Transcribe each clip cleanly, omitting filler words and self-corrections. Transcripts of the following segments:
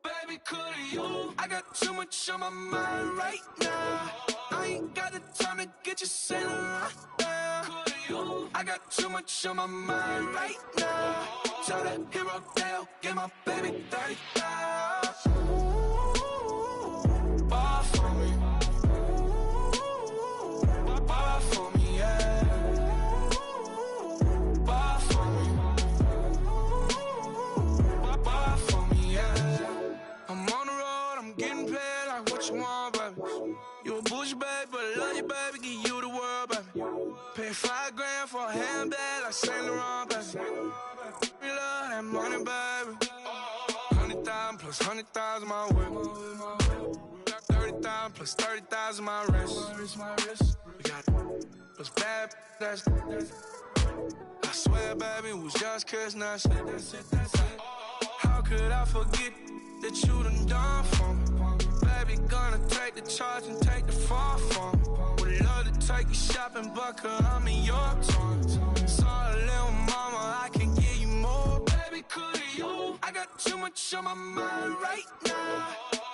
Baby, could you? I got too much on my mind right now. I ain't got the time to get you sailing right now. Could you? I got too much on my mind right now. Tell that hero they'll get my baby 30,000. Bar for me. Bar for me, yeah. Bar for me. Bar for me, yeah. I'm on the road, I'm getting paid like what you want, baby. You a bougie, baby, but I love you, baby. Give you the world, baby. Pay $5 grand for a handbag like Saint Laurent, baby. We love that money, baby. 100,000 plus 100,000 my way. 30,000 plus 30,000 my wrist. We got those bad, that's I swear, baby, it was just kissing us. How could I forget that you done for me? Baby, gonna take the charge and take the fall from me. Would love to take you shopping, but cause I'm in your town. Sorry, little mama, I can give you more. Baby, could you? I got too much on my mind right now.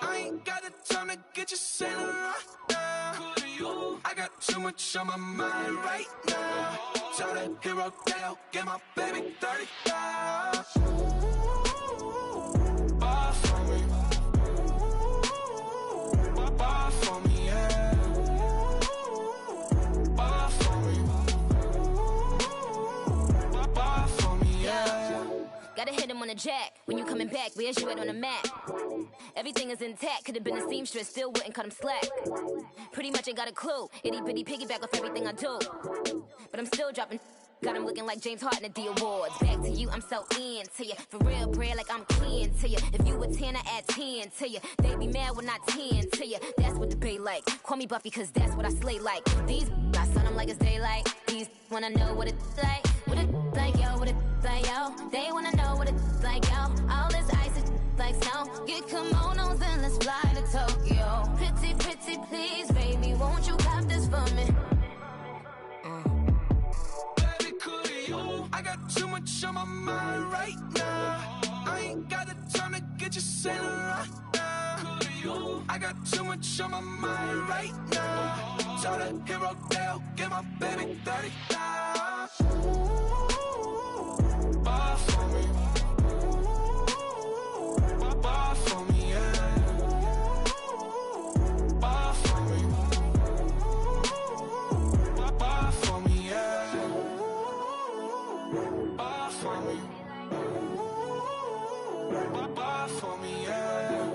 I ain't got the time to get you sailing right now. Could you? I got too much on my mind right now. Tell that hero they'll get my baby 30,000. Bar for me. Bar for me, yeah. Bar for me. Bar for me, yeah. Gotta hit him on the jack. When you coming back, where's you at on the map? Everything is intact. Could've been a seamstress, still wouldn't cut him slack. Pretty much ain't got a clue. Itty bitty piggyback off everything I do. But I'm still dropping. Got him looking like James Harden at the awards. Back to you, I'm so into you. For real, bread, like I'm kin to you. If you a 10, I add 10 to you. They be mad when I 10 to you. That's what the bay like. Call me Buffy, cause that's what I slay like. These, I sun them like it's daylight. These wanna know what it's like. What it like, yo, what it like, yo. They wanna know what it's like, yo. All this ice is like snow. Get kimonos and let's fly to Tokyo. Pretty, pretty, please, baby, won't you pop this for me? I got too much on my mind right now. I ain't got the time to get you sailing right now. Could you? I got too much on my mind right now. Tell that hero they'll get my baby 30,000. Bar for me. Bar for me, yeah. Bar for me. Bar for me, yeah. Bar for me. Bar for me, yeah.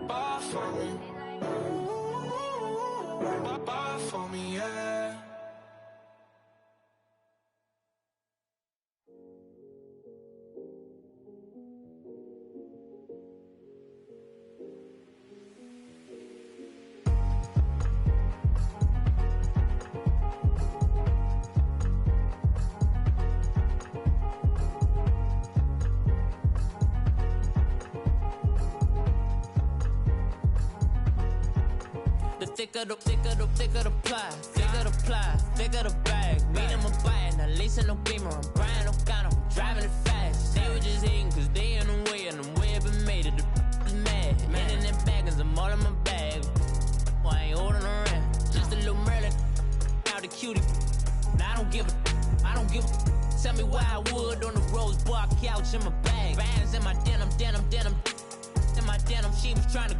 Bar for me. Bar for me, yeah. Thicker the ply, thicker the ply, thicker the bag. Meet him a bite, now lacing no beamer. I'm Brian O'Connor, I'm driving it fast. They were just hating cause they in the way, and the way I've been made it. The is mad. Man in that bag, cause I'm all in my bag. Well, I ain't holding around. Just a little Merlin, out the cutie. Now I don't give a. Tell me why I would on the rose bar couch in my bag. Bands in my denim. In my denim, she was trying to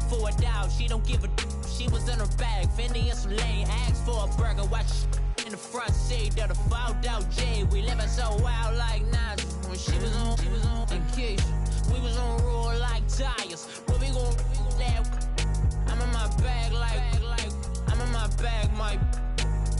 for a doubt. She don't give a. She was in her bag, Fendi and some lane. Asked for a burger, watch in the front seat of the fouled out J. We living so wild like Nas. When she was on vacation, we was on roll like tires. Where we gon' that? I'm in my bag like I'm in my bag, Mike.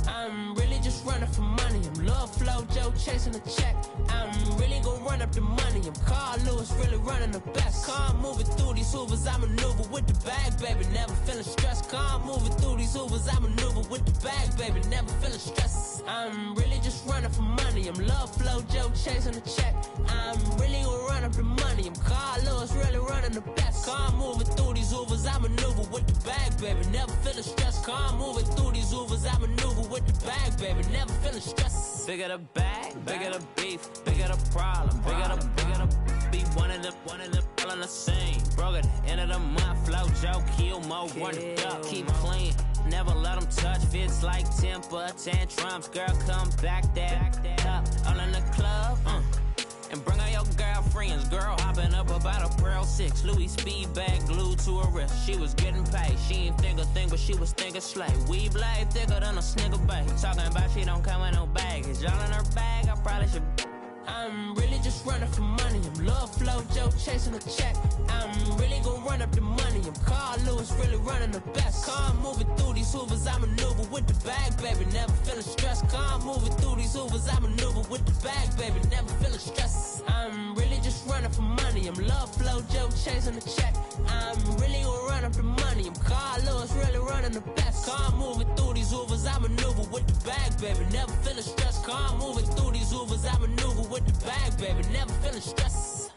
I'm really just running for money. I'm Love Flow Joe chasing a check. I'm really gon' run up the money. I'm Carl Lewis, really running the best. Car moving through these Hoovers, I maneuver with the bag, baby. Never feeling stressed. Car moving through these Hoovers, I maneuver with the bag, baby. Never feeling stressed. I'm really just running for money. I'm Love Flow Joe chasing a check. I'm really gon' run up the money. I'm Carl Lewis, really running the best. Car moving through these Hoovers, I maneuver with the bag, baby. Never feeling stressed. Car moving through these these Ubers, I maneuver with the bag, baby. Never feeling stressed. Bigger the bag, bigger the beef, bigger the problem, bigger the be one of the all on the scene. Broke at the end of the month, flow Joe, kill more, run it up, keep clean. Never let them touch, fits like temper tantrums. Girl, come back that up, all in the club, and bring all your girlfriends. Girl hopping up about a Pearl 6 Louis speed bag glued to her wrist. She was getting paid, she ain't think a thing, but she was thinking slay. We blade thicker than a snigger bag. Talking about she don't come with no baggage. All in her bag, I probably should. I'm really just running for money. I'm love flow Joe chasing a check. I'm really gonna run up the money. I'm Carl Lewis really running the best. Car moving through these Hoovers, I maneuver with the bag, baby. Never feeling stressed. Car moving through these Hoovers, I maneuver with the bag, baby. Never feeling stressed. I'm really just running for money. I'm love flow Joe chasing a check. I'm really gonna run up the money. I'm Carl Lewis really running the best. Car moving through these Hoovers, I maneuver with the bag, baby. Never feeling stressed. Car moving through these Hoovers, I maneuver with the bag, baby. Never feeling stressed.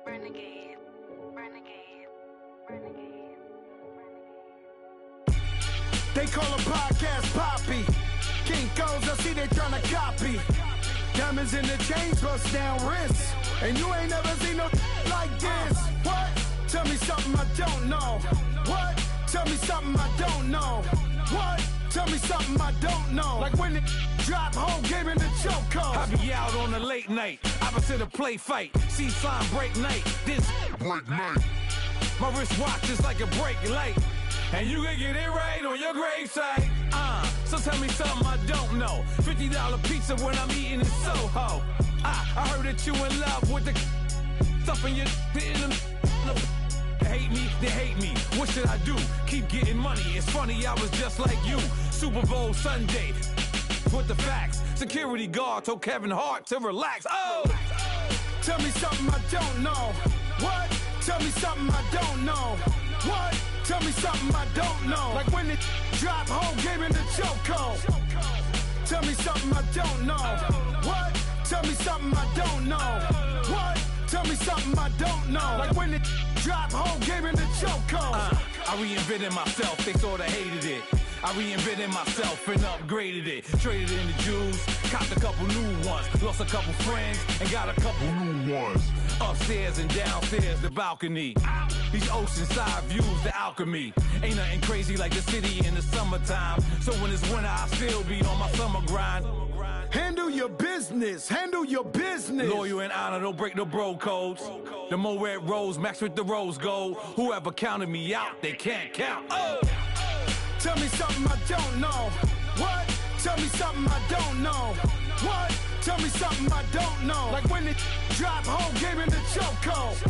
Renegade, renegade, renegade, renegade. They call a podcast Poppy. Kinkos, I see they tryna copy. Diamonds in the chains, bust down wrists. And you ain't never seen no like this. What? Tell me something I don't know. What? Tell me something I don't know. What? Tell me something I don't know. Like when it drop, whole game in the chokehold. I be out on a late night, opposite a play fight. See slime break night, this break night. My wristwatch is like a brake light. And you can get it right on your gravesite. So tell me something I don't know. $50 pizza when I'm eating in Soho. I heard that you in love with the stuff in your hate me, they hate me. What should I do? Keep getting money. It's funny, I was just like you. Super Bowl Sunday. With the facts. Security guard told Kevin Hart to relax. Oh! Tell me something I don't know. What? Tell me something I don't know. What? Tell me something I don't know. Like when it drop, whole game in the chokehold. Tell me something I don't know. What? Tell me something I don't know. What? Tell me something I don't know. Like when it drop, whole game in the chokehold. I reinvented myself, they sorta hated it. I reinvented myself and upgraded it. Traded in the Jews, copped a couple new ones. Lost a couple friends and got a couple new ones. Upstairs and downstairs, the balcony. These oceanside views, the alchemy. Ain't nothing crazy like the city in the summertime. So when it's winter, I still be on my summer grind. Handle your business, handle your business. Loyal and honor, don't break no bro codes. The more red rose, max with the rose gold. Whoever counted me out, they can't count. Oh! Tell me something I don't know. What? Tell me something I don't know. What? Tell me something I don't know. Like when it drop, whole game in the chokehold.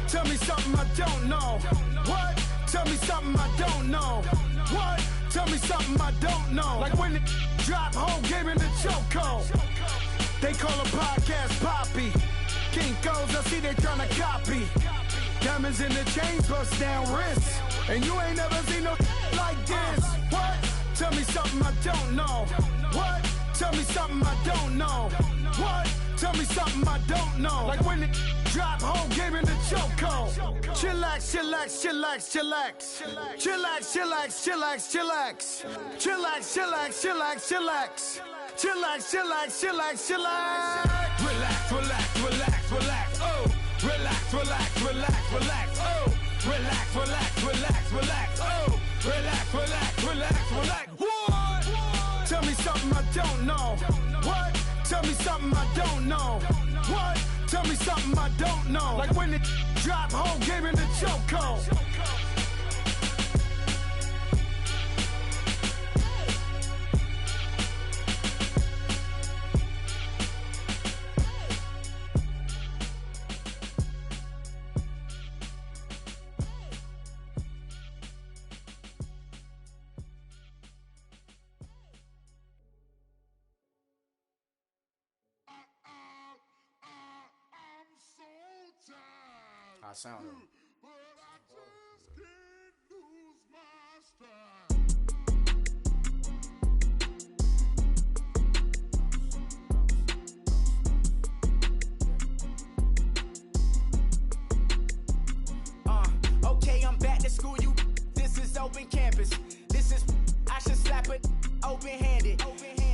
Tell me something I don't know. What? Tell me something I don't know. What? Tell me something I don't know. Like when it drop, whole game in the chokehold. They call a podcast Poppy. Kinkos, I see they tryna copy. Diamonds in the chains, bust down wrists. And you ain't never seen no like this. What? Tell me something I don't know. What? Tell me something I don't know. What? Tell me something I don't know. Like when it drop, whole game in the chokehold. Chillax, chillax, chillax, chillax. Chillax, chillax, chillax, chillax. Chillax, chillax, chillax, chillax. Chillax, chillax, chillax, chillax. Relax, relax, relax, relax, oh. Relax, relax, relax, relax, oh. Relax, relax, relax, relax, oh. Relax, relax, relax, relax. What? Tell me something I don't know. What? Tell me something I don't know. What? Tell me something I don't know. Like when it drop, whole game in the chokehold. I sound open campus. This is, I should slap it open-handed.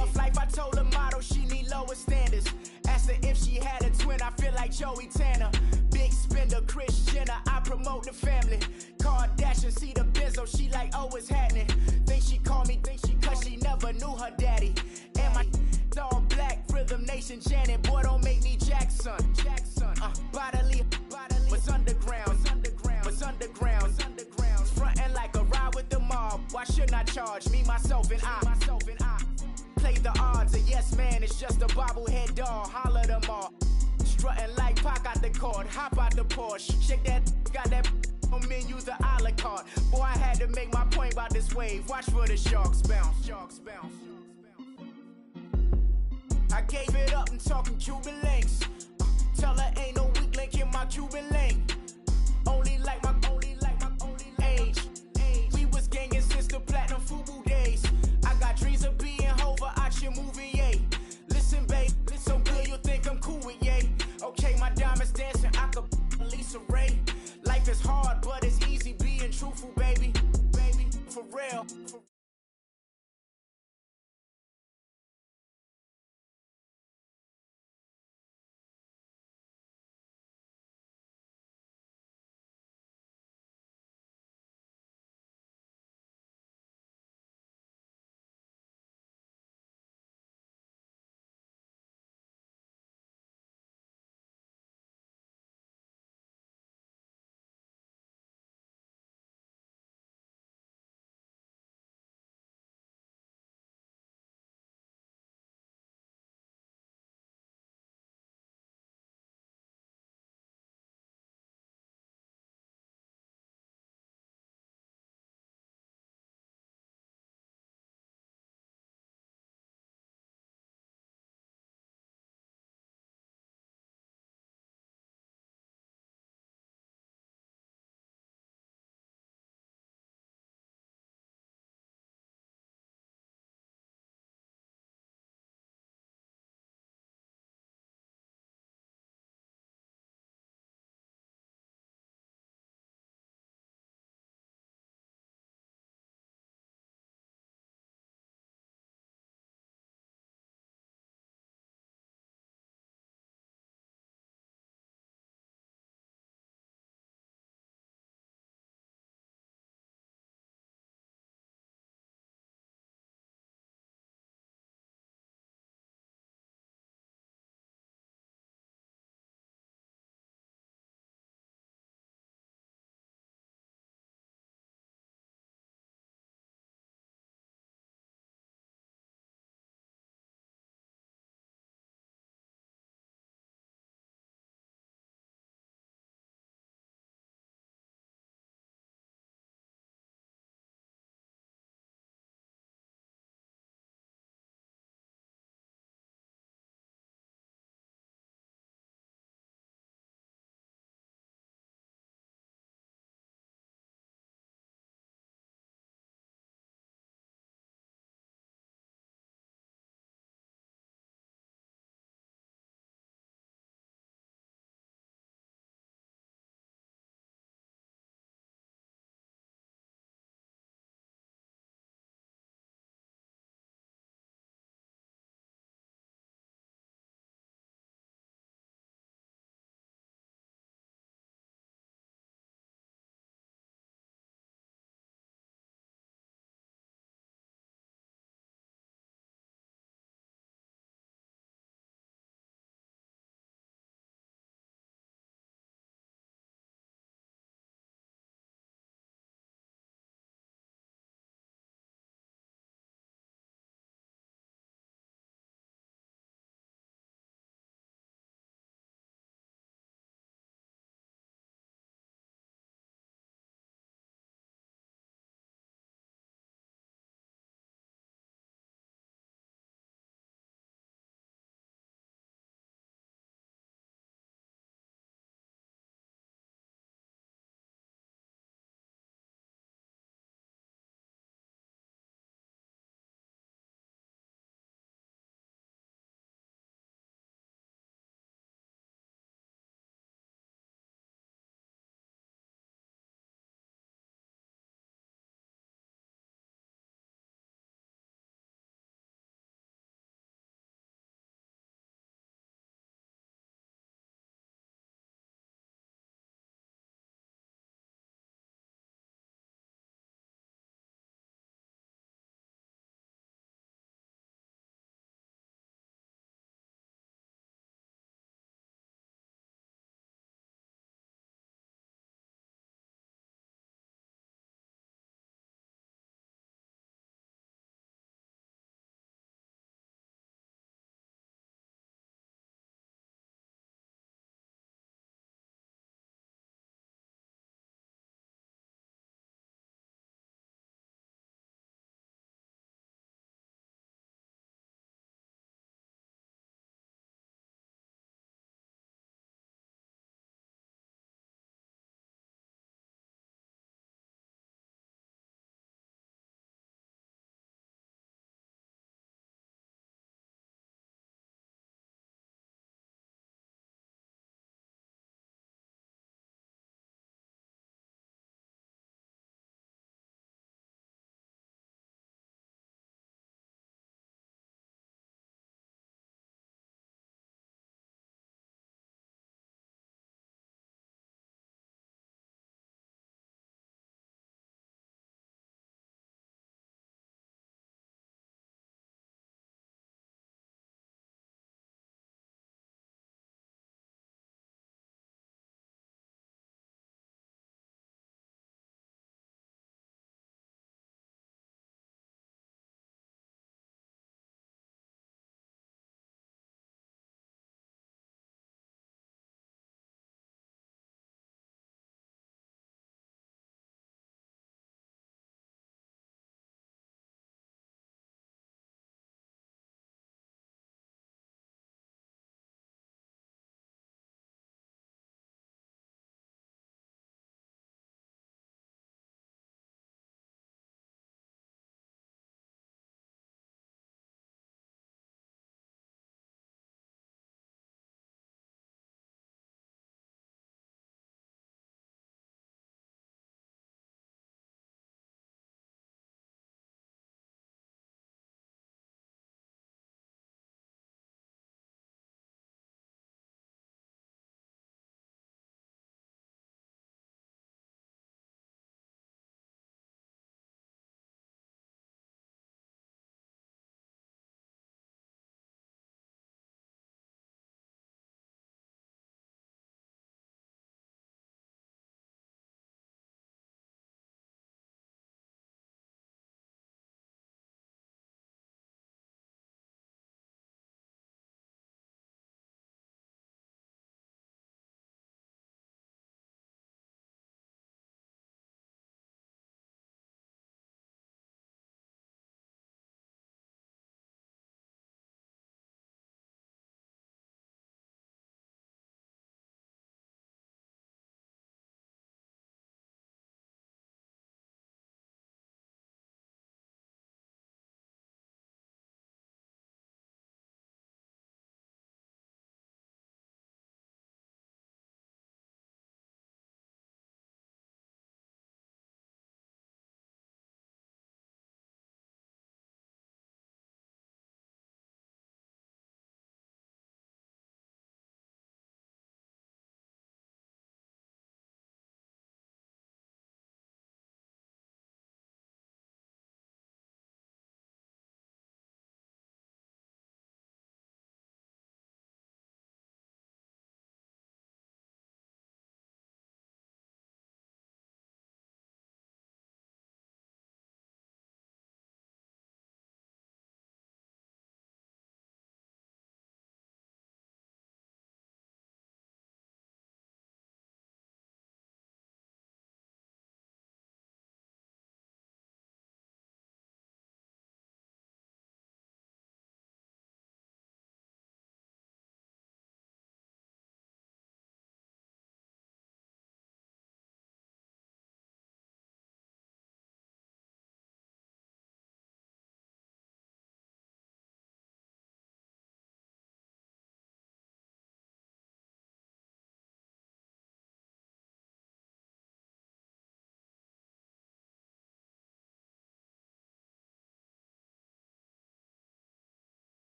Of life, I told her motto, she need lower standards. Asked her if she had a twin, I feel like Joey Tanner. Big spender, Kris Jenner, I promote the family. Kardashian, see the benzo, she like, oh, it's happening. Think she called me, cause she never knew her daddy. And my all black, Rhythm Nation, Janet, boy, don't make me Jackson. Bodily, was underground, was underground. Frontin' like a ride with the mob. Why shouldn't I charge me, myself, and I? Play the odds, a yes man, it's just a bobblehead doll. Holler them all. Strutting like Pac out the court, hop out the Porsche. Shake that, got that on menus, the a la carte. Boy, I had to make my point about this wave. Watch for the sharks bounce. Sharks bounce. I gave it up, I'm talking Cuban links. Tell her ain't no weak link in my Cuban link. Only like my age. We was gangin' since the platinum FUBU days. I got dreams of being Hova out your movie, yay. Listen, babe, so good you think I'm cool with yay. Okay, my diamonds dancing, I could Lisa Ray. Life is hard, but it's easy being truthful, baby. For real.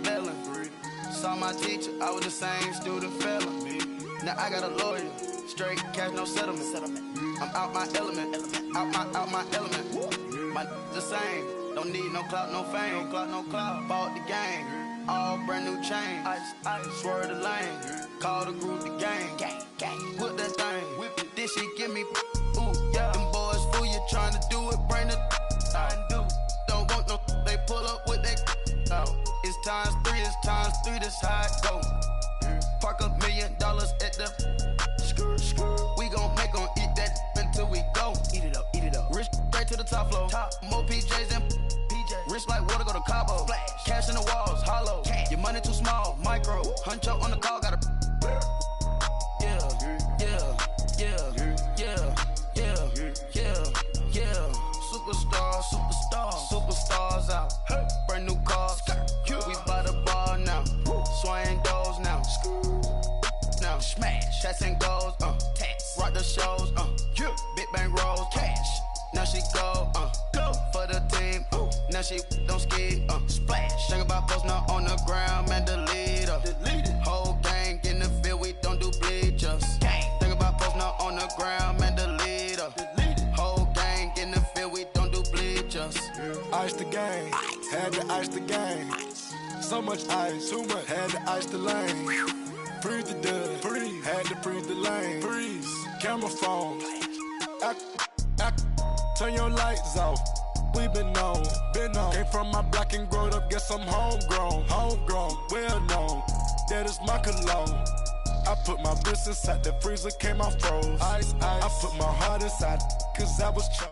spelling. Saw my teacher, I was the same student felon. Now I got a lawyer, straight cash, no settlement. I'm out my element, out my element. My the same, don't need no clout, no fame. No clout. Bought the game, all brand new chain. Ice, swerve the lane, call the group the gang. Whip that thing, whip it. This shit give me, ooh, yeah. Them boys fool you trying to do it, bring the don't want no, they pull up with that. It's times three, that's how it go. Park $1 million at the we gon' make 'em eat that until we go. Eat it up. Rich straight to the top floor. More PJs than PJs. Rich like water, go to Cabo. Flash. Cash in the walls, hollow. Cash. Your money too small, micro. Huncho on the call, gotta. Yeah. Superstars out. Hey. Brand new cars. We by the bar now. Swaying doors now. Now smash. Chats and goals. Rock the shows. Big bang rolls. Cash. Now she go. For the team. Now she don't ski. Splash. Think about posting up on the ground, man. Delete her. Whole gang in the field. We don't do bleachers. Think about posting up on the ground, man. Delete her. Whole gang in the field. We don't do bleachers. Ice the game. Had to ice the game. So much ice. Too much. Had to ice the lane. Freeze the dud. Freeze. Had to freeze the lane. Freeze. Camera phone. Turn your lights off. We been on. Came from my block and growed up. Guess I'm homegrown. Well known. That is my cologne. I put my wrist inside the freezer. Came out froze. Ice. I put my heart inside. Cause I was chosen.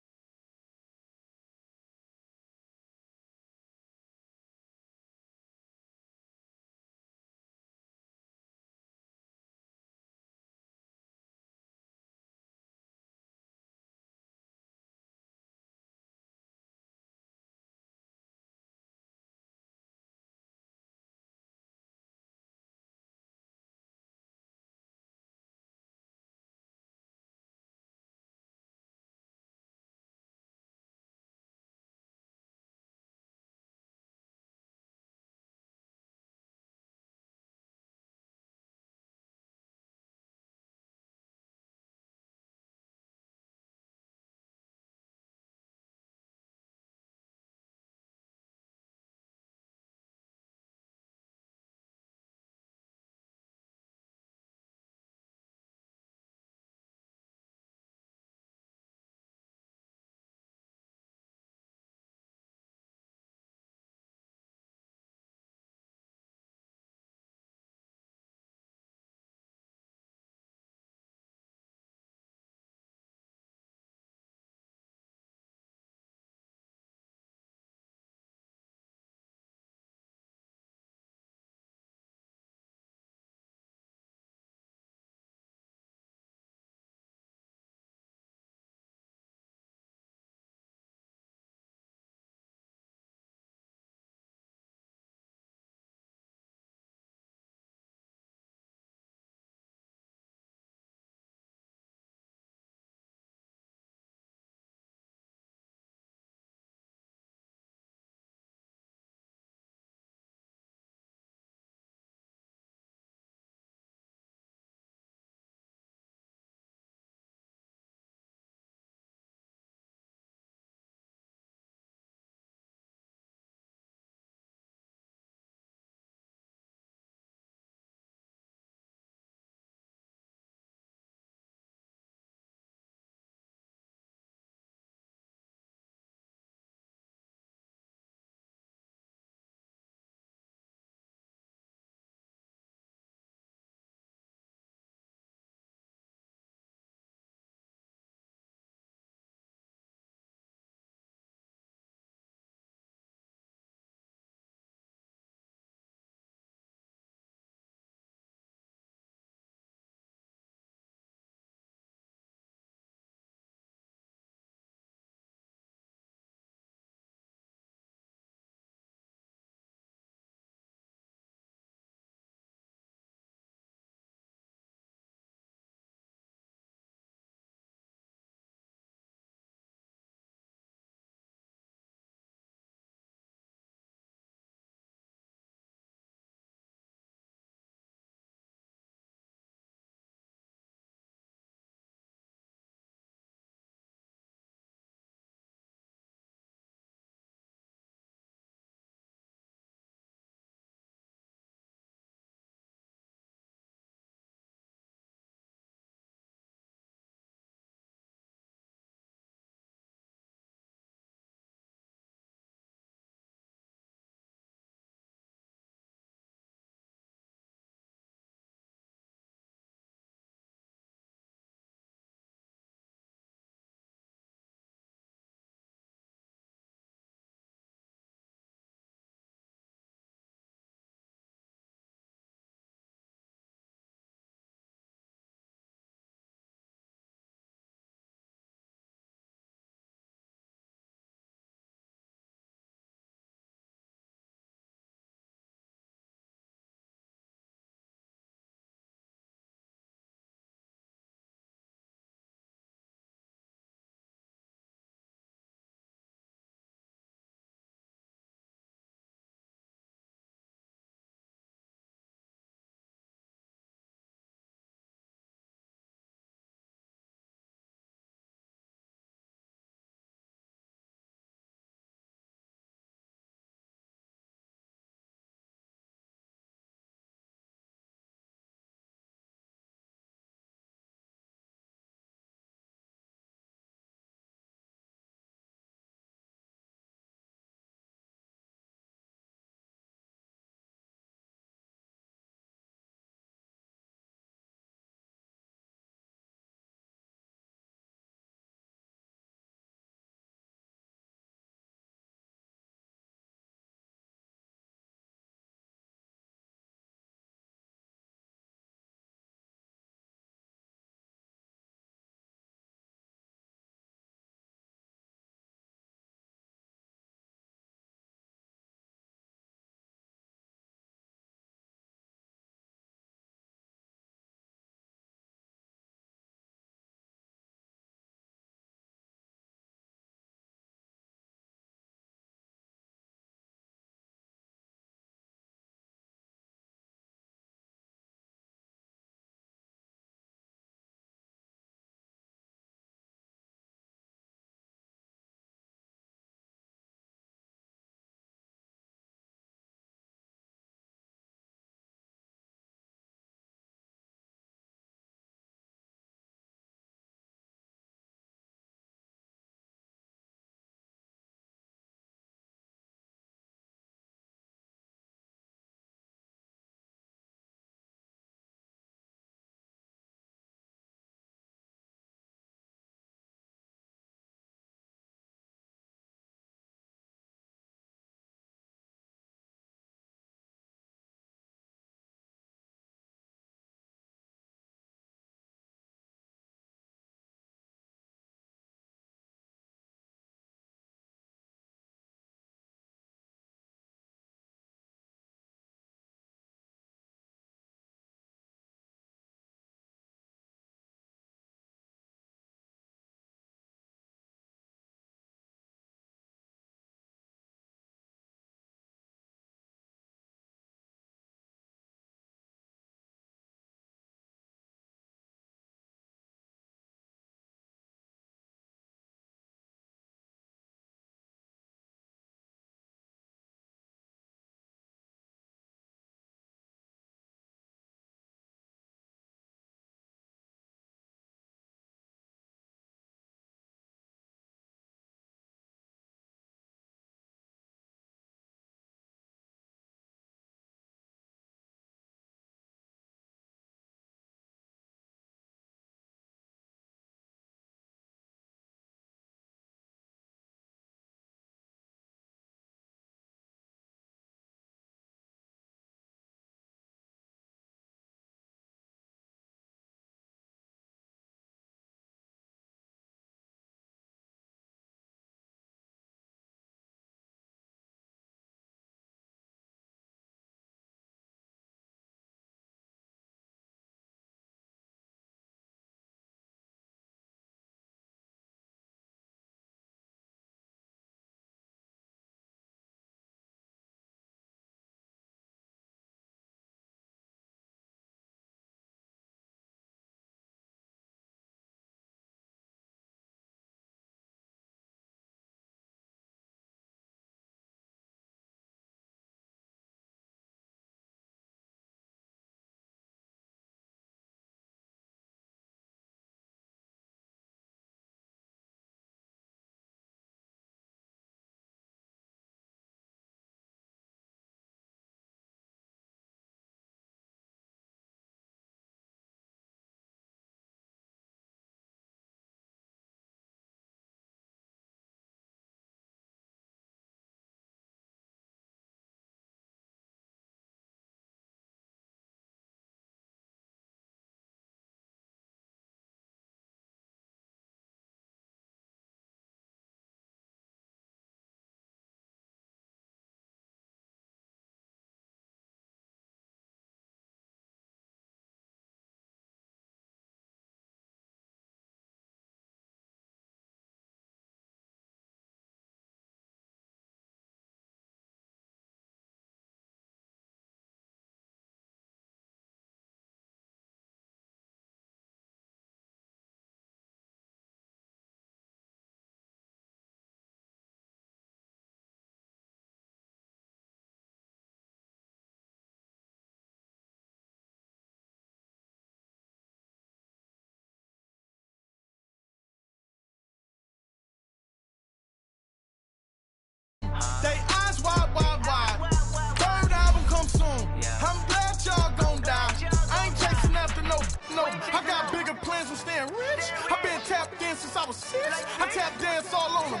from staying rich. I've been tap dancing since I was 6. I tap dance all on them.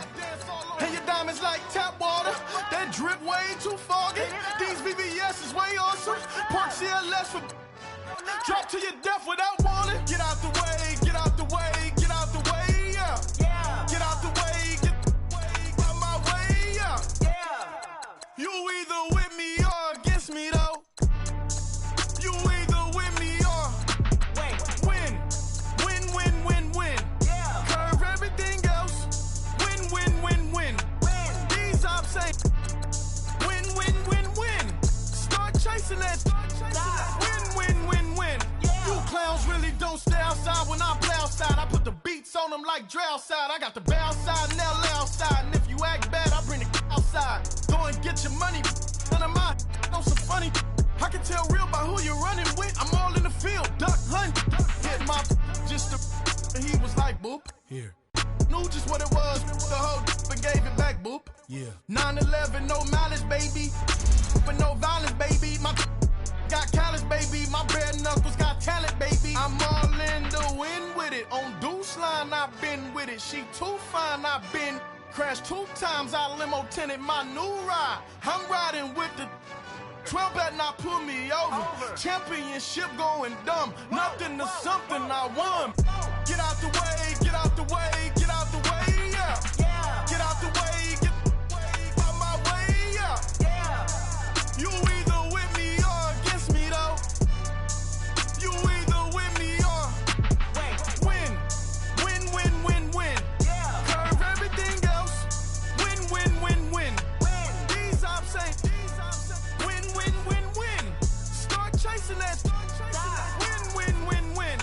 And your diamonds like tap water. That drip way too foggy. These VVS is way awesome. Park CLS for drop to your death without warning. Get out the way, get out the way, get out the way, yeah. Get out the way, get out my way, yeah. You either with me or against me though. You either with me or win. Win, win, win, win. Curve everything else. Win, win, win, win. These ops ain't win, win, win, win. Start chasing that. Win, win, win, win. You clowns really don't stay outside when I play outside. I put the beats on them like Dre side. I got the bow side and LA outside. And if you act bad, I bring the outside. Go and get your money. None of my know some funny. I can tell real by who you're running with. I'm all in the field, duck hunt. Hit my just the and he was like, boop. Here. Knew just what it was. The whole and gave it back, boop. Yeah. 9/11, no malice, baby. But no violence, baby. My got callous, baby. My bare knuckles got talent, baby. I'm all in the wind with it. On Deuce line, I've been with it. She too fine, I've been crashed 2 times. I limo tinted my new ride. I'm riding with the 12 better not pull me over. Championship going dumb. Nothing to something I won. Get out the way, get out the way, get out the way, yeah. Get out the way, get out my way, yeah. You either with me or against me though. You either with me or win. Win, win, win, win. Curve everything else. Win, win, win, win. These ops ain't win, win, win, win. Start chasing that. Win, win, win, win.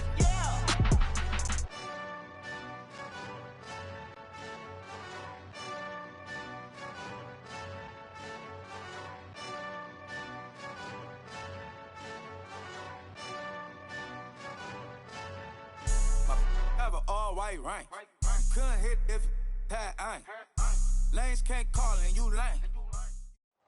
Have an all-white rank. Couldn't hit if had ain't. Lanes can't call and you lame.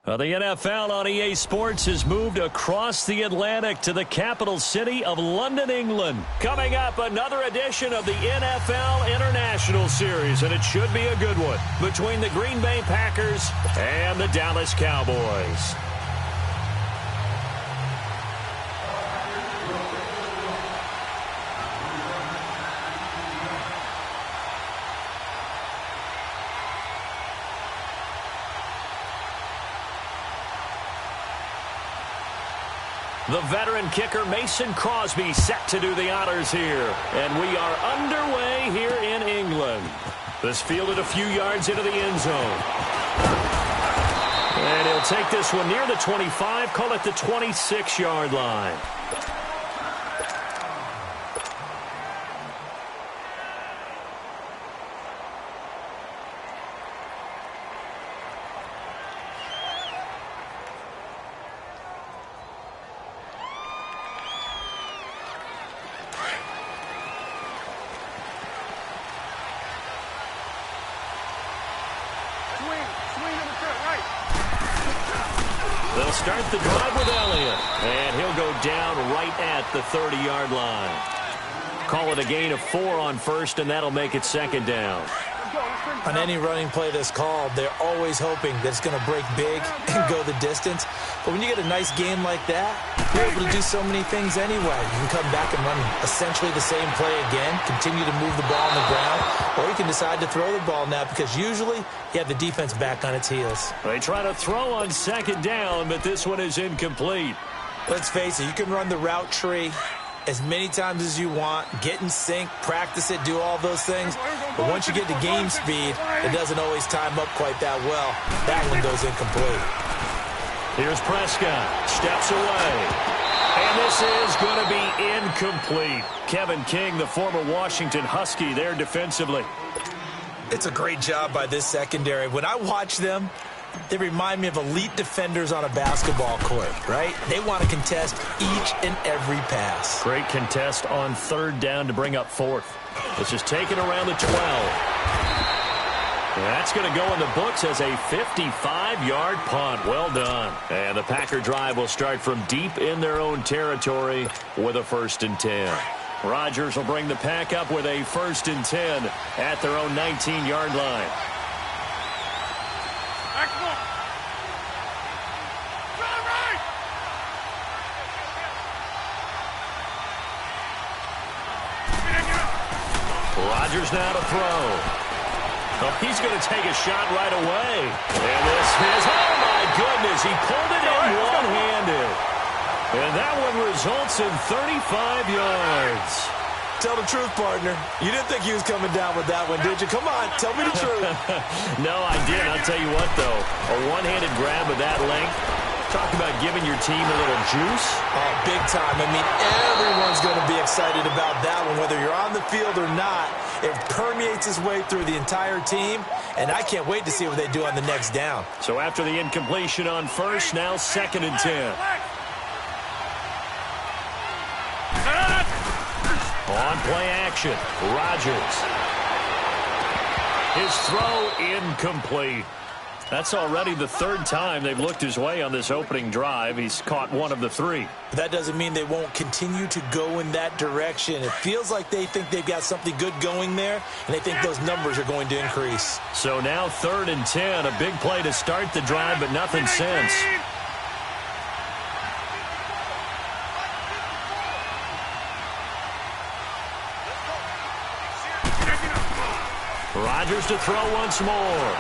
The NFL on EA Sports has moved across the Atlantic to the capital city of London, England. Coming up, another edition of the NFL International Series, and it should be a good one, between the Green Bay Packers and the Dallas Cowboys. The veteran kicker Mason Crosby set to do the honors here. And we are underway here in England. This fielded a few yards into the end zone. And he'll take this one near the 25, call it the 26-yard line. They'll start the drive with Elliott, and he'll go down right at the 30-yard line. Call it a gain of 4 on first, and that'll make it second down. On any running play that's called, they're always hoping that it's going to break big and go the distance. But when you get a nice game like that, you're able to do so many things anyway. You can come back and run essentially the same play again, continue to move the ball on the ground, or you can decide to throw the ball now because usually you have the defense back on its heels. They try to throw on second down, but this one is incomplete. Let's face it, you can run the route tree as many times as you want, get in sync, practice it, do all those things. But once you get to game speed, it doesn't always time up quite that well. That one goes incomplete. Here's Prescott, steps away. And this is going to be incomplete. Kevin King, the former Washington Husky, there defensively. It's a great job by this secondary. When I watch them, they remind me of elite defenders on a basketball court, right? They want to contest each and every pass. Great contest on third down to bring up fourth. This is taken around the 12. That's going to go in the books as a 55-yard punt. Well done. And the Packer drive will start from deep in their own territory with a 1st and 10. Rodgers will bring the pack up with a 1st and 10 at their own 19-yard line. Rodgers now to throw. Oh, he's going to take a shot right away. And this is, oh my goodness, he pulled it in one-handed. And that one results in 35 yards. Tell the truth, partner. You didn't think he was coming down with that one, did you? Come on, tell me the truth. No, I didn't. I'll tell you what, though. A one-handed grab of that length. Talk about giving your team a little juice. Oh, big time. I mean, everyone's going to be excited about that one, whether you're on the field or not. It permeates its way through the entire team, and I can't wait to see what they do on the next down. So after the incompletion on 1st, now 2nd and 10. On play action, Rodgers. His throw incomplete. That's already the 3rd time they've looked his way on this opening drive. He's caught 1 of the 3. That doesn't mean they won't continue to go in that direction. It feels like they think they've got something good going there, and they think those numbers are going to increase. So now 3rd and 10, a big play to start the drive, but nothing since. Rodgers to throw once more.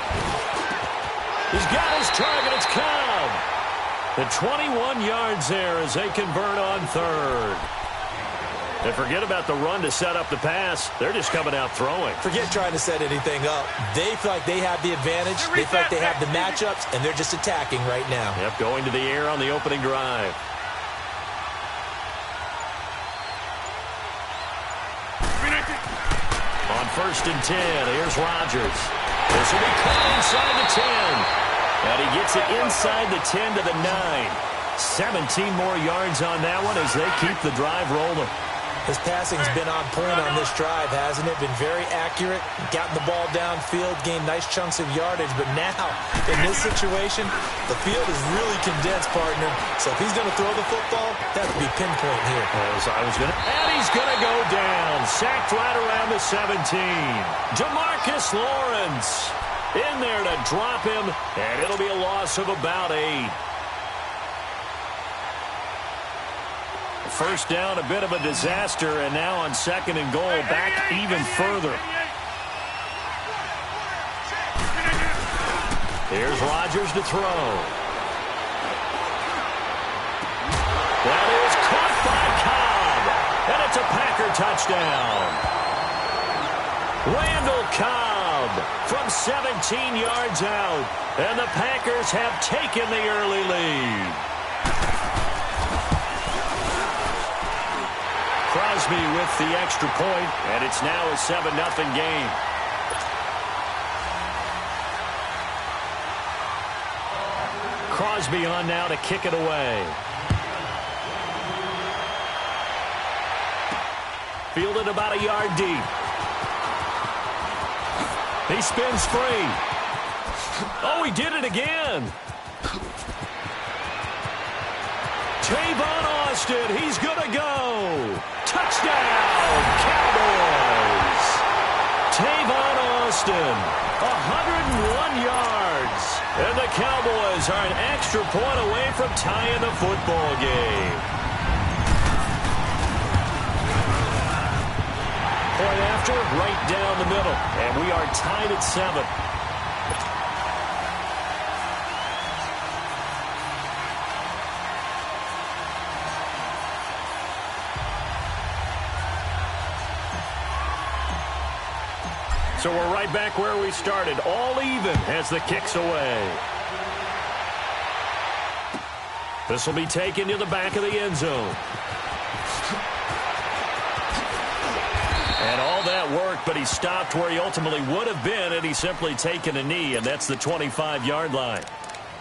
He's got his target. It's Cobb. The 21 yards there as they convert on 3rd. And forget about the run to set up the pass. They're just coming out throwing. Forget trying to set anything up. They feel like they have the advantage. They feel like they have the matchups, and they're just attacking right now. Yep, going to the air on the opening drive. On 1st and 10, here's Rodgers. This will be caught inside the 10. And he gets it inside the 10 to the 9. 17 more yards on that one as they keep the drive rolling. His passing's been on point on this drive, hasn't it? Been very accurate, gotten the ball downfield, gained nice chunks of yardage. But now, in this situation, the field is really condensed, partner. So if he's going to throw the football, that would be pinpoint here. And he's going to go down. Sacked right around the 17. Demarcus Lawrence in there to drop him, and it'll be a loss of about 8. 1st down, a bit of a disaster, and now on 2nd and goal, back even further. Here's Rodgers to throw. That is caught by Cobb, and it's a Packer touchdown. Randall Cobb from 17 yards out, and the Packers have taken the early lead. Crosby with the extra point, and it's now a 7-0 game. Crosby on now to kick it away. Fielded about a yard deep. He spins free. Oh, he did it again. Tavon Austin, he's going to go. Touchdown, Cowboys. Tavon Austin, 101 yards. And the Cowboys are an extra point away from tying the football game. Point after, right down the middle. And we are tied at 7. So we're right back where we started, all even as the kick's away. This will be taken to the back of the end zone. And all that worked, but he stopped where he ultimately would have been had he simply taken a knee, and that's the 25-yard line.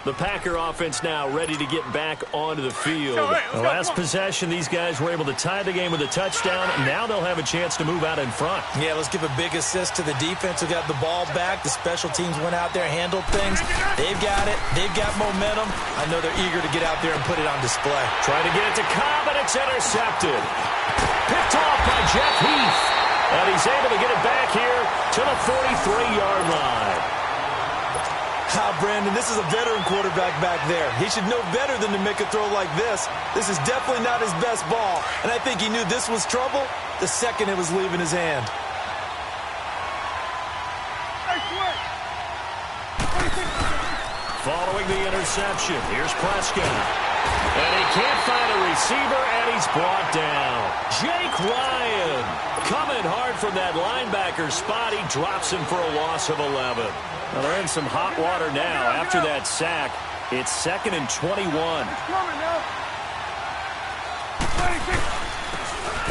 The Packer offense now ready to get back onto the field. The last possession, these guys were able to tie the game with a touchdown. Now they'll have a chance to move out in front. Yeah, let's give a big assist to the defense who got the ball back. The special teams went out there, handled things. They've got it. They've got momentum. I know they're eager to get out there and put it on display. Try to get it to Cobb, and it's intercepted. picked off by Jeff Heath. And he's able to get it back here to the 43-yard line. Brandon, this is a veteran quarterback back there. He should know better than to make a throw like this. This is definitely not his best ball. And I think he knew this was trouble the second it was leaving his hand. Following the interception, here's Prescott. And he can't find a receiver, and he's brought down. Jake Ryan coming hard from that linebacker spot. He drops him for a loss of 11. Now they're in some hot water now after that sack. It's 2nd and 21.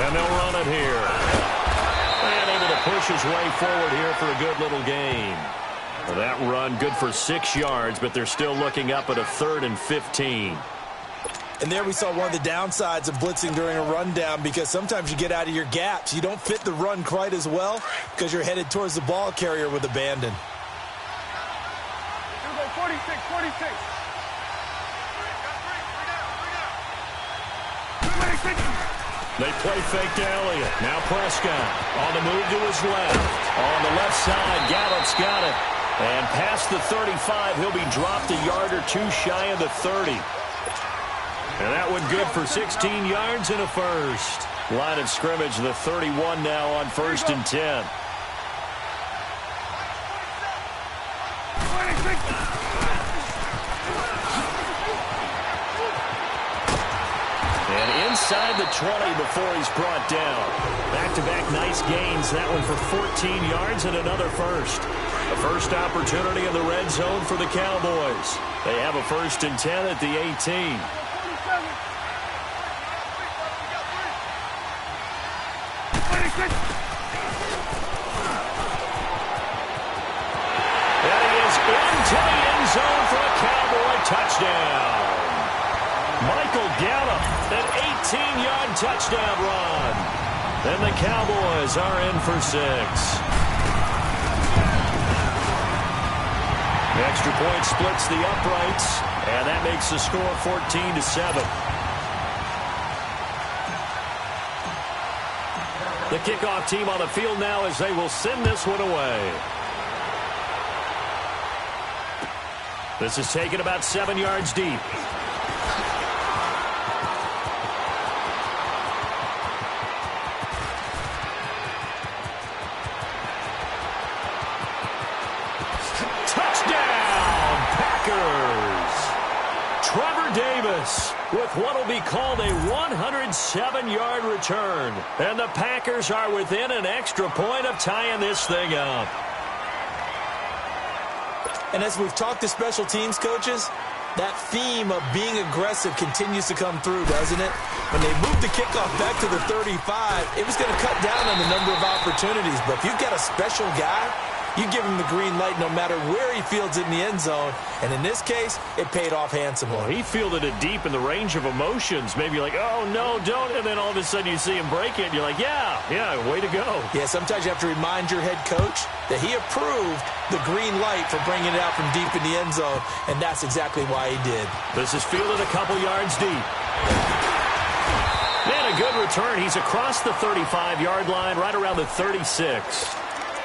And they'll run it here. And able to push his way forward here for a good little gain. Well, that run good for 6 yards, but they're still looking up at a 3rd and 15. And there we saw one of the downsides of blitzing during a rundown, because sometimes you get out of your gaps. You don't fit the run quite as well because you're headed towards the ball carrier with abandon. 46. They play fake to Elliott. Now Prescott on the move to his left. On the left side, Gallup's got it. And past the 35, he'll be dropped a yard or two shy of the 30. And that one good for 16 yards and a first. Line of scrimmage, the 31 now on 1st and 10. And inside the 20 before he's brought down. Back-to-back nice gains. That one for 14 yards and another first. The first opportunity in the red zone for the Cowboys. They have a 1st and 10 at the 18. And he is into the end zone for a Cowboy touchdown. Michael Gallup, an 18-yard touchdown run. And the Cowboys are in for 6. The extra point splits the uprights, and that makes the score 14-7. The kickoff team on the field now as they will send this one away. This is taken about 7 yards deep. With what will be called a 107-yard return. And the Packers are within an extra point of tying this thing up. And as we've talked to special teams coaches, that theme of being aggressive continues to come through, doesn't it? When they moved the kickoff back to the 35, it was going to cut down on the number of opportunities. But if you've got a special guy, you give him the green light no matter where he fields it in the end zone. And in this case, it paid off handsomely. Well, he fielded it deep in the range of emotions. Maybe like, oh, no, don't. And then all of a sudden you see him break it. And you're like, yeah, way to go. Yeah, sometimes you have to remind your head coach that he approved the green light for bringing it out from deep in the end zone. And that's exactly why he did. This is fielded a couple yards deep. Man, a good return. He's across the 35-yard line, right around the 36.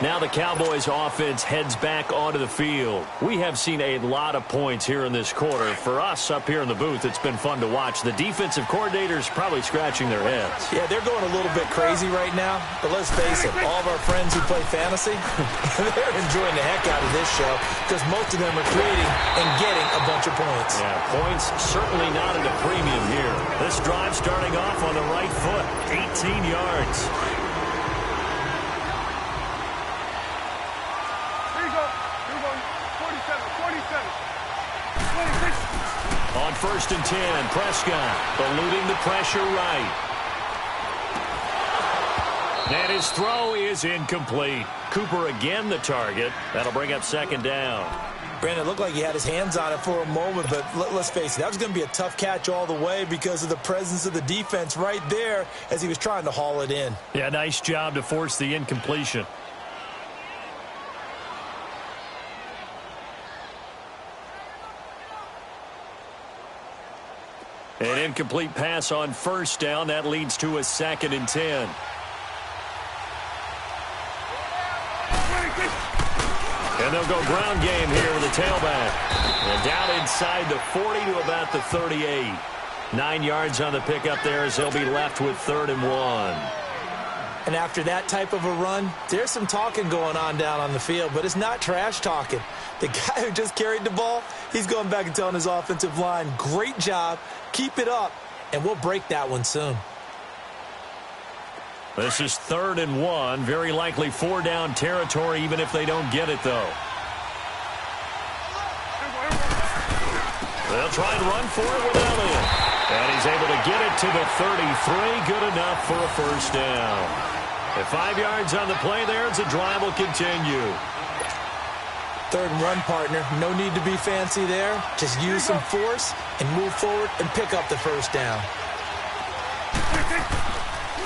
Now the Cowboys offense heads back onto the field. We have seen a lot of points here in this quarter. For us up here in the booth, it's been fun to watch. The defensive coordinators probably scratching their heads. Yeah, they're going a little bit crazy right now. But let's face it, all of our friends who play fantasy, they're enjoying the heck out of this show because most of them are creating and getting a bunch of points. Yeah, points certainly not at a premium here. This drive starting off on the right foot, 18 yards. On 1st and 10, Prescott eluding the pressure right. And his throw is incomplete. Cooper again the target. That'll bring up 2nd down. Brandon, it looked like he had his hands on it for a moment, but let's face it, that was going to be a tough catch all the way because of the presence of the defense right there as he was trying to haul it in. Yeah, nice job to force the incompletion. And incomplete pass on first down. That leads to a 2nd and 10. And they'll go ground game here with a tailback. And down inside the 40 to about the 38. 9 yards on the pickup there as they'll be left with 3rd and 1. And after that type of a run, there's some talking going on down on the field, but it's not trash talking. The guy who just carried the ball, he's going back and telling his offensive line, great job, keep it up, and we'll break that one soon. This is 3rd and 1, very likely 4-down territory even if they don't get it, though. They'll try and run for it with Elliott. And he's able to get it to the 33, good enough for a 1st down. At 5 yards on the play there, as the drive will continue. 3rd and run, partner. No need to be fancy there. Just use some force and move forward and pick up the 1st down.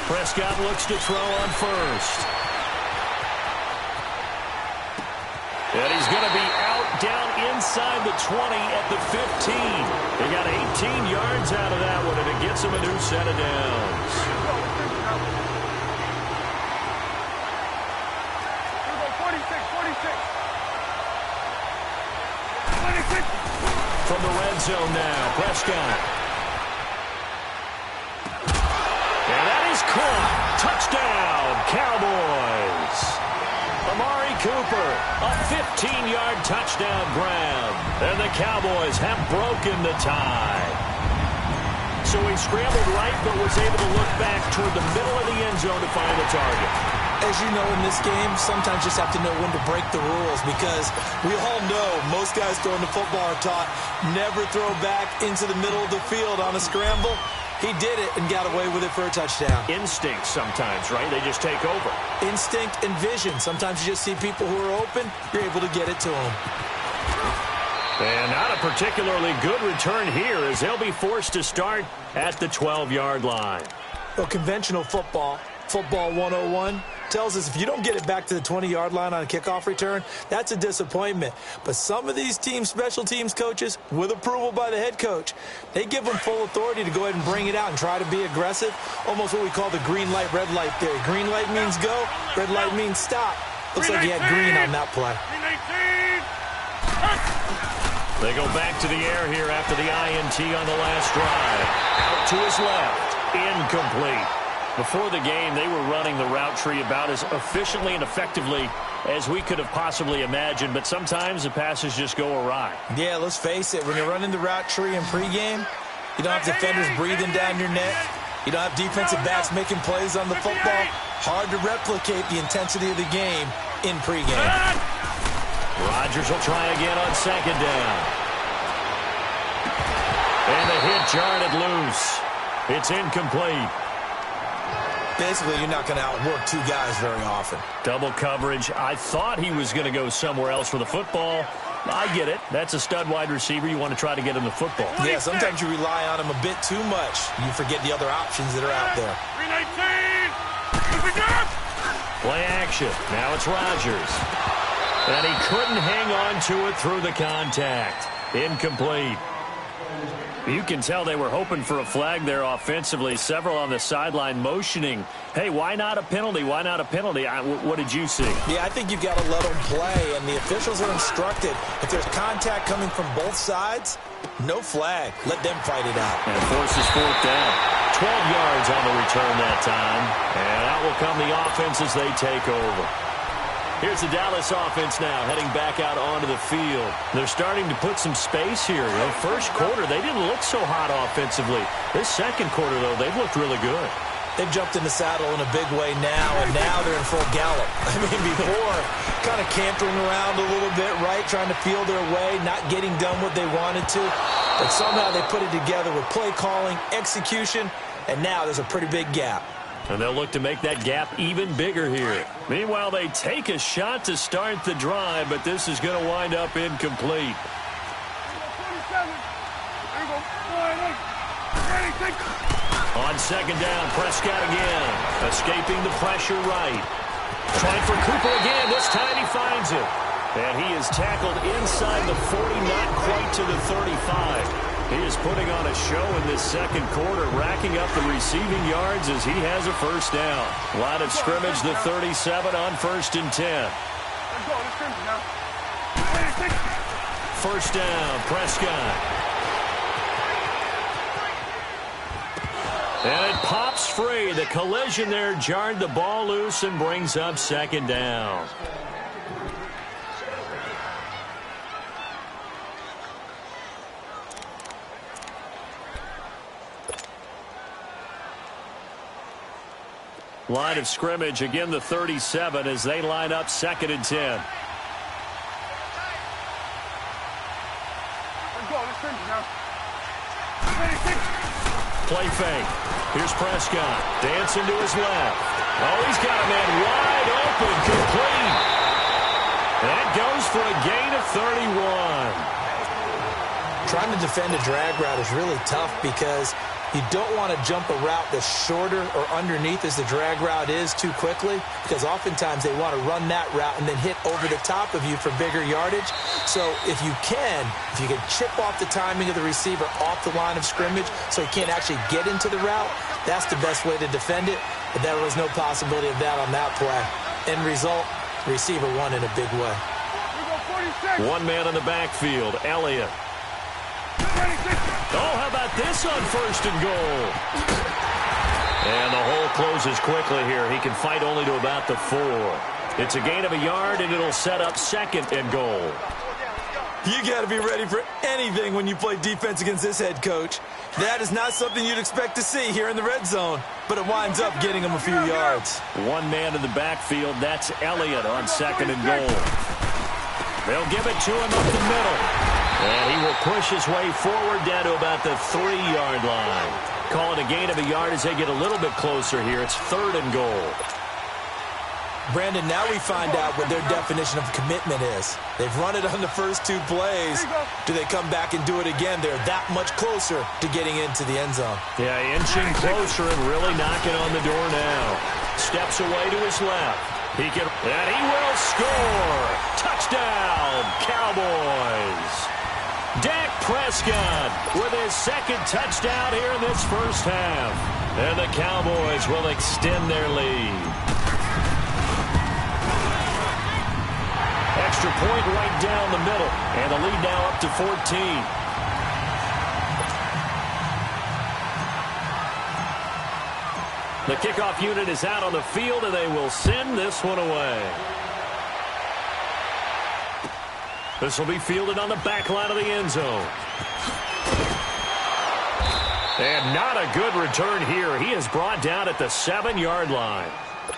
Prescott looks to throw on 1st. And he's going to be out down inside the 20 at the 15. They got 18 yards out of that one, and it gets him a new set of downs. From the red zone now, Prescott. And that is caught. Touchdown, Cowboys. Amari Cooper, a 15-yard touchdown grab. And the Cowboys have broken the tie. So he scrambled right, but was able to look back toward the middle of the end zone to find the target. As you know, in this game, sometimes you just have to know when to break the rules, because we all know most guys throwing the football are taught never throw back into the middle of the field on a scramble. He did it and got away with it for a touchdown. Instinct sometimes, right? They just take over. Instinct and vision. Sometimes you just see people who are open, you're able to get it to them. And not a particularly good return here, as they'll be forced to start at the 12-yard line. Well, conventional football 101, tells us if you don't get it back to the 20-yard line on a kickoff return, that's a disappointment. But some of these teams, special teams coaches, with approval by the head coach, they give them full authority to go ahead and bring it out and try to be aggressive, almost what we call the green light, red light theory. Green light means go, red light means stop. Looks like he had green on that play. They go back to the air here after the INT on the last drive. Out to his left, incomplete. Before the game, they were running the route tree about as efficiently and effectively as we could have possibly imagined, but sometimes the passes just go awry. Yeah, let's face it. When you're running the route tree in pregame, you don't have defenders breathing down your neck. You don't have defensive backs making plays on the football. Hard to replicate the intensity of the game in pregame. Rodgers will try again on 2nd down. And the hit jarred it loose. It's incomplete. Basically, you're not going to outwork two guys very often. Double coverage. I thought he was going to go somewhere else for the football. I get it. That's a stud wide receiver. You want to try to get him the football. Yeah, sometimes you rely on him a bit too much. You forget the other options that are out there. Play action. Now it's Rodgers. And he couldn't hang on to it through the contact. Incomplete. You can tell they were hoping for a flag there offensively. Several on the sideline motioning, hey, why not a penalty? Why not a penalty? What did you see? Yeah, I think you've got to let them play, and the officials are instructed. If there's contact coming from both sides, no flag. Let them fight it out. And forces 4th down. 12 yards on the return that time. And out will come the offense as they take over. Here's the Dallas offense now, heading back out onto the field. They're starting to put some space here. You know, first quarter, they didn't look so hot offensively. This second quarter, though, they've looked really good. They've jumped in the saddle in a big way now, and now they're in full gallop. I mean, before, kind of cantering around a little bit, right, trying to feel their way, not getting done what they wanted to. But somehow they put it together with play calling, execution, and now there's a pretty big gap. And they'll look to make that gap even bigger here. Meanwhile, they take a shot to start the drive, but this is going to wind up incomplete. On 2nd down, Prescott again. Escaping the pressure right. Trying for Cooper again. This time he finds it. And he is tackled inside the 40, not quite to the 35. He is putting on a show in this second quarter, racking up the receiving yards as he has a first down. Line of scrimmage, the 37 on 1st and 10. First down, Prescott. And it pops free. The collision there jarred the ball loose and brings up second down. Line of scrimmage, again the 37 as they line up 2nd and 10. Play fake. Here's Prescott. Dancing to his left. Oh, he's got a man wide open. Complete. That goes for a gain of 31. Trying to defend a drag route is really tough because you don't want to jump a route that's shorter or underneath as the drag route is too quickly, because oftentimes they want to run that route and then hit over the top of you for bigger yardage. So if you can chip off the timing of the receiver off the line of scrimmage so he can't actually get into the route, that's the best way to defend it. But there was no possibility of that on that play. End result, the receiver won in a big way. One man in the backfield, Elliott. Oh, how about this on 1st and goal? And the hole closes quickly here. He can fight only to about the 4. It's a gain of a yard, and it'll set up 2nd and goal. You got to be ready for anything when you play defense against this head coach. That is not something you'd expect to see here in the red zone, but it winds up getting him a few yards. One man in the backfield, that's Elliott on 2nd and goal. They'll give it to him up the middle. And he will push his way forward down to about the 3-yard line. Call it a gain of a yard as they get a little bit closer here. It's 3rd and goal. Brandon, now we find out what their definition of commitment is. They've run it on the first 2 plays. Do they come back and do it again? They're that much closer to getting into the end zone. Yeah, inching closer and really knocking on the door now. Steps away to his left. And he will score. Touchdown, Cowboys. Dak Prescott with his 2nd touchdown here in this first half. And the Cowboys will extend their lead. Extra point right down the middle. And the lead now up to 14. The kickoff unit is out on the field, and they will send this one away. This will be fielded on the back line of the end zone. And not a good return here. He is brought down at the 7-yard line.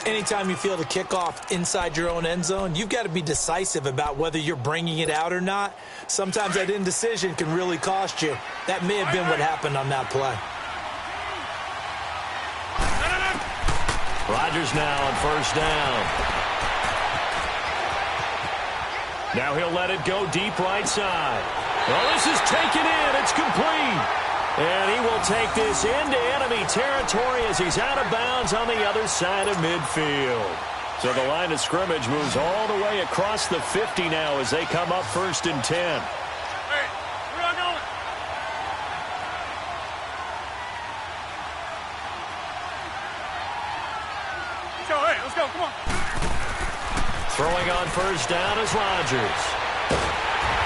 Anytime you field a kickoff inside your own end zone, you've got to be decisive about whether you're bringing it out or not. Sometimes that indecision can really cost you. That may have been what happened on that play. Rodgers now on 1st down. Now he'll let it go deep right side. Well, this is taken in. It's complete. And he will take this into enemy territory as he's out of bounds on the other side of midfield. So the line of scrimmage moves all the way across the 50 now as they come up 1st and 10. Hey, where are I going? Hey, let's go, come on. Throwing on 1st down is Rodgers.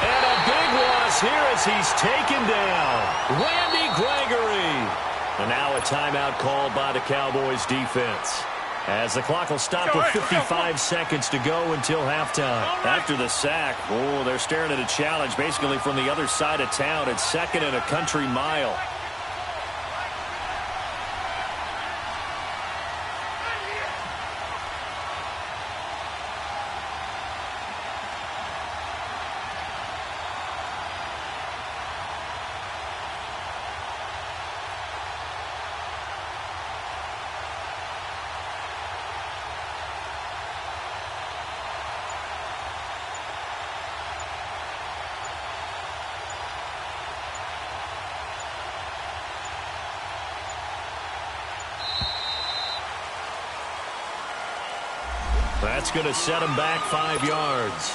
And a big loss here as he's taken down. Randy Gregory. And now a timeout called by the Cowboys defense. As the clock will stop with 55 seconds to go until halftime. After the sack, they're staring at a challenge basically from the other side of town. It's 2nd and a country mile. That's going to set him back 5 yards.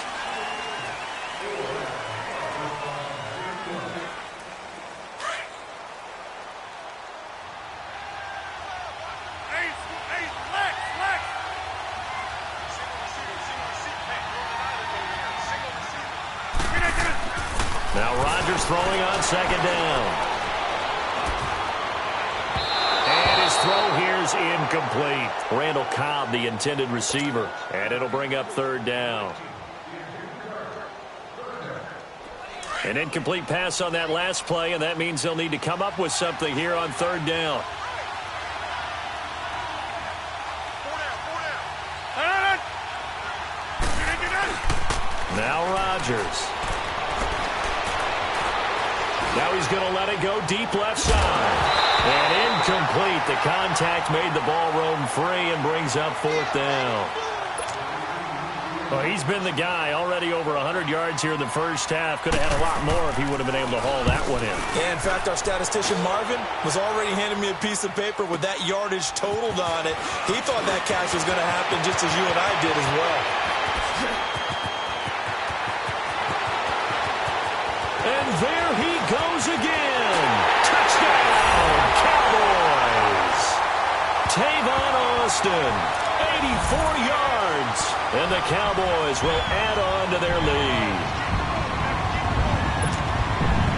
Now Rodgers throwing on second down. And his throw here's incomplete. Randall Cobb, the intended receiver. And it'll bring up third down. An incomplete pass on that last play, and that means they'll need to come up with something here on third down. Now Rodgers. Now he's going to let it go deep left side. And incomplete. The contact made the ball roam free and brings up fourth down. Well, he's been the guy. Already over 100 yards here in the first half. Could have had a lot more if he would have been able to haul that one in. Yeah, in fact, our statistician Marvin was already handing me a piece of paper with that yardage totaled on it. He thought that catch was going to happen just as you and I did as well. And there he goes again. Touchdown, Cowboys. Tavon Austin, 84 yards. And the Cowboys will add on to their lead.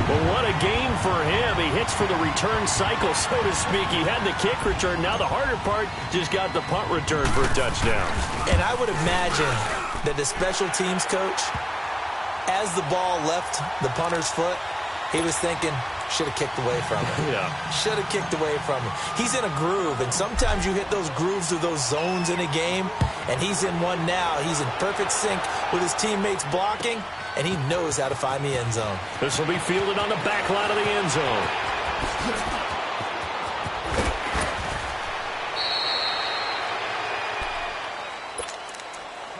Well, what a game for him. He hits for the return cycle, so to speak. He had the kick return. Now the harder part, just got the punt return for a touchdown. And I would imagine that the special teams coach, as the ball left the punter's foot, he was thinking, should have kicked away from it. Yeah. Should have kicked away from it. He's in a groove, and sometimes you hit those grooves or those zones in a game, and he's in one now. He's in perfect sync with his teammates blocking, and he knows how to find the end zone. This will be fielded on the back line of the end zone.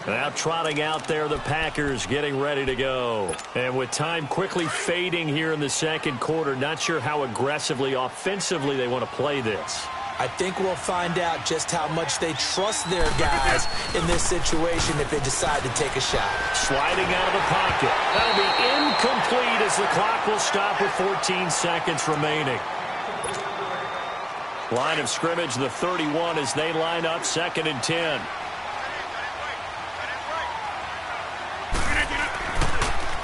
Now trotting out there, the Packers getting ready to go. And with time quickly fading here in the second quarter, not sure how aggressively, offensively they want to play this. I think we'll find out just how much they trust their guys in this situation if they decide to take a shot. Sliding out of the pocket. That'll be incomplete as the clock will stop with 14 seconds remaining. Line of scrimmage, the 31 as they line up, 2nd and 10.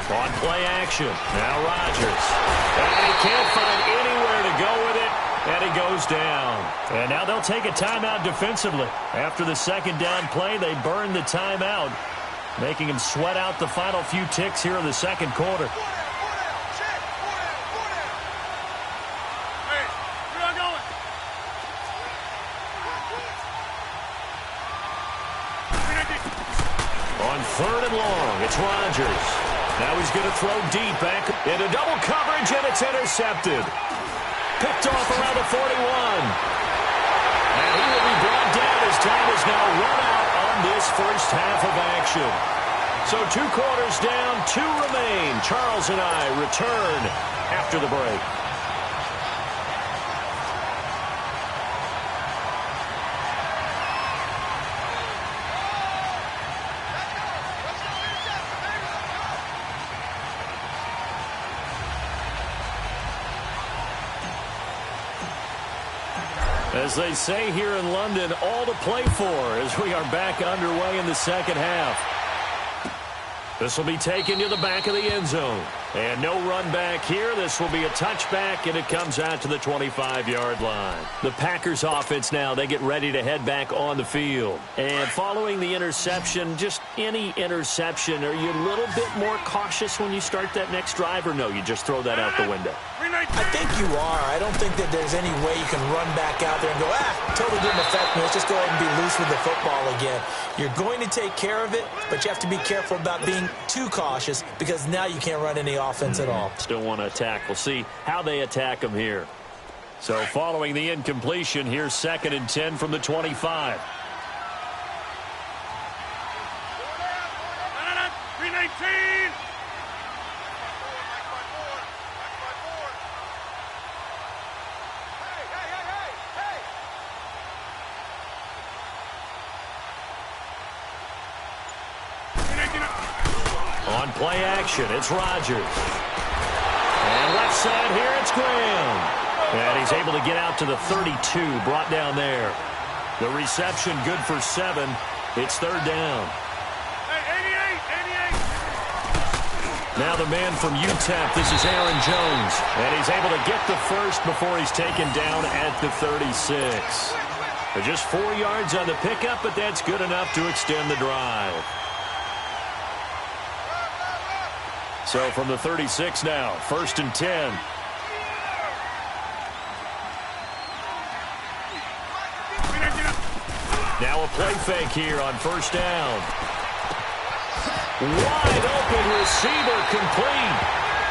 On play action. Now Rodgers. And he can't find anywhere to go with it. And he goes down. And now they'll take a timeout defensively. After the second down play, they burn the timeout, making him sweat out the final few ticks here in the second quarter. On 3rd and long, it's Rodgers. Now he's going to throw deep back into double coverage, and it's intercepted. Picked off around the 41. And he will be brought down as time is now run out on this first half of action. So 2 quarters down, 2 remain. Charles and I return after the break. As they say here in London, all to play for as we are back underway in the second half. This will be taken to the back of the end zone. And no run back here. This will be a touchback, and it comes out to the 25-yard line. The Packers offense now, they get ready to head back on the field. And following the interception, just any interception, are you a little bit more cautious when you start that next drive, or no, you just throw that out the window? I think you are. I don't think that there's any way you can run back out there and go, totally didn't affect me. Let's just go ahead and be loose with the football again. You're going to take care of it, but you have to be careful about being too cautious because now you can't run any offense at all. Still want to attack. We'll see how they attack them here. So following the incompletion, here's 2nd and 10 from the 25. 319. On play action, it's Rodgers. And left side here, it's Graham. And he's able to get out to the 32, brought down there. The reception good for 7. It's 3rd down. Now the man from UTEP, this is Aaron Jones. And he's able to get the first before he's taken down at the 36. Just 4 yards on the pickup, but that's good enough to extend the drive. So from the 36 now, 1st and 10. Now a play fake here on 1st down. Wide open receiver complete.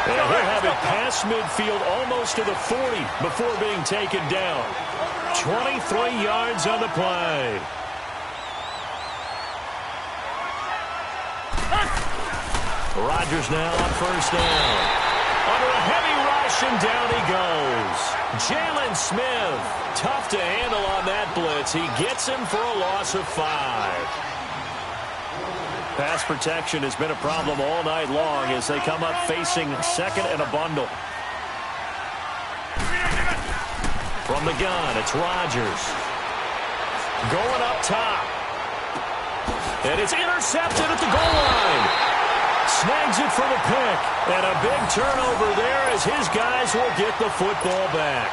And he'll have it past midfield almost to the 40 before being taken down. 23 yards on the play. Rodgers now on 1st down. Under a heavy rush, and down he goes. Jalen Smith, tough to handle on that blitz. He gets him for a loss of 5. Pass protection has been a problem all night long as they come up facing 2nd and a bundle. From the gun, it's Rodgers. Going up top. And it's intercepted at the goal line. Snags it for the pick. And a big turnover there as his guys will get the football back.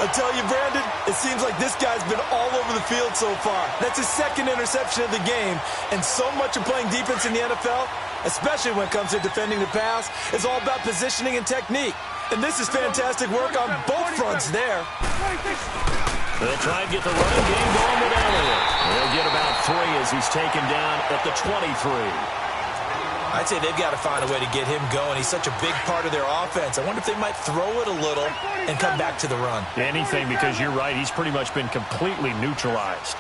I tell you, Brandon, it seems like this guy's been all over the field so far. That's his 2nd interception of the game. And so much of playing defense in the NFL, especially when it comes to defending the pass, is all about positioning and technique. And this is fantastic work on both fronts there. They'll try and get the running game going with Elliott. They'll get about 3 as he's taken down at the 23. I'd say they've got to find a way to get him going. He's such a big part of their offense. I wonder if they might throw it a little and come back to the run. Anything, because you're right. He's pretty much been completely neutralized.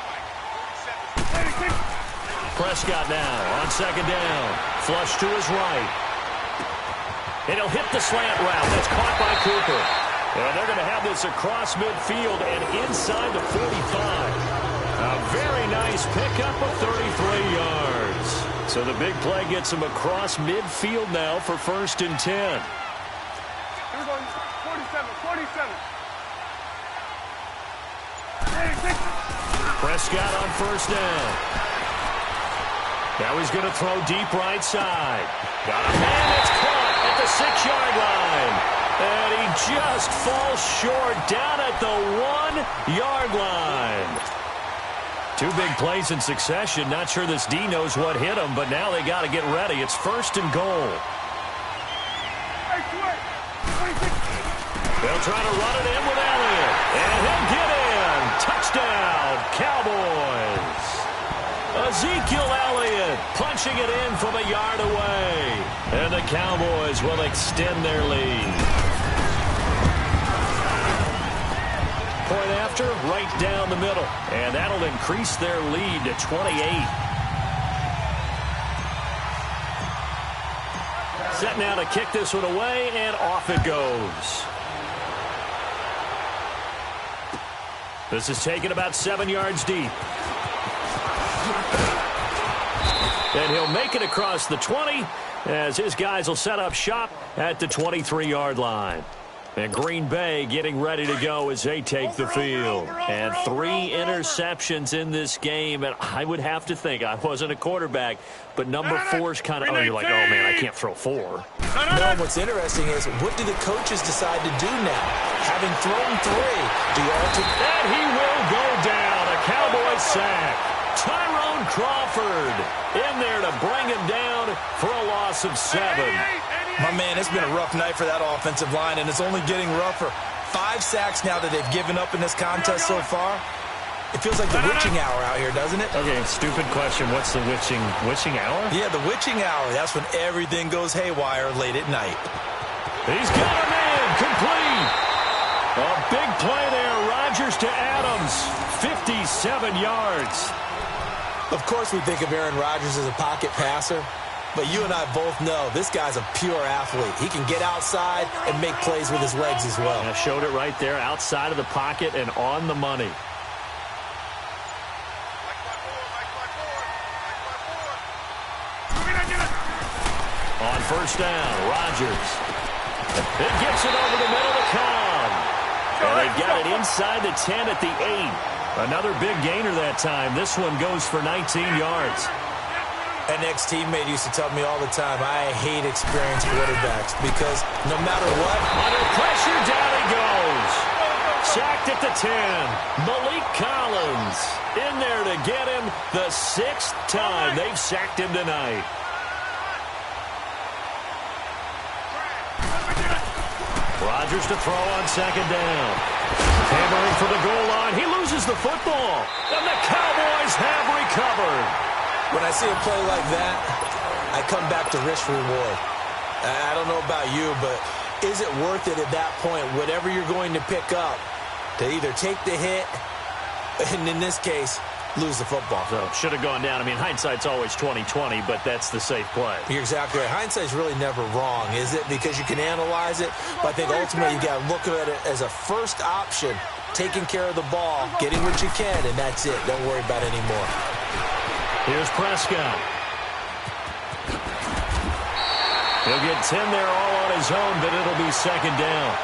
Prescott now on 2nd down. Flush to his right. And he'll hit the slant route. That's caught by Cooper. And they're going to have this across midfield and inside the 45. A very nice pickup of 33 yards. So the big play gets him across midfield now for 1st and 10. We're going 47. Prescott on 1st down. Now he's going to throw deep right side. Got a man that's caught at the 6-yard line. And he just falls short down at the 1-yard line. 2 big plays in succession. Not sure this D knows what hit him, but now they got to get ready. It's 1st and goal. They'll try to run it in with Elliott. And he'll get in. Touchdown, Cowboys. Ezekiel Elliott punching it in from a yard away. And the Cowboys will extend their lead. Point after, right down the middle. And that'll increase their lead to 28. Set now to kick this one away, and off it goes. This is taken about 7 yards deep. And he'll make it across the 20 as his guys will set up shop at the 23-yard line. And Green Bay getting ready to go as they take the field. And 3 interceptions in this game. And I would have to think, I wasn't a quarterback, but number 4's kind of, you're like, oh, man, I can't throw 4. No, what's interesting is, what do the coaches decide to do now? Having thrown 3, do you alter? And he will go down. A Cowboy sack. Tyrone Crawford in there to bring him down for a loss of 7. My man, it's been a rough night for that offensive line, and it's only getting rougher. 5 sacks now that they've given up in this contest so far. It feels like the witching hour out here, doesn't it? Okay, stupid question. What's the witching hour? Yeah, the witching hour. That's when everything goes haywire late at night. He's got a man complete. A big play there. Rodgers to Adams. 57 yards. Of course we think of Aaron Rodgers as a pocket passer. But you and I both know this guy's a pure athlete. He can get outside and make plays with his legs as well. I showed it right there, outside of the pocket and on the money. On 1st down, Rodgers. It gets it over the middle to Cobb. And they got it inside the 10 at the 8. Another big gainer that time. This one goes for 19 yards. An ex-teammate used to tell me all the time, I hate experienced quarterbacks because no matter what... Under pressure, down he goes. Sacked at the 10. Malik Collins in there to get him the 6th time they've sacked him tonight. Rodgers to throw on 2nd down. Hammering for the goal line. He loses the football. And the Cowboys have recovered. When I see a play like that, I come back to risk-reward. I don't know about you, but is it worth it at that point, whatever you're going to pick up, to either take the hit, and in this case, lose the football? So should have gone down. I mean, hindsight's always 20/20, but that's the safe play. You're exactly right. Hindsight's really never wrong, is it? Because you can analyze it, but I think ultimately you got to look at it as a first option, taking care of the ball, getting what you can, and that's it. Don't worry about it anymore. Here's Prescott. He'll get 10 there all on his own, but it'll be 2nd down.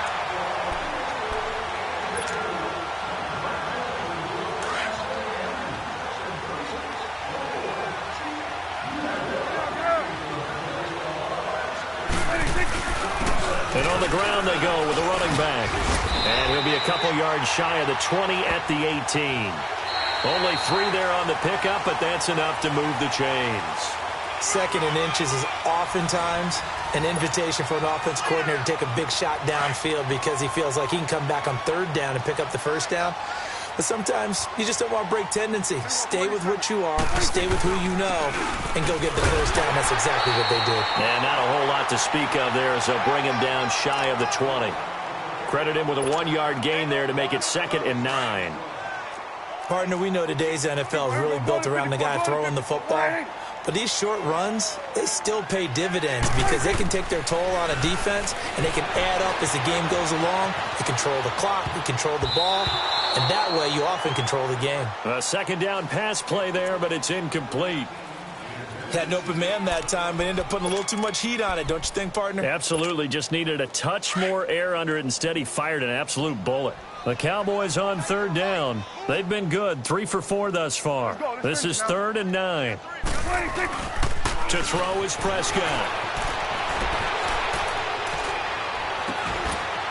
And on the ground they go with the running back. And he'll be a couple yards shy of the 20 at the 18. Only 3 there on the pickup, but that's enough to move the chains. 2nd and inches is oftentimes an invitation for an offense coordinator to take a big shot downfield because he feels like he can come back on 3rd down and pick up the 1st down. But sometimes you just don't want to break tendency. Stay with what you are, stay with who you know, and go get the 1st down. That's exactly what they did. And not a whole lot to speak of there as they'll bring him down shy of the 20. Credit him with a 1-yard gain there to make it 2nd and 9. Partner, we know today's NFL is really built around the guy throwing the football. But these short runs, they still pay dividends because they can take their toll on a defense and they can add up as the game goes along. They control the clock, they control the ball, and that way you often control the game. A 2nd down pass play there, but it's incomplete. Had an open man that time, but ended up putting a little too much heat on it, don't you think, partner? Absolutely. Just needed a touch more air under it. Instead, he fired an absolute bullet. The Cowboys on 3rd down. They've been good. 3 for 4 thus far. This is 3rd and 9. To throw is Prescott.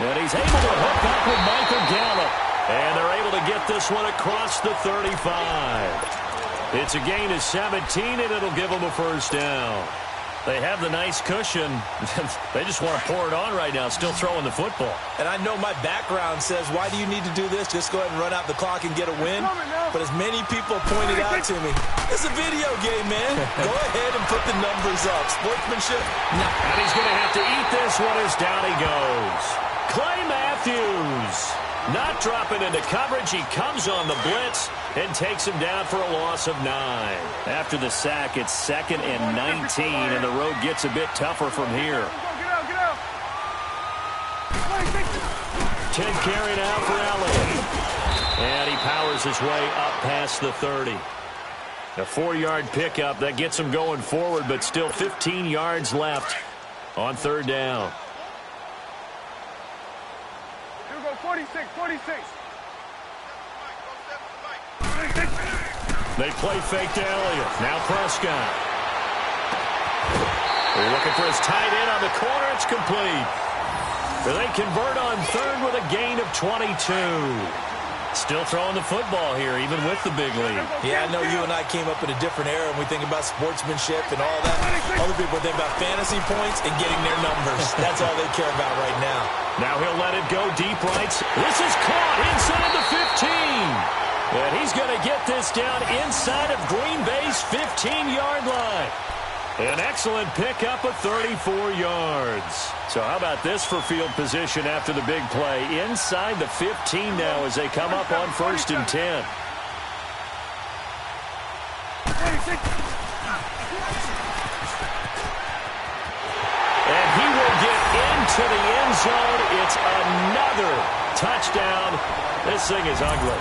And he's able to hook up with Michael Gallup. And they're able to get this one across the 35. It's a gain of 17, and it'll give them a 1st down. They have the nice cushion. They just want to pour it on right now, still throwing the football. And I know my background says, why do you need to do this? Just go ahead and run out the clock and get a win. But as many people pointed out to me, it's a video game, man. Go ahead and put the numbers up. Sportsmanship, no. And he's going to have to eat this one as down he goes. Clay Matthews not dropping into coverage. He comes on the blitz and takes him down for a loss of 9. After the sack, it's 2nd and 19, and the road gets a bit tougher from here. 10 carried out for Elliott. And he powers his way up past the 30. A 4-yard pickup that gets him going forward, but still 15 yards left on 3rd down. 46. They play fake to Elliott. Now Prescott. They're looking for his tight end on the corner. It's complete. They convert on 3rd with a gain of 22. Still throwing the football here, even with the big lead. Yeah, I know you and I came up in a different era and we think about sportsmanship and all that. Other people think about fantasy points and getting their numbers. That's all they care about right now. Now he'll let it go deep right. This is caught inside the 15. And he's going to get this down inside of Green Bay's 15-yard line. An excellent pickup of 34 yards. So how about this for field position after the big play? Inside the 15 now as they come up on 1st and 10. And he will get into the end zone. It's another touchdown. This thing is ugly.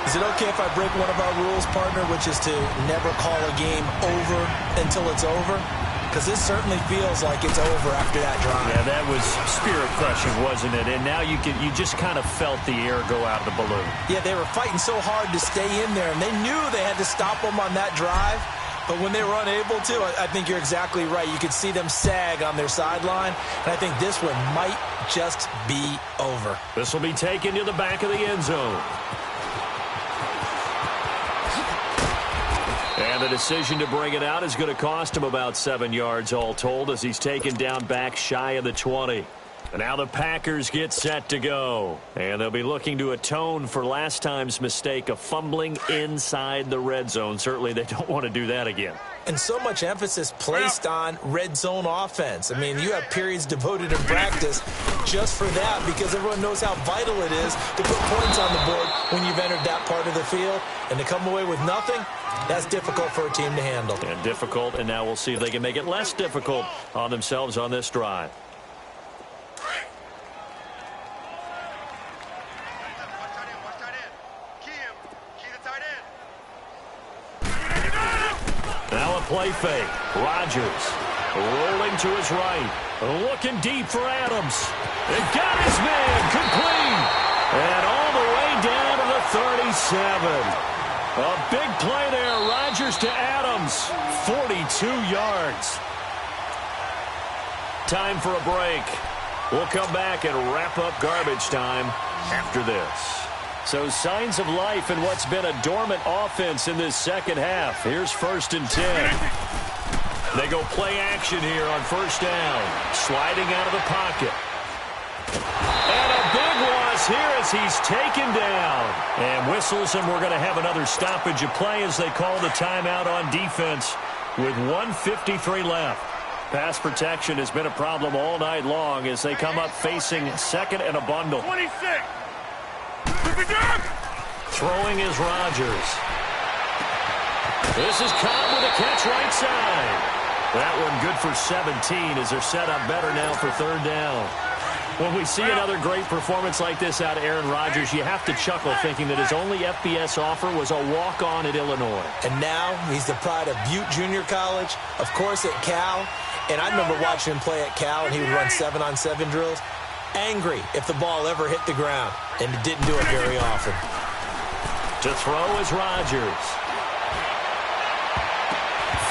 Is it okay if I break one of our rules, partner, which is to never call a game over until it's over? Because this certainly feels like it's over after that drive. Yeah, that was spirit-crushing, wasn't it? And now you just kind of felt the air go out of the balloon. Yeah, they were fighting so hard to stay in there, and they knew they had to stop them on that drive. But when they were unable to, I think you're exactly right. You could see them sag on their sideline, and I think this one might just be over. This will be taken to the back of the end zone. And the decision to bring it out is going to cost him about 7 yards all told as he's taken down back shy of the 20. And now the Packers get set to go. And they'll be looking to atone for last time's mistake of fumbling inside the red zone. Certainly they don't want to do that again. And so much emphasis placed on red zone offense. I mean, you have periods devoted in practice just for that because everyone knows how vital it is to put points on the board when you've entered that part of the field. And to come away with nothing, that's difficult for a team to handle. And difficult, and now we'll see if they can make it less difficult on themselves on this drive. Now a play fake. Rodgers rolling to his right. Looking deep for Adams. It got his man complete. And all the way down to the 37. A big play there. Rodgers to Adams. 42 yards. Time for a break. We'll come back and wrap up garbage time after this. So signs of life in what's been a dormant offense in this second half. Here's 1st and 10. They go play action here on 1st down. Sliding out of the pocket. And a big loss here as he's taken down. And whistles, and we're going to have another stoppage of play as they call the timeout on defense with 1:53 left. Pass protection has been a problem all night long as they come up facing 2nd and a bundle. 26. Throwing is Rodgers. This is Cobb with a catch right side. That one good for 17 as they're set up better now for 3rd down. When we see another great performance like this out of Aaron Rodgers, you have to chuckle thinking that his only FBS offer was a walk-on at Illinois. And now he's the pride of Butte Junior College, of course at Cal. And I remember watching him play at Cal, and he would run 7-on-7 drills. Angry if the ball ever hit the ground, and it didn't do it very often. To throw is Rodgers.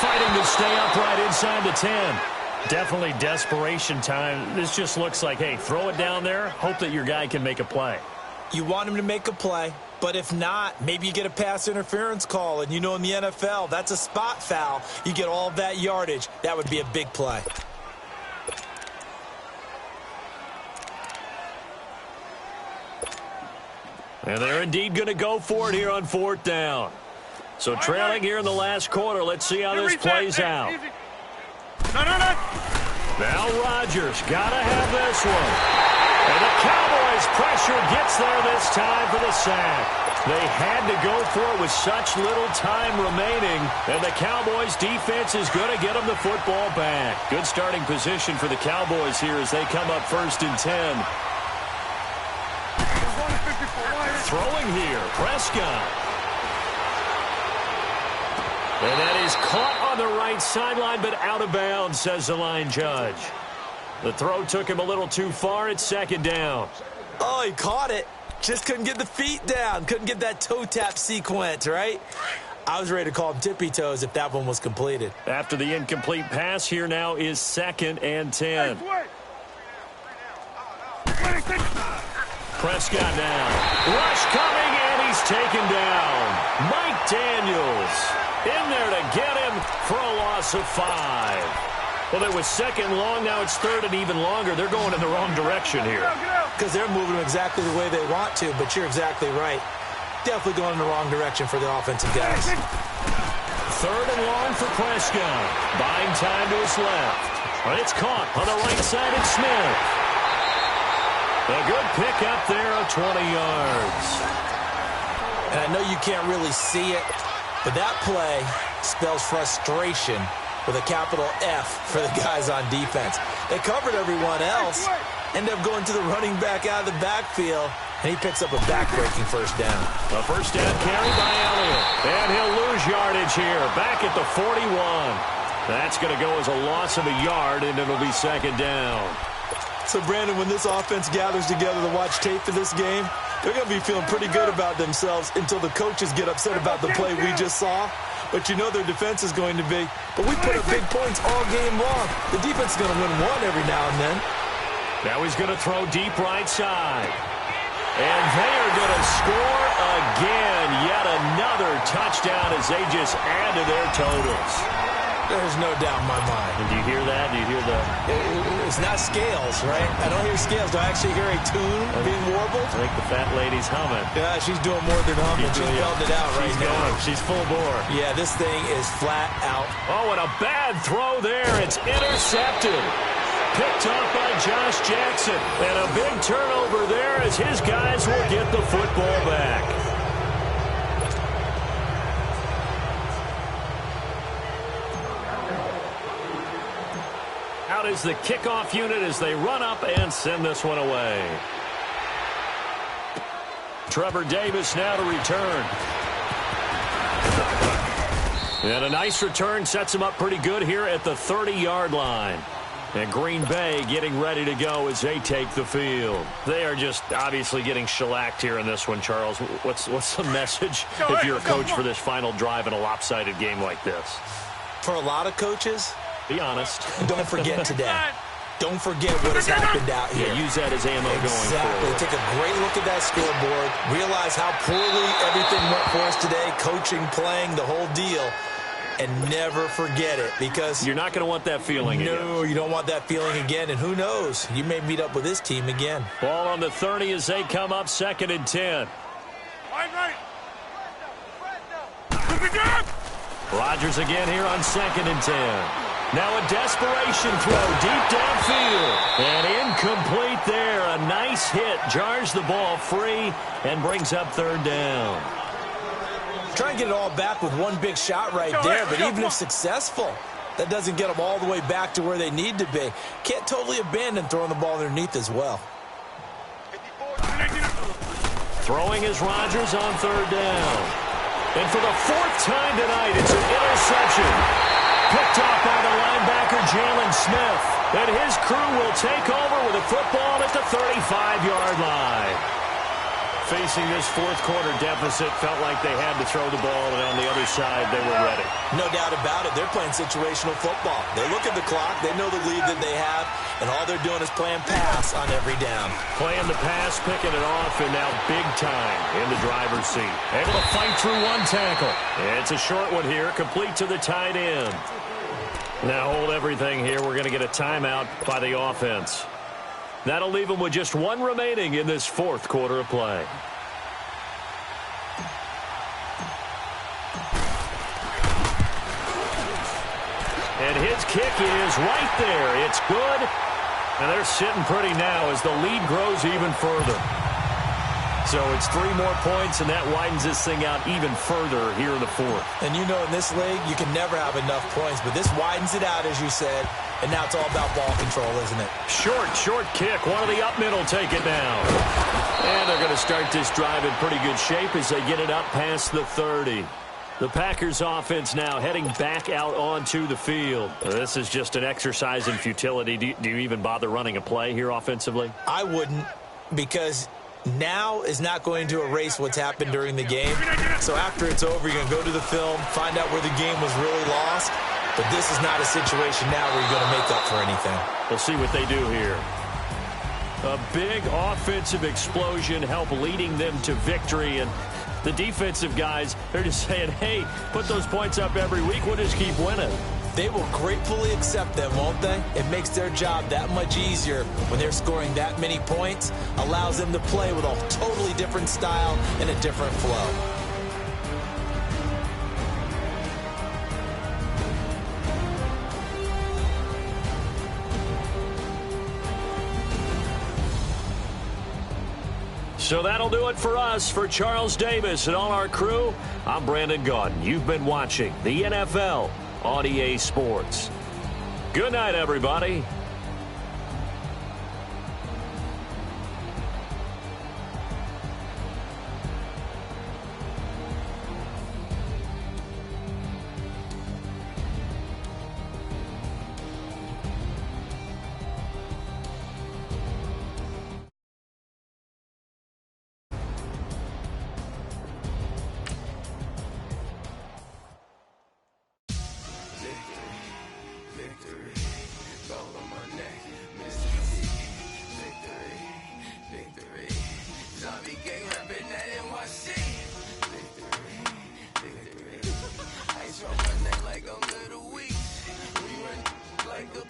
Fighting to stay upright inside the 10. Definitely desperation time. This just looks like, hey, throw it down there, hope that your guy can make a play. You want him to make a play, but if not, maybe you get a pass interference call, and you know in the NFL, that's a spot foul. You get all of that yardage. That would be a big play. And they're indeed going to go for it here on 4th down. So trailing here in the last quarter. Let's see how this plays out. Now Rodgers got to have this one. And the Cowboys pressure gets there this time for the sack. They had to go for it with such little time remaining. And the Cowboys defense is going to get them the football back. Good starting position for the Cowboys here as they come up 1st and 10. Throwing here, Prescott. And that is caught on the right sideline, but out of bounds, says the line judge. The throw took him a little too far. It's 2nd down. Oh, he caught it. Just couldn't get the feet down. Couldn't get that toe tap sequence, right? I was ready to call him tippy toes if that one was completed. After the incomplete pass, here now is 2nd and 10. Prescott now. Rush coming, and he's taken down. Mike Daniels in there to get him for a loss of 5. Well, it was 2nd long. Now it's 3rd and even longer. They're going in the wrong direction here. Because they're moving exactly the way they want to, but you're exactly right. Definitely going in the wrong direction for the offensive guys. 3rd and long for Prescott. Buying time to his left. But it's caught on the right side of Smith. A good pick up there of 20 yards. And I know you can't really see it, but that play spells frustration with a capital F for the guys on defense. They covered everyone else, end up going to the running back out of the backfield, and he picks up a back-breaking 1st down. A 1st down carry by Elliott. And he'll lose yardage here, back at the 41. That's going to go as a loss of a yard, and it'll be 2nd down. So, Brandon, when this offense gathers together to watch tape for this game, they're going to be feeling pretty good about themselves until the coaches get upset about the play we just saw. but you know their defense is going to be. But we put up big points all game long. The defense is going to win one every now and then. Now he's going to throw deep right side. And they are going to score again. Yet another touchdown as they just add to their totals. There's no doubt in my mind. And do you hear that? Do you hear the... It's not scales, right? I don't hear scales. Do I actually hear a tune being warbled? I think the fat lady's humming. Yeah, she's doing more than humming. She's belting it out right now. Going. She's full bore. Yeah, this thing is flat out. Oh, and a bad throw there. It's intercepted. Picked off by Josh Jackson. And a big turnover there as his guys will get the football back. Out is the kickoff unit as they run up and send this one away. Trevor Davis now to return. And a nice return sets him up pretty good here at the 30-yard line. And Green Bay getting ready to go as they take the field. They are just obviously getting shellacked here in this one, Charles. What's the message if you're a coach for this final drive in a lopsided game like this? For a lot of coaches, be honest. Don't forget today. Don't forget what has happened out here. Yeah, use that as ammo going forward. Take a great look at that scoreboard. Realize how poorly everything went for us today. Coaching, playing, the whole deal. And never forget it, because you're not going to want that feeling again. No, you don't want that feeling again. And who knows? You may meet up with this team again. Ball on the 30 as they come up 2nd and 10. Rodgers again here on 2nd and 10. Now a desperation throw deep downfield. And incomplete there. A nice hit. Jars the ball free and brings up 3rd down. Try and get it all back with one big shot right there. But even if successful, that doesn't get them all the way back to where they need to be. Can't totally abandon throwing the ball underneath as well. Throwing is Rodgers on 3rd down. And for the 4th time tonight, it's an interception. Picked off by the linebacker, Jalen Smith. And his crew will take over with a football at the 35-yard line. Facing this 4th quarter deficit, felt like they had to throw the ball, and on the other side, they were ready. No doubt about it. They're playing situational football. They look at the clock. They know the lead that they have, and all they're doing is playing pass on every down. Playing the pass, picking it off, and now big time in the driver's seat. Able to fight through one tackle. It's a short one here, complete to the tight end. Now hold everything here. We're going to get a timeout by the offense. That'll leave them with just one remaining in this 4th quarter of play. And his kick is right there. It's good. And they're sitting pretty now as the lead grows even further. So it's 3 more points, and that widens this thing out even further here in the 4th. And you know in this league, you can never have enough points, but this widens it out, as you said, and now it's all about ball control, isn't it? Short kick. One of the up middle take it down. And they're going to start this drive in pretty good shape as they get it up past the 30. The Packers offense now heading back out onto the field. This is just an exercise in futility. Do you even bother running a play here offensively? I wouldn't, because now is not going to erase what's happened during the game. So after it's over, you're going to go to the film, find out where the game was really lost. But this is not a situation now where you're going to make up for anything. We'll see what they do here. A big offensive explosion help leading them to victory. And the defensive guys, they're just saying, hey, put those points up every week. We'll just keep winning. They will gratefully accept them, won't they? It makes their job that much easier when they're scoring that many points. Allows them to play with a totally different style and a different flow. So that'll do it for us. For Charles Davis and all our crew, I'm Brandon Gaudin. You've been watching the NFL on EA Sports. Good night, everybody.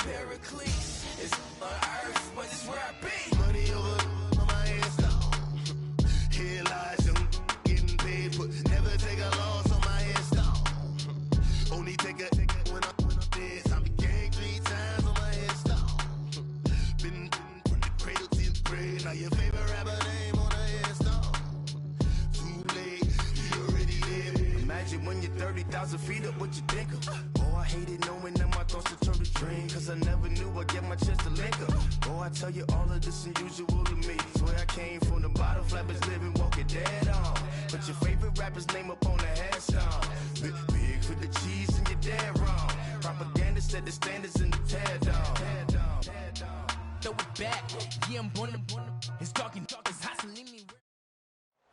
Pericles. It's on earth, but it's where I be. Money over on my headstone. Here lies them getting paid, but never take a loss on my headstone. Only take a when I'm dead. I be gang 3 times on my headstone. Been from the cradle to the grave. Now your favorite rapper name on a headstone. Too late, you already live. Imagine when you're 30,000 feet up, what you think of? Oh, I hated knowing that my thoughts would turn to dream. Cause I never knew I'd get my chance to link up. Oh, I tell you all of this unusual to me. Swear I came from the bottom, flappers living, walking dead on. But your favorite rapper's name up on the headstone. Big for the cheese and you're dead wrong. Propaganda set the standards in the tear down. Throw it back, yeah, I'm born. It's talking, it's hot, so leave me.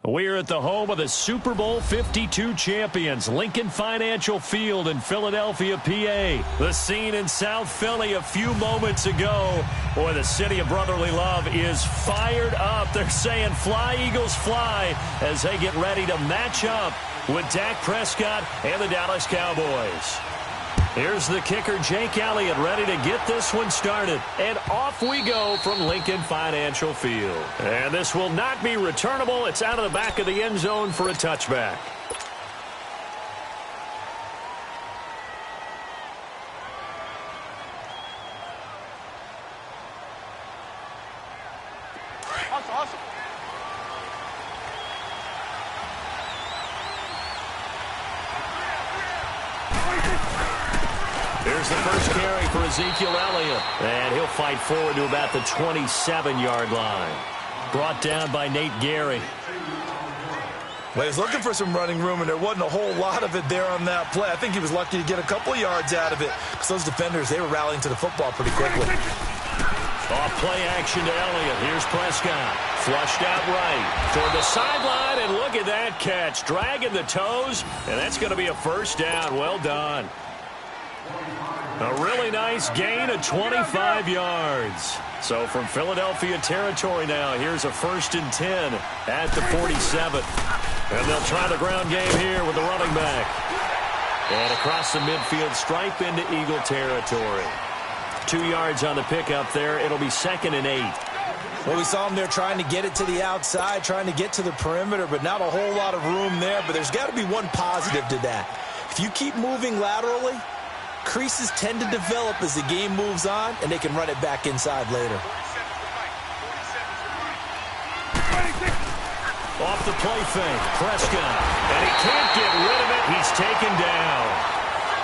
We're at the home of the Super Bowl 52 champions, Lincoln Financial Field in Philadelphia, PA. The scene in South Philly a few moments ago. Boy, the city of brotherly love is fired up. They're saying, fly, Eagles, fly, as they get ready to match up with Dak Prescott and the Dallas Cowboys. Here's the kicker, Jake Elliott, ready to get this one started. And off we go from Lincoln Financial Field. And this will not be returnable. It's out of the back of the end zone for a touchback. Awesome. Here's the first carry for Ezekiel Elliott. And he'll fight forward to about the 27-yard line. Brought down by Nate Gary. Well, he was looking for some running room, and there wasn't a whole lot of it there on that play. I think he was lucky to get a couple of yards out of it because those defenders, they were rallying to the football pretty quickly. Off play action to Elliott. Here's Prescott. Flushed out right toward the sideline, and look at that catch. Dragging the toes, and that's going to be a first down. Well done. A really nice gain of 25 yards. So from Philadelphia territory now, here's a 1st and 10 at the 47. And they'll try the ground game here with the running back. And across the midfield stripe into Eagle territory. 2 yards on the pickup there. It'll be 2nd and 8. Well, we saw him there trying to get it to the outside, trying to get to the perimeter, but not a whole lot of room there. But there's got to be one positive to that. If you keep moving laterally, creases tend to develop as the game moves on, and they can run it back inside later. Off the play fake, Prescott, and he can't get rid of it. He's taken down.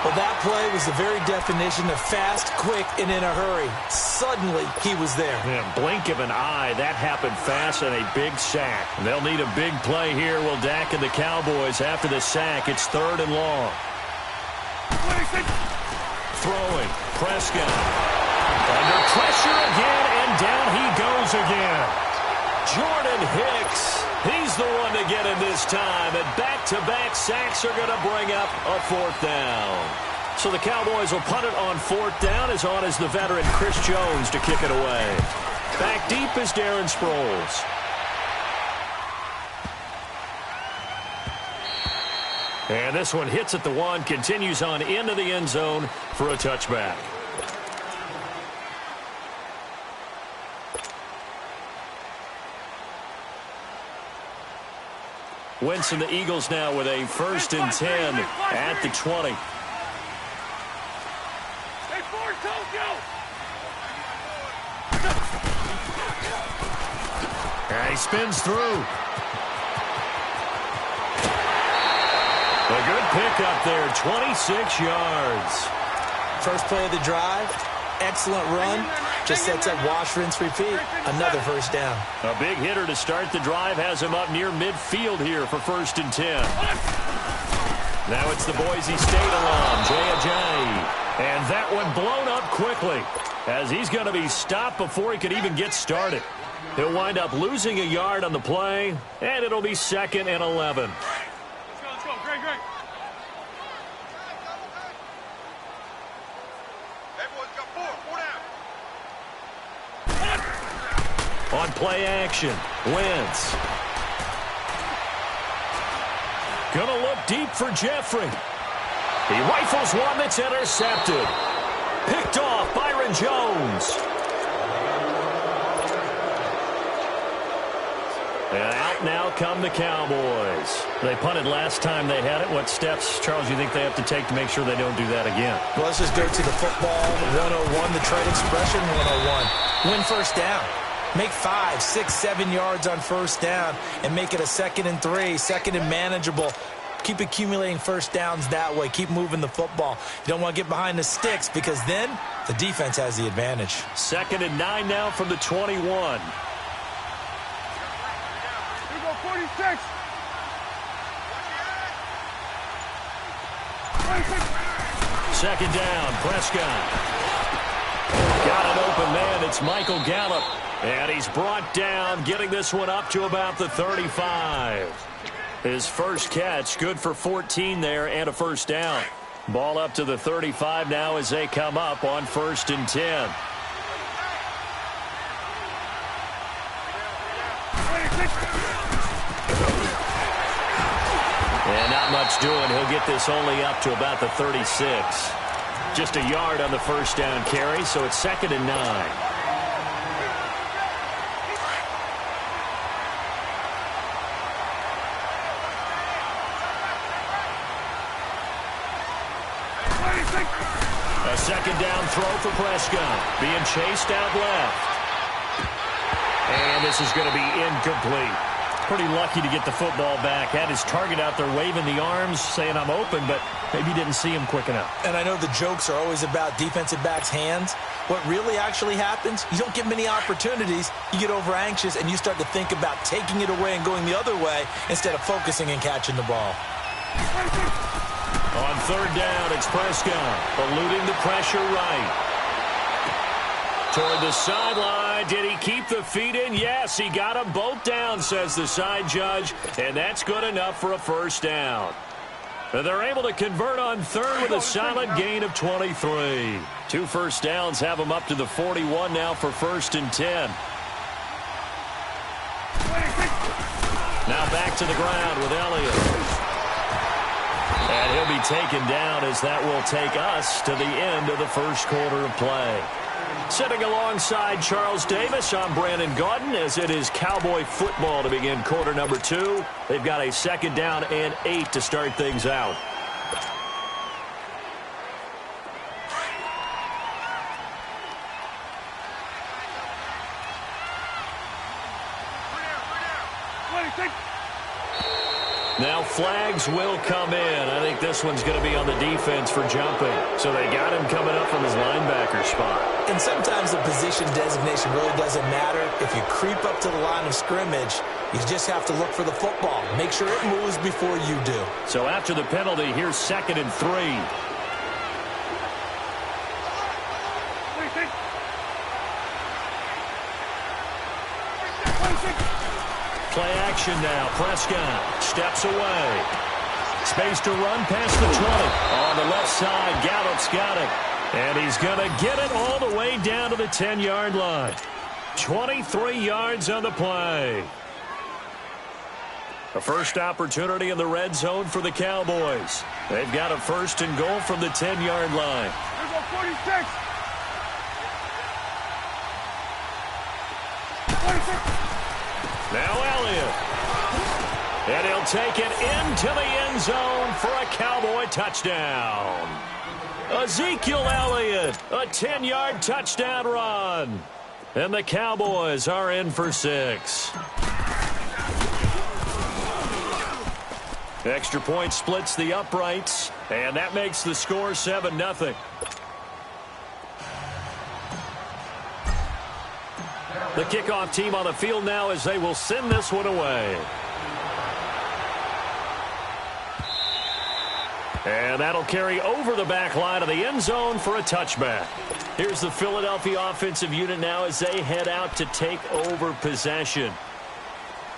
Well, that play was the very definition of fast, quick, and in a hurry. Suddenly, he was there. Yeah, blink of an eye, that happened fast, and a big sack. They'll need a big play here. Will Dak and the Cowboys after the sack? It's 3rd and long. Throwing, Prescott. Under pressure again, and down he goes again. Jordan Hicks, he's the one to get it this time. And back-to-back sacks are going to bring up a 4th down. So the Cowboys will punt it on 4th down, as on as the veteran Chris Jones to kick it away. Back deep is Darren Sproles. And this one hits at the 1, continues on into the end zone for a touchback. Wentz and the Eagles now with a 1st and 10 at the 20. And he spins through. A good pickup there, 26 yards. First play of the drive, excellent run. Just sets up wash, rinse, repeat. Another 1st down. A big hitter to start the drive has him up near midfield here for 1st and 10. Now it's the Boise State alum, Jay Ajayi. And that one blown up quickly as he's going to be stopped before he could even get started. He'll wind up losing a yard on the play, and it'll be 2nd and 11. Let's go. Great. Everyone's got 4 down. On play action, Wentz. Gonna look deep for Jeffrey. He rifles one that's intercepted. Picked off Byron Aaron Jones. And out now come the Cowboys. They punted last time they had it. What steps, Charles, you think they have to take to make sure they don't do that again? Well, let's just go to the football 101, the trade expression 101. Win first down. Make 5, 6, 7 yards on first down and make it a 2nd and 3, 2nd and manageable. Keep accumulating first downs that way. Keep moving the football. You don't want to get behind the sticks because then the defense has the advantage. 2nd and 9 now from the 21. 46. Second down, Prescott. Got an open man. It's Michael Gallup. And he's brought down, getting this one up to about the 35. His first catch, good for 14 there and a first down. Ball up to the 35 now as they come up on 1st and 10. And not much doing. He'll get this only up to about the 36. Just a yard on the first down carry, so it's 2nd and 9. A second down throw for Prescott. Being chased out left. And this is going to be incomplete. Pretty lucky to get the football back. Had his target out there waving the arms, saying I'm open, but maybe didn't see him quick enough. And I know the jokes are always about defensive backs' hands. What really actually happens, you don't get many opportunities. You get over anxious, and you start to think about taking it away and going the other way instead of focusing and catching the ball. On 3rd down, it's Prescott, eluding the pressure right. Toward the sideline. Did he keep the feet in? Yes, he got them both down, says the side judge, and that's good enough for a first down. And they're able to convert on 3rd with a solid gain of 23. 2 first downs have them up to the 41 now for 1st and 10. Now back to the ground with Elliott. And he'll be taken down as that will take us to the end of the first quarter of play. Sitting alongside Charles Davis, I'm Brandon Gaudin as it is Cowboy football to begin quarter number 2. They've got a 2nd down and 8 to start things out. Now flags will come in. I think this one's going to be on the defense for jumping. So they got him coming up from his linebacker spot. And sometimes the position designation really doesn't matter. If you creep up to the line of scrimmage, you just have to look for the football. Make sure it moves before you do. So after the penalty, here's 2nd and 3. Play action now. Prescott steps away. Space to run past the 20. On the left side, Gallup's got it. And he's going to get it all the way down to the 10-yard line. 23 yards on the play. A first opportunity in the red zone for the Cowboys. They've got a 1st and goal from the 10-yard line. Here's a 46. 46. Now Elliott. And he'll take it into the end zone for a Cowboy touchdown. Ezekiel Elliott, a 10-yard touchdown run. And the Cowboys are in for 6. Extra point splits the uprights, and that makes the score 7-0. The kickoff team on the field now as they will send this one away. And that'll carry over the back line of the end zone for a touchback. Here's the Philadelphia offensive unit now as they head out to take over possession.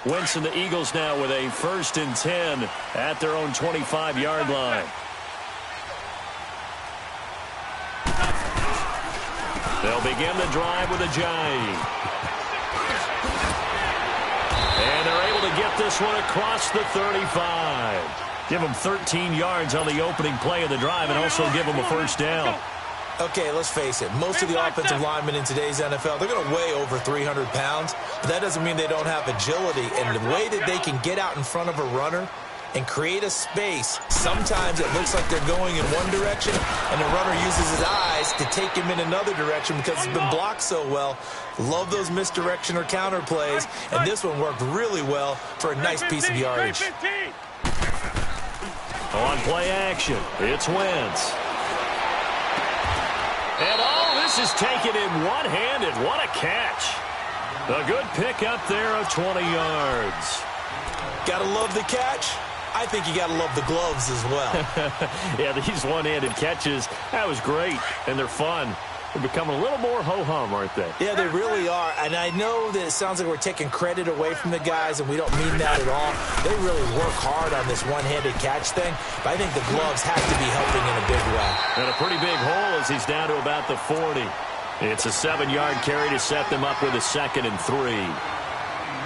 Wentz and the Eagles now with a 1st and 10 at their own 25-yard line. They'll begin the drive with a jive. And they're able to get this one across the 35. Give them 13 yards on the opening play of the drive and also give them a first down. Okay, let's face it. Most of the offensive linemen in today's NFL, they're going to weigh over 300 pounds. But that doesn't mean they don't have agility. And the way that they can get out in front of a runner and create a space, sometimes it looks like they're going in one direction, and the runner uses his eyes to take him in another direction because it's been blocked so well. Love those misdirection or counter plays, and this one worked really well for a nice piece of yardage. On play action, it's Wentz. And this is taken in one-handed. What a catch. A good pickup there of 20 yards. Gotta love the catch. I think you got to love the gloves as well. Yeah, these one-handed catches, that was great, and they're fun. They're becoming a little more ho-hum, aren't they? Yeah, they really are, and I know that it sounds like we're taking credit away from the guys, and we don't mean that at all. They really work hard on this one-handed catch thing, but I think the gloves have to be helping in a big way. And a pretty big hole as he's down to about the 40. It's a 7-yard carry to set them up with a 2nd and 3.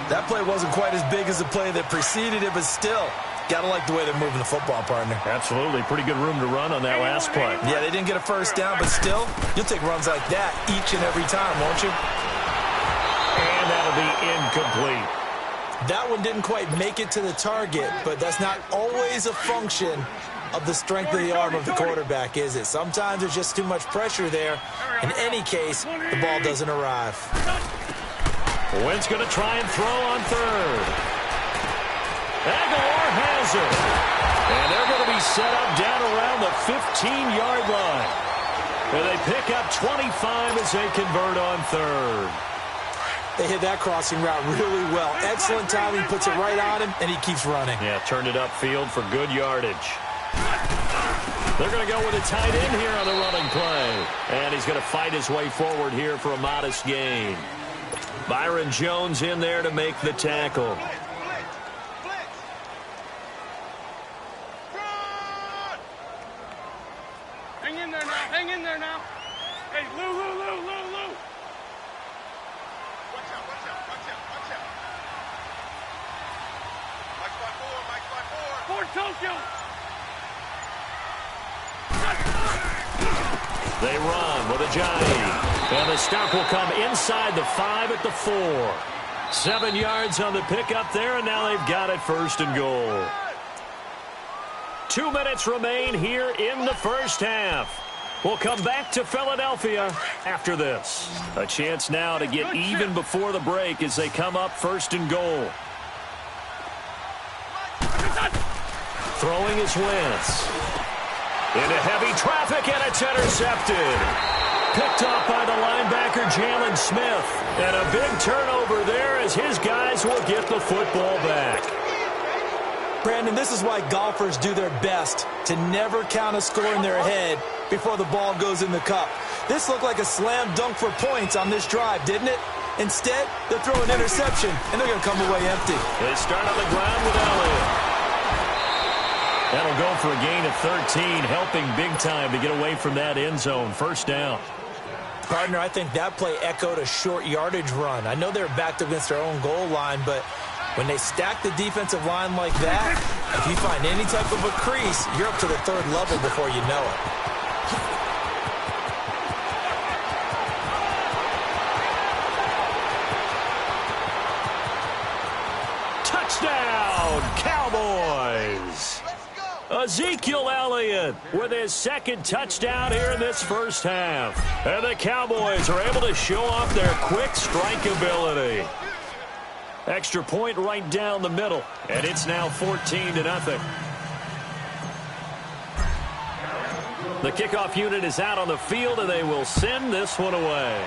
That play wasn't quite as big as the play that preceded it, but still, got to like the way they're moving the football, partner. Absolutely. Pretty good room to run on that last play. Yeah, they didn't get a first down, but still, you'll take runs like that each and every time, won't you? And that'll be incomplete. That one didn't quite make it to the target, but that's not always a function of the strength of the arm of the quarterback, is it? Sometimes there's just too much pressure there. In any case, the ball doesn't arrive. Wentz going to try and throw on 3rd. Aguilar has it. And they're going to be set up down around the 15-yard line. And they pick up 25 as they convert on 3rd. They hit that crossing route really well. Excellent timing, puts it right on him, and he keeps running. Yeah, turned it upfield for good yardage. They're going to go with a tight end here on the running play. And he's going to fight his way forward here for a modest gain. Byron Jones in there to make the tackle. Hang in there now. Hey, Lou. Watch out. Mike's by 4. Ford Tokyo. They run with a Johnny. And the stop will come inside the 5 at the 4. 7 yards on the pickup there, and now they've got it 1st and goal. 2 minutes remain here in the first half. We'll come back to Philadelphia after this. A chance now to get even before the break as they come up 1st and goal. Throwing is Wentz. Into heavy traffic, and it's intercepted. Picked off by the linebacker, Jalen Smith. And a big turnover there as his guys will get the football back. Brandon, this is why golfers do their best to never count a score in their head before the ball goes in the cup. This looked like a slam dunk for points on this drive, didn't it? Instead, they'll throw an interception, and they're going to come away empty. They start on the ground with Elliott. That'll go for a gain of 13, helping big time to get away from that end zone. 1st down. Partner, I think that play echoed a short yardage run. I know they're backed up against their own goal line, but when they stack the defensive line like that, if you find any type of a crease, you're up to the 3rd level before you know it. Touchdown, Cowboys! Ezekiel Elliott with his 2nd touchdown here in this first half. And the Cowboys are able to show off their quick strike ability. Extra point right down the middle, and it's now 14-0. The kickoff unit is out on the field, and they will send this one away.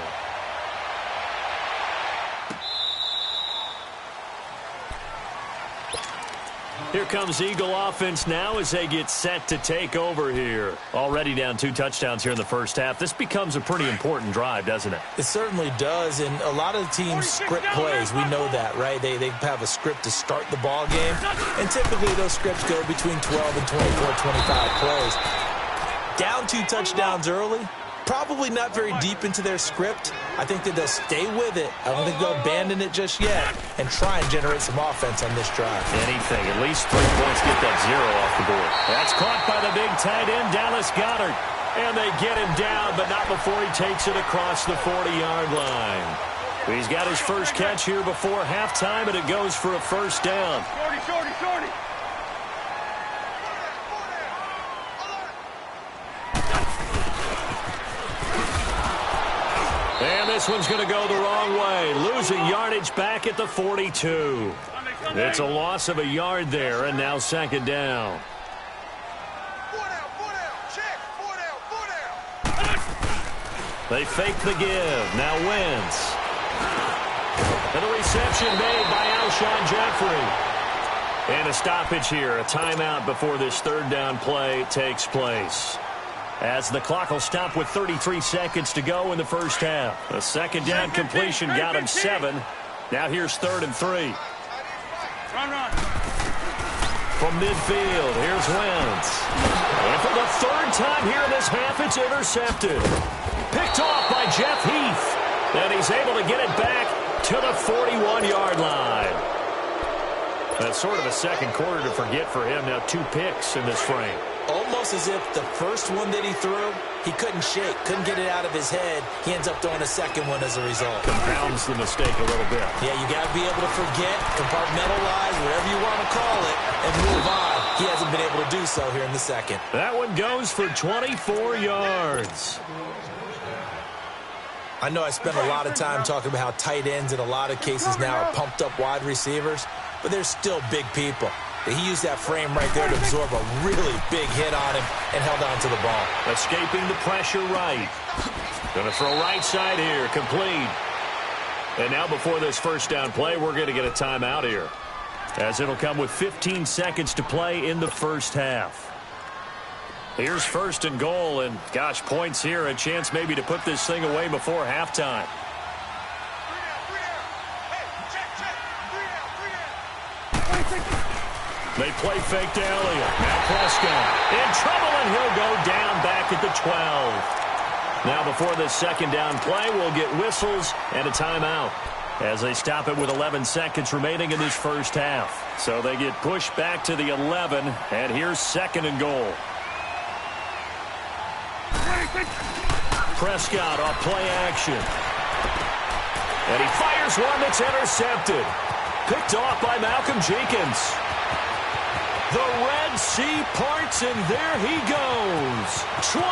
Here comes Eagle offense now as they get set to take over here. Already down 2 touchdowns here in the first half. This becomes a pretty important drive, doesn't it? It certainly does, and a lot of teams script plays. We know that, right? They have a script to start the ball game, and typically those scripts go between 12 and 24, 25 plays. Down 2 touchdowns early, probably not very deep into their script. I think that they'll stay with it. I don't think they'll abandon it just yet and try and generate some offense on this drive. Anything. At least 3 points, get that 0 off the board. That's caught by the big tight end, Dallas Goedert. And they get him down, but not before he takes it across the 40-yard line. He's got his first catch here before halftime, and it goes for a first down. Shorty. And this one's going to go the wrong way, losing yardage back at the 42. It's a loss of a yard there, and now second down. They fake the give. Now Wentz. And the reception made by Alshon Jeffrey. And a stoppage here, a timeout before this third down play takes place. As the clock will stop with 33 seconds to go in the first half. A second down completion got him 7. Now here's 3rd and 3. Run. From midfield, here's Wentz. And for the third time here in this half, it's intercepted. Picked off by Jeff Heath. And he's able to get it back to the 41-yard line. That's sort of a second quarter to forget for him. Now 2 picks in this frame. Almost as if the first one that he threw, he couldn't shake, couldn't get it out of his head. He ends up throwing a second one as a result. Compounds the mistake a little bit. Yeah, you got to be able to forget, compartmentalize, whatever you want to call it, and move on. He hasn't been able to do so here in the second. That one goes for 24 yards. I know I spent a lot of time talking about how tight ends in a lot of cases now are pumped up wide receivers, but they're still big people. He used that frame right there to absorb a really big hit on him and held on to the ball. Escaping the pressure right. Going to throw right side here, complete. And now before this first down play, we're going to get a timeout here, as it'll come with 15 seconds to play in the first half. Here's 1st and goal, and gosh, points here, a chance maybe to put this thing away before halftime. They play fake to Elliott. Now Prescott in trouble, and he'll go down back at the 12. Now before this second down play, we'll get whistles and a timeout, as they stop it with 11 seconds remaining in this first half. So they get pushed back to the 11, and here's 2nd and goal. Prescott off play action. And he fires one that's intercepted. Picked off by Malcolm Jenkins. The Red Sea parts, and there he goes. 20,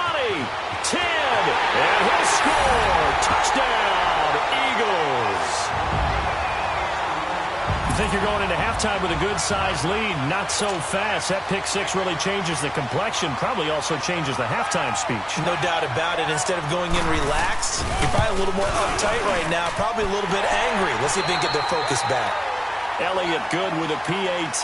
10, and he'll score. Touchdown, Eagles. You think you're going into halftime with a good-sized lead. Not so fast. That pick six really changes the complexion, probably also changes the halftime speech. No doubt about it. Instead of going in relaxed, you're probably a little more uptight right now, probably a little bit angry. Let's see if they can get their focus back. Elliott good with a PAT.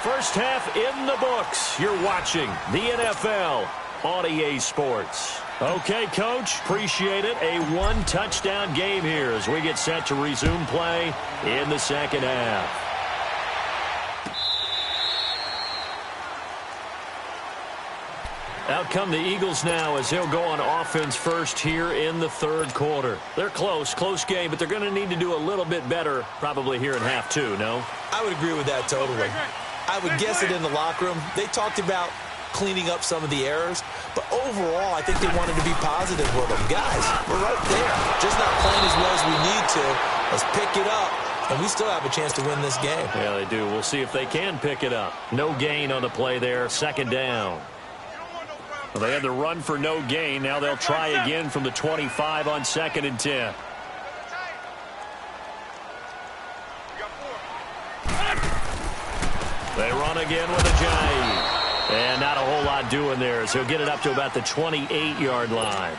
First half in the books. You're watching the NFL on EA Sports. Okay, Coach, appreciate it. A one-touchdown game here as we get set to resume play in the second half. Out come the Eagles now as they'll go on offense first here in the third quarter. They're close game, but they're going to need to do a little bit better probably here in half two, no? I would agree with that totally. I would guess it in the locker room. They talked about cleaning up some of the errors, but overall, I think they wanted to be positive with them. Guys, we're right there. Just not playing as well as we need to. Let's pick it up, and we still have a chance to win this game. Yeah, they do. We'll see if they can pick it up. No gain on the play there. Second down. Well, they had the run for no gain. Now they'll try again from the 25 on 2nd and 10. They run again with Ajayi. And not a whole lot doing there as he'll get it up to about the 28-yard line.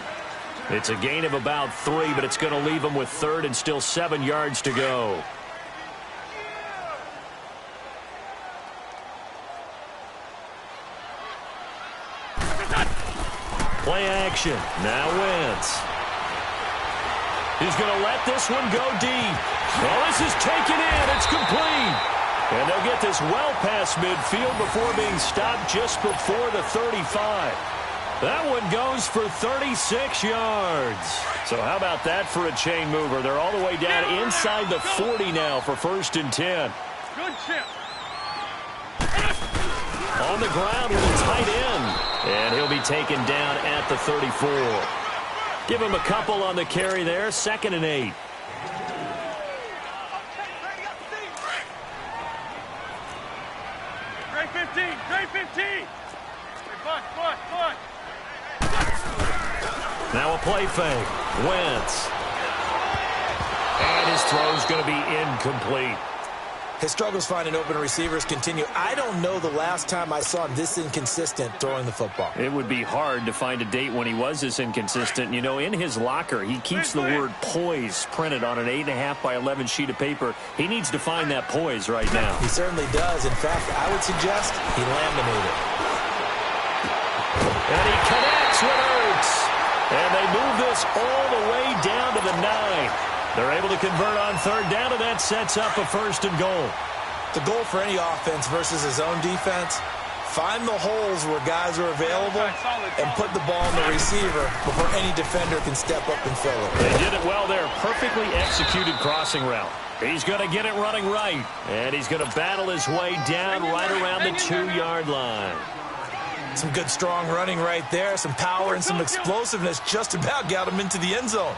It's a gain of about 3, but it's going to leave him with 3rd and still 7 yards to go. Play action. Now Wentz. He's going to let this one go deep. Well, this is taken in. It's complete. And they'll get this well past midfield before being stopped just before the 35. That one goes for 36 yards. So how about that for a chain mover? They're all the way down inside the 40 now for 1st and 10. Good chip. On the ground with a tight end. And he'll be taken down at the 34. Give him a couple on the carry there. 2nd and 8. Great 15. Great 15. Now a play fake. Wentz. And his throw's going to be incomplete. His struggles finding open receivers continue. I don't know the last time I saw him this inconsistent throwing the football. It would be hard to find a date when he was this inconsistent. You know, in his locker, he keeps the word poise printed on an 8.5 by 11 sheet of paper. He needs to find that poise right now. He certainly does. In fact, I would suggest he laminated. And he connects with Ertz. And they move this all the way down to the 9. They're able to convert on 3rd down, and that sets up a 1st and goal. The goal for any offense versus his own defense, find the holes where guys are available and put the ball in the receiver before any defender can step up and fill it. They did it well there. Perfectly executed crossing route. He's going to get it running right, and he's going to battle his way down right around the 2-yard line. Some good, strong running right there. Some power and some explosiveness just about got him into the end zone.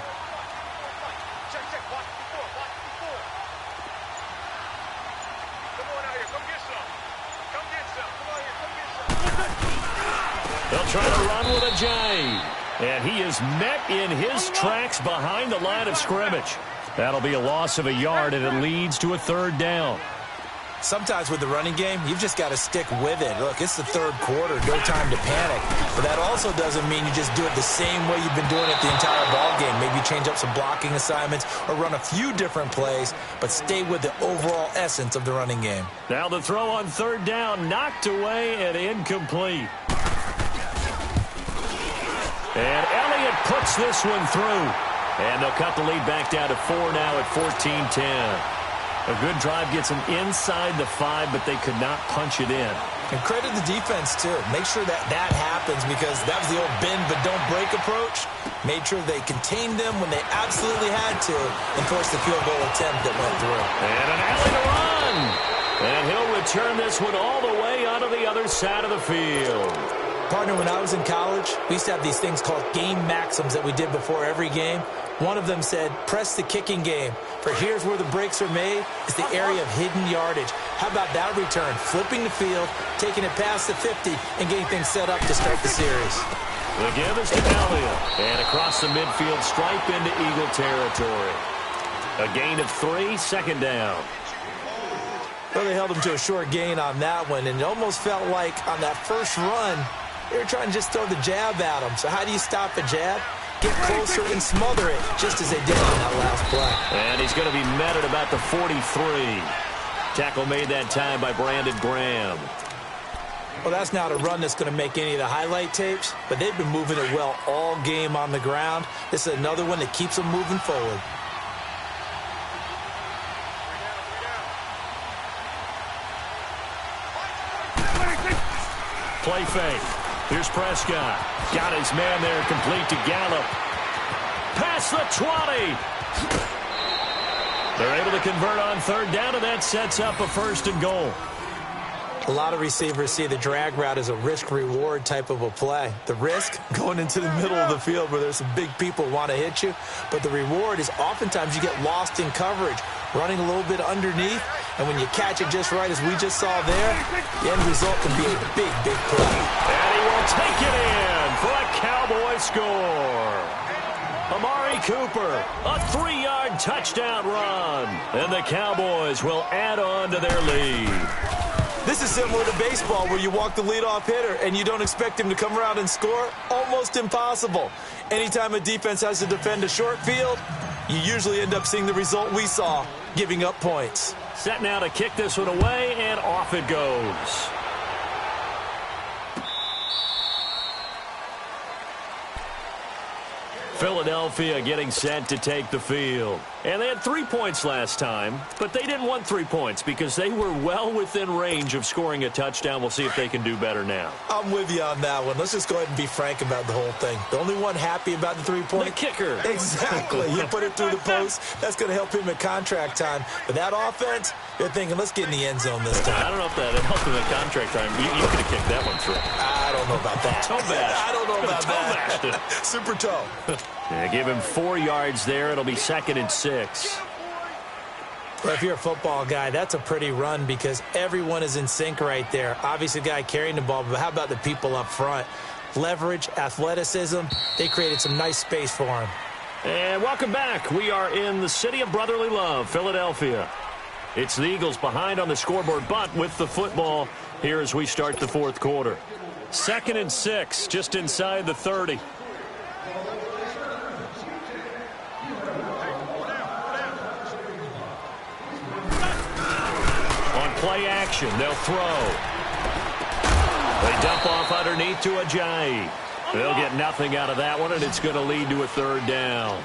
They'll try to run with a J. And he is met in his tracks behind the line of scrimmage. That'll be a loss of a yard, and it leads to a 3rd down. Sometimes with the running game, you've just got to stick with it. Look, it's the 3rd quarter, no time to panic. But that also doesn't mean you just do it the same way you've been doing it the entire ball game. Maybe change up some blocking assignments or run a few different plays, but stay with the overall essence of the running game. Now the throw on 3rd down, knocked away and incomplete. And Elliott puts this one through. And they'll cut the lead back down to 4 now at 14-10. A good drive gets them inside the 5, but they could not punch it in. And credit the defense, too. Make sure that happens, because that was the old bend but don't break approach. Made sure they contained them when they absolutely had to and forced the field goal attempt that went through. And an alley to run. And he'll return this one all the way onto the other side of the field. Partner, when I was in college, we used to have these things called game maxims that we did before every game. One of them said, press the kicking game, for here's where the breaks are made. It's the area of hidden yardage. How about that return? Flipping the field, taking it past the 50, and getting things set up to start the series. The give is to Elliott. And across the midfield, stripe into Eagle territory. A gain of 3, 2nd down. Well, they held him to a short gain on that one, and it almost felt like on that first run, they were trying to just throw the jab at him. So how do you stop a jab? Get closer and smother it, just as they did on that last play. And he's going to be met at about the 43. Tackle made that time by Brandon Graham. Well, that's not a run that's going to make any of the highlight tapes, but they've been moving it well all game on the ground. This is another one that keeps them moving forward. Play fake. Here's Prescott. Got his man there, complete to Gallup. Past the 20. They're able to convert on 3rd down, and that sets up a 1st and goal. A lot of receivers see the drag route as a risk-reward type of a play. The risk, going into the middle of the field where there's some big people want to hit you. But the reward is oftentimes you get lost in coverage, running a little bit underneath. And when you catch it just right, as we just saw there, the end result can be a big, big play. And he will take it in for a Cowboy score. Amari Cooper, a 3-yard touchdown run. And the Cowboys will add on to their lead. This is similar to baseball, where you walk the leadoff hitter and you don't expect him to come around and score. Almost impossible. Anytime a defense has to defend a short field, you usually end up seeing the result we saw, giving up points. Set now to kick this one away, and off it goes. Philadelphia getting set to take the field. And they had 3 points last time, but they didn't want 3 points because they were well within range of scoring a touchdown. We'll see if they can do better now. I'm with you on that one. Let's just go ahead and be frank about the whole thing. The only one happy about the 3-point? The kicker. Exactly. You put it through the post. That's going to help him at contract time. But that offense, they're thinking, let's get in the end zone this time. I don't know if that helped him at contract time. You could have kicked that one through. I don't know about that. Toe bash. I don't know about that. Super toe. Yeah, give him 4 yards there. It'll be 2nd and 6. Well, if you're a football guy, that's a pretty run because everyone is in sync right there. Obviously, the guy carrying the ball, but how about the people up front? Leverage, athleticism, they created some nice space for him. And welcome back. We are in the city of brotherly love, Philadelphia. It's the Eagles behind on the scoreboard, but with the football here as we start the 4th quarter. 2nd and 6, just inside the 30. On play action, they'll throw. They dump off underneath to Ajayi. They'll get nothing out of that one, and it's going to lead to a 3rd down.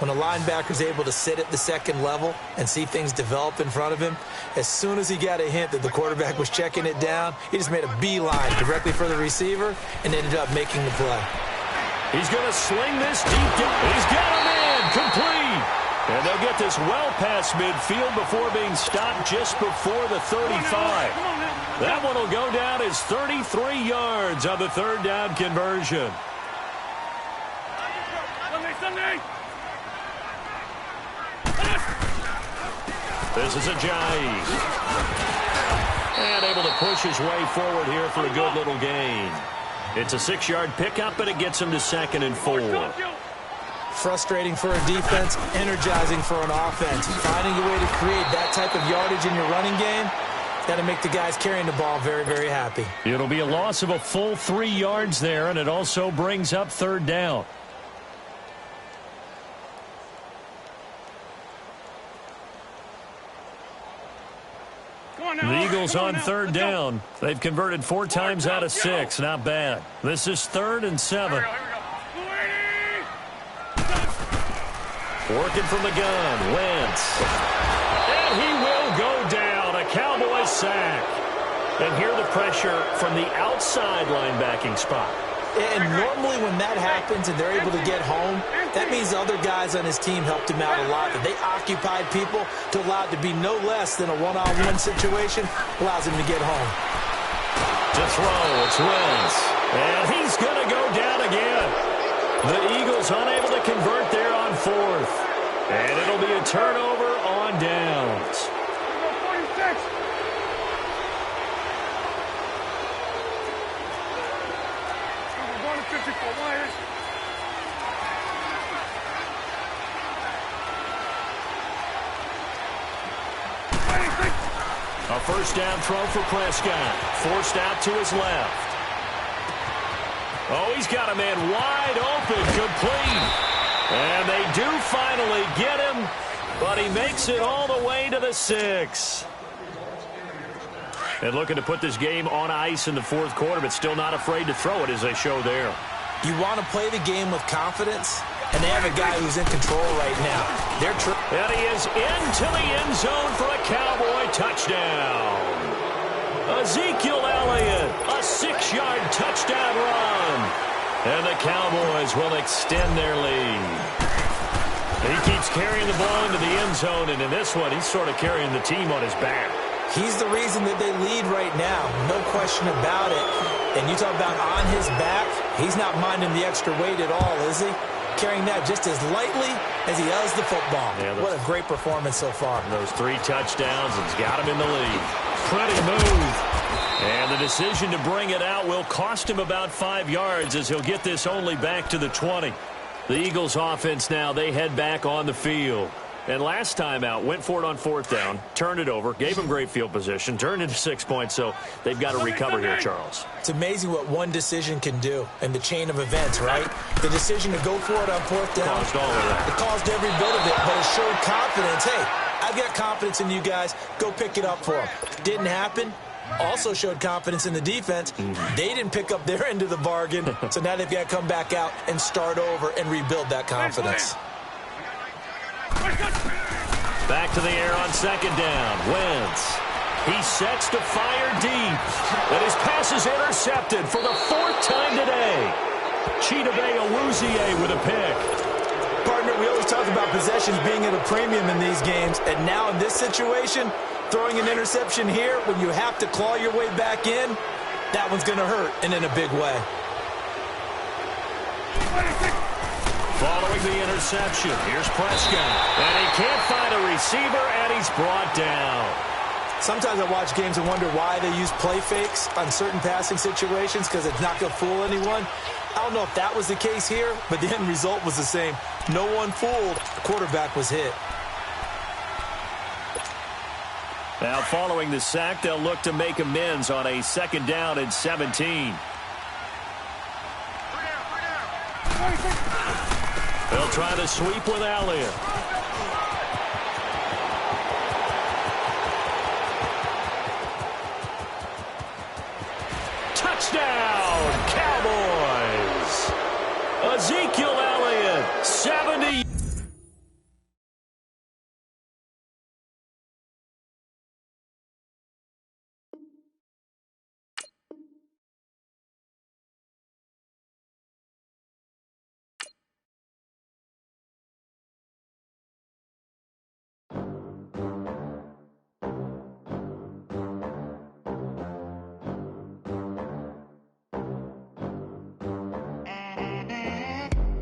When a linebacker's able to sit at the 2nd level and see things develop in front of him, as soon as he got a hint that the quarterback was checking it down, he just made a beeline directly for the receiver and ended up making the play. He's going to sling this deep down. He's got him in, complete. And they'll get this well past midfield before being stopped just before the 35. That one will go down as 33 yards on the 3rd down conversion. This is Ajayi. And able to push his way forward here for a good little gain. It's a 6-yard pickup, but it gets him to 2nd and 4. Frustrating for a defense, energizing for an offense. Finding a way to create that type of yardage in your running game, got to make the guys carrying the ball very, very happy. It'll be a loss of a full 3 yards there, and it also brings up 3rd down. The Eagles on 3rd down. They've converted 4 times out of 6. Not bad. This is 3rd and 7. Working from the gun, Wentz. And he will go down. A Cowboy sack. And here the pressure from the outside linebacking spot. And normally when that happens and they're able to get home, that means other guys on his team helped him out a lot. That they occupied people to allow it to be no less than a one-on-one situation, allows him to get home. To throw, it's Wentz. And he's going to go down again. The Eagles unable to convert there on 4th. And it'll be a turnover on downs. A 1st down throw for Prescott. Forced out to his left. Oh, he's got a man wide open, complete. And they do finally get him, but he makes it all the way to the 6. And looking to put this game on ice in the 4th quarter, but still not afraid to throw it as they show there. You want to play the game with confidence, and they have a guy who's in control right now. And he is into the end zone for a Cowboy touchdown. Ezekiel Elliott, a 6-yard touchdown run. And the Cowboys will extend their lead. He keeps carrying the ball into the end zone, and in this one, he's sort of carrying the team on his back. He's the reason that they lead right now, no question about it. And you talk about on his back, he's not minding the extra weight at all, is he? Carrying that just as lightly as he does the football. Yeah, what a great performance so far. Those 3 touchdowns, it's got him in the lead. Pretty move. And the decision to bring it out will cost him about 5 yards as he'll get this only back to the 20. The Eagles offense now, they head back on the field. And last time out, went for it on 4th down, turned it over, gave him great field position, turned into 6 points, so they've got to recover here, Charles. It's amazing what one decision can do in the chain of events, right? The decision to go for it on 4th down. Caused all of that. It caused every bit of it, but it showed confidence. Hey, I've got confidence in you guys. Go pick it up for them. Didn't happen. Also showed confidence in the defense. They didn't pick up their end of the bargain, so now they've got to come back out and start over and rebuild that confidence. Back to the air on 2nd down. Wentz. He sets to fire deep. And his pass is intercepted for the 4th time today. Chidobe Awuzie with a pick. Partner, we always talk about possessions being at a premium in these games. And now in this situation, throwing an interception here when you have to claw your way back in, That one's going to hurt, and in a big way. Following the interception, here's Prescott. And he can't find a receiver, and he's brought down. Sometimes I watch games and wonder why they use play fakes on certain passing situations because it's not going to fool anyone. I don't know if that was the case here, but the end result was the same. No one fooled. The quarterback was hit. Now, following the sack, they'll look to make amends on a 2nd down and 17. They'll try to sweep with Elliott. Touchdown, Cowboys! Ezekiel Elliott, 70.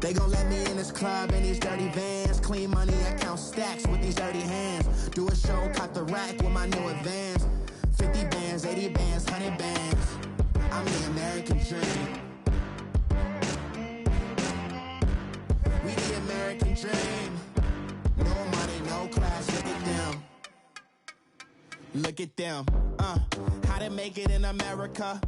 They gon' let me in this club in these dirty vans. Clean money, I count stacks with these dirty hands. Do a show, caught the rack with my new advance. 50 bands, 80 bands, 100 bands. I'm the American dream. We the American dream. No money, no class, look at them. Look at them. How to make it in America.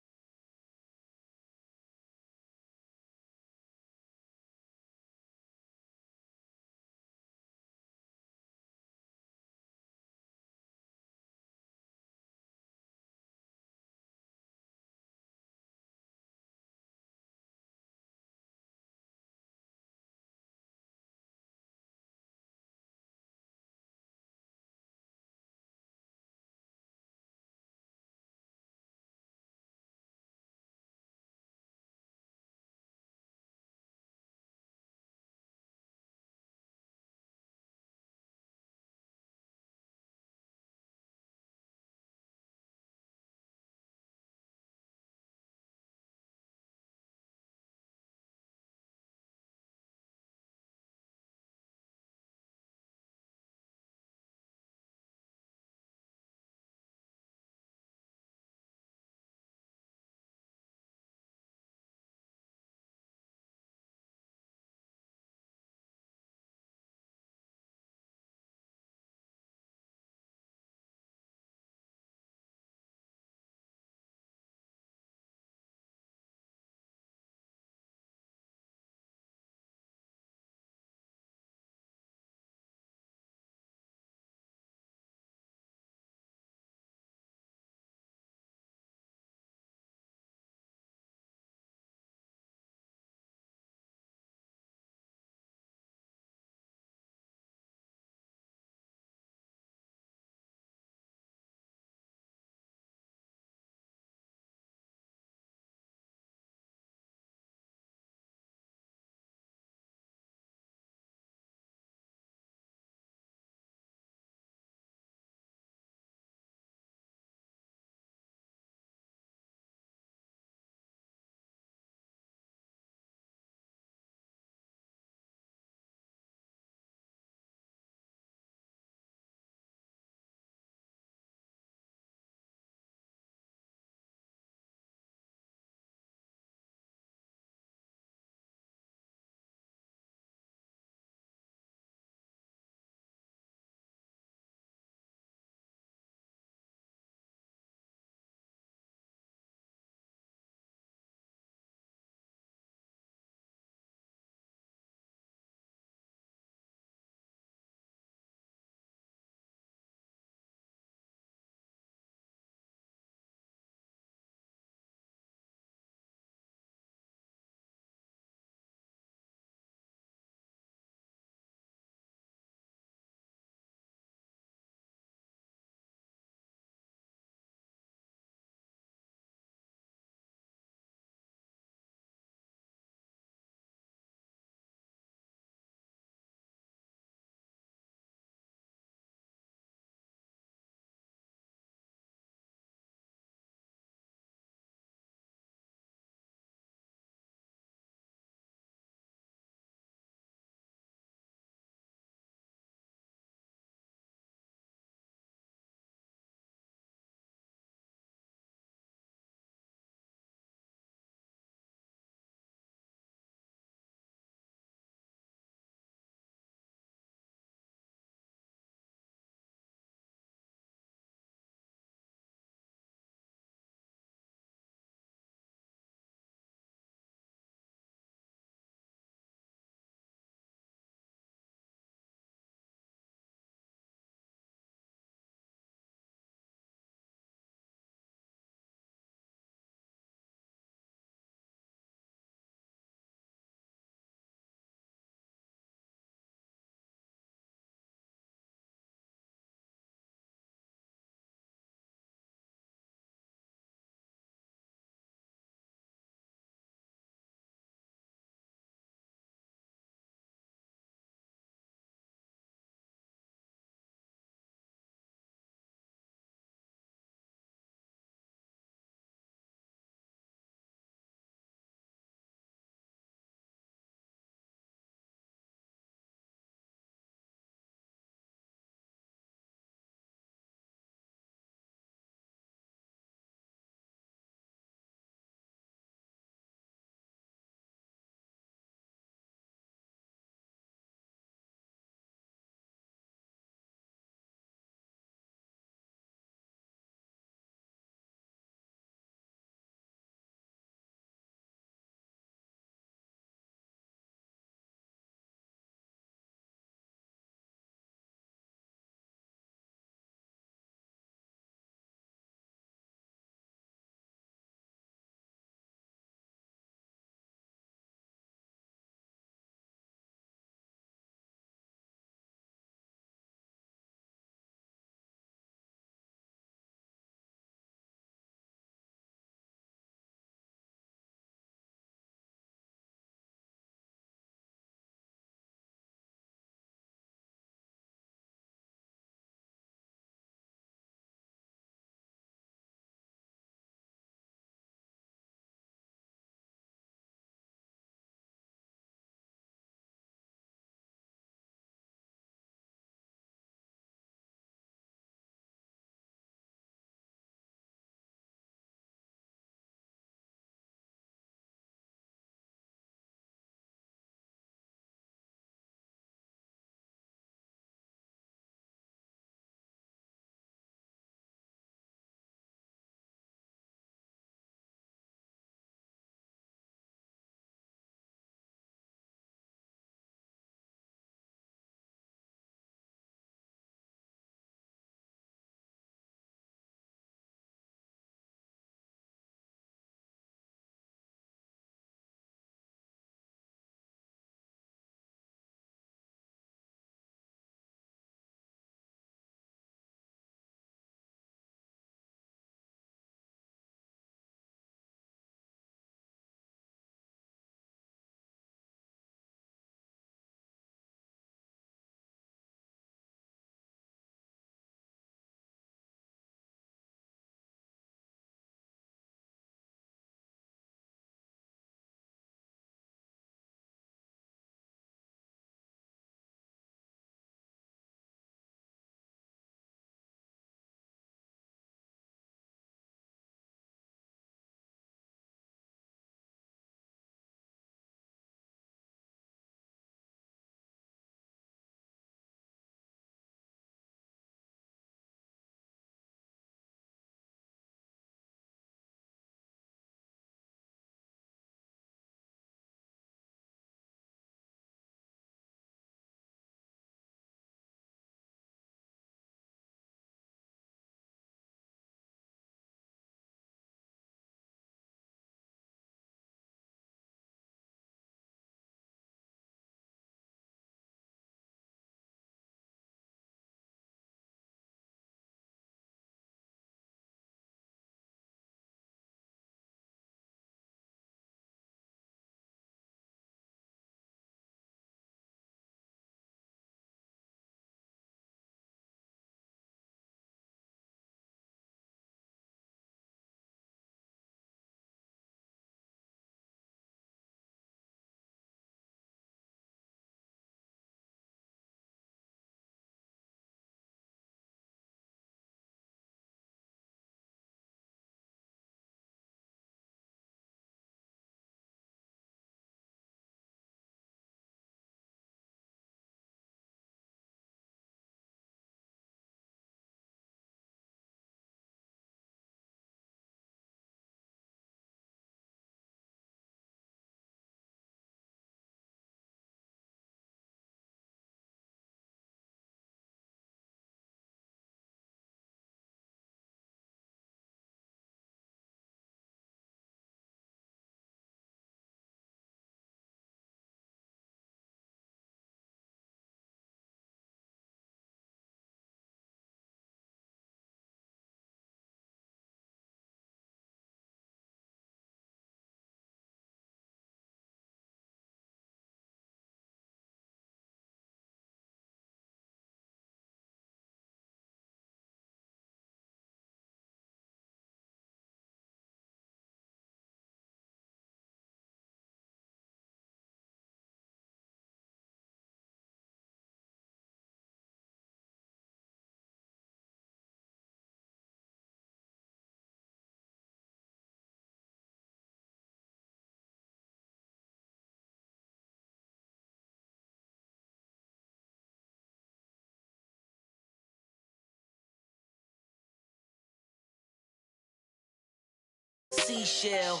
seashell.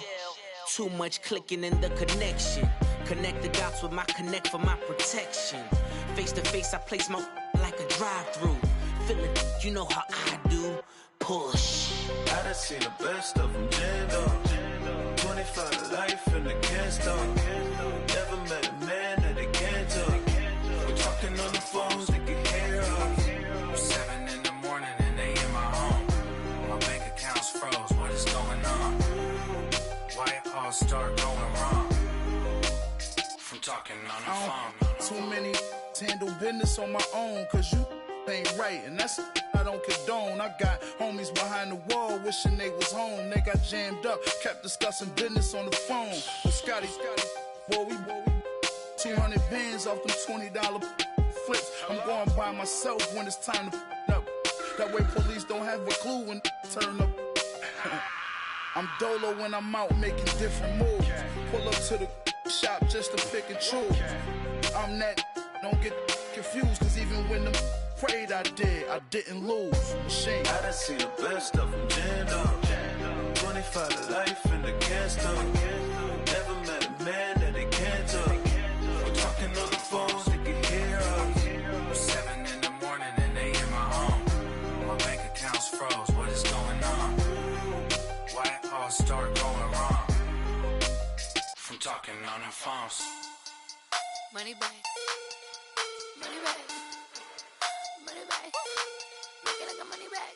Too much clicking in the connection. Connect the dots with my connect for my protection. Face to face, I place my like a drive-through. Feeling, you know how I do. Push. I done seen the best of them jammed up. 25 to life in the can't stop. Never met a man that they can't talk. We're talking on the phones, they can hear us. 7 in the morning and they in my home. My bank account's froze, what is going on? Why it all start going wrong? From talking on the phone. Too many handle business on my own, cause you ain't right, and that's I don't condone. I got homies behind the wall wishing they was home. They got jammed up, kept discussing business on the phone. But Scotty, boy, we 200 bands off them $20 flips. I'm going by myself when it's time to up. That way police don't have a clue when turn up. I'm dolo when I'm out making different moves. Pull up to the shop just to pick and choose. I'm that, don't get confused, cause even when them prayed I didn't lose. Machine. I done seen the best of them jammed up. 25 to life in the can't stop. Never met a man that they can't talk. We're talking on the phones, they can hear us. 7 in the morning and they in my home. My bank account's froze, what is going on? Why it all start going wrong? From talking on the phones. Money back. Money back. Money back. Make it like a money back.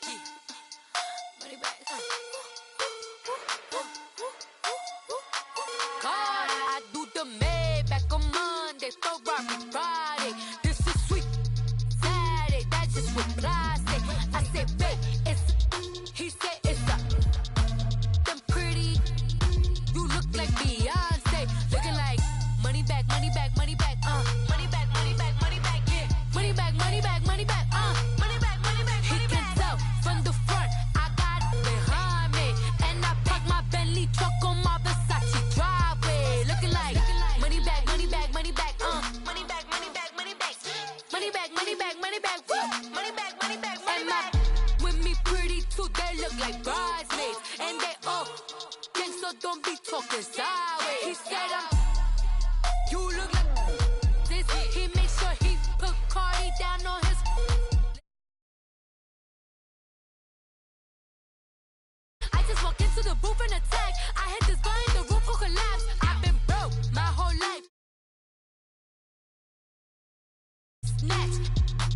Money back. God, I do the Maybach on Monday, Ferrari Friday. This is sweet Saturday, that's just what I say. I say, babe, it's he said it's a them pretty. You look like Beyonce, looking like money back, money back, money back, money back, money back, money back, yeah, money back, money back, money back, money back, money back. He can tell from the front, I got it behind me, and I park my Bentley truck on my Versace driveway, looking like money back, money back, money back, money back, money back, money back, money back, money back, money back, money back, money back, money back. With me pretty too, they look like bridesmaids, and they all gang, so don't be talking sideways. He said you look like this. He made sure he put Cardi down on his. I just walk into the booth and attack. I hit this behind the roof will collapse. I've been broke my whole life. Snatch,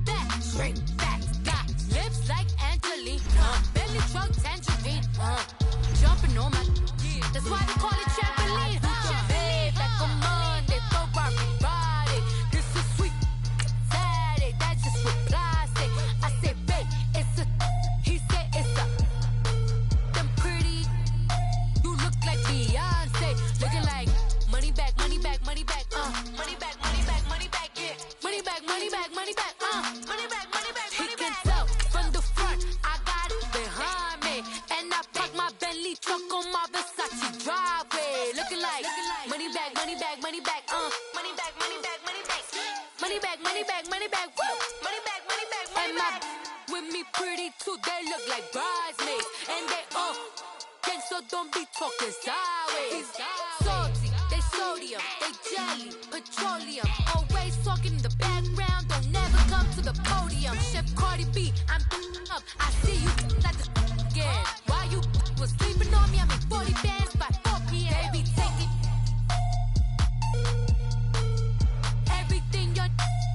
back, straight back. Got lips like Angelina. Belly truck tangerine. Jumping on my. That's why they call it trampoline. Back on Monday, Ferrari Friday. This is sweet Saturday, that's just what I say. I say, babe, it's a. He said it's a. Them pretty. You look like Beyonce, looking like money back, money back, money back, money back, money back, money back, yeah, money back, money back, money back, money back, money back. He can tell from the front, I got it behind me, and I park my Bentley truck on my Versace driveway, looking like money back, money back, money back, money back, money back, money back, money back, money back, money back, woo, money back, money back, money back. With me pretty too, they look like bridesmaids, and they all gang, so don't be talking sideways. Salty, they sodium, they jelly, petroleum, always talking in the background, don't never come to the podium. Chef Cardi B, I'm up, I see you like the again. While you was sleeping on me, I made 40 bands by 4 p.m. Baby, take it. Everything you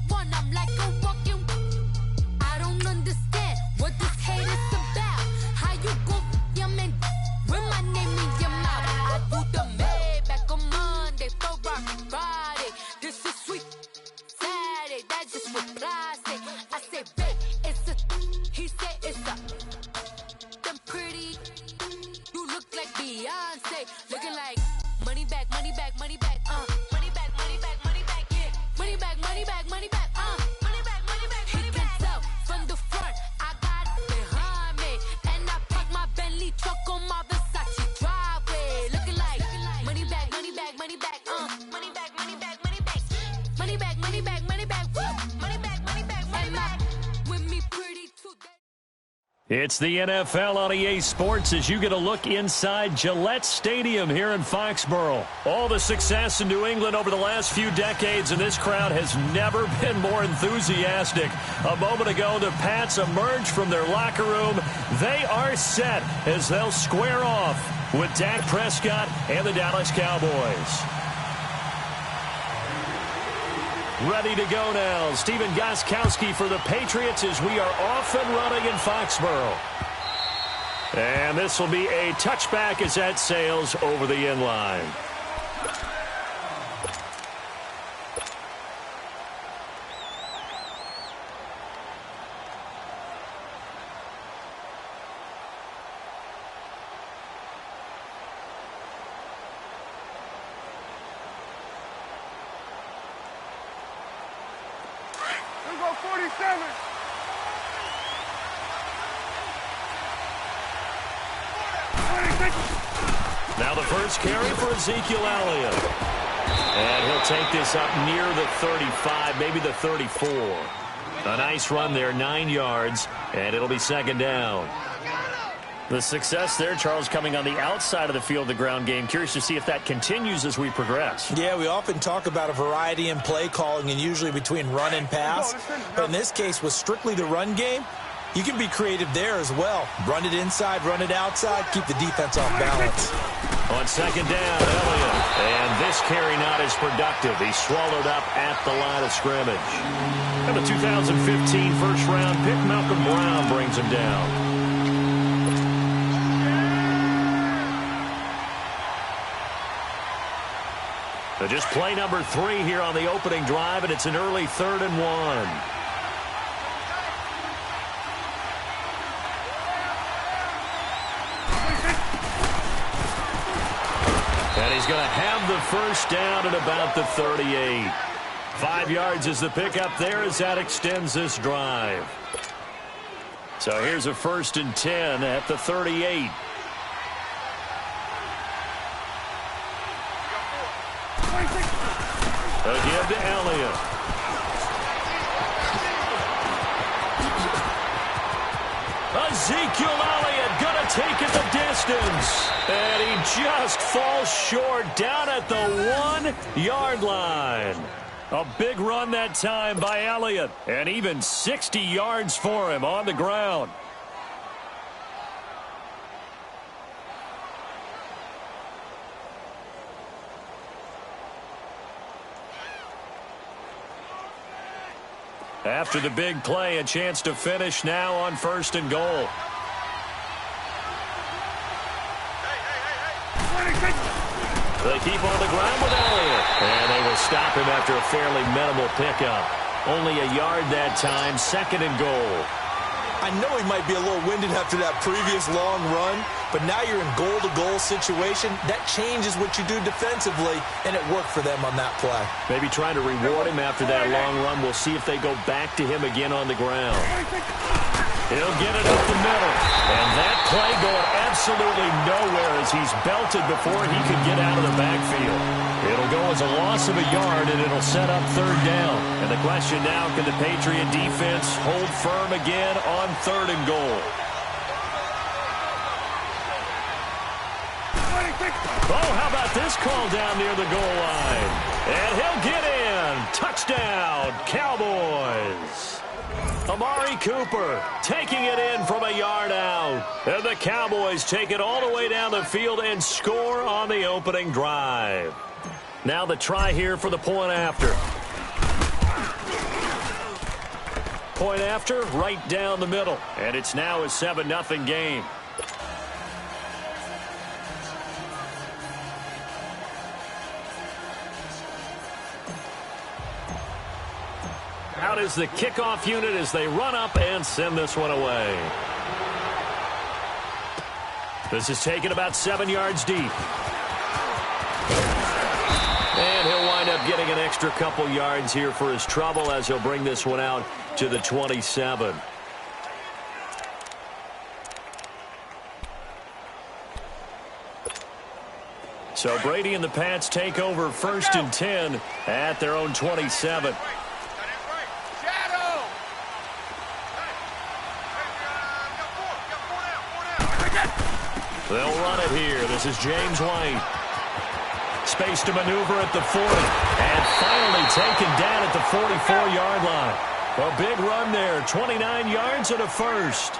want, I'm like a walking. I don't understand what this hate is about. How you go, your man, with my name in your mouth. I do the Maybach on Monday, Ferrari Friday. This is sweet Saturday, that's just what I say. I say, babe, it's a. He said it's a. Them pretty. It's the NFL on EA Sports as you get a look inside Gillette Stadium here in Foxborough. All the success in New England over the last few decades, and this crowd has never been more enthusiastic. A moment ago, the Pats emerged from their locker room. They are set as they'll square off with Dak Prescott and the Dallas Cowboys. Ready to go now. Stephen Gostkowski for the Patriots as we are off and running in Foxborough. And this will be a touchback as that sails over the end line. Now the first carry for Ezekiel Elliott. And he'll take this up near the 35, maybe the 34. A nice run there, 9 yards, and it'll be second down. The success there, Charles, coming on the outside of the field, the ground game. Curious to see if that continues as we progress. Yeah, we often talk about a variety in play calling and usually between run and pass. But in this case, with strictly the run game, you can be creative there as well. Run it inside, run it outside, keep the defense off balance. On second down, Elliott. And this carry not as productive. He's swallowed up at the line of scrimmage. And the 2015 first-round pick, Malcolm Brown, brings him down. So just play number 3 here on the opening drive, and it's an early 3rd and 1. And he's going to have the first down at about the 38. 5 yards is the pickup there as that extends this drive. So here's a 1st and 10 at the 38. A give to Elliott. Ezekiel Elliott going to take it the distance. And he just falls short down at the 1-yard line. A big run that time by Elliott. And even 60 yards for him on the ground. After the big play, a chance to finish now on 1st and goal. They keep on the ground with Elliott. And they will stop him after a fairly minimal pickup. Only a yard that time, 2nd and goal. I know he might be a little winded after that previous long run, but now you're in goal-to-goal situation. That changes what you do defensively, and it worked for them on that play. Maybe trying to reward him after that long run. We'll see if they go back to him again on the ground. He'll get it up the middle. And that play going absolutely nowhere as he's belted before he could get out of the backfield. It'll go as a loss of a yard, and it'll set up 3rd down. And the question now, can the Patriot defense hold firm again on 3rd and goal? Oh, how about this call down near the goal line? And he'll get in. Touchdown, Cowboys. Amari Cooper taking it in from a yard out. And the Cowboys take it all the way down the field and score on the opening drive. Now the try here for the point after. Point after, right down the middle. And it's now a 7-0 game. Out is the kickoff unit as they run up and send this one away. This is taken about 7 yards deep. And he'll wind up getting an extra couple yards here for his trouble as he'll bring this one out to the 27. So Brady and the Pats take over 1st and 10 at their own 27. They'll run it here. This is James White. Space to maneuver at the 40. And finally taken down at the 44-yard line. A big run there. 29 yards and a first.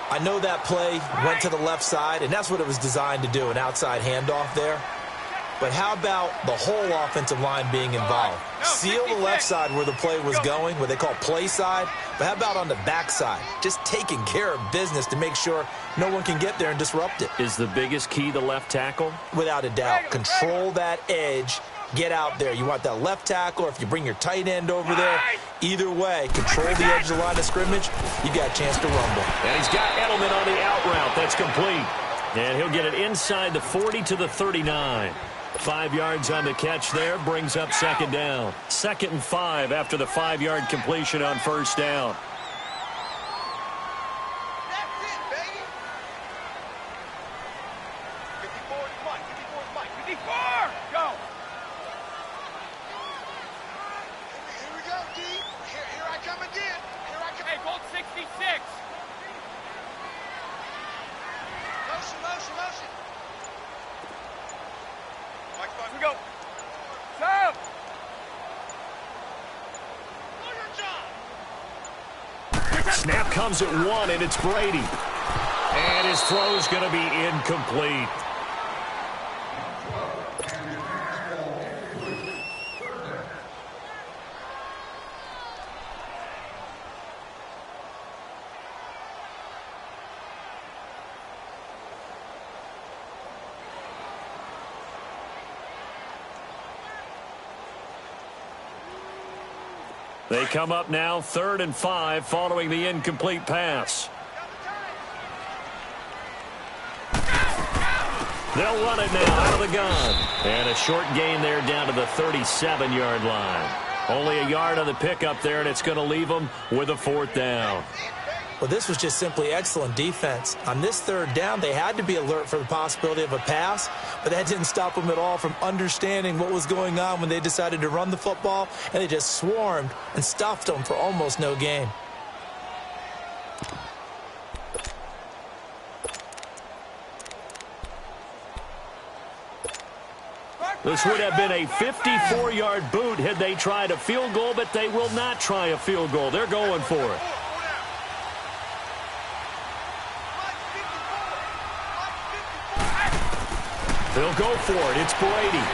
I know that play went to the left side, and that's what it was designed to do, an outside handoff there. But how about the whole offensive line being involved? Seal the left side where the play was going, what they call play side. But how about on the back side? Just taking care of business to make sure no one can get there and disrupt it. Is the biggest key the left tackle? Without a doubt. Control that edge. Get out there. You want that left tackle, or if you bring your tight end over there, either way, control the edge of the line of scrimmage, you got a chance to rumble. And he's got Edelman on the out route. That's complete. And he'll get it inside the 40 to the 39. 5 yards on the catch there, brings up second down. 2nd and 5 after the 5-yard completion on first down. Snap comes at 1, and it's Brady. And his throw is going to be incomplete. They come up now 3rd and 5 following the incomplete pass. They'll run it now out of the gun. And a short gain there down to the 37-yard line. Only a yard on the pickup there, and it's going to leave them with a 4th down. Well, this was just simply excellent defense. On this 3rd down, they had to be alert for the possibility of a pass, but that didn't stop them at all from understanding what was going on when they decided to run the football, and they just swarmed and stuffed them for almost no gain. This would have been a 54-yard boot had they tried a field goal, but they will not try a field goal. They're going for it. They'll go for it. It's Brady.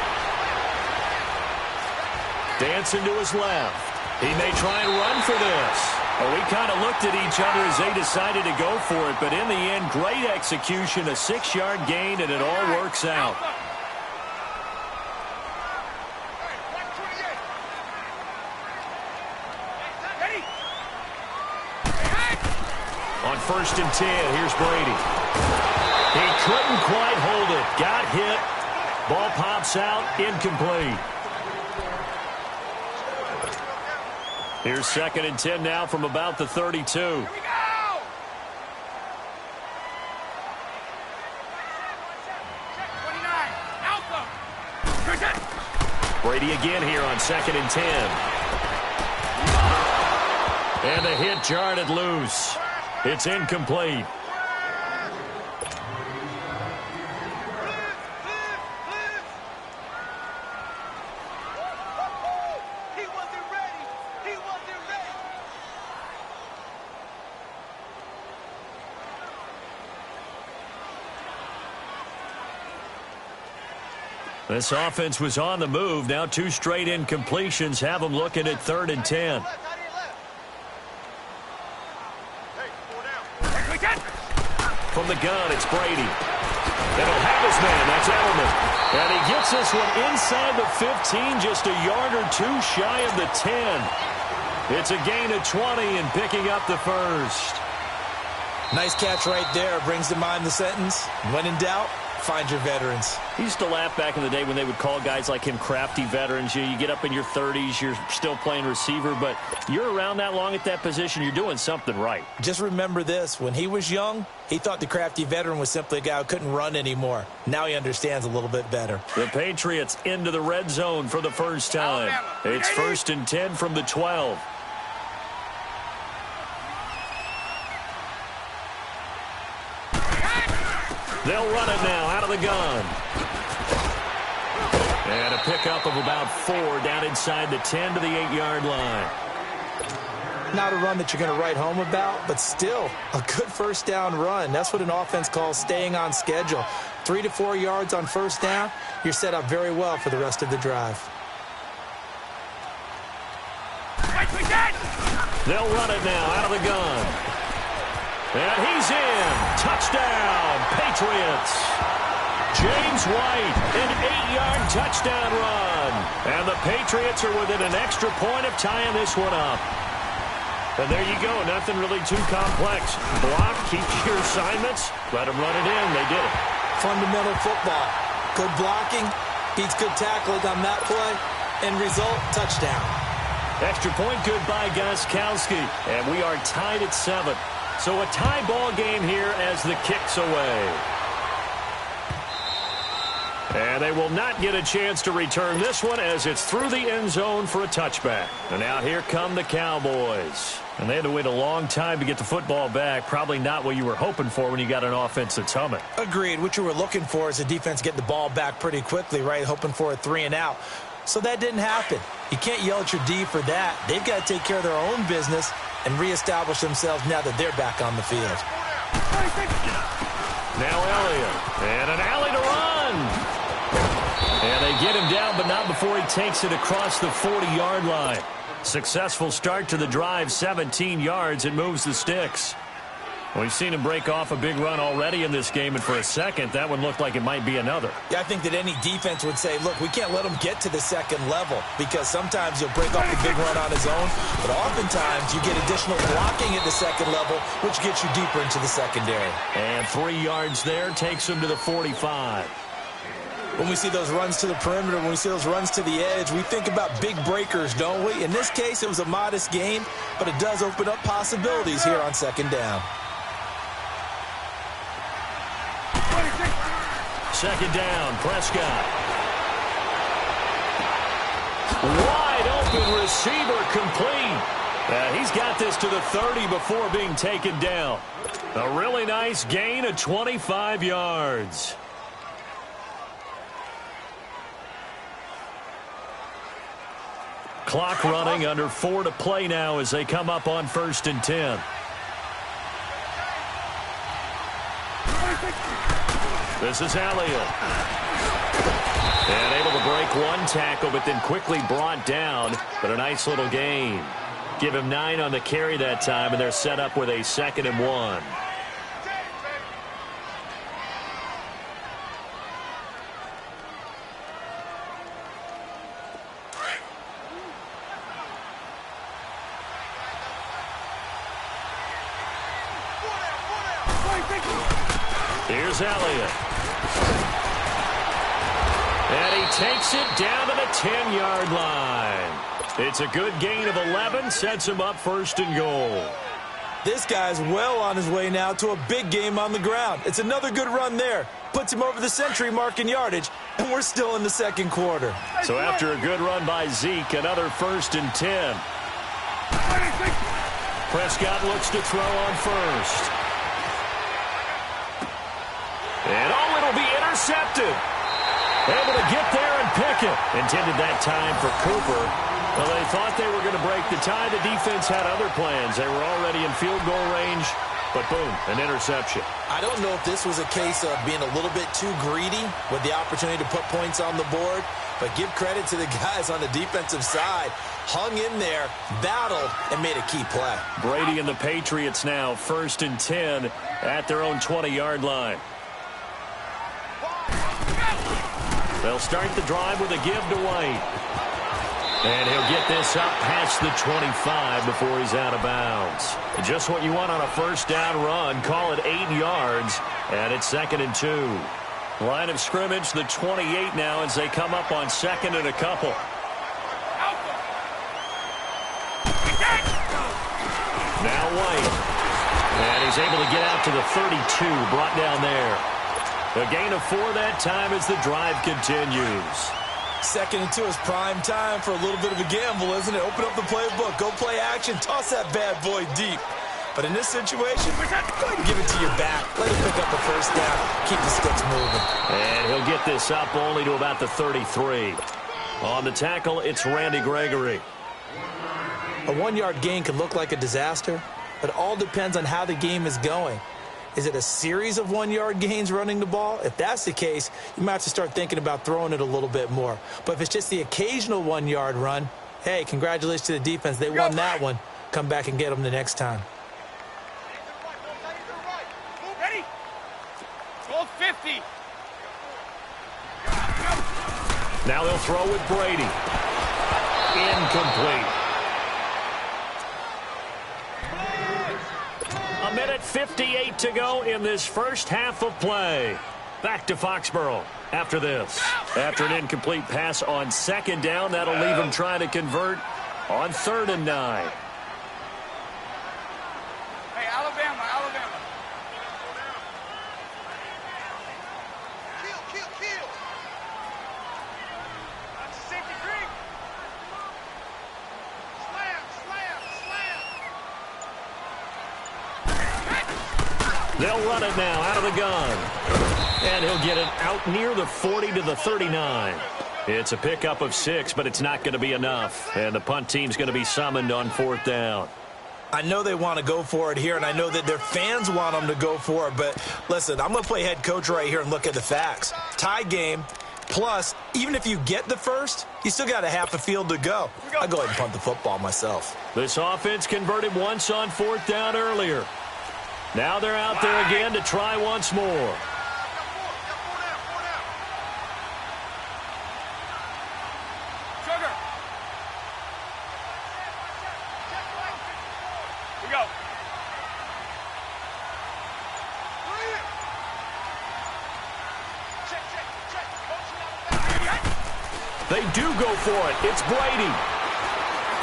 Dancing to his left. He may try and run for this. Well, we kind of looked at each other as they decided to go for it, but in the end, great execution, a 6-yard gain, and it all works out. On 1st and 10, here's Brady. He couldn't quite hold it. Got hit. Ball pops out. Incomplete. Here's 2nd and 10 now from about the 32. Here we go! Brady again here on 2nd and 10. And the hit jarred it loose. It's incomplete. This offense was on the move. Now 2 straight incompletions have them looking at 3rd and 10. From the gun, it's Brady. And he'll have his man. That's Edelman. And he gets this one inside the 15, just a yard or 2 shy of the 10. It's a gain of 20 and picking up the first. Nice catch right there. Brings to mind the sentence, when in doubt, find your veterans. He used to laugh back in the day when they would call guys like him crafty veterans. You get up in your 30s, you're still playing receiver, but you're around that long at that position, you're doing something right. Just remember this. When he was young, he thought the crafty veteran was simply a guy who couldn't run anymore. Now he understands a little bit better. The Patriots into the red zone for the first time. It's 1st and 10 from the 12. They'll run it now out of the gun. And a pickup of about 4 down inside the 10 to the 8-yard line. Not a run that you're going to write home about, but still a good first down run. That's what an offense calls staying on schedule. 3 to 4 yards on first down, you're set up very well for the rest of the drive. They'll run it now out of the gun. And he's in. Touchdown, Patriots. James White, an 8-yard touchdown run. And the Patriots are within an extra point of tying this one up. And there you go. Nothing really too complex. Block, keep your assignments, let them run it in. They did it. Fundamental football. Good blocking, beats good tackling on that play. End result, touchdown. Extra point good by Gostkowski. And we are tied at 7. So a tie ball game here as the kick's away. And they will not get a chance to return this one as it's through the end zone for a touchback. And now here come the Cowboys. And they had to wait a long time to get the football back. Probably not what you were hoping for when you got an offense that's humming. Agreed. What you were looking for is the defense getting the ball back pretty quickly, right? Hoping for a 3 and out. So that didn't happen. You can't yell at your D for that. They've got to take care of their own business and reestablish themselves now that they're back on the field. Now Elliott. And an alley to run. And they get him down, but not before he takes it across the 40-yard line. Successful start to the drive, 17 yards. It moves the sticks. We've seen him break off a big run already in this game, and for a second, that one looked like it might be another. Yeah, I think that any defense would say, look, we can't let him get to the second level because sometimes he'll break off a big run on his own, but oftentimes you get additional blocking at the second level, which gets you deeper into the secondary. And 3 yards there takes him to the 45. When we see those runs to the perimeter, when we see those runs to the edge, we think about big breakers, don't we? In this case, it was a modest gain, but it does open up possibilities here on second down. Second down, Prescott. Wide open receiver complete. He's got this to the 30 before being taken down. A really nice gain of 25 yards. Clock running, under 4 to play now as they come up on 1st and 10. This is Elliott. And able to break one tackle, but then quickly brought down. But a nice little gain. Give him 9 on the carry that time, and they're set up with a 2nd and 1. Here's Elliott. And he takes it down to the 10-yard line. It's a good gain of 11, sets him up 1st and goal. This guy's well on his way now to a big game on the ground. It's another good run there. Puts him over the century mark in yardage, and we're still in the second quarter. So after a good run by Zeke, another 1st and 10. Prescott looks to throw on 1st. And it'll be intercepted. Able to get there and pick it. Intended that time for Cooper. Well, they thought they were going to break the tie. The defense had other plans. They were already in field goal range, but boom, an interception. I don't know if this was a case of being a little bit too greedy with the opportunity to put points on the board, but give credit to the guys on the defensive side. Hung in there, battled, and made a key play. Brady and the Patriots now 1st and 10 at their own 20-yard line. They'll start the drive with a give to White. And he'll get this up past the 25 before he's out of bounds. Just what you want on a 1st down run. Call it 8 yards, and it's 2nd and 2. Line of scrimmage, the 28 now as they come up on 2nd and a couple. Now White. And he's able to get out to the 32, brought down there. A gain of 4 that time as the drive continues. 2nd and 2 is prime time for a little bit of a gamble, isn't it? Open up the playbook, go play action, toss that bad boy deep. But in this situation, go ahead and give it to your back. Let him pick up the first down. Keep the sticks moving. And he'll get this up only to about the 33. On the tackle, it's Randy Gregory. A 1-yard gain can look like a disaster, but it all depends on how the game is going. Is it a series of 1-yard gains running the ball? If that's the case, you might have to start thinking about throwing it a little bit more. But if it's just the occasional 1-yard run, hey, congratulations to the defense. They won that one. Come back and get them the next time. Ready? Roll 50. Now they'll throw with Brady. Incomplete. A minute 58 to go in this first half of play. Back to Foxborough after this. After an incomplete pass on second down, that'll leave him trying to convert on 3rd and 9. Hey, Alabama. Kill. That's a safety creep. Slam. They'll run it now out of the gun. And he'll get it out near the 40 to the 39. It's a pickup of 6, but it's not going to be enough. And the punt team's going to be summoned on 4th down. I know they want to go for it here, and I know that their fans want them to go for it. But, listen, I'm going to play head coach right here and look at the facts. Tie game, plus, even if you get the first, you still got a half a field to go. I'll go ahead and punt the football myself. This offense converted once on 4th down earlier. Now they're out there again to try once more. They do go for it. It's Brady.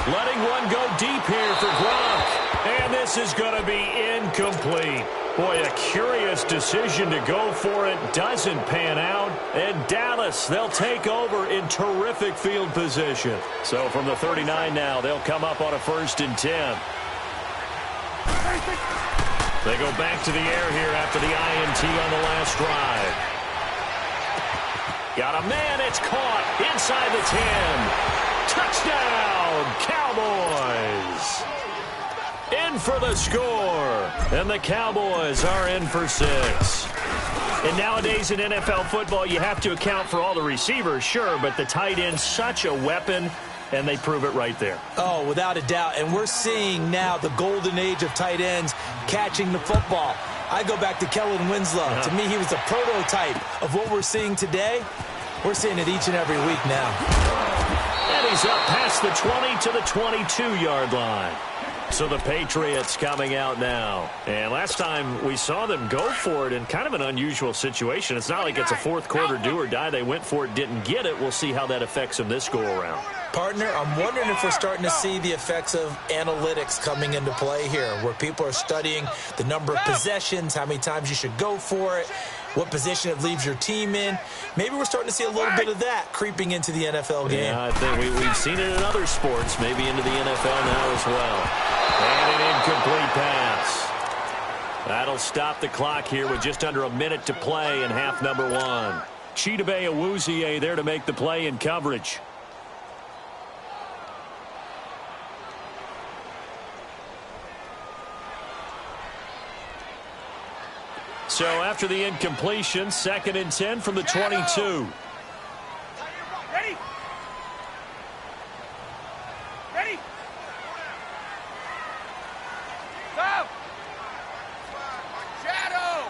Letting one go deep here for Gronk. And this is going to be incomplete. Boy, a curious decision to go for it. Doesn't pan out. And Dallas, they'll take over in terrific field position. So from the 39 now, they'll come up on a 1st and 10. They go back to the air here after the INT on the last drive. Got a man, it's caught inside the 10. Touchdown, Cowboys. In for the score. And the Cowboys are in for 6. And nowadays in NFL football, you have to account for all the receivers, sure, but the tight end's such a weapon, and they prove it right there. Oh, without a doubt. And we're seeing now the golden age of tight ends catching the football. I go back to Kellen Winslow. To me, he was a prototype of what we're seeing today. We're seeing it each and every week now. And he's up past the 20 to the 22-yard line. So the Patriots coming out now. And last time we saw them go for it in kind of an unusual situation. It's not like it's a fourth quarter do or die. They went for it, didn't get it. We'll see how that affects them this go-around. Partner, I'm wondering if we're starting to see the effects of analytics coming into play here, where people are studying the number of possessions, how many times you should go for it, what position it leaves your team in. Maybe we're starting to see a little bit of that creeping into the NFL game. Yeah, I think we've seen it in other sports, maybe into the NFL now as well. And an incomplete pass. That'll stop the clock here with just under a minute to play in half number 1. Chidobe Awuzie there to make the play in coverage. So after the incompletion, 2nd and 10 from the 22. Ready? Ready? Go! Shadow!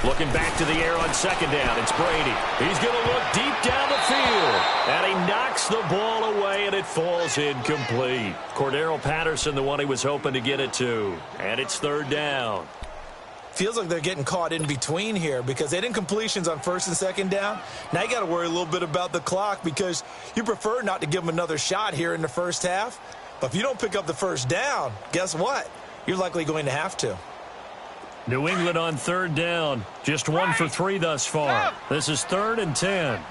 Looking back to the air on 2nd down. It's Brady. He's going to look deep down the field. And he knocks the ball away, and it falls incomplete. Cordero Patterson, the one he was hoping to get it to. And it's 3rd down. Feels like they're getting caught in between here because they did incompletions on 1st and 2nd down. Now you got to worry a little bit about the clock because you prefer not to give them another shot here in the first half. But if you don't pick up the 1st down, guess what? You're likely going to have to. New England on 3rd down. Just 1 for 3 thus far. This is 3rd and 10.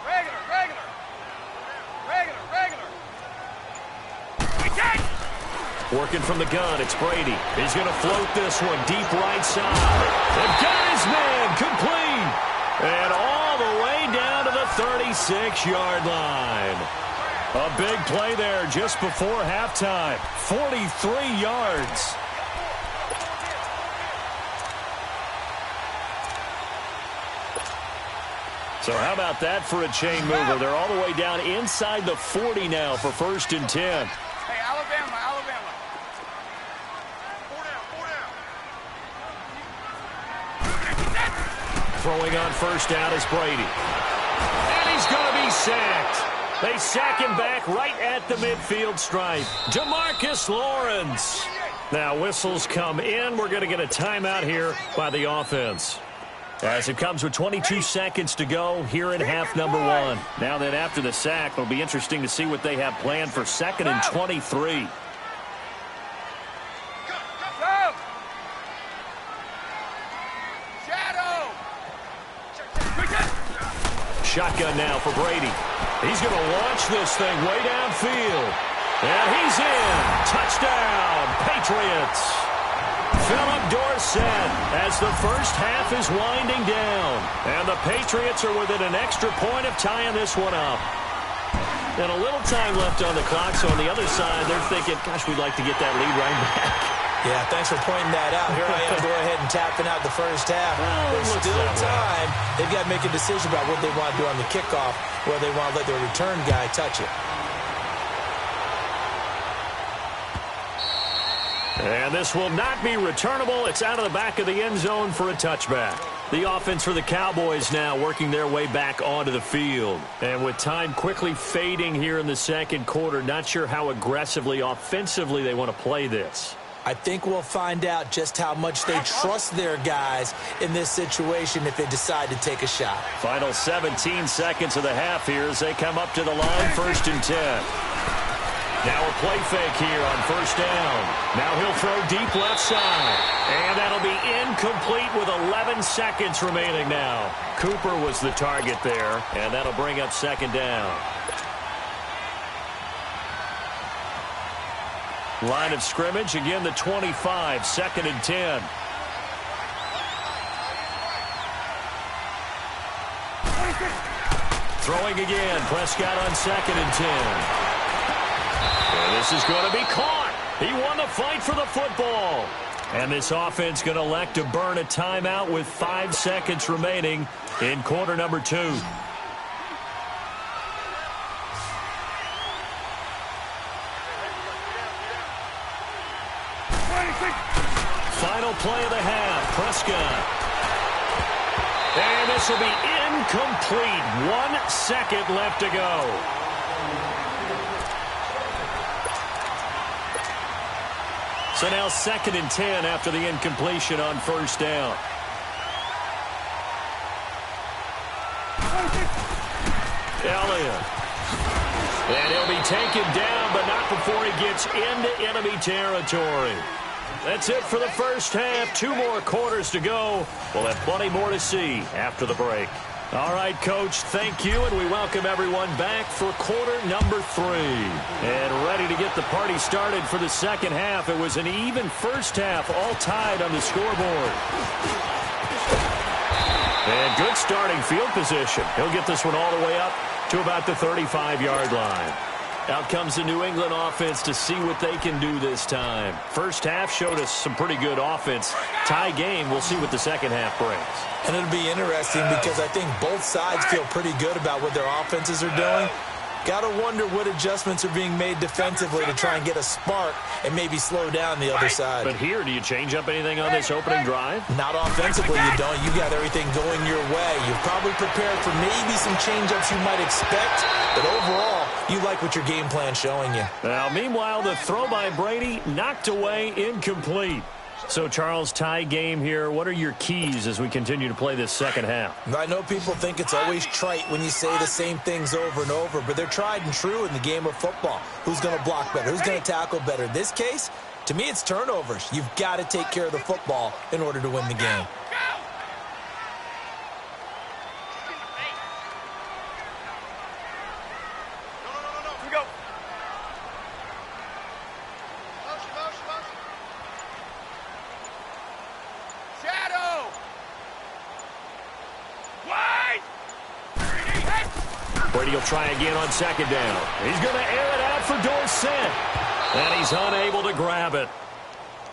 Regular. Working from the gun, it's Brady. He's going to float this one deep right side. And got his man complete. And all the way down to the 36-yard line. A big play there just before halftime. 43 yards. So how about that for a chain mover? They're all the way down inside the 40 now for 1st and 10. Hey, Alabama. Throwing on 1st down is Brady. And he's going to be sacked. They sack him back right at the midfield stripe. DeMarcus Lawrence. Now whistles come in. We're going to get a timeout here by the offense. As it comes with 22 seconds to go here in half number 1. Now that after the sack, it'll be interesting to see what they have planned for 2nd and 23. Shotgun now for Brady. He's going to launch this thing way downfield. And he's in. Touchdown, Patriots. Philip Dorsett as the first half is winding down. And the Patriots are within an extra point of tying this one up. And a little time left on the clock, so on the other side, they're thinking, gosh, we'd like to get that lead right back. Yeah, thanks for pointing that out. Here I am, go ahead and tapping out the first half. There's still time. They've got to make a decision about what they want to do on the kickoff, where they want to let their return guy touch it. And this will not be returnable. It's out of the back of the end zone for a touchback. The offense for the Cowboys now working their way back onto the field. And with time quickly fading here in the second quarter, not sure how aggressively, offensively they want to play this. I think we'll find out just how much they trust their guys in this situation if they decide to take a shot. Final 17 seconds of the half here as they come up to the line, 1st and 10. Now a play fake here on 1st down. Now he'll throw deep left side. And that'll be incomplete with 11 seconds remaining now. Cooper was the target there, and that'll bring up 2nd down. Line of scrimmage, again the 25, 2nd and 10. Throwing again, Prescott on 2nd and 10. And this is going to be caught. He won the fight for the football. And this offense going to elect to burn a timeout with 5 seconds remaining in quarter number 2. Final play of the half, Prescott. And this will be incomplete. 1 second left to go. So now 2nd and 10 after the incompletion on 1st down. Elliott. And he'll be taken down, but not before he gets into enemy territory. That's it for the first half. 2 more quarters to go. We'll have plenty more to see after the break. All right, Coach, thank you, and we welcome everyone back for quarter number 3. And ready to get the party started for the second half. It was an even first half, all tied on the scoreboard. And good starting field position. He'll get this one all the way up to about the 35-yard line. Out comes the New England offense to see what they can do this time. First half showed us some pretty good offense. Tie game, we'll see what the second half brings. And it'll be interesting because I think both sides feel pretty good about what their offenses are doing. Got to wonder what adjustments are being made defensively to try and get a spark and maybe slow down the other side. But here, do you change up anything on this opening drive? Not offensively, you don't. You got everything going your way. You've probably prepared for maybe some change-ups you might expect, but overall, you like what your game plan's showing you. Now, meanwhile, the throw by Brady knocked away, incomplete. So, Charles, tie game here. What are your keys as we continue to play this second half? I know people think it's always trite when you say the same things over and over, but they're tried and true in the game of football. Who's going to block better? Who's going to tackle better? In this case, to me, it's turnovers. You've got to take care of the football in order to win the game. Brady will try again on second down. He's going to air it out for Dorsett. And he's unable to grab it.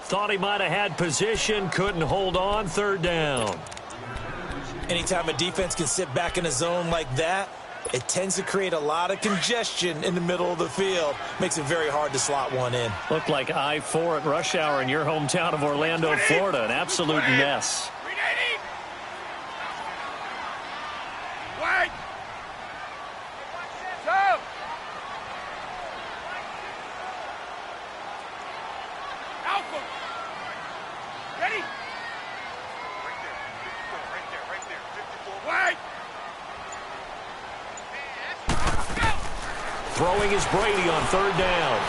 Thought he might have had position, couldn't hold on, third down. Anytime a defense can sit back in a zone like that, it tends to create a lot of congestion in the middle of the field. Makes it very hard to slot one in. Looked like I-4 at rush hour in your hometown of Orlando, Florida. An absolute mess. Wait! Go! Alpha! Ready? Right there. 54. Wait! Throwing is Brady on third down.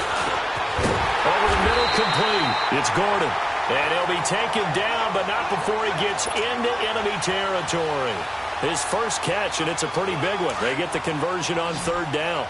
Over the middle, complete. It's Gordon. And he'll be taken down, but not before he gets into enemy territory. His first catch, and it's a pretty big one. They get the conversion on third down.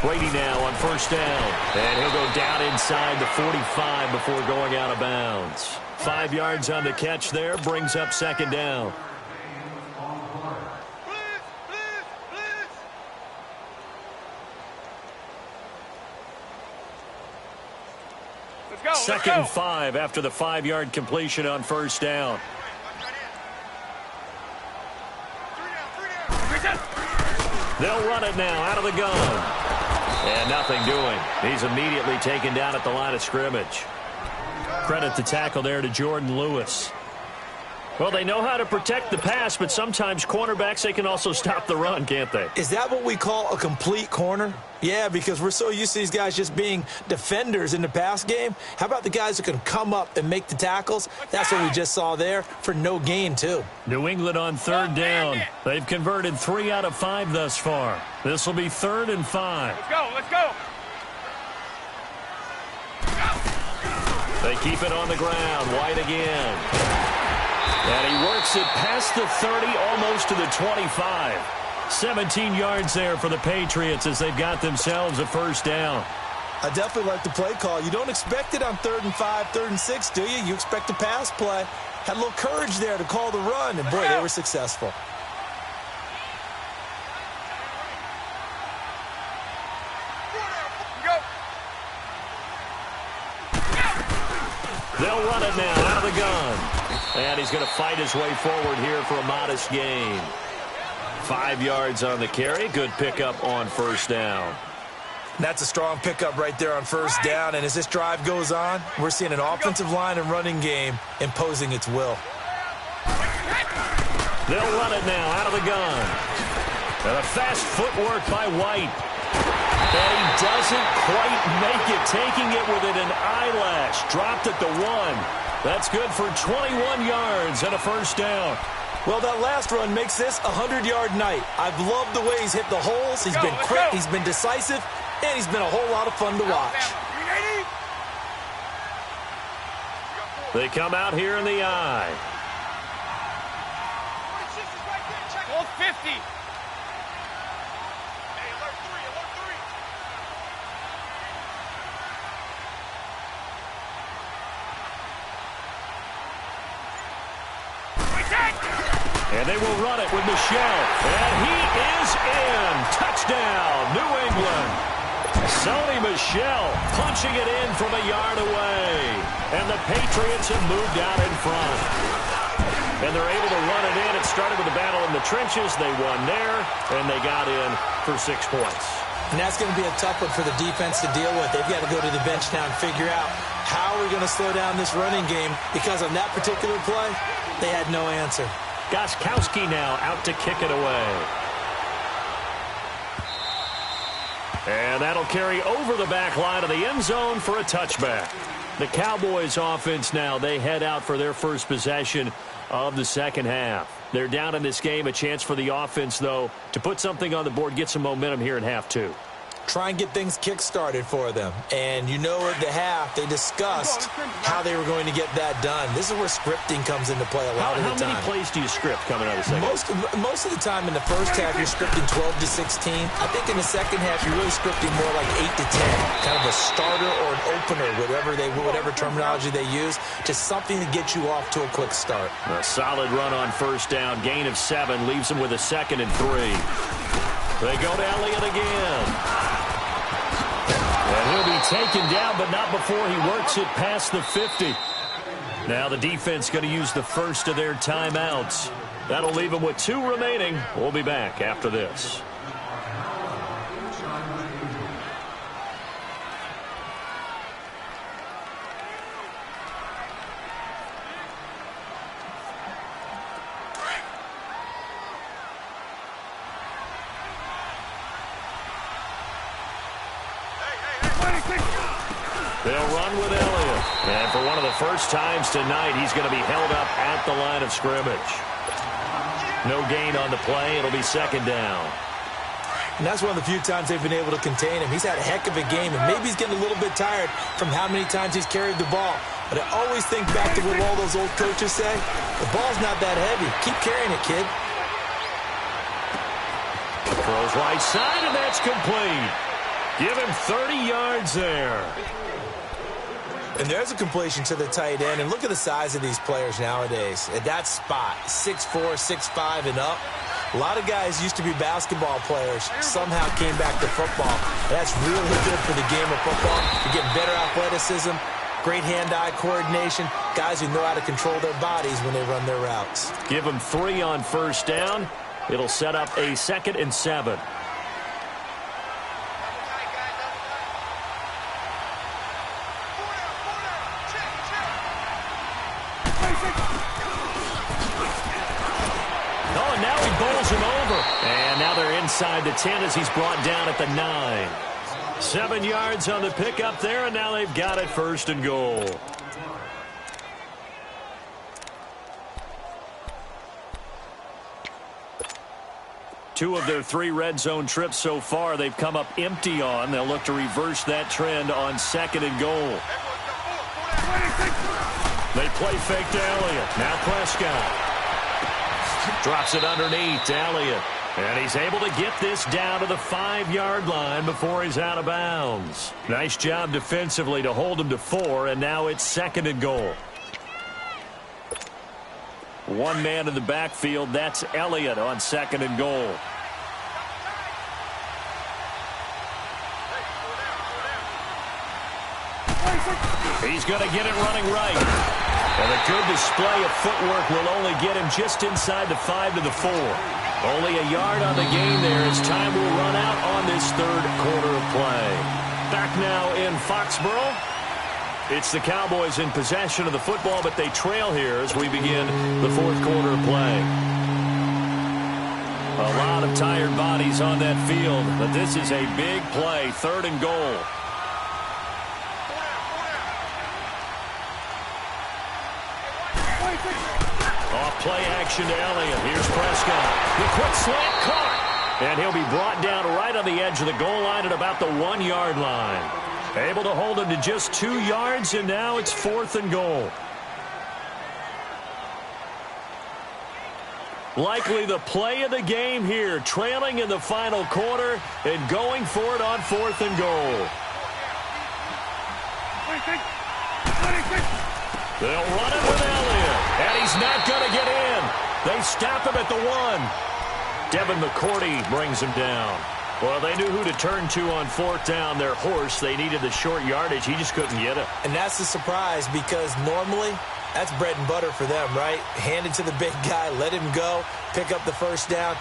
Brady now on first down. And he'll go down inside the 45 before going out of bounds. 5 yards on the catch there, brings up second down. Second and 5 after the 5-yard completion on first down. They'll run it now out of the gun. And nothing doing. He's immediately taken down at the line of scrimmage. Credit the tackle there to Jordan Lewis. Well, they know how to protect the pass, but sometimes cornerbacks, they can also stop the run, can't they? Is that what we call a complete corner? Yeah, because we're so used to these guys just being defenders in the pass game. How about the guys who can come up and make the tackles? That's what we just saw there for no gain, too. New England on third down. They've converted 3 out of 5 thus far. This will be 3rd and 5. Let's go. They keep it on the ground. White again. And he works it past the 30, almost to the 25. 17 yards there for the Patriots as they've got themselves a first down. I definitely like the play call. You don't expect it on 3rd and 5, 3rd and 6, do you? You expect a pass play. Had a little courage there to call the run, and boy, they were successful. They'll run it now out of the gun. And he's going to fight his way forward here for a modest gain. 5 yards on the carry. Good pickup on first down. That's a strong pickup right there on first down. And as this drive goes on, we're seeing an offensive line and running game imposing its will. They'll run it now out of the gun. And a fast footwork by White. And he doesn't quite make it, taking it within an eyelash. Dropped at the 1. That's good for 21 yards and a first down. Well, that last run makes this a 100-yard night. I've loved the way he's hit the holes. He's been quick, he's been decisive, and he's been a whole lot of fun to watch. They come out here in the eye. 50. And they will run it with Michelle. And he is in. Touchdown, New England. Sony Michel punching it in from a yard away. And the Patriots have moved out in front. And they're able to run it in. It started with a battle in the trenches. They won there, and they got in for 6 points. And that's going to be a tough one for the defense to deal with. They've got to go to the bench now and figure out how we're going to slow down this running game, because on that particular play, they had no answer. Gostkowski now out to kick it away. And that'll carry over the back line of the end zone for a touchback. The Cowboys offense now, they head out for their first possession of the second half. They're down in this game. A chance for the offense, though, to put something on the board, get some momentum here in half 2. try and get things kick-started for them. And you know at the half, they discussed how they were going to get that done. This is where scripting comes into play a lot of the time. How many plays do you script coming out of the second? Most of the time in the first half, you're scripting 12 to 16. I think in the second half, you're really scripting more like 8 to 10. Kind of a starter or an opener, whatever terminology they use. Just something to get you off to a quick start. A solid run on first down. Gain of 7 leaves them with a 2nd and 3. They go to Elliott again. And he'll be taken down, but not before he works it past the 50. Now the defense going to use the first of their timeouts. That'll leave them with 2 remaining. We'll be back after this. They'll run with Elliott. And for one of the first times tonight, he's going to be held up at the line of scrimmage. No gain on the play. It'll be 2nd down. And that's one of the few times they've been able to contain him. He's had a heck of a game, and maybe he's getting a little bit tired from how many times he's carried the ball. But I always think back to what all those old coaches say. The ball's not that heavy. Keep carrying it, kid. Throws right side, and that's complete. Give him 30 yards there. And there's a completion to the tight end. And look at the size of these players nowadays. At that spot, 6'4", 6'5", and up. A lot of guys used to be basketball players, somehow came back to football. That's really good for the game of football. You're getting better athleticism, great hand-eye coordination, guys who know how to control their bodies when they run their routes. Give them 3 on first down. It'll set up a 2nd and 7. Him over. And now they're inside the 10 as he's brought down at the 9. 7 yards on the pickup there, and now they've got it 1st and goal. Two of their 3 red zone trips so far, they've come up empty on. They'll look to reverse that trend on 2nd and goal. They play fake to Elliott. Now Prescott. Drops it underneath to Elliott. And he's able to get this down to the 5-yard line before he's out of bounds. Nice job defensively to hold him to 4, and now it's 2nd and goal. One man in the backfield, that's Elliott on 2nd and goal. He's going to get it running right. And a good display of footwork will only get him just inside the 5 to the 4. Only a yard on the gain there as time will run out on this 3rd quarter of play. Back now in Foxborough. It's the Cowboys in possession of the football, but they trail here as we begin the 4th quarter of play. A lot of tired bodies on that field, but this is a big play, 3rd and goal. Play action to Elliott. Here's Prescott. The quick slant caught. And he'll be brought down right on the edge of the goal line at about the 1-yard line. Able to hold him to just 2 yards, and now it's 4th and goal. Likely the play of the game here, trailing in the final quarter and going for it on 4th and goal. They'll run it with Elliott, and he's not going to get in. They stop him at the 1. Devin McCourty brings him down. Well, they knew who to turn to on 4th down. Their horse, they needed the short yardage. He just couldn't get it. And that's the surprise because normally that's bread and butter for them, right? Hand it to the big guy, let him go, pick up the 1st down.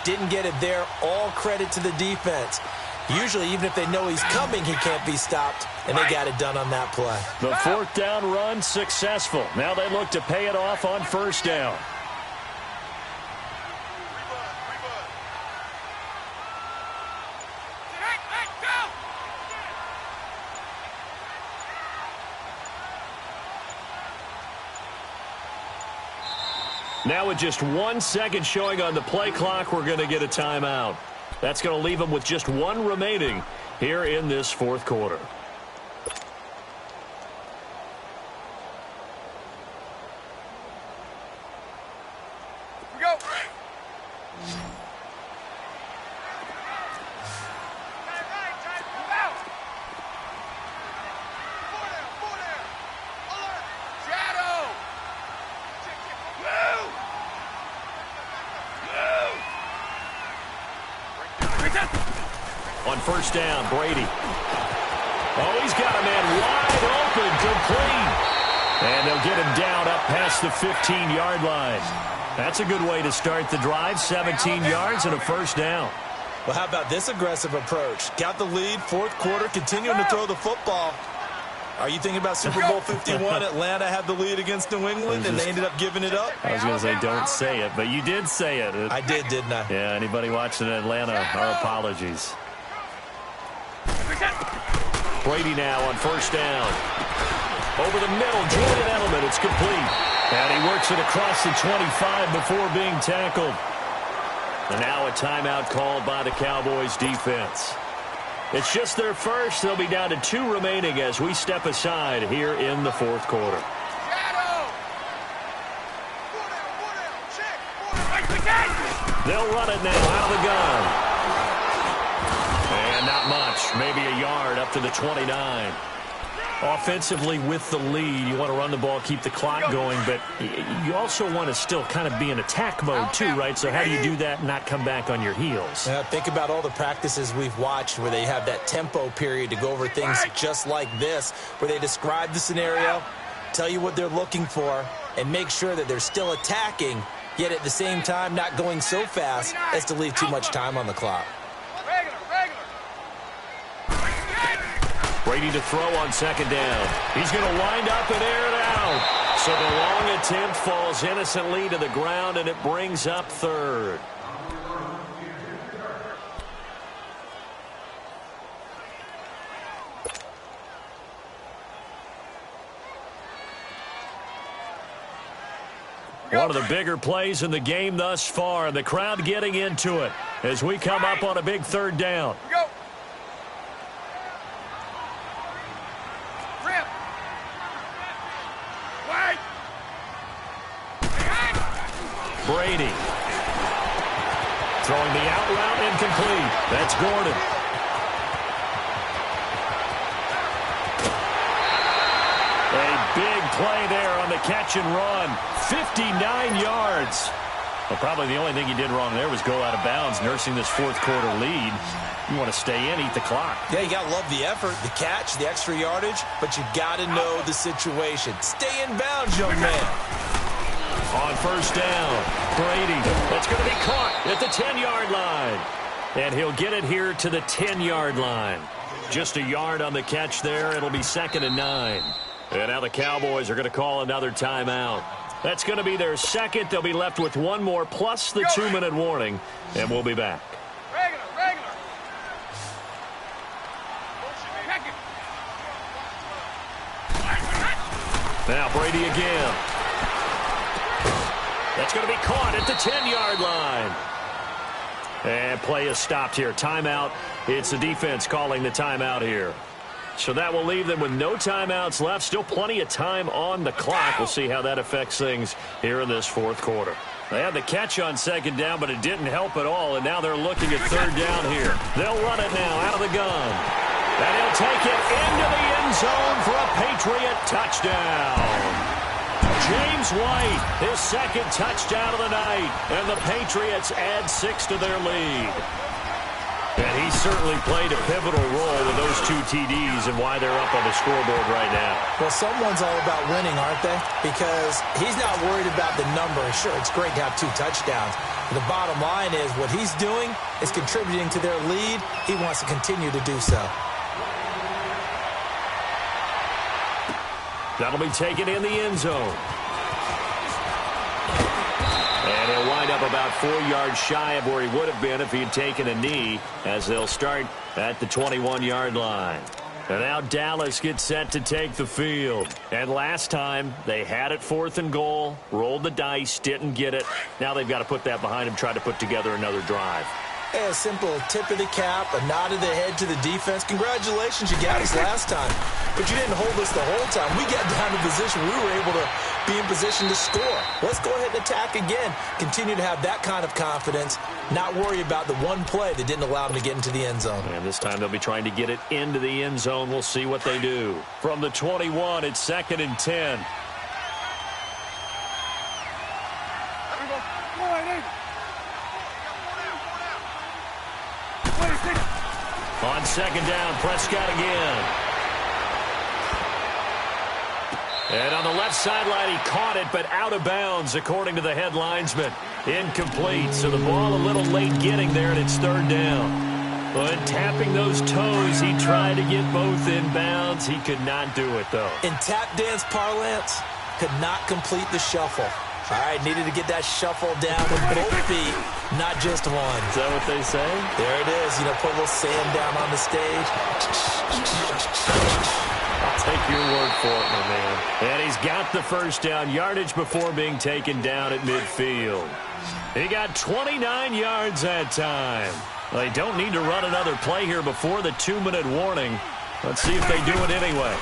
Didn't get it there. All credit to the defense. Usually, even if they know he's coming, he can't be stopped, and they got it done on that play. The 4th down run successful. Now they look to pay it off on 1st down. Now with just 1 second showing on the play clock, we're going to get a timeout. That's going to leave them with just 1 remaining here in this fourth quarter. On first down, Brady. Oh, he's got a man wide open, complete. And they'll get him down up past the 15-yard line. That's a good way to start the drive, 17 yards and a first down. Well, how about this aggressive approach? Got the lead, fourth quarter, continuing to throw the football. Are you thinking about Super Bowl 51? Atlanta had the lead against New England, and they ended up giving it up? I was going to say, don't say it, but you did say it. I did, didn't I? Yeah, anybody watching Atlanta, our apologies. Brady now on first down. Over the middle, Julian Edelman, it's complete. And he works it across the 25 before being tackled. And now a timeout called by the Cowboys defense. It's just their first. They'll be down to 2 remaining as we step aside here in the fourth quarter. They'll run it now out of the gun. And not much, maybe a yard up to the 29. Offensively with the lead, you want to run the ball, keep the clock going, but you also want to still kind of be in attack mode too, right? So how do you do that and not come back on your heels? Think about all the practices we've watched where they have that tempo period to go over things just like this, where they describe the scenario, tell you what they're looking for, and make sure that they're still attacking, yet at the same time not going so fast as to leave too much time on the clock. Brady to throw on second down. He's going to wind up and air it out. So the long attempt falls innocently to the ground, and it brings up third. One of the bigger plays in the game thus far, and the crowd getting into it as we come up on a big third down. Brady throwing the out route, incomplete. That's Gordon. A big play there on the catch and run. 59 yards. Well, probably the only thing he did wrong there was go out of bounds, nursing this fourth quarter lead. You want to stay in, eat the clock. Yeah, you got to love the effort, the catch, the extra yardage, but you got to know the situation. Stay in bounds, young man. On first down, Brady. That's going to be caught at the 10-yard line. And he'll get it here to the 10-yard line. Just a yard on the catch there. It'll be 2nd and 9. And now the Cowboys are going to call another timeout. That's going to be their second. They'll be left with one more plus the 2-minute warning. And we'll be back. Now Brady again. That's going to be caught at the 10-yard line. And play is stopped here. Timeout. It's the defense calling the timeout here. So that will leave them with no timeouts left. Still plenty of time on the clock. We'll see how that affects things here in this fourth quarter. They had the catch on second down, but it didn't help at all. And now they're looking at third down here. They'll run it now out of the gun. And he'll take it into the end zone for a Patriot touchdown. James White, his second touchdown of the night, and the Patriots add 6 to their lead. And he certainly played a pivotal role with those 2 TDs and why they're up on the scoreboard right now. Well, someone's all about winning, aren't they? Because he's not worried about the number. Sure, it's great to have 2 touchdowns. But the bottom line is what he's doing is contributing to their lead. He wants to continue to do so. That'll be taken in the end zone. And he'll wind up about 4 yards shy of where he would have been if he had taken a knee, as they'll start at the 21-yard line. And now Dallas gets set to take the field. And last time, they had it 4th and goal, rolled the dice, didn't get it. Now they've got to put that behind them, try to put together another drive. Hey, a simple tip of the cap, a nod of the head to the defense. Congratulations, you got us last time. But you didn't hold us the whole time. We got down to position. We were able to be in position to score. Let's go ahead and attack again. Continue to have that kind of confidence. Not worry about the one play that didn't allow them to get into the end zone. And this time they'll be trying to get it into the end zone. We'll see what they do. From the 21, it's 2nd and 10. On 2nd down, Prescott again. And on the left sideline, he caught it, but out of bounds, according to the head linesman. Incomplete, so the ball a little late getting there, and it's 3rd down. But tapping those toes, he tried to get both in bounds. He could not do it, though. In tap dance parlance, could not complete the shuffle. All right, needed to get that shuffle down with both feet, not just one. Is that what they say? There it is. You know, put a little sand down on the stage. I'll take your word for it, my man. And he's got the 1st down, yardage before being taken down at midfield. He got 29 yards that time. They don't need to run another play here before the 2-minute warning. Let's see if they do it anyway.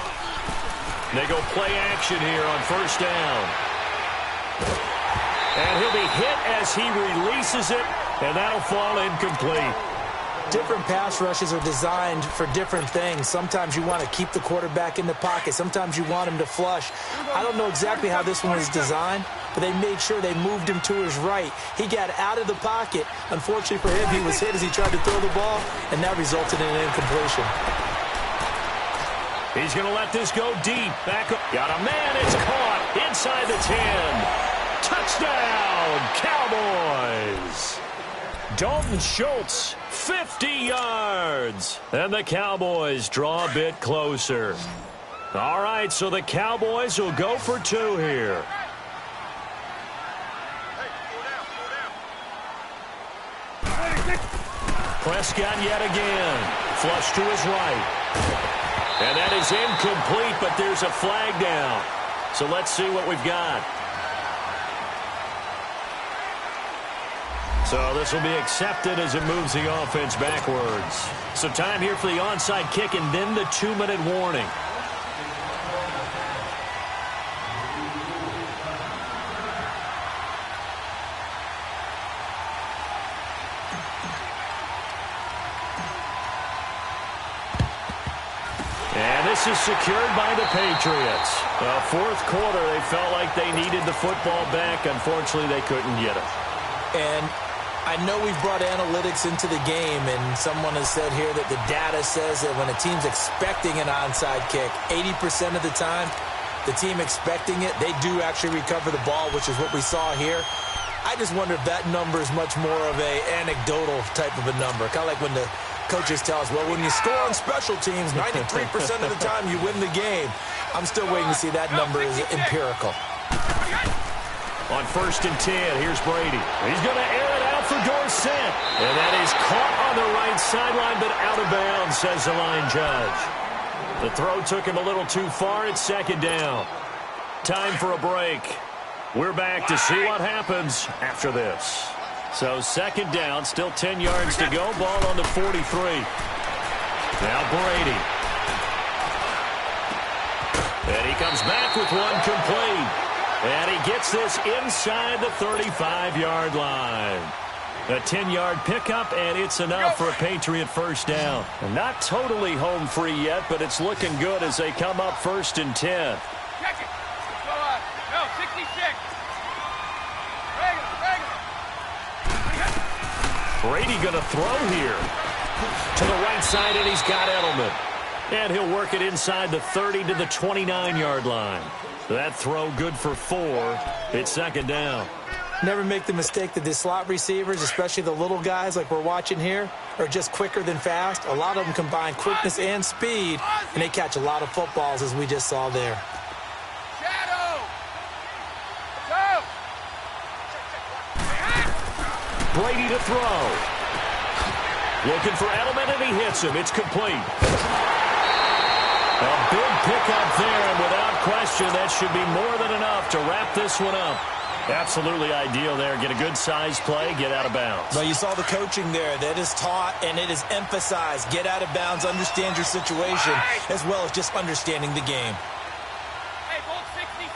They go play action here on 1st down. And he'll be hit as he releases it, and that'll fall incomplete. Different pass rushes are designed for different things. Sometimes you want to keep the quarterback in the pocket. Sometimes you want him to flush. I don't know exactly how this one was designed, but they made sure they moved him to his right. He got out of the pocket. Unfortunately for him, he was hit as he tried to throw the ball, and that resulted in an incompletion. He's going to let this go deep. Back up. Got a man. It's caught inside the 10. Touchdown, Cowboys. Dalton Schultz, 50 yards. And the Cowboys draw a bit closer. All right, so the Cowboys will go for 2 here. Prescott yet again. Flush to his right. And that is incomplete, but there's a flag down. So let's see what we've got. So this will be accepted as it moves the offense backwards. So time here for the onside kick and then the 2-minute warning. And this is secured by the Patriots. 4th quarter, they felt like they needed the football back. Unfortunately, they couldn't get it. And I know we've brought analytics into the game, and someone has said here that the data says that when a team's expecting an onside kick, 80% of the time, the team expecting it, they do actually recover the ball, which is what we saw here. I just wonder if that number is much more of a anecdotal type of a number. Kind of like when the coaches tell us, well, when you score on special teams, 93% of the time you win the game. I'm still waiting to see that number is empirical. On 1st and 10, here's Brady. He's going to air it out for Dorsett. And that is caught on the right sideline, but out of bounds, says the line judge. The throw took him a little too far. It's 2nd down. Time for a break. We're back to see what happens after this. So 2nd down, still 10 yards to go. Ball on the 43. Now Brady. And he comes back with one complete. And he gets this inside the 35-yard line. A 10-yard pickup, and it's enough for a Patriot 1st down. Not totally home free yet, but it's looking good as they come up 1st and 10. Check it. No, 66. Brady going to throw here. To the right side, and he's got Edelman. And he'll work it inside the 30 to the 29-yard line. That throw good for 4. It's 2nd down. Never make the mistake that the slot receivers, especially the little guys like we're watching here, are just quicker than fast. A lot of them combine quickness and speed, and they catch a lot of footballs, as we just saw there. Shadow! Go! Brady to throw. Looking for Edelman, and he hits him. It's complete. A big pickup there, and without question, that should be more than enough to wrap this one up. Absolutely ideal there. Get a good size play, get out of bounds. Well, you saw the coaching there. That is taught and it is emphasized. Get out of bounds, understand your situation, as well as just understanding the game. Hey, Bolt 66.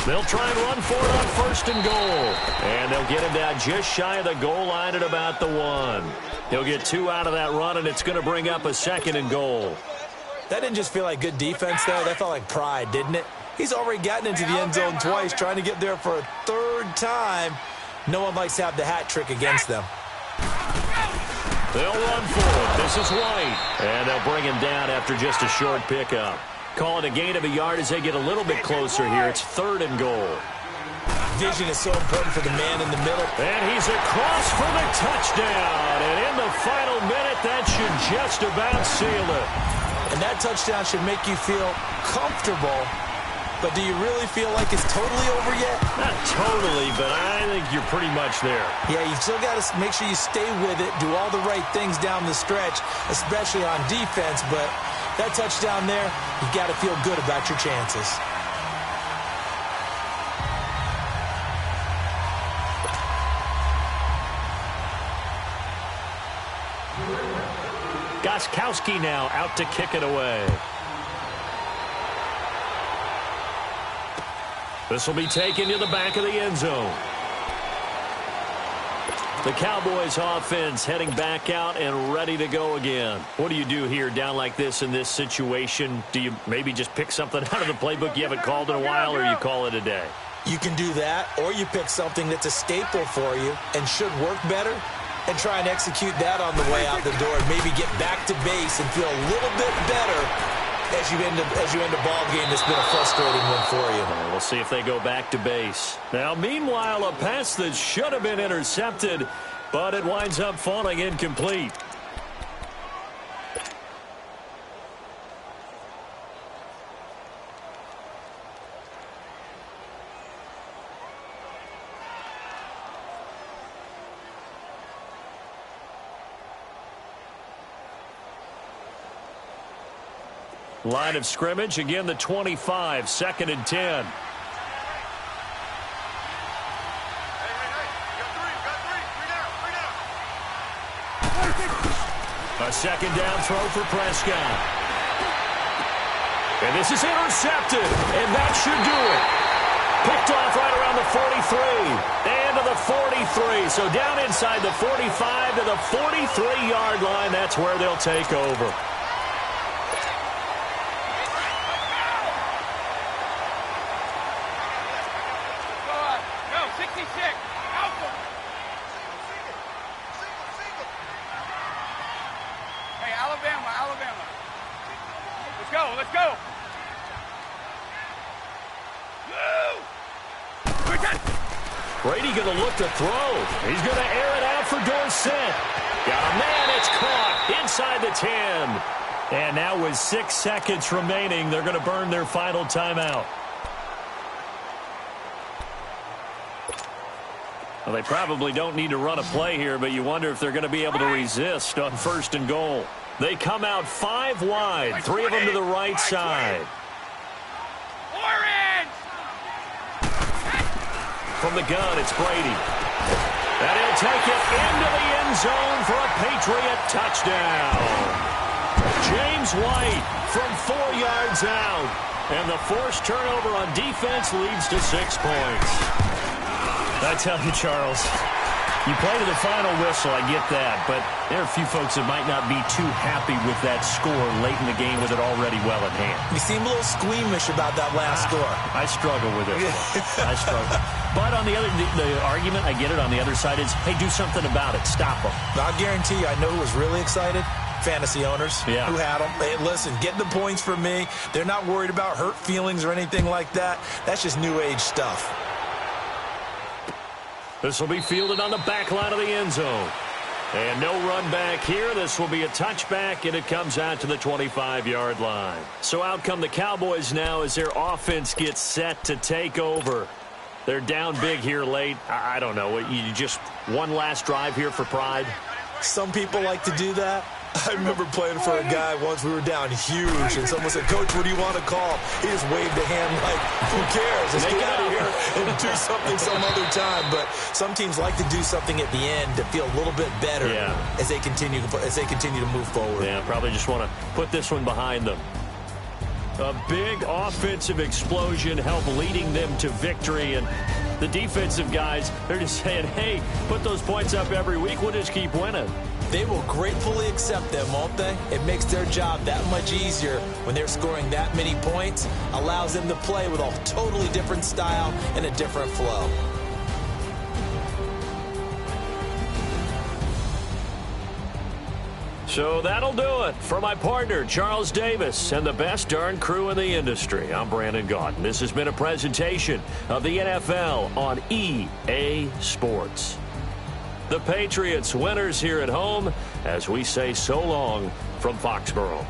They'll try and run for it on first and goal. And they'll get him down just shy of the goal line at about the 1. He'll get 2 out of that run, and it's going to bring up a second and goal. That didn't just feel like good defense, though. That felt like pride, didn't it? He's already gotten into the end zone twice, trying to get there for a third time. No one likes to have the hat trick against them. They'll run for it. This is White. And they'll bring him down after just a short pickup. Calling a gain of a yard as they get a little bit closer here. It's 3rd and goal. Vision is so important for the man in the middle. And he's across for the touchdown. And in the final minute, that should just about seal it. And that touchdown should make you feel comfortable. But do you really feel like it's totally over yet? Not totally, but I think you're pretty much there. Yeah, you still got to make sure you stay with it, do all the right things down the stretch, especially on defense. But that touchdown there, you got to feel good about your chances. Gostkowski now out to kick it away. This will be taken to the back of the end zone. The Cowboys offense heading back out and ready to go again. What do you do here down like this in this situation? Do you maybe just pick something out of the playbook you haven't called in a while, or you call it a day? You can do that, or you pick something that's a staple for you and should work better and try and execute that on the way out the door and maybe get back to base and feel a little bit better as you end a ball game that's been a frustrating one for you. We'll see if they go back to base. Now, meanwhile, a pass that should have been intercepted, but it winds up falling incomplete. Line of scrimmage, again the 25, 2nd and 10. A second down throw for Prescott. And this is intercepted, and that should do it. Picked off right around the 43, and to the 43. So down inside the 45 to the 43-yard line, that's where they'll take over. Brady going to look to throw. He's going to air it out for Dorsett. Got a man. It's caught inside the 10. And now with 6 seconds remaining, they're going to burn their final timeout. Well, they probably don't need to run a play here, but you wonder if they're going to be able to resist on 1st and goal. They come out 5 wide, 3 of them to the right side. From the gun, it's Brady. And he'll take it into the end zone for a Patriot touchdown. James White from 4 yards out. And the forced turnover on defense leads to 6 points. I tell you, Charles, you play to the final whistle, I get that, but there are a few folks that might not be too happy with that score late in the game with it already well in hand. You seem a little squeamish about that last score. I struggle with it. I struggle. But on the other, the argument, I get it, on the other side is, hey, do something about it. Stop them. I'll guarantee you, I know who was really excited. Fantasy owners who had them. Hey, listen, get the points for me. They're not worried about hurt feelings or anything like that. That's just new age stuff. This will be fielded on the back line of the end zone. And no run back here. This will be a touchback, and it comes out to the 25-yard line. So out come the Cowboys now as their offense gets set to take over. They're down big here late. I don't know. You just one last drive here for pride? Some people like to do that. I remember playing for a guy once. We were down huge, and someone said, "Coach, what do you want to call?" He just waved a hand like, "Who cares? Let's get out of here and do something some other time." But some teams like to do something at the end to feel a little bit better as they continue to move forward. Yeah, probably just want to put this one behind them. A big offensive explosion helped leading them to victory, and the defensive guys, they're just saying, hey, put those points up every week, we'll just keep winning. They will gratefully accept them, won't they? It makes their job that much easier when they're scoring that many points, allows them to play with a totally different style and a different flow. So that'll do it for my partner, Charles Davis, and the best darn crew in the industry. I'm Brandon Gaudin. This has been a presentation of the NFL on EA Sports. The Patriots winners here at home as we say so long from Foxborough.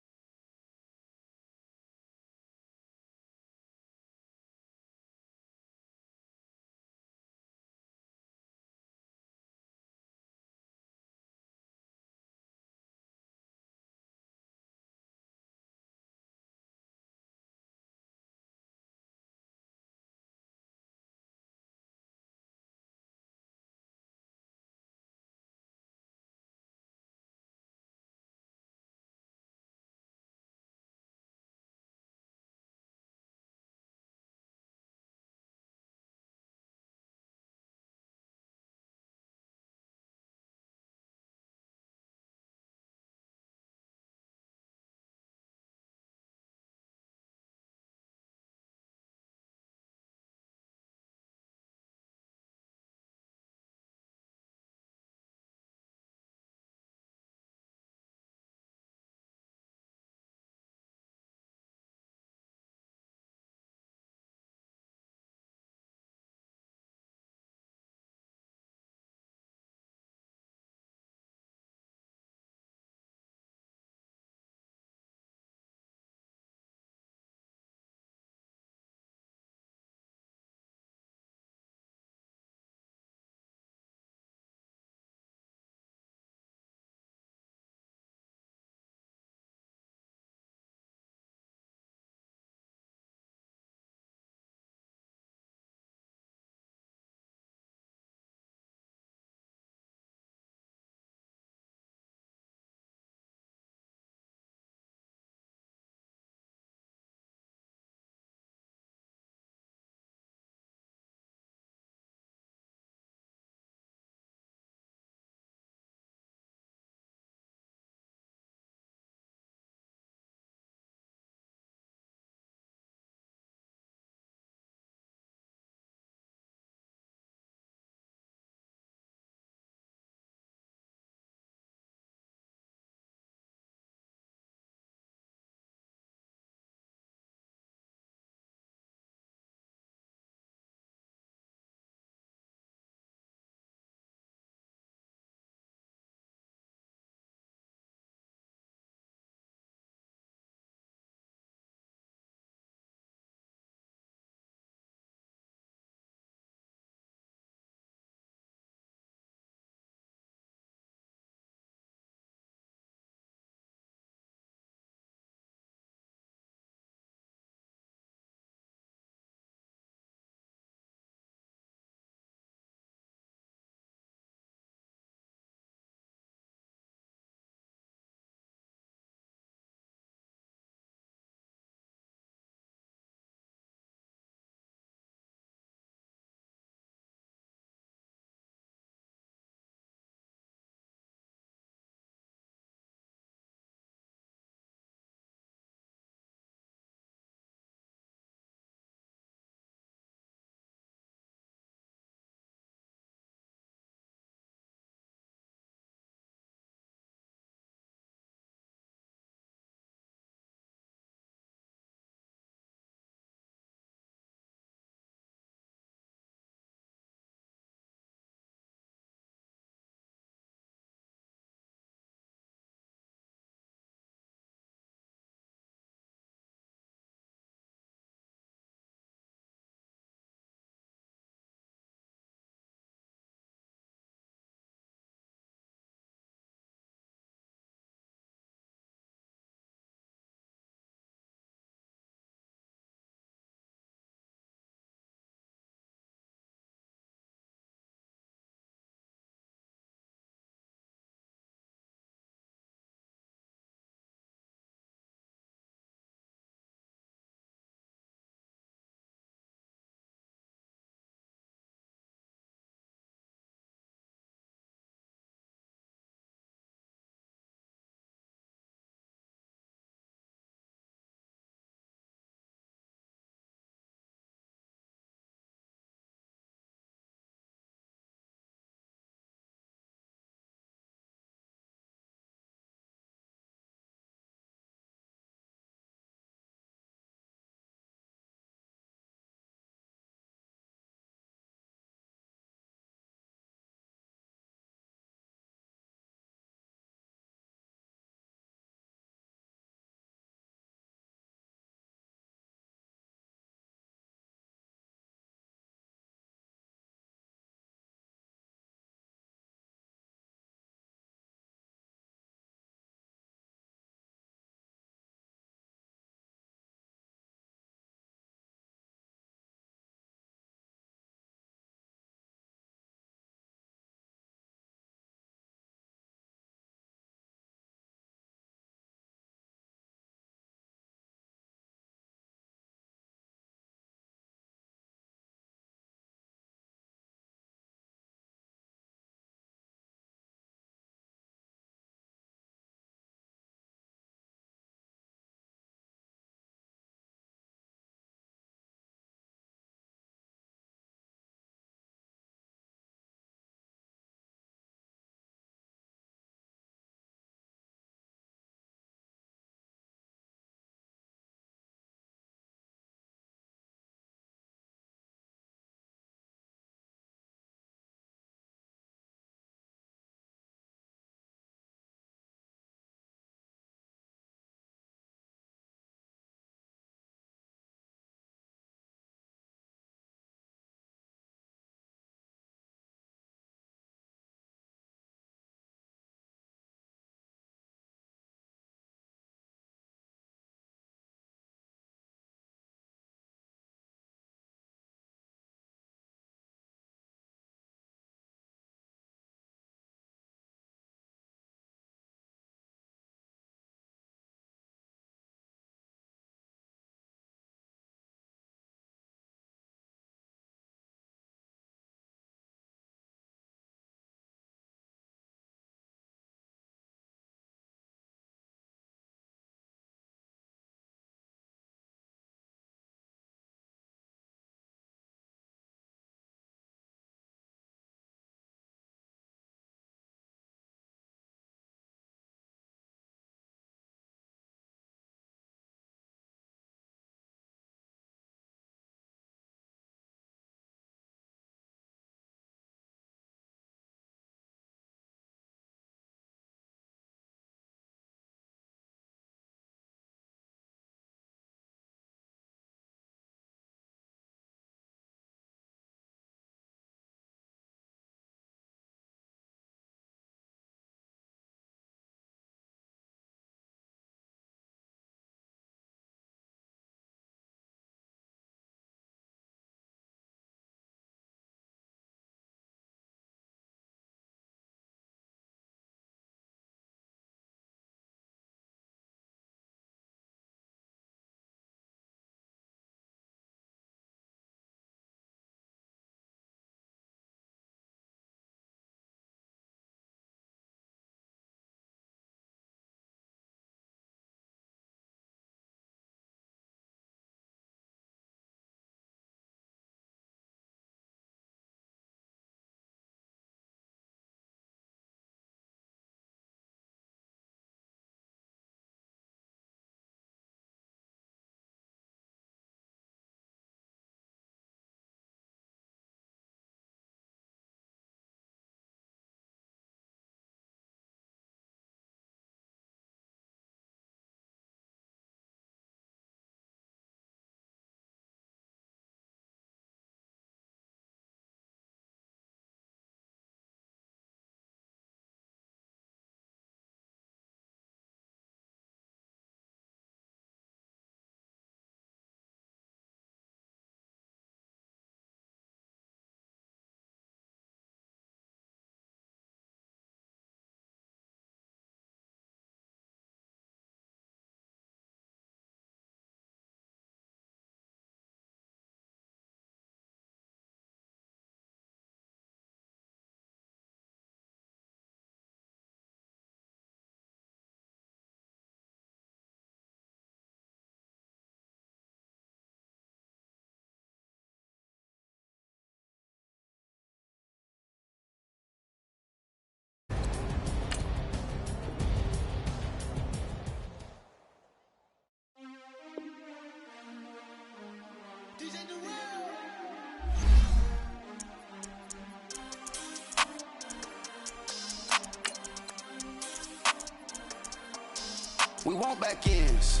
We want back ends.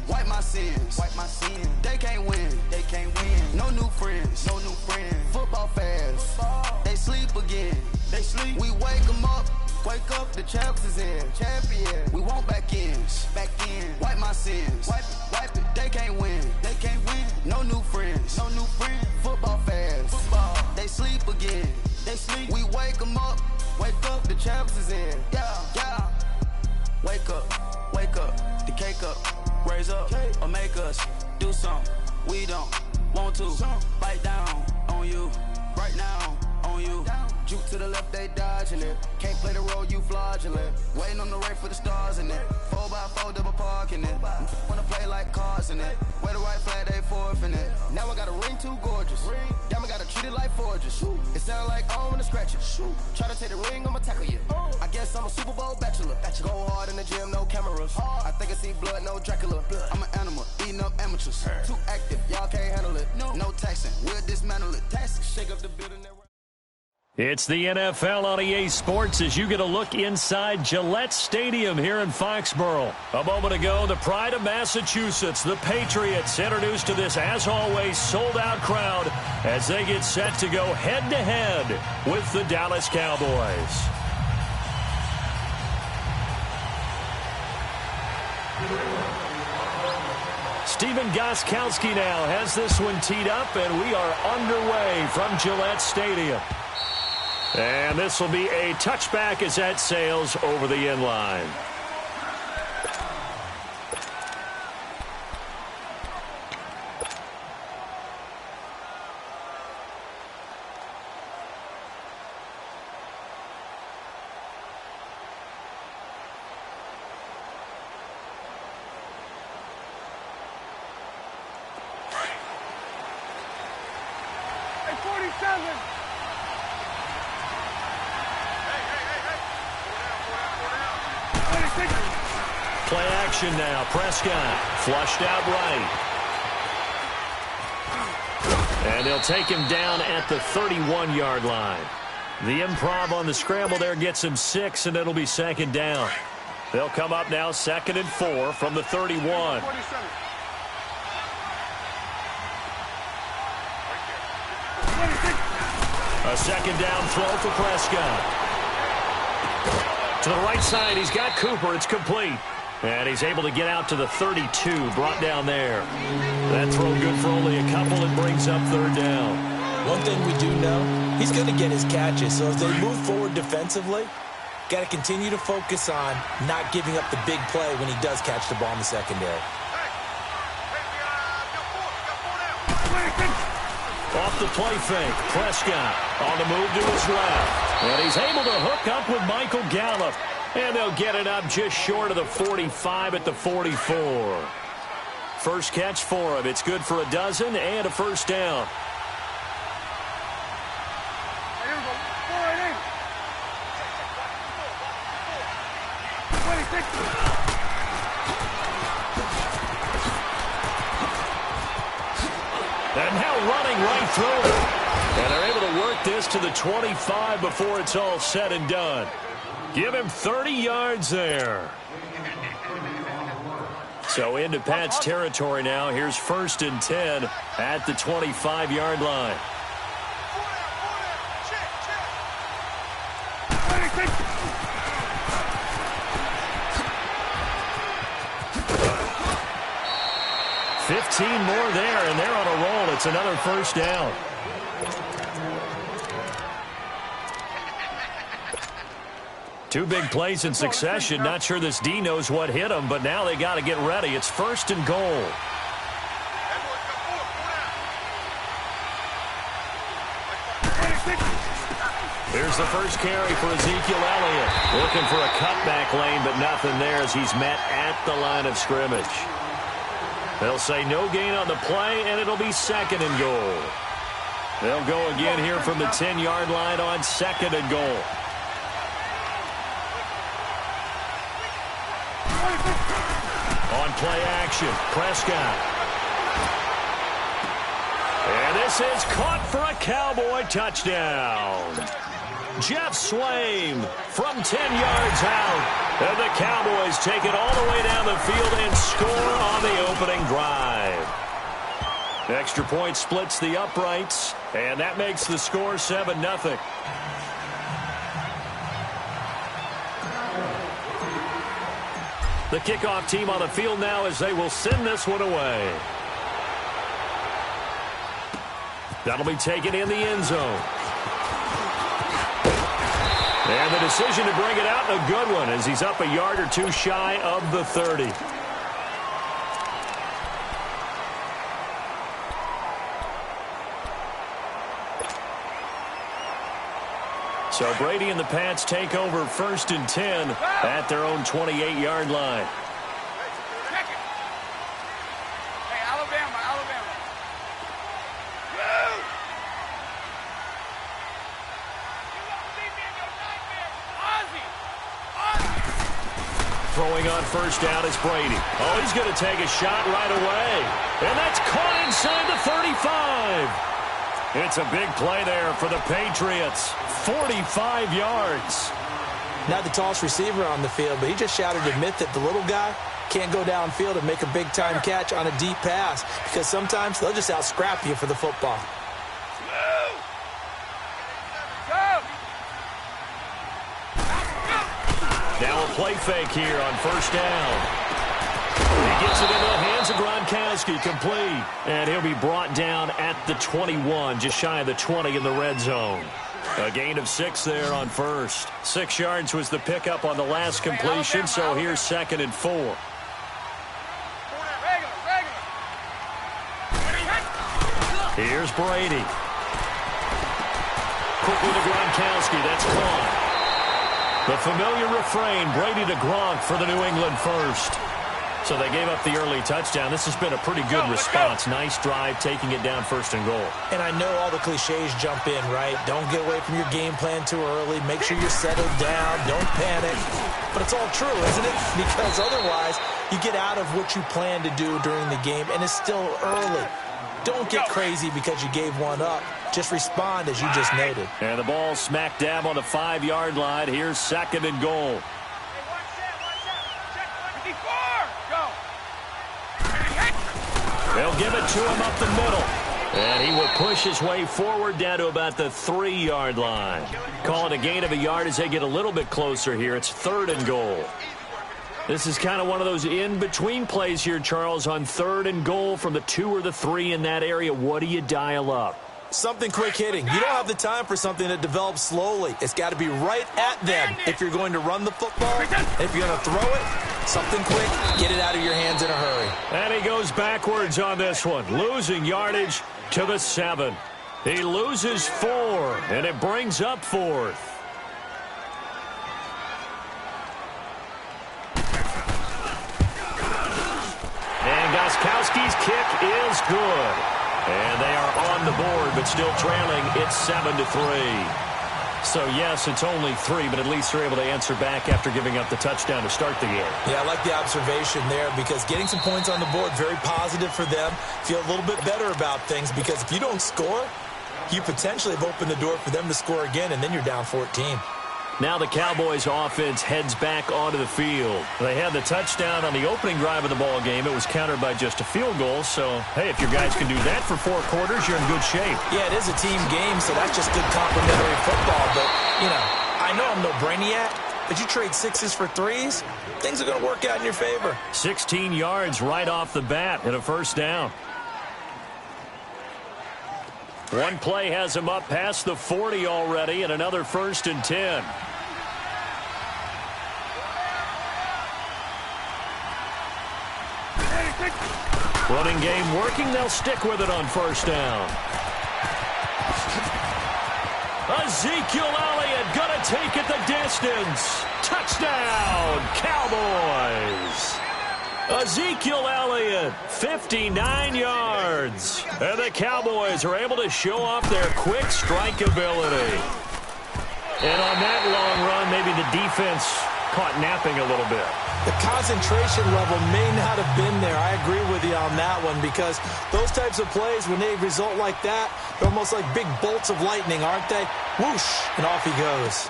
Wipe my sins. They can't win. No new friends. Football fans. They sleep again. We wake them up. Wake up, the champs is in. Champion. We want back ends. Wipe my sins. Wipe it. They can't win. No new friends. Football fans. They sleep again. We wake them up. Wake up, the champs is in. Yeah. Wake up, the cake up, raise up, or make us do something we don't want to. Bite down on you, right now on you. Juke to the left, they dodging it. Can't play the role, you fraudulent. Waiting on the right for the stars in it. 4x4 double parking it. Wanna play like cars in it. Wear the right flag, they forfeiting it. Now I got a ring too gorgeous. Damn, I gotta treat it like forges. It sound like I wanna scratch it. Try to take the ring, I'ma tackle you. I guess I'm a Super Bowl bachelor. Go hard in the gym, no cameras. I think I see blood, no Dracula. I'm an animal, eating up amateurs. Too active, y'all can't handle it. No taxing, we'll dismantle it. Shake up the building. It's the NFL on EA Sports as you get a look inside Gillette Stadium here in Foxborough. A moment ago, the pride of Massachusetts, the Patriots, introduced to this, as always, sold-out crowd as they get set to go head-to-head with the Dallas Cowboys. Stephen Gostkowski now has this one teed up, and we are underway from Gillette Stadium. And this will be a touchback as that sails over the end line. Hey, 47. Play action now. Prescott flushed out right. And they'll take him down at the 31-yard line. The improv on the scramble there gets him 6, and it'll be second down. They'll come up now 2nd and 4 from the 31. A second down throw for Prescott. To the right side, he's got Cooper. It's complete. And he's able to get out to the 32, brought down there. That throw good for only a couple and brings up third down. One thing we do know, he's going to get his catches. So as they move forward defensively, got to continue to focus on not giving up the big play when he does catch the ball in the secondary. Off the play fake, Prescott on the move to his left. And he's able to hook up with Michael Gallup. And they'll get it up just short of the 45 at the 44. First catch for him. It's good for a dozen and a first down. And now running right through it. And they're able to work this to the 25 before it's all said and done. Give him 30 yards there. So into Pat's territory now. Here's 1st and 10 at the 25-yard line. $15 more there, and they're on a roll. It's another first down. Two big plays in succession. Not sure this D knows what hit him, but now they got to get ready. It's 1st and goal. Here's the first carry for Ezekiel Elliott. Looking for a cutback lane, but nothing there as he's met at the line of scrimmage. They'll say no gain on the play, and it'll be 2nd and goal. They'll go again here from the 10-yard line on 2nd and goal. On play action, Prescott. And this is caught for a Cowboy touchdown. Jeff Swaim from 10 yards out. And the Cowboys take it all the way down the field and score on the opening drive. Extra point splits the uprights, and that makes the score 7-0. The kickoff team on the field now as they will send this one away. That'll be taken in the end zone. And the decision to bring it out, a good one, as he's up a yard or two shy of the 30. So Brady and the Pats take over 1st and 10 at their own 28-yard line. Hey, Alabama. Throwing on first down is Brady. Oh, he's going to take a shot right away. And that's caught inside the 35. It's a big play there for the Patriots. 45 yards. Not the tallest receiver on the field, but he just shouted to admit that the little guy can't go downfield and make a big-time catch on a deep pass, because sometimes they'll just out-scrap you for the football. Now a play fake here on first down. He gets it into the hands of Gronkowski, complete. And he'll be brought down at the 21, just shy of the 20 in the red zone. A gain of 6 there on first. 6 yards was the pickup on the last completion, so here's 2nd and 4. Here's Brady. Quickly to Gronkowski, that's caught. The familiar refrain, Brady to Gronk for the New England first. So they gave up the early touchdown. This has been a pretty good response. Nice drive, taking it down 1st and goal. And I know all the cliches jump in, right? Don't get away from your game plan too early. Make sure you're settled down. Don't panic. But it's all true, isn't it? Because otherwise, you get out of what you plan to do during the game, and it's still early. Don't get crazy because you gave one up. Just respond as you just noted. And the ball smack dab on the 5-yard line. Here's 2nd and goal. They'll give it to him up the middle. And he will push his way forward down to about the 3-yard line. Call it a gain of a yard as they get a little bit closer here. It's 3rd and goal. This is kind of one of those in-between plays here, Charles, on 3rd and goal from the 2 or the 3 in that area. What do you dial up? Something quick hitting. You don't have the time for something that develops slowly. It's got to be right at them if you're going to run the football. If you're going to throw it, something quick, get it out of your hands in a hurry. And he goes backwards on this one, losing yardage to the 7. He loses 4, and it brings up 4th. And Gostkowski's kick is good. And they are on the board, but still trailing. It's 7-3. So, yes, it's only 3, but at least they're able to answer back after giving up the touchdown to start the game. Yeah, I like the observation there, because getting some points on the board, very positive for them. Feel a little bit better about things, because if you don't score, you potentially have opened the door for them to score again, and then you're down 14. Now the Cowboys offense heads back onto the field. They had the touchdown on the opening drive of the ball game. It was countered by just a field goal. So, hey, if your guys can do that for 4 quarters, you're in good shape. Yeah, it is a team game, so that's just good complimentary football. But, you know, I know I'm no brainiac, but you trade 6s for 3s, things are going to work out in your favor. 16 yards right off the bat and a first down. One play has him up past the 40 already, and another 1st and 10. Running game working. They'll stick with it on first down. Ezekiel Elliott gonna take it the distance. Touchdown, Cowboys. Ezekiel Elliott, 59 yards. And the Cowboys are able to show off their quick strike ability. And on that long run, maybe the defense caught napping a little bit. The concentration level may not have been there. I agree with you on that one because those types of plays, when they result like that, they're almost like big bolts of lightning, aren't they? Whoosh, and off he goes.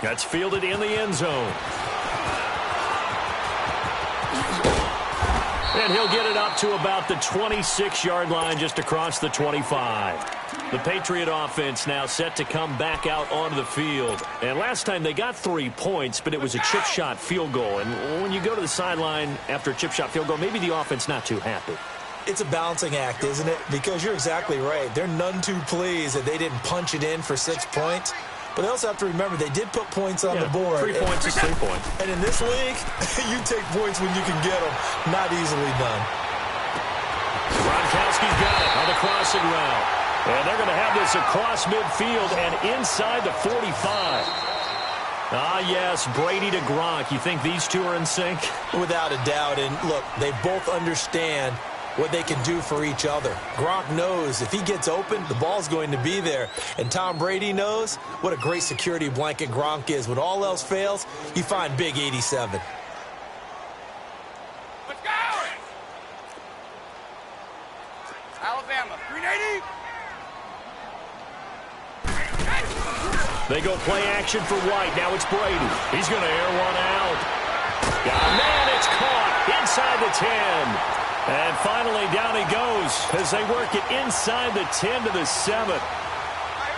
That's fielded in the end zone. And he'll get it up to about the 26-yard line, just across the 25. The Patriot offense now set to come back out onto the field. And last time they got 3 points, but it was a chip shot field goal. And when you go to the sideline after a chip shot field goal, maybe the offense not too happy. It's a balancing act, isn't it? Because you're exactly right. They're none too pleased that they didn't punch it in for 6 points. But they also have to remember they did put points on the board. 3 points is 3 points. And in this league, you take points when you can get them. Not easily done. Gronkowski's got it on the crossing route. And they're going to have this across midfield and inside the 45. Ah, yes, Brady to Gronk. You think these two are in sync? Without a doubt. And, look, they both understand what they can do for each other. Gronk knows if he gets open, the ball's going to be there. And Tom Brady knows what a great security blanket Gronk is. When all else fails, you find Big 87. Let's go! Alabama, 380. They go play action for White. Now it's Brady. He's going to air one out. Man, it's caught inside the 10. And finally, down he goes as they work it inside the 10 to the 7.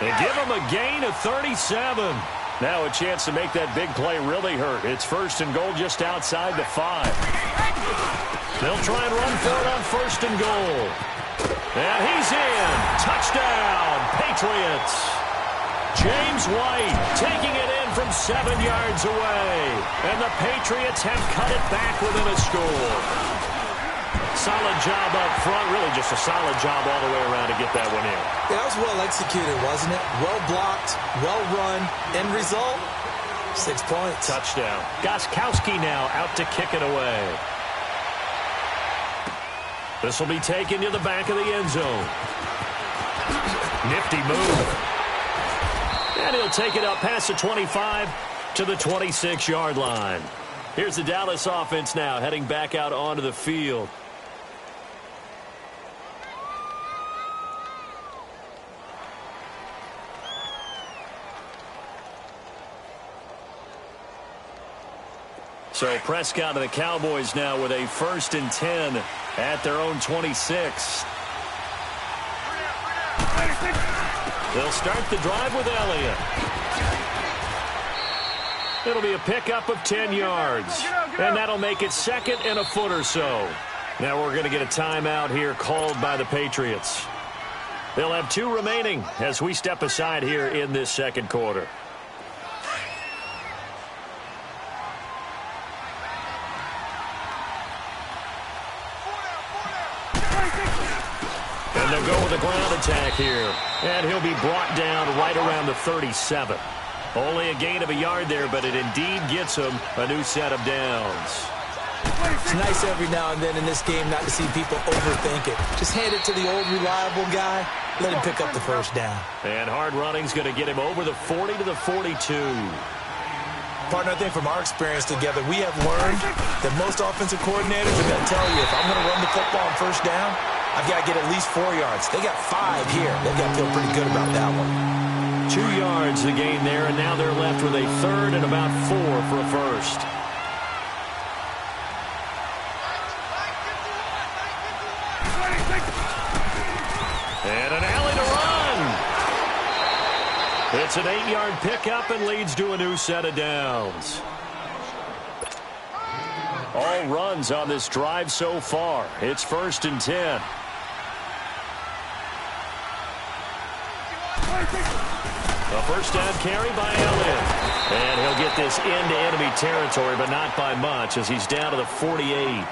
They give him a gain of 37. Now a chance to make that big play really hurt. It's first and goal just outside the 5. They'll try and run for it on first and goal. And he's in. Touchdown, Patriots. James White taking it in from 7 yards away. And the Patriots have cut it back within a score. Solid job up front. Really just a solid job all the way around to get that one in. Yeah, that was well executed, wasn't it? Well blocked, well run. End result, 6 points. Touchdown. Gostkowski now out to kick it away. This will be taken to the back of the end zone. Nifty move. And he'll take it up past the 25 to the 26-yard line. Here's the Dallas offense now heading back out onto the field. So Prescott and the Cowboys now with a 1st and 10 at their own 26. They'll start the drive with Elliott. It'll be a pickup of 10 yards. And that'll make it 2nd and a foot or so. Now we're going to get a timeout here called by the Patriots. They'll have 2 remaining as we step aside here in this second quarter. And they'll go with a ground attack here. And he'll be brought down right around the 37. Only a gain of a yard there, but it indeed gets him a new set of downs. It's nice every now and then in this game not to see people overthink it. Just hand it to the old reliable guy. Let him pick up the first down. And hard running's going to get him over the 40 to the 42. Partner, I think from our experience together, we have learned that most offensive coordinators are going to tell you, if I'm going to run the football on first down, I've got to get at least 4 yards. They got 5 here. They've got to feel pretty good about that one. 2 yards the gain there, and now they're left with a 3rd and about 4 for a first. And an alley to run. It's an 8-yard pickup and leads to a new set of downs. All runs on this drive so far. It's 1st and 10. A first down carry by Elliott. And he'll get this into enemy territory, but not by much as he's down to the 48.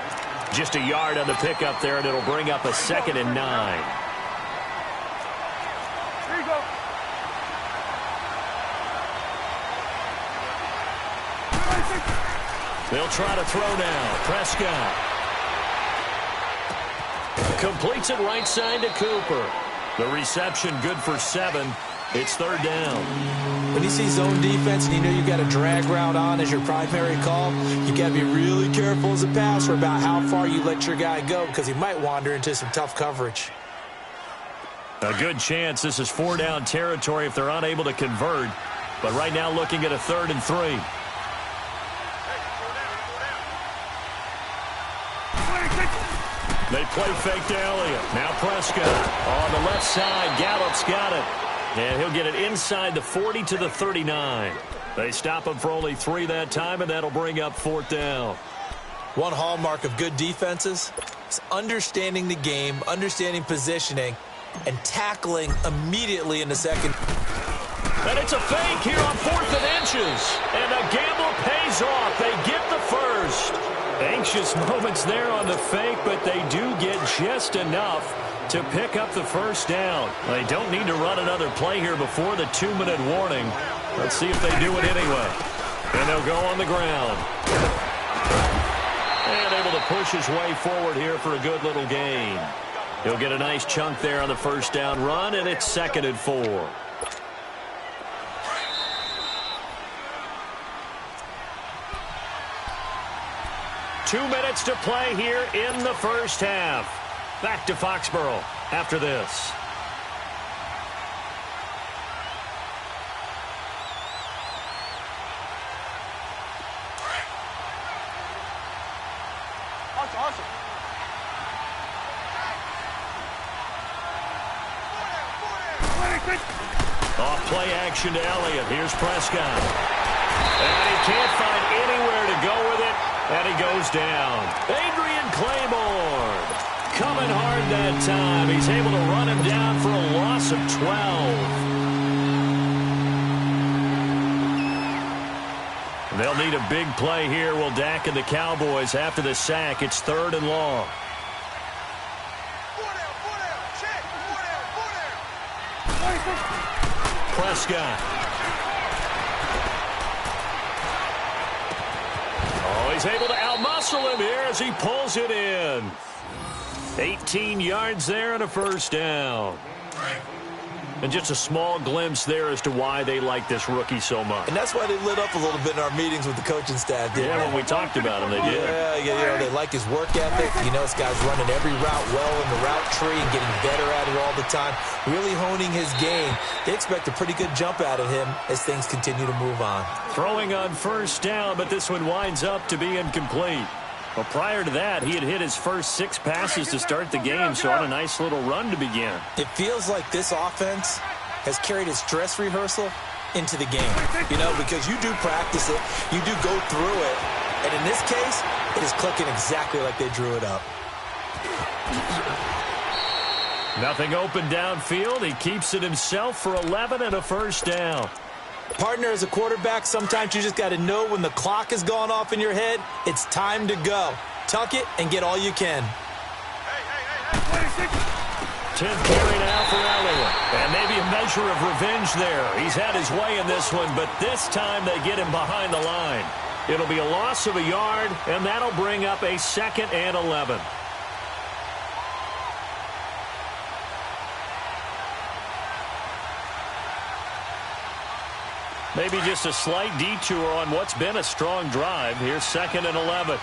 Just a yard on the pickup there, and it'll bring up a 2nd and 9. Here you go. They'll try to throw now. Prescott completes it right side to Cooper. The reception good for 7. It's third down. When you see zone defense and you know you got a drag route on as your primary call, you got to be really careful as a passer about how far you let your guy go because he might wander into some tough coverage. A good chance this is 4-down territory if they're unable to convert. But right now looking at a 3rd and 3. They play fake to Elliott. Now Prescott on the left side. Gallup's got it. And he'll get it inside the 40 to the 39. They stop him for only 3 that time, and that'll bring up 4th down. One hallmark of good defenses is understanding the game, understanding positioning, and tackling immediately in the second. And it's a fake here on 4th and inches. And the gamble pays off. They get the first. Anxious moments there on the fake, but they do get just enough to pick up the first down. They don't need to run another play here before the 2-minute warning. Let's see if they do it anyway. And they'll go on the ground. And able to push his way forward here for a good little gain. He'll get a nice chunk there on the first down run, and it's 2nd and 4. Two minutes to play here in the first half. Back to Foxborough after this. Off play action to Elliott. Here's Prescott. And he can't find anywhere to go with it. And he goes down. Adrian Claiborne coming hard that time. He's able to run him down for a loss of 12. They'll need a big play here, will Dak and the Cowboys after the sack. It's 3rd and long. Prescott. Oh, he's able to outmuscle him here as he pulls it in. 18 yards there and a first down. And just a small glimpse there as to why they like this rookie so much. And that's why they lit up a little bit in our meetings with the coaching staff. Yeah, when we talked about him, they did. Yeah, you know, they like his work ethic. You know, this guy's running every route well in the route tree and getting better at it all the time, really honing his game. They expect a pretty good jump out of him as things continue to move on. Throwing on first down, but this one winds up to be incomplete. Well, prior to that, he had hit his first 6 passes to start the game, so on a nice little run to begin. It feels like this offense has carried its dress rehearsal into the game, you know, because you do practice it, you do go through it, and in this case, it is clicking exactly like they drew it up. Nothing open downfield. He keeps it himself for 11 and a first down. Partner, as a quarterback, sometimes you just got to know when the clock has gone off in your head, it's time to go. Tuck it and get all you can. 10th carry now for Elliott. And maybe a measure of revenge there. He's had his way in this one, but this time they get him behind the line. It'll be a loss of a yard, and that'll bring up a 2nd and 11. Maybe just a slight detour on what's been a strong drive. Here's 2nd and 11.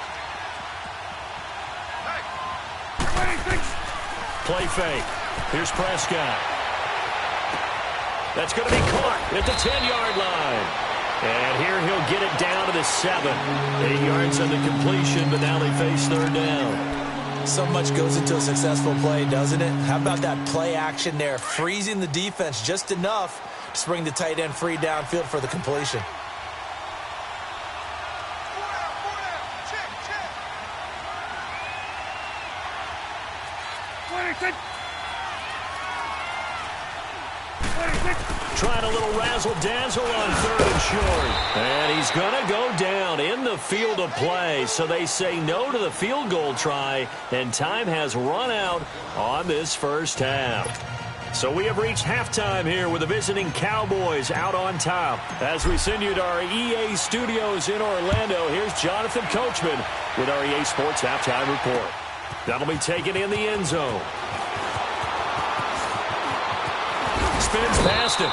Play fake. Here's Prescott. That's going to be caught at the 10-yard line. And here he'll get it down to the 7. 8 yards on the completion, but now they face 3rd down. So much goes into a successful play, doesn't it? How about that play action there, freezing the defense just enough to bring the tight end free downfield for the completion. Trying a little razzle-dazzle on 3rd and short. And he's going to go down in the field of play. So they say no to the field goal try, and time has run out on this first half. So we have reached halftime here with the visiting Cowboys out on top. As we send you to our EA studios in Orlando, here's Jonathan Coachman with our EA Sports Halftime Report. That'll be taken in the end zone. Spins past him.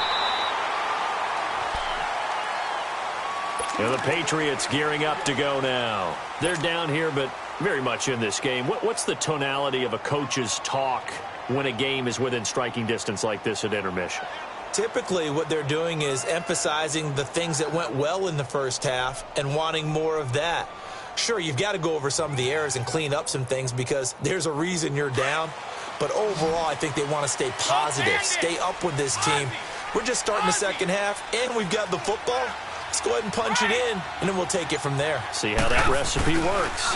And the Patriots gearing up to go now. They're down here, but very much in this game. What's the tonality of a coach's talk when a game is within striking distance like this at intermission? Typically, what they're doing is emphasizing the things that went well in the first half and wanting more of that. Sure, you've got to go over some of the errors and clean up some things because there's a reason you're down. But overall, I think they want to stay positive, stay up with this team. We're just starting the second half, and we've got the football. Let's go ahead and punch it in, and then we'll take it from there. See how that recipe works.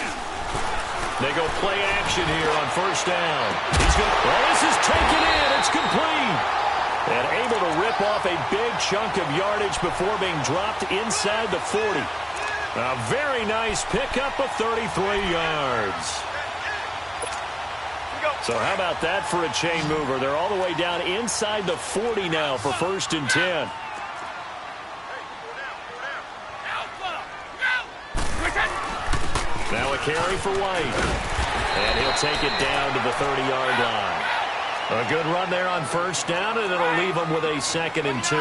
They go play action here on first down. This is taken in. It's complete. And able to rip off a big chunk of yardage before being dropped inside the 40. A very nice pickup of 33 yards. So how about that for a chain mover? They're all the way down inside the 40 now for 1st and 10. Now a carry for White. And he'll take it down to the 30-yard line. A good run there on first down, and it'll leave him with a 2nd and 2.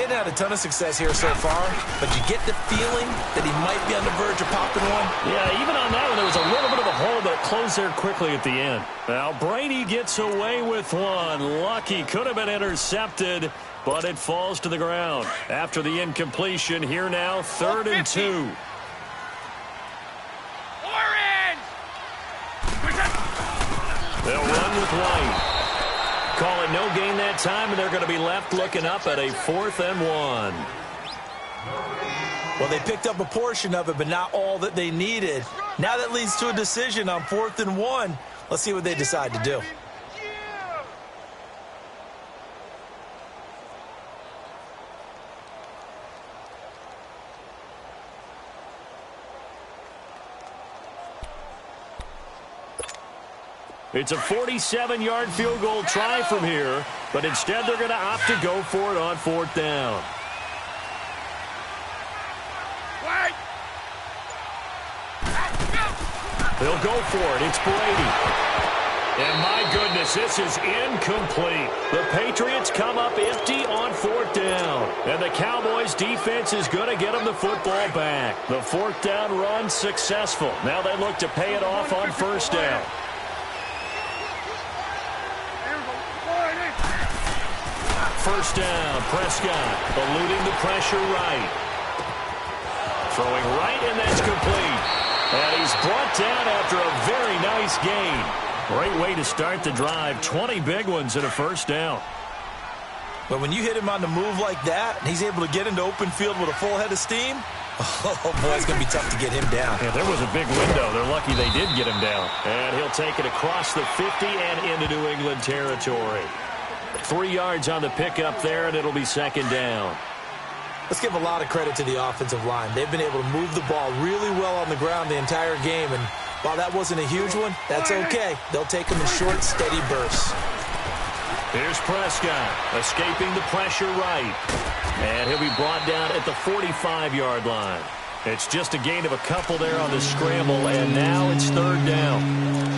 Hitting had a ton of success here so far, but you get the feeling that he might be on the verge of popping one. Yeah, even on that one, there was a little bit of a hole, but it closed there quickly at the end. Now, Brady gets away with one. Lucky, could have been intercepted, but it falls to the ground. After the incompletion, here now, 3rd and 2. They'll run with White. Call it no gain that time, and they're going to be left looking up at a 4th and 1. Well, they picked up a portion of it, but not all that they needed. Now that leads to a decision on 4th and 1. Let's see what they decide to do. It's a 47-yard field goal try from here, but instead they're going to opt to go for it on 4th down. They'll go for it. It's Brady. And my goodness, this is incomplete. The Patriots come up empty on 4th down. And the Cowboys defense is going to get them the football back. The 4th down run successful. Now they look to pay it off on 1st down. First down, Prescott eluding the pressure right. Throwing right, and that's complete. And he's brought down after a very nice gain. Great way to start the drive. 20 big ones in a 1st down. But when you hit him on the move like that, and he's able to get into open field with a full head of steam, oh, boy, it's going to be tough to get him down. Yeah, there was a big window. They're lucky they did get him down. And he'll take it across the 50 and into New England territory. 3 yards on the pickup there, and it'll be 2nd down. Let's give a lot of credit to the offensive line. They've been able to move the ball really well on the ground the entire game, and while that wasn't a huge one, that's okay. They'll take them in short, steady bursts. Here's Prescott, escaping the pressure right. And he'll be brought down at the 45-yard line. It's just a gain of a couple there on the scramble, and now it's 3rd down.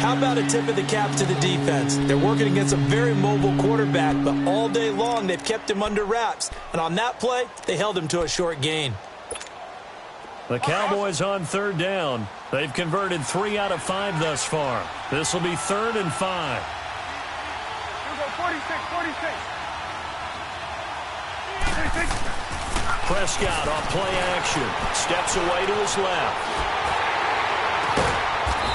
How about a tip of the cap to the defense? They're working against a very mobile quarterback, but all day long they've kept him under wraps. And on that play, they held him to a short gain. The Cowboys on 3rd down. They've converted 3 out of 5 thus far. This will be 3rd and 5. 46. Prescott off play action. Steps away to his left.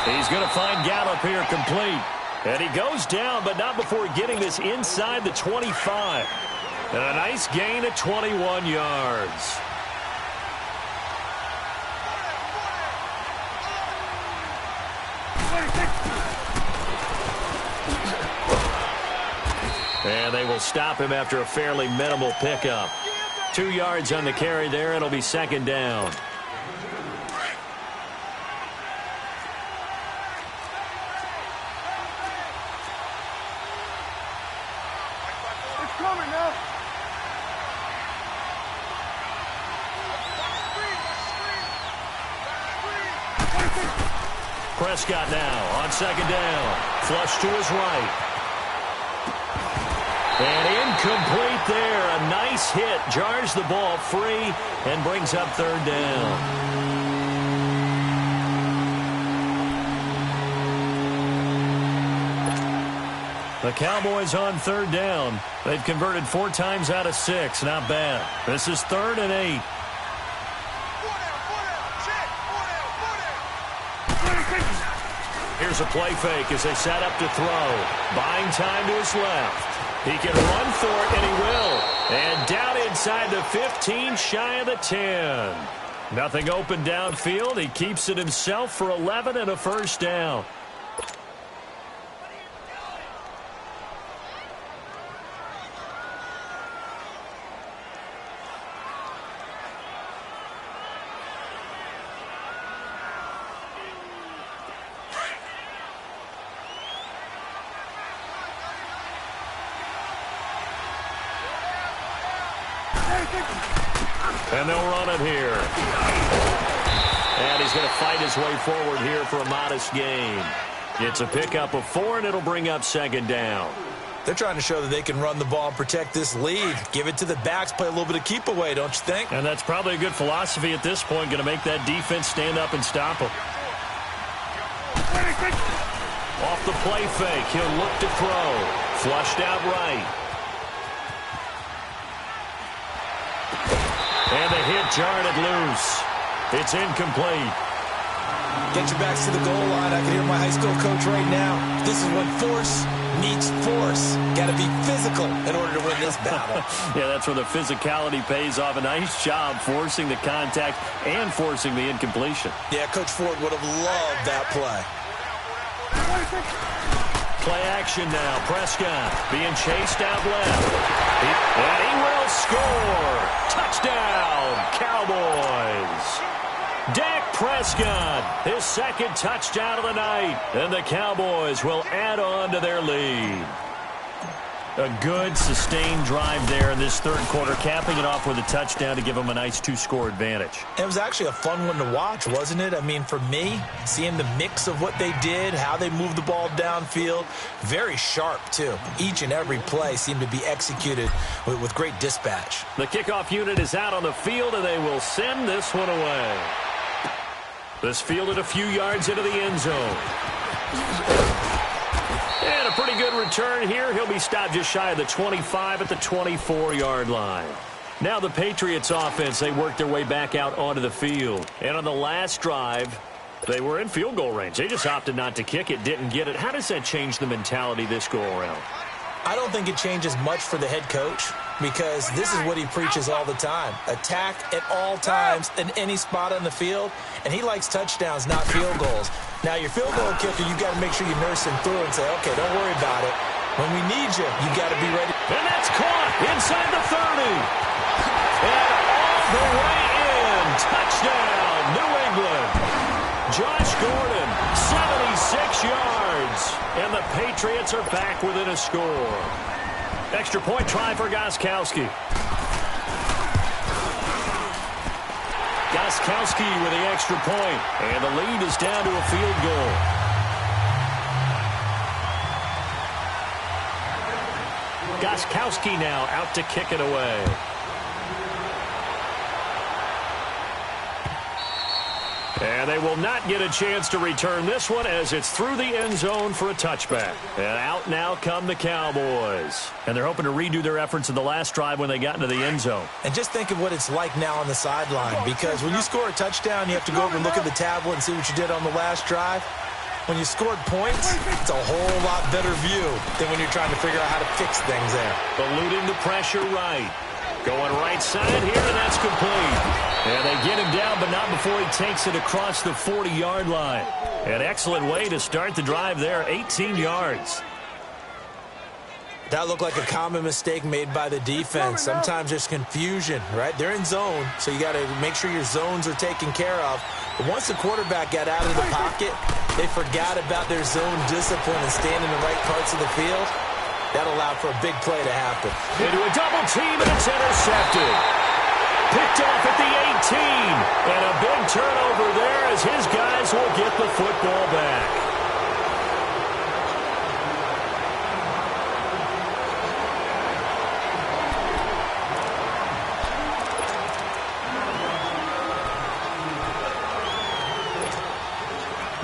He's going to find Gallup here complete. And he goes down, but not before getting this inside the 25. And a nice gain of 21 yards. And they will stop him after a fairly minimal pickup. 2 yards on the carry there. It'll be 2nd down. It's coming now. Prescott now on 2nd down. Flush to his right. And incomplete there. A nice This hit jars the ball free and brings up third down. The Cowboys on third down. They've converted 4 times out of 6. Not bad. This is 3rd and 8. Here's a play fake as they set up to throw. Buying time to his left. He can run for it, and he will. And down inside the 15, shy of the 10. Nothing open downfield. He keeps it himself for 11 and a first down. And they'll run it here. And he's going to fight his way forward here for a modest gain. It's a pickup of 4, and it'll bring up 2nd down. They're trying to show that they can run the ball and protect this lead. Give it to the backs, play a little bit of keep away, don't you think? And that's probably a good philosophy at this point, going to make that defense stand up and stop them. Off the play fake, he'll look to throw. Flushed out right. And the hit jarred it loose. It's incomplete. Get your backs to the goal line. I can hear my high school coach right now. This is when force meets force. Got to be physical in order to win this battle. Yeah, that's where the physicality pays off. A nice job forcing the contact and forcing the incompletion. Yeah, Coach Ford would have loved that play. Play action now. Prescott being chased out left. And he will score. Touchdown, Cowboys. Dak Prescott, his 2nd touchdown of the night. And the Cowboys will add on to their lead. A good, sustained drive there in this 3rd quarter, capping it off with a touchdown to give them a nice 2-score advantage. It was actually a fun one to watch, wasn't it? I mean, for me, seeing the mix of what they did, how they moved the ball downfield, very sharp, too. Each and every play seemed to be executed with great dispatch. The kickoff unit is out on the field, and they will send this one away. This fielded a few yards into the end zone. And a pretty good return here. He'll be stopped just shy of the 25 at the 24-yard line. Now the Patriots offense, they worked their way back out onto the field. And on the last drive, they were in field goal range. They just opted not to kick it, didn't get it. How does that change the mentality this go-around? I don't think it changes much for the head coach because this is what he preaches all the time. Attack at all times in any spot on the field, and he likes touchdowns, not field goals. Now, your field goal kicker, you got to make sure you nurse him through and say, okay, don't worry about it. When we need you, you got to be ready. And that's caught inside the 30. And all the way in. Touchdown, New England. Josh Gordon, 76 yards. And the Patriots are back within a score. Extra point try for Gostkowski. Gostkowski with the extra point. And the lead is down to a field goal. Gostkowski now out to kick it away. And they will not get a chance to return this one as it's through the end zone for a touchback. And out now come the Cowboys. And they're hoping to redo their efforts in the last drive when they got into the end zone. And just think of what it's like now on the sideline, because when you score a touchdown, you have to go over and look at the tablet and see what you did on the last drive. When you scored points, it's a whole lot better view than when you're trying to figure out how to fix things there. Eluding the pressure right. Going right side here, and that's complete. And they get him down, but not before he takes it across the 40-yard line. An excellent way to start the drive there, 18 yards. That looked like a common mistake made by the defense. Sometimes there's confusion, right? They're in zone, so you got to make sure your zones are taken care of. But once the quarterback got out of the pocket, they forgot about their zone discipline and staying in the right parts of the field. That allowed for a big play to happen. Into a double team, and it's intercepted. Picked off at the 18. And a big turnover there as his guys will get the football back.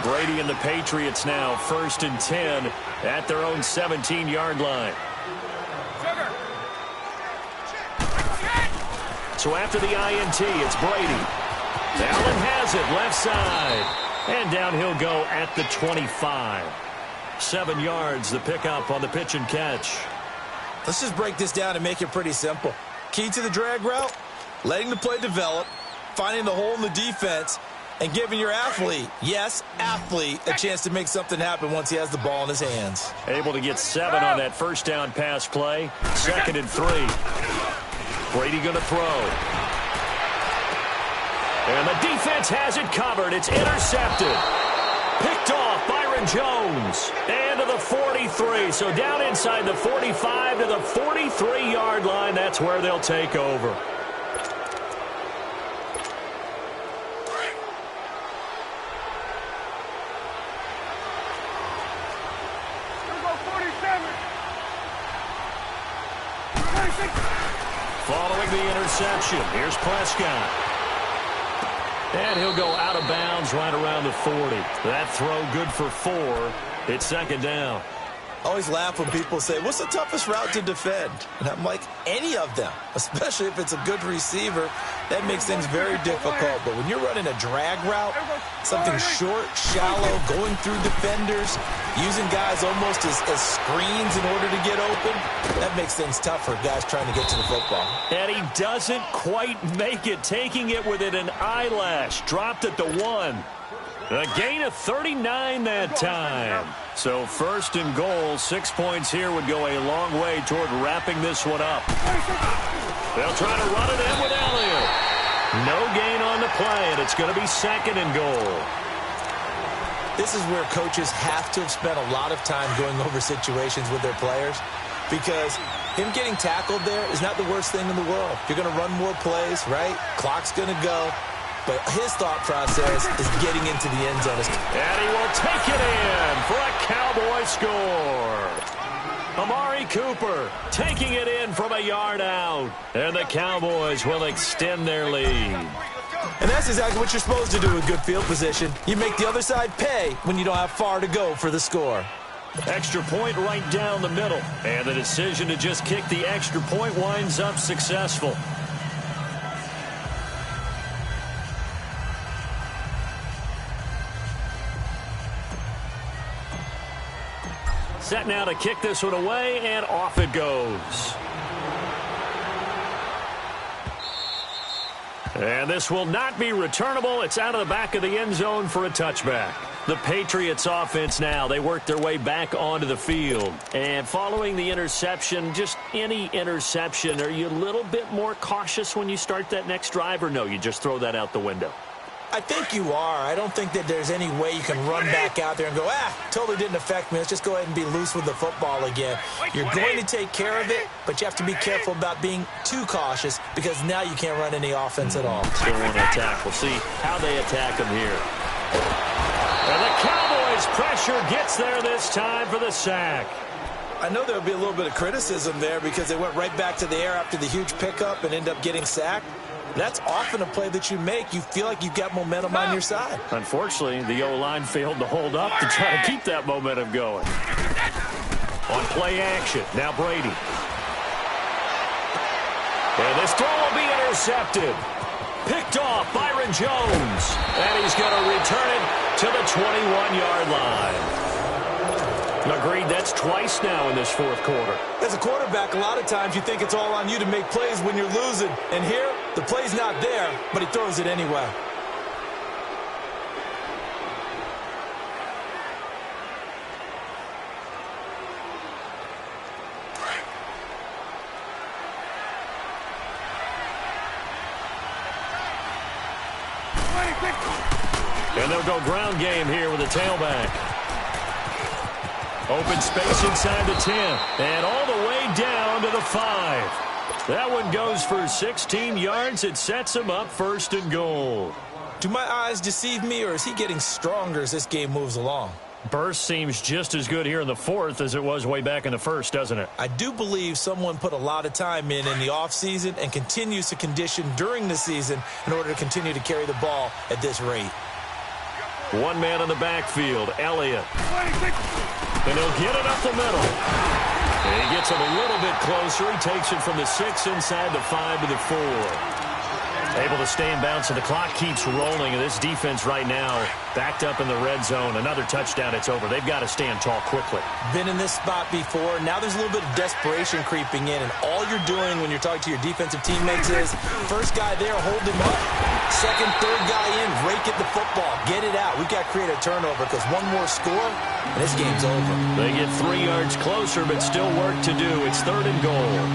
Brady and the Patriots now 1st and 10 at their own 17-yard line. So after the INT, it's Brady. Allen has it, left side. And down he'll go at the 25. 7 yards, the pickup on the pitch and catch. Let's just break this down and make it pretty simple. Key to the drag route, letting the play develop, finding the hole in the defense, and giving your athlete, yes, athlete, a chance to make something happen once he has the ball in his hands. Able to get 7 on that first down pass play. 2nd and 3. Brady going to throw. And the defense has it covered. It's intercepted. Picked off Byron Jones. And to the 43. So down inside the 45 to the 43-yard line. That's where they'll take over. Following the interception, here's Prescott. And he'll go out of bounds right around the 40. That throw good for 4. It's 2nd down. I always laugh when people say, what's the toughest route to defend? And I'm like, any of them, especially if it's a good receiver. That makes things very difficult. But when you're running a drag route, something short, shallow, going through defenders, using guys almost as screens in order to get open, that makes things tough for guys trying to get to the football. And he doesn't quite make it, taking it within an eyelash. Dropped at the 1. A gain of 39 that time. So 1st and goal, 6 points here would go a long way toward wrapping this one up. They'll try to run it in with Elliott. No gain on the play, and it's going to be 2nd and goal. This is where coaches have to have spent a lot of time going over situations with their players, because him getting tackled there is not the worst thing in the world. You're going to run more plays, right? Clock's going to go. But his thought process is getting into the end zone. And he will take it in for a Cowboy score. Amari Cooper taking it in from a yard out. And the Cowboys will extend their lead. And that's exactly what you're supposed to do with good field position. You make the other side pay when you don't have far to go for the score. Extra point right down the middle. And the decision to just kick the extra point winds up successful. Set now to kick this one away, and off it goes. And this will not be returnable. It's out of the back of the end zone for a touchback. The Patriots offense now, they work their way back onto the field. And following the interception, just any interception, are you a little bit more cautious when you start that next drive, or no, you just throw that out the window? I think you are. I don't think that there's any way you can run back out there and go, totally didn't affect me. Let's just go ahead and be loose with the football again. You're going to take care of it, but you have to be careful about being too cautious, because now you can't run any offense at all. Still want to attack. We'll see how they attack him here. And the Cowboys' pressure gets there this time for the sack. I know there'll be a little bit of criticism there because they went right back to the air after the huge pickup and end up getting sacked. That's often a play that you make. You feel like you've got momentum on your side. Unfortunately, the O-line failed to hold up to try to keep that momentum going. On play action, now Brady. And this throw will be intercepted. Picked off Byron Jones. And he's going to return it to the 21-yard line. Agreed, that's twice now in this 4th quarter. As a quarterback, a lot of times you think it's all on you to make plays when you're losing. And here, the play's not there, but he throws it anyway. And they'll go ground game here with a tailback. Open space inside the 10. And all the way down to the 5. That one goes for 16 yards. It sets him up 1st and goal. Do my eyes deceive me, or is he getting stronger as this game moves along? Burst seems just as good here in the 4th as it was way back in the 1st, doesn't it? I do believe someone put a lot of time in the offseason and continues to condition during the season in order to continue to carry the ball at this rate. One man in the backfield, Elliott. And he'll get it up the middle. And he gets it a little bit closer. He takes it from the 6 inside the 5 to the 4. Able to stay in bounds, so the clock keeps rolling. And this defense right now backed up in the red zone. Another touchdown, it's over. They've got to stand tall quickly. Been in this spot before. Now there's a little bit of desperation creeping in. And all you're doing when you're talking to your defensive teammates is, first guy there, hold him up. Second, third guy in, rake at the football. Get it out. We've got to create a turnover because one more score, and this game's over. They get 3 yards closer, but still work to do. It's 3rd and goal.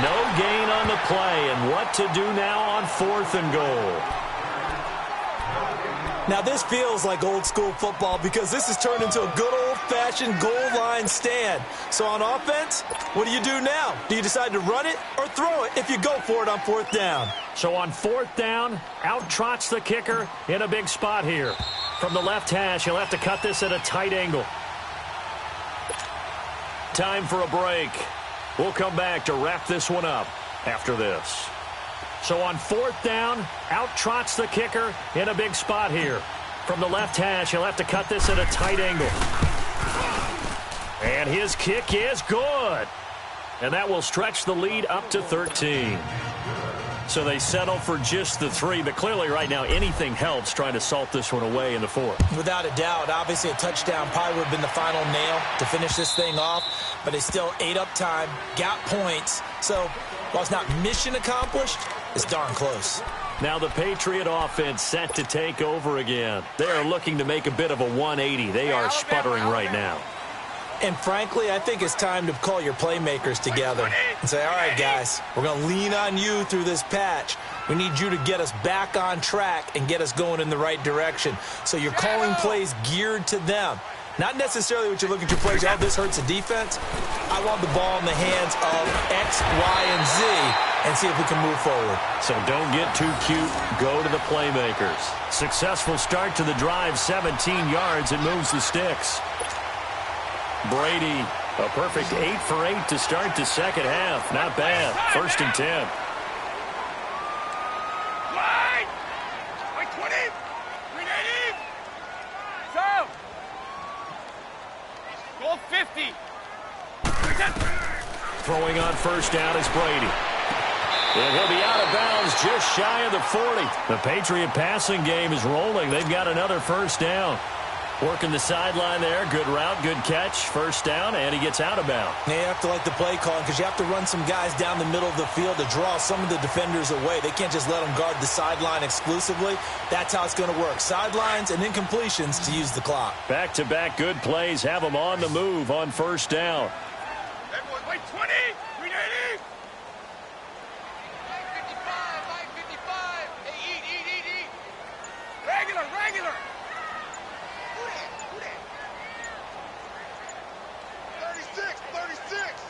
No gain on the play, and what to do now on 4th and goal. Now this feels like old school football because this has turned into a good old-fashioned goal line stand. So on offense, what do you do now? Do you decide to run it or throw it if you go for it on 4th down? So on 4th down, out trots the kicker in a big spot here. From the left hash, he'll have to cut this at a tight angle. Time for a break. We'll come back to wrap this one up after this. So on 4th down, out trots the kicker in a big spot here. From the left hash, he'll have to cut this at a tight angle. And his kick is good. And that will stretch the lead up to 13. So they settle for just the 3, but clearly right now anything helps trying to salt this one away in the 4th. Without a doubt, obviously a touchdown probably would have been the final nail to finish this thing off, but they still ate up time, got points. So while it's not mission accomplished, it's darn close. Now the Patriot offense set to take over again. They are looking to make a bit of a 180. They are sputtering right now. And frankly, I think it's time to call your playmakers together and say, all right, guys, we're going to lean on you through this patch. We need you to get us back on track and get us going in the right direction. So you're calling plays geared to them. Not necessarily what you look at your plays, oh, this hurts the defense. I want the ball in the hands of X, Y, and Z and see if we can move forward. So don't get too cute. Go to the playmakers. Successful start to the drive, 17 yards. It moves the sticks. Brady, a perfect 8 for 8 to start the second half. Not bad. 1st and 10. Wide! Wait, 20! 380! So! Goal 50! Throwing on 1st down is Brady. And he'll be out of bounds just shy of the 40. The Patriot passing game is rolling. They've got another 1st down. Working the sideline there. Good route, good catch. 1st down, and he gets out of bounds. Now you have to like the play calling because you have to run some guys down the middle of the field to draw some of the defenders away. They can't just let them guard the sideline exclusively. That's how it's going to work. Sidelines and incompletions to use the clock. Back-to-back good plays have them on the move on 1st down. Everyone, wait, 20! 380! 555! Hey, eat! Regular! 36!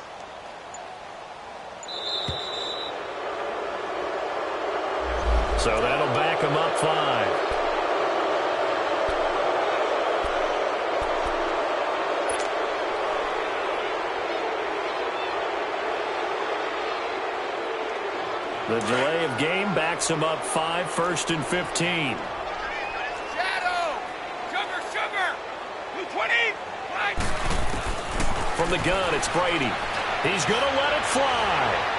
So that'll back him up 5. The delay of game backs him up 5, 1st and 15. Shadow! Sugar! 220! Right! From the gun, it's Brady. He's going to let it fly.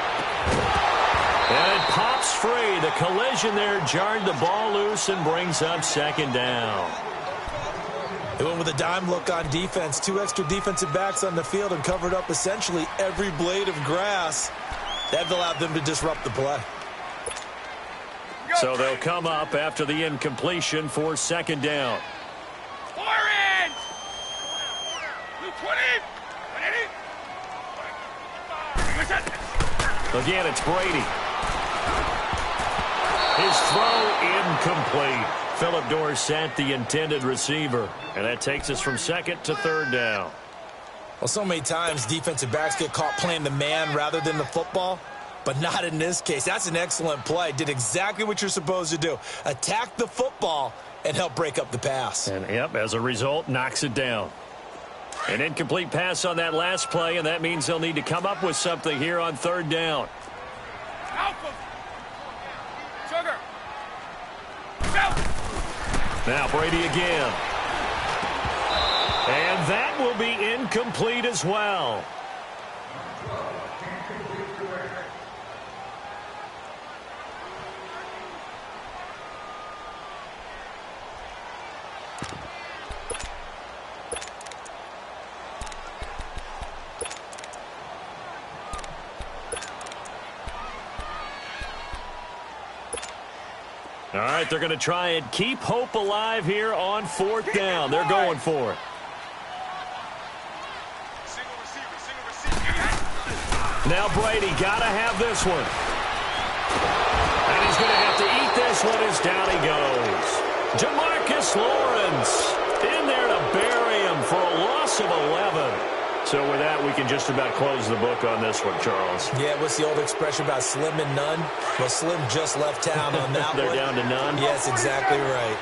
And it pops free. The collision there jarred the ball loose and brings up 2nd down. They went with a dime look on defense. 2 extra defensive backs on the field and covered up essentially every blade of grass. That allowed them to disrupt the play. So they'll come up after the incompletion for 2nd down. 4 in! 220! 180! Again, it's Brady. His throw incomplete. Philip Dorsett, the intended receiver. And that takes us from 2nd to 3rd down. Well, so many times defensive backs get caught playing the man rather than the football, but not in this case. That's an excellent play. Did exactly what you're supposed to do. Attack the football and help break up the pass. And, yep, as a result, knocks it down. An incomplete pass on that last play, and that means they'll need to come up with something here on third down. Sugar. Now Brady again. And that will be incomplete as well. All right, they're going to try and keep hope alive here on fourth down. They're going for it. Now Brady got to have this one. And he's going to have to eat this one as down he goes. Jamarcus Lawrence in there to bury him for a loss of 11. So with that, we can just about close the book on this one, Charles. Yeah, what's the old expression about slim and none? Well, Slim just left town on that They're one. down to none? Yes, exactly right.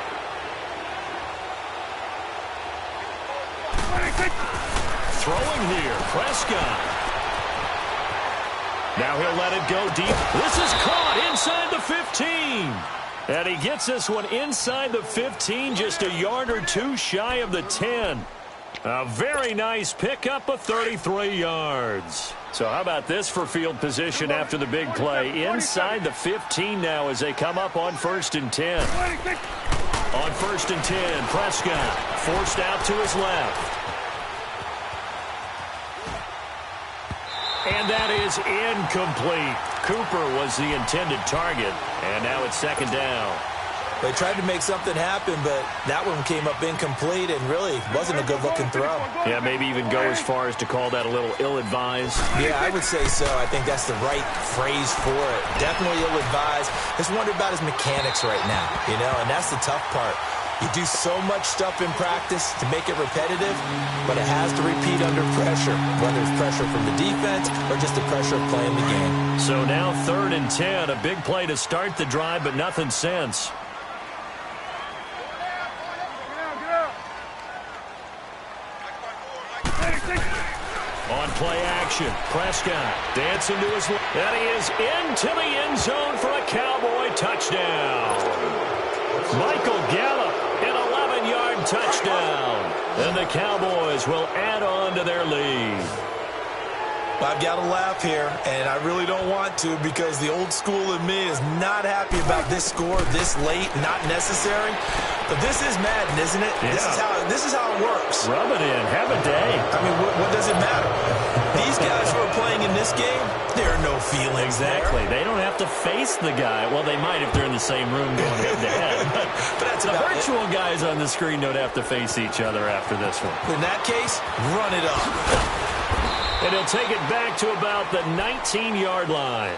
Throwing here, Prescott. Now he'll let it go deep. This is caught inside the 15. And he gets this one inside the 15, just a yard or two shy of the 10. A very nice pickup of 33 yards. So how about this for field position after the big play? Inside the 15 now as they come up on 1st and 10. On 1st and 10, Prescott forced out to his left. And that is incomplete. Cooper was the intended target, and now it's 2nd down. They tried to make something happen, but that one came up incomplete and really wasn't a good-looking throw. Yeah, maybe even go as far as to call that a little ill-advised. Yeah, I would say so. I think that's the right phrase for it. Definitely ill-advised. Just wonder about his mechanics right now, you know, and that's the tough part. You do so much stuff in practice to make it repetitive, but it has to repeat under pressure, whether it's pressure from the defense or just the pressure of playing the game. So now 3rd and 10, a big play to start the drive, but nothing since. On play action, Prescott dancing to his left, and he is into the end zone for a Cowboy touchdown. Michael Gallup, an 11-yard touchdown, and the Cowboys will add on to their lead. I've got to laugh here, and I really don't want to because the old school in me is not happy about this score this late, not necessary. But this is Madden, isn't it? Yeah. This is how it works. Rub it in. Have a day. I mean, what does it matter? These guys who are playing in this game, there are no feelings Exactly. there. They don't have to face the guy. Well, they might if they're in the same room going head-to-head. But that's the about virtual guys on the screen don't have to face each other after this one. In that case, run it up. And he'll take it back to about the 19-yard line.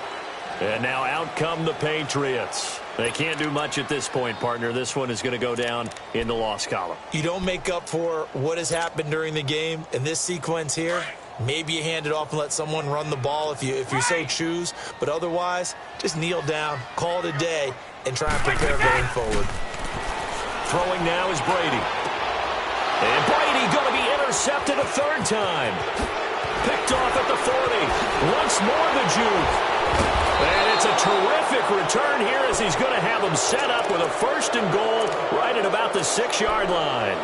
And now out come the Patriots. They can't do much at this point, partner. This one is going to go down in the loss column. You don't make up for what has happened during the game in this sequence here. Maybe you hand it off and let someone run the ball if you so choose. But otherwise, just kneel down, call it a day, and try and prepare going forward. Throwing now is Brady. And Brady going to be intercepted a 3rd time. Picked off at the 40. Once more the juke. And it's a terrific return here as he's going to have them set up with a 1st and goal right at about the 6-yard line.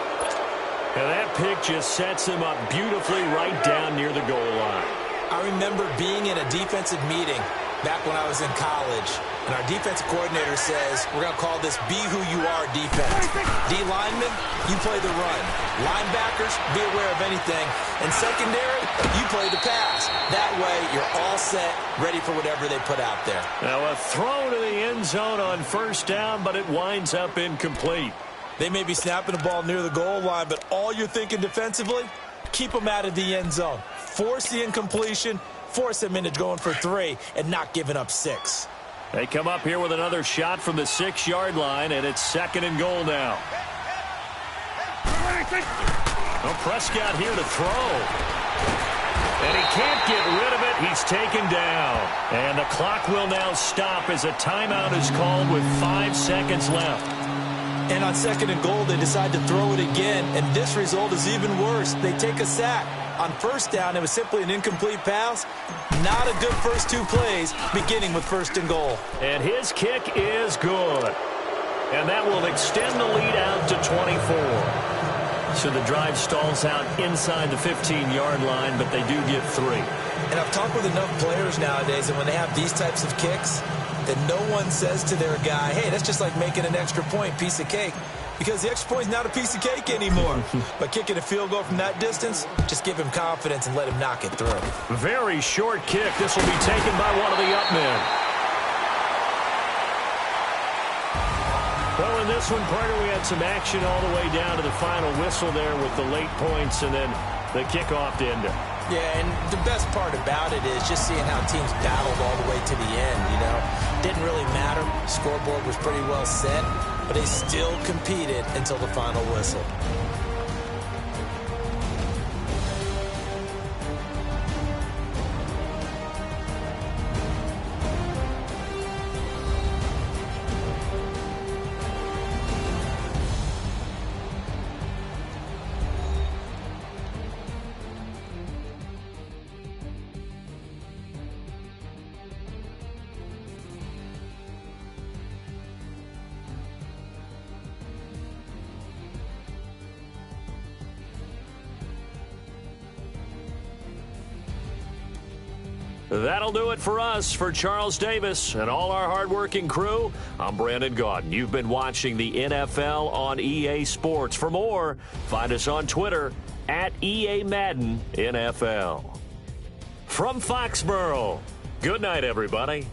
And that pick just sets him up beautifully right down near the goal line. I remember being in a defensive meeting back when I was in college, and our defensive coordinator says, we're going to call this Be Who You Are defense. D linemen, you play the run. Linebackers, be aware of anything. And secondary, you play the pass. That way, you're all set, ready for whatever they put out there. Now a throw to the end zone on 1st down, but it winds up incomplete. They may be snapping the ball near the goal line, but all you're thinking defensively, keep them out of the end zone. Force the incompletion, force them into going for 3, and not giving up 6. They come up here with another shot from the 6-yard line, and it's 2nd and goal now. Well, Prescott here to throw. And he can't get rid of it. He's taken down. And the clock will now stop as a timeout is called with 5 seconds left. And on 2nd and goal, they decide to throw it again, and this result is even worse. They take a sack. On 1st down, it was simply an incomplete pass. Not a good first 2 plays, beginning with 1st and goal. And his kick is good. And that will extend the lead out to 24. So the drive stalls out inside the 15-yard line, but they do get 3. And I've talked with enough players nowadays, and when they have these types of kicks, that no one says to their guy, hey, that's just like making an extra point, piece of cake. Because the extra point is not a piece of cake anymore. But kicking a field goal from that distance, just give him confidence and let him knock it through. Very short kick. This will be taken by one of the up men. Well, in this one, Carter, we had some action all the way down to the final whistle there with the late points and then the kickoff to end it. Yeah, and the best part about it is just seeing how teams battled all the way to the end, you know. Didn't really matter. Scoreboard was pretty well set, but they still competed until the final whistle. That'll do it for us. For Charles Davis and all our hardworking crew, I'm Brandon Gaudin. You've been watching the NFL on EA Sports. For more, find us on Twitter at EA Madden NFL. From Foxborough, good night, everybody.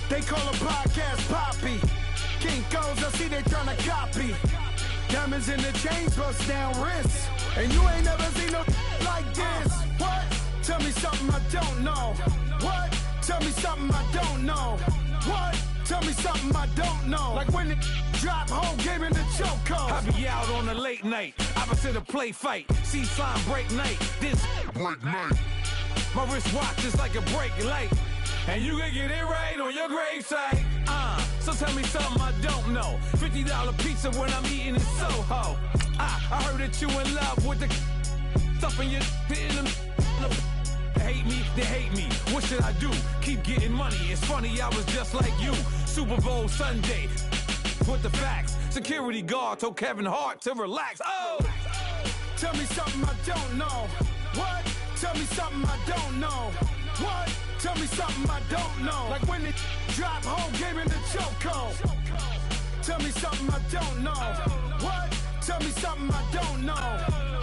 They call a podcast Poppy. Kinkos, I see they tryna copy. Diamonds in the chains, bust down wrists. And you ain't never seen no like this. What? Tell me something I don't know. What? Tell me something I don't know. What? Tell me something I don't know. Like when it drop, whole game in the chokehold. I be out on a late night, opposite a play fight. See sign break night, this break night. My wristwatch is like a brake light. And you can get it right on your gravesite. So tell me something I don't know. $50 pizza when I'm eating in Soho. I heard that you in love with the stuff in your in them. Hate me, they hate me. What should I do? Keep getting money. It's funny, I was just like you. Super Bowl Sunday. With the facts. Security guard told Kevin Hart to relax. Oh! Tell me something I don't know. What? Tell me something I don't know. What? Tell me something I don't know. Like when it drop, whole game in the chokehold. Tell me something I don't know. What? Tell me something I don't know.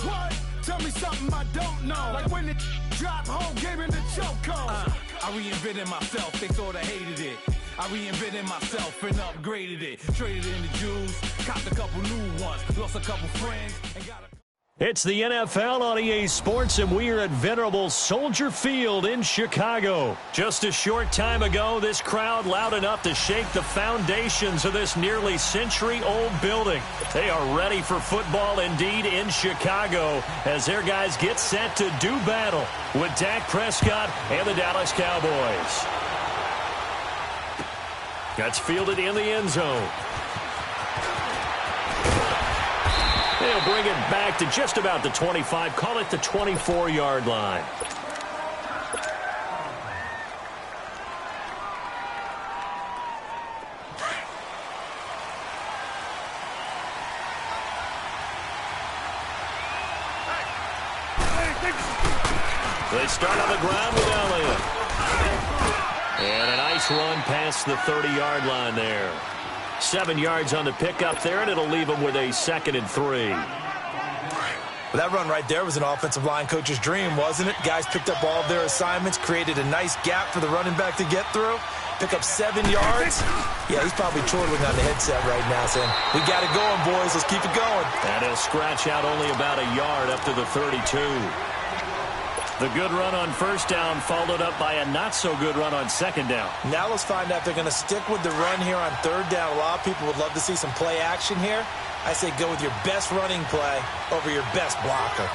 What? Tell me something I don't know. Like when it drop, whole game in the chokehold. I reinvented myself, they sorta hated it. I reinvented myself and upgraded it. Traded in the Jews, copped a couple new ones, lost a couple friends, and got a... It's the NFL on EA Sports, and we are at venerable Soldier Field in Chicago. Just a short time ago, this crowd loud enough to shake the foundations of this nearly century-old building. They are ready for football indeed in Chicago as their guys get set to do battle with Dak Prescott and the Dallas Cowboys. That's fielded in the end zone. They'll bring it back to just about the 25. Call it the 24-yard line. They start on the ground with Elliott. And a nice run past the 30-yard line there. 7 yards on the pickup there, and it'll leave them with a 2nd and 3. Well, that run right there was an offensive line coach's dream, wasn't it? Guys picked up all of their assignments, created a nice gap for the running back to get through, pick up 7 yards. Yeah, he's probably chortling on the headset right now saying, we got it going, boys. Let's keep it going. And he'll scratch out only about a yard up to the 32. The good run on first down followed up by a not-so-good run on second down. Now let's find out if they're going to stick with the run here on third down. A lot of people would love to see some play action here. I say go with your best running play over your best blocker.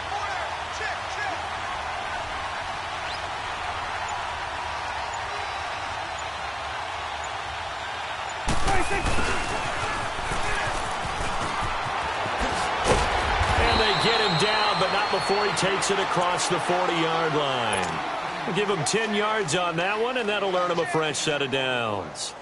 And they get him down, but not before he takes it across the 40-yard line. We'll give him 10 yards on that one, and that'll earn him a fresh set of downs.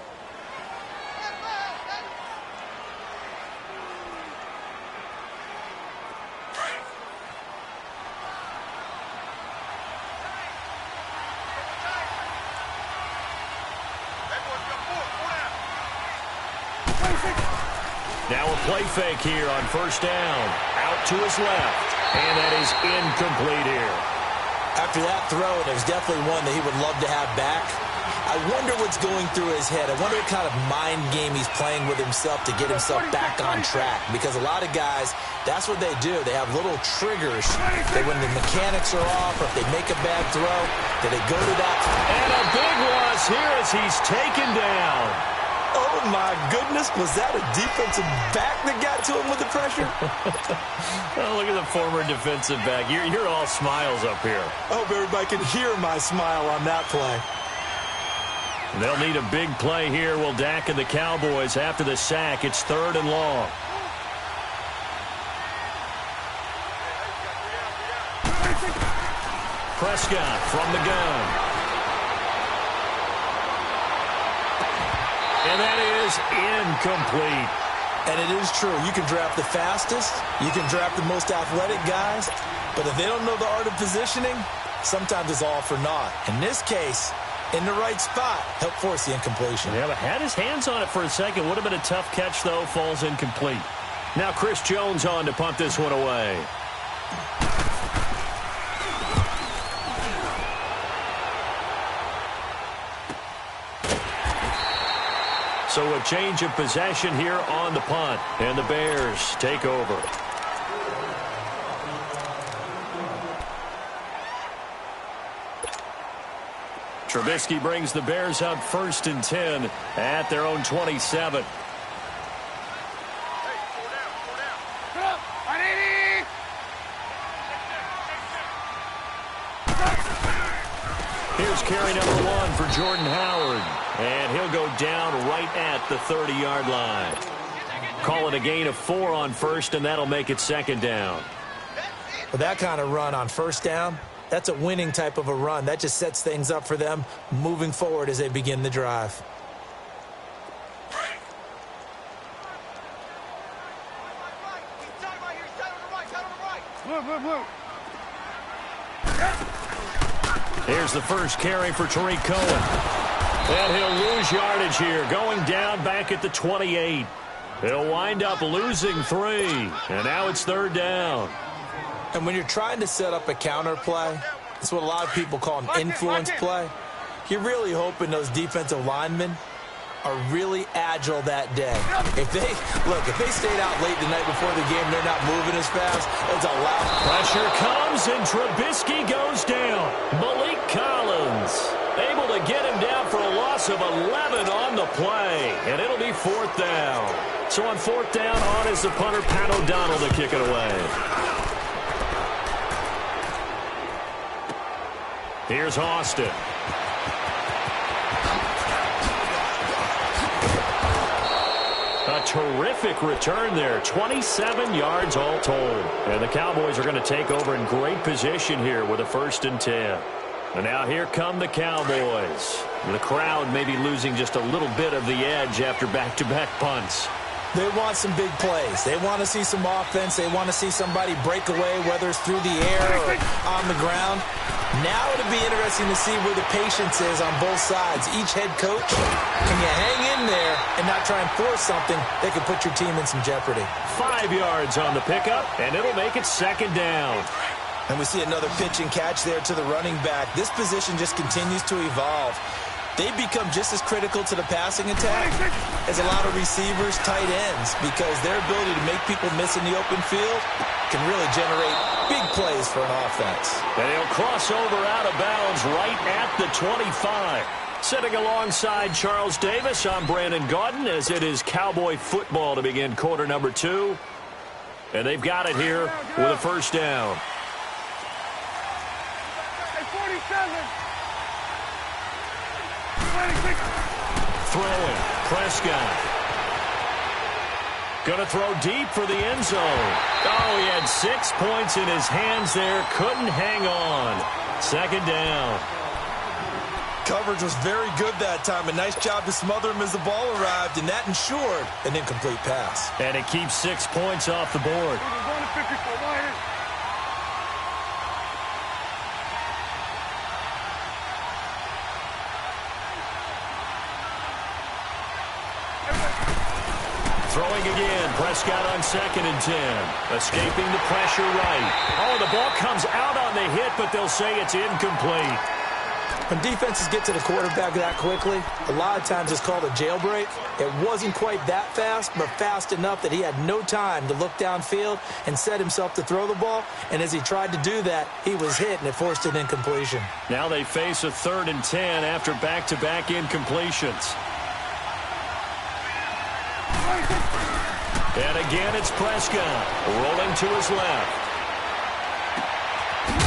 Now a play fake here on first down. Out to his left. And that is incomplete here. After that throw, and it was definitely one that he would love to have back. I wonder what's going through his head. I wonder what kind of mind game he's playing with himself to get himself back on track. Because a lot of guys, that's what they do. They have little triggers that when the mechanics are off or if they make a bad throw, that they go to that. And a big loss here as he's taken down. Oh, my goodness. Was that a defensive back that got to him with the pressure? Oh, look at the former defensive back. You're all smiles up here. I hope everybody can hear my smile on that play. They'll need a big play here. Will Dak and the Cowboys after the sack. It's 3rd and long. Prescott from the gun. And that is incomplete. And it is true. You can draft the fastest. You can draft the most athletic guys. But if they don't know the art of positioning, sometimes it's all for naught. In this case, in the right spot, help force the incompletion. Yeah, but had his hands on it for a second. Would have been a tough catch, though. Falls incomplete. Now Chris Jones on to punt this one away. So a change of possession here on the punt, and the Bears take over. Trubisky brings the Bears up 1st and 10 at their own 27. Here's carry number 1 for Jordan Howard. And he'll go down right at the 30-yard line. Call it a gain of 4 on first, and that'll make it 2nd down. With that kind of run on 1st down, that's a winning type of a run. That just sets things up for them moving forward as they begin the drive. Here's the first carry for Tariq Cohen. And he'll lose yardage here, going down back at the 28. He'll wind up losing 3, and now it's 3rd down. And when you're trying to set up a counter play, it's what a lot of people call an influence play. You're really hoping those defensive linemen are really agile that day. If they stayed out late the night before the game, they're not moving as fast. It's a loud pressure comes, and Trubisky goes down. Malik Collins able to get him down for a loss of 11 on the play, and it'll be 4th down. So on 4th down, on is the punter, Pat O'Donnell, to kick it away. Here's Austin. A terrific return there. 27 yards all told. And the Cowboys are going to take over in great position here with a 1st and 10. And now here come the Cowboys. The crowd may be losing just a little bit of the edge after back-to-back punts. They want some big plays. They want to see some offense. They want to see somebody break away, whether it's through the air or on the ground. Now it'll be interesting to see where the patience is on both sides. Each head coach, can you hang in there and not try and force something that could put your team in some jeopardy? 5 yards on the pickup, and it'll make it 2nd down. And we see another pitch and catch there to the running back. This position just continues to evolve. They become just as critical to the passing attack as a lot of receivers, tight ends, because their ability to make people miss in the open field can really generate big plays for an offense. And he'll cross over out of bounds right at the 25. Sitting alongside Charles Davis, I'm Brandon Gaudin, as it is Cowboy football to begin quarter number 2. And they've got it here with a 1st down. 47. Throwing, Prescott. Going to throw deep for the end zone. Oh, he had 6 points in his hands there. Couldn't hang on. 2nd down. Coverage was very good that time. A nice job to smother him as the ball arrived, and that ensured an incomplete pass. And it keeps 6 points off the board. Throwing again, Prescott on 2nd and 10. Escaping the pressure right. Oh, the ball comes out on the hit, but they'll say it's incomplete. When defenses get to the quarterback that quickly, a lot of times it's called a jailbreak. It wasn't quite that fast, but fast enough that he had no time to look downfield and set himself to throw the ball. And as he tried to do that, he was hit, and it forced an incompletion. Now they face a 3rd and 10 after back-to-back incompletions. And again, it's Prescott rolling to his left.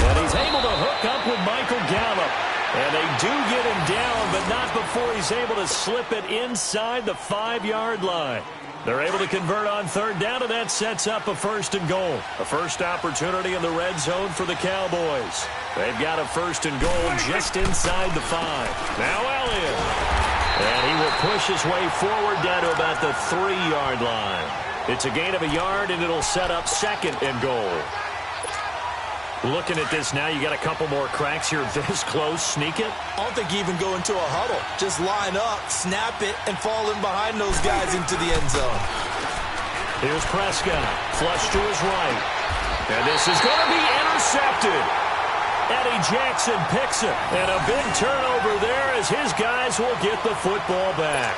And he's able to hook up with Michael Gallup. And they do get him down, but not before he's able to slip it inside the 5-yard line. They're able to convert on 3rd down, and that sets up a 1st and goal. A first opportunity in the red zone for the Cowboys. They've got a 1st and goal just inside the 5. Now Elliott. And he will push his way forward down to about the 3-yard line. It's a gain of a yard, and it'll set up 2nd and goal. Looking at this now, you got a couple more cracks here this close. Sneak it. I don't think you even go into a huddle. Just line up, snap it, and fall in behind those guys into the end zone. Here's Prescott. Flush to his right. And this is going to be intercepted. Eddie Jackson picks it. And a big turnover there as his guys will get the football back.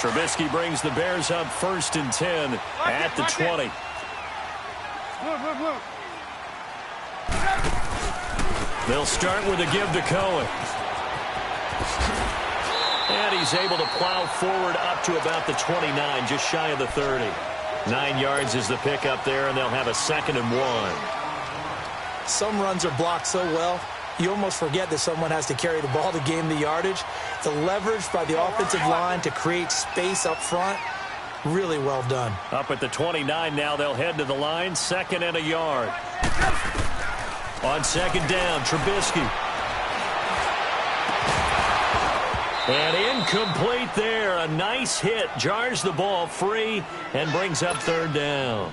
Trubisky brings the Bears up 1st and 10 at the 20. They'll start with a give to Cohen. And he's able to plow forward up to about the 29, just shy of the 30. 9 yards is the pickup there, and they'll have a 2nd and 1. Some runs are blocked so well, you almost forget that someone has to carry the ball to gain the yardage. The leverage by the offensive line to create space up front, really well done. Up at the 29 now, they'll head to the line, 2nd and a yard. On 2nd down, Trubisky. And incomplete there. A nice hit. Jars the ball free and brings up 3rd down.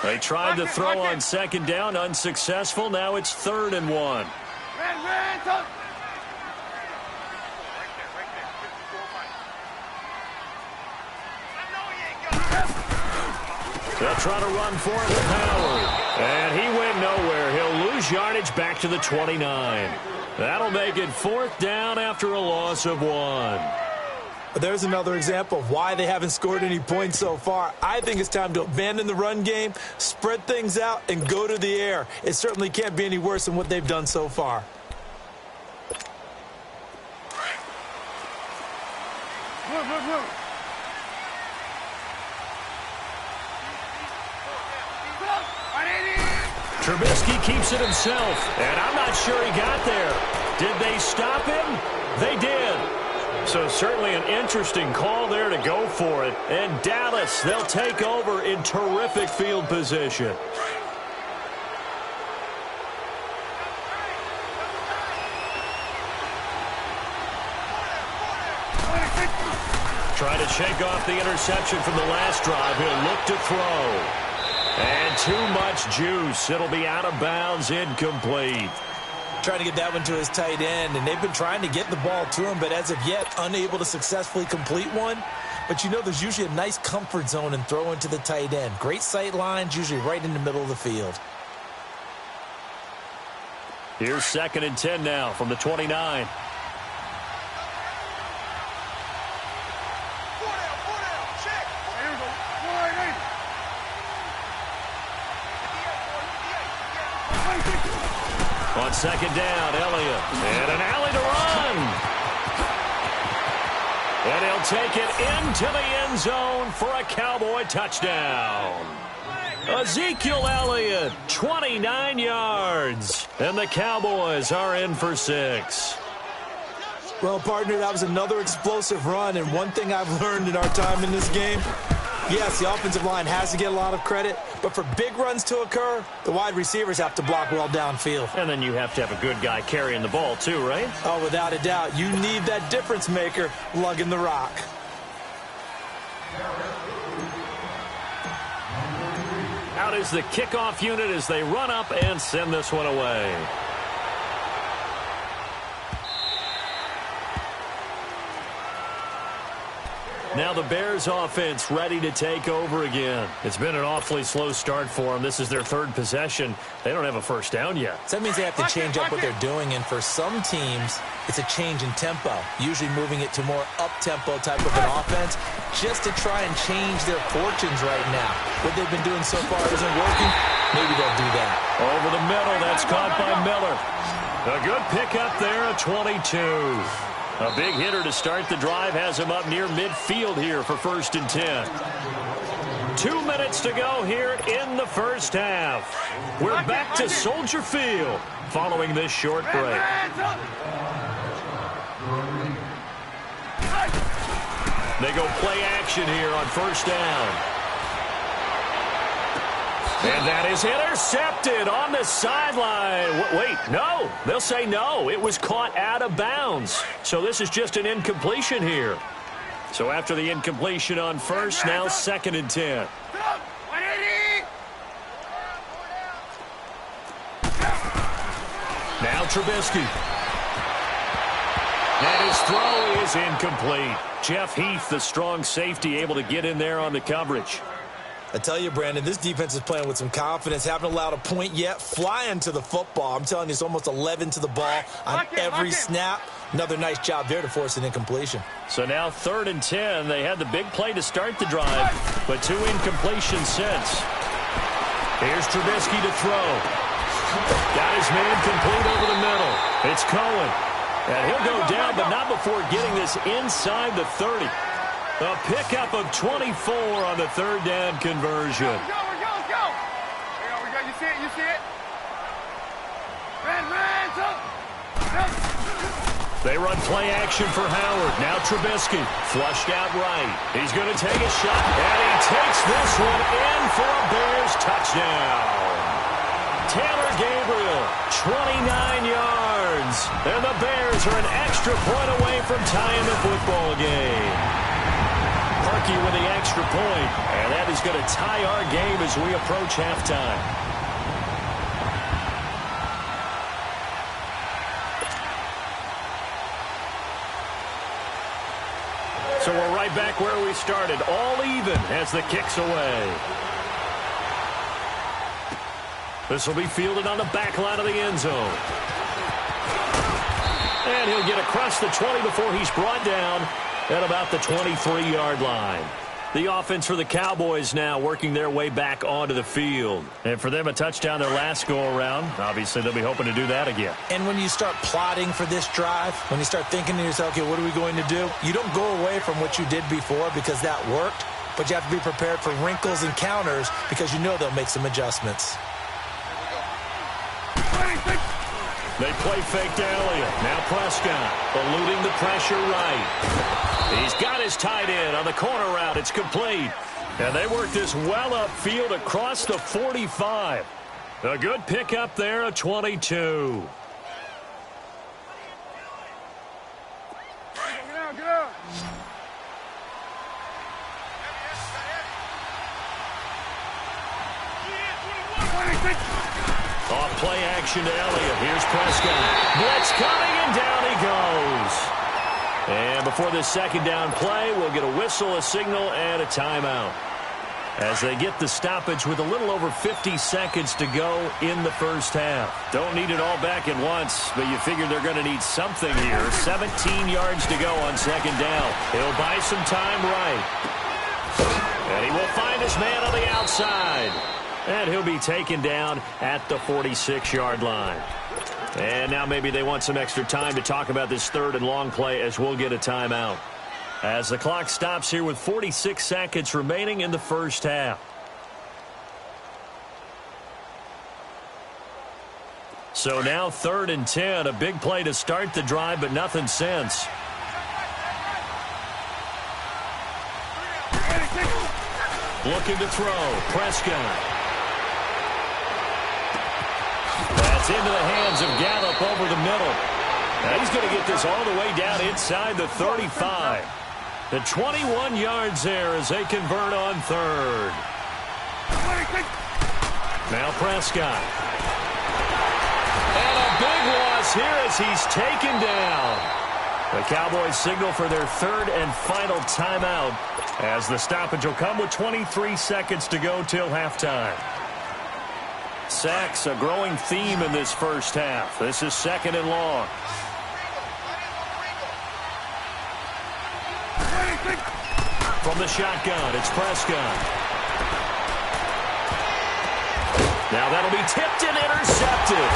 They tried to throw on 2nd down. Unsuccessful. Now it's 3rd and 1. They'll try to run for it with Howard. And he went nowhere. He'll lose yardage back to the 29. That'll make it 4th down after a loss of 1. There's another example of why they haven't scored any points so far. I think it's time to abandon the run game, spread things out, and go to the air. It certainly can't be any worse than what they've done so far. Trubisky keeps it himself, and I'm not sure he got there. Did they stop him? They did. So certainly an interesting call there to go for it. And Dallas, they'll take over in terrific field position. Try to shake off the interception from the last drive. He'll look to throw. And too much juice. It'll be out of bounds, incomplete. Trying to get that one to his tight end, and they've been trying to get the ball to him, but as of yet, unable to successfully complete one. But you know, there's usually a nice comfort zone in throwing to the tight end. Great sight lines, usually right in the middle of the field. Here's 2nd and 10 now from the 29. On 2nd down, Elliott. And an alley to run. And he'll take it into the end zone for a Cowboy touchdown. Ezekiel Elliott, 29 yards. And the Cowboys are in for 6. Well, partner, that was another explosive run. And one thing I've learned in our time in this game, yes, the offensive line has to get a lot of credit, but for big runs to occur, the wide receivers have to block well downfield. And then you have to have a good guy carrying the ball too, right? Oh, without a doubt. You need that difference maker lugging the rock. Out is the kickoff unit as they run up and send this one away. Now the Bears offense ready to take over again. It's been an awfully slow start for them. This is their 3rd possession. They don't have a 1st down yet. So that means they have to change up what they're doing, and for some teams, it's a change in tempo, usually moving it to more up-tempo type of an offense just to try and change their fortunes right now. What they've been doing so far isn't working. Maybe they'll do that. Over the middle, that's caught by Miller. A good pickup there, a 22. A big hitter to start the drive has him up near midfield here for 1st and 10. 2 minutes to go here in the first half. We're back to Soldier Field following this short break. They go play action here on 1st down. And that is intercepted on the sideline. Wait, no. They'll say no. It was caught out of bounds. So this is just an incompletion here. So after the incompletion on 1st, now 2nd and 10. Now Trubisky. And his throw is incomplete. Jeff Heath, the strong safety, able to get in there on the coverage. I tell you, Brandon, this defense is playing with some confidence. Haven't allowed a point yet. Flying to the football. I'm telling you, it's almost 11 to the ball on every snap. Another nice job there to force an incompletion. So now 3rd and 10. They had the big play to start the drive, but 2 incompletions since. Here's Trubisky to throw. Got his man complete over the middle. It's Cohen. And he'll go down, but not before getting this inside the 30. A pickup of 24 on the 3rd down conversion. Let's go. Here we go. You see it? They run play action for Howard. Now Trubisky flushed out right. He's going to take a shot, and he takes this one in for a Bears touchdown. Taylor Gabriel, 29 yards. And the Bears are an extra point away from tying the football game. Parkey with the extra point, and that is going to tie our game as we approach halftime. So we're right back where we started, all even as the kick's away. This will be fielded on the back line of the end zone. And he'll get across the 20 before he's brought down at about the 23-yard line. The offense for the Cowboys now working their way back onto the field. And for them, a touchdown their last go-around. Obviously, they'll be hoping to do that again. And when you start plotting for this drive, when you start thinking to yourself, okay, what are we going to do? You don't go away from what you did before because that worked, but you have to be prepared for wrinkles and counters because you know they'll make some adjustments. They play fake to Elliott. Now Prescott eluding the pressure right. He's got his tight end on the corner route. It's complete. And they work this well upfield across the 45. A good pickup there, a 22. Get out. Off play action to Elliott. Here's Prescott. Blitz coming, and down he goes. And before this 2nd down play, we'll get a whistle, a signal, and a timeout. As they get the stoppage with a little over 50 seconds to go in the first half. Don't need it all back at once, but you figure they're going to need something here. 17 yards to go on 2nd down. He'll buy some time right. And he will find his man on the outside. And he'll be taken down at the 46-yard line. And now maybe they want some extra time to talk about this 3rd and long play as we'll get a timeout. As the clock stops here with 46 seconds remaining in the first half. So now 3rd and 10, a big play to start the drive, but nothing since. Looking to throw, Prescott. That's into the hands of Gallup over the middle. Now he's going to get this all the way down inside the 35. The 21 yards there as they convert on 3rd. Now Prescott. And a big loss here as he's taken down. The Cowboys signal for their 3rd and final timeout as the stoppage will come with 23 seconds to go till halftime. Sacks, a growing theme in this first half. This is 2nd and long. From the shotgun, it's Prescott. Now that'll be tipped and intercepted.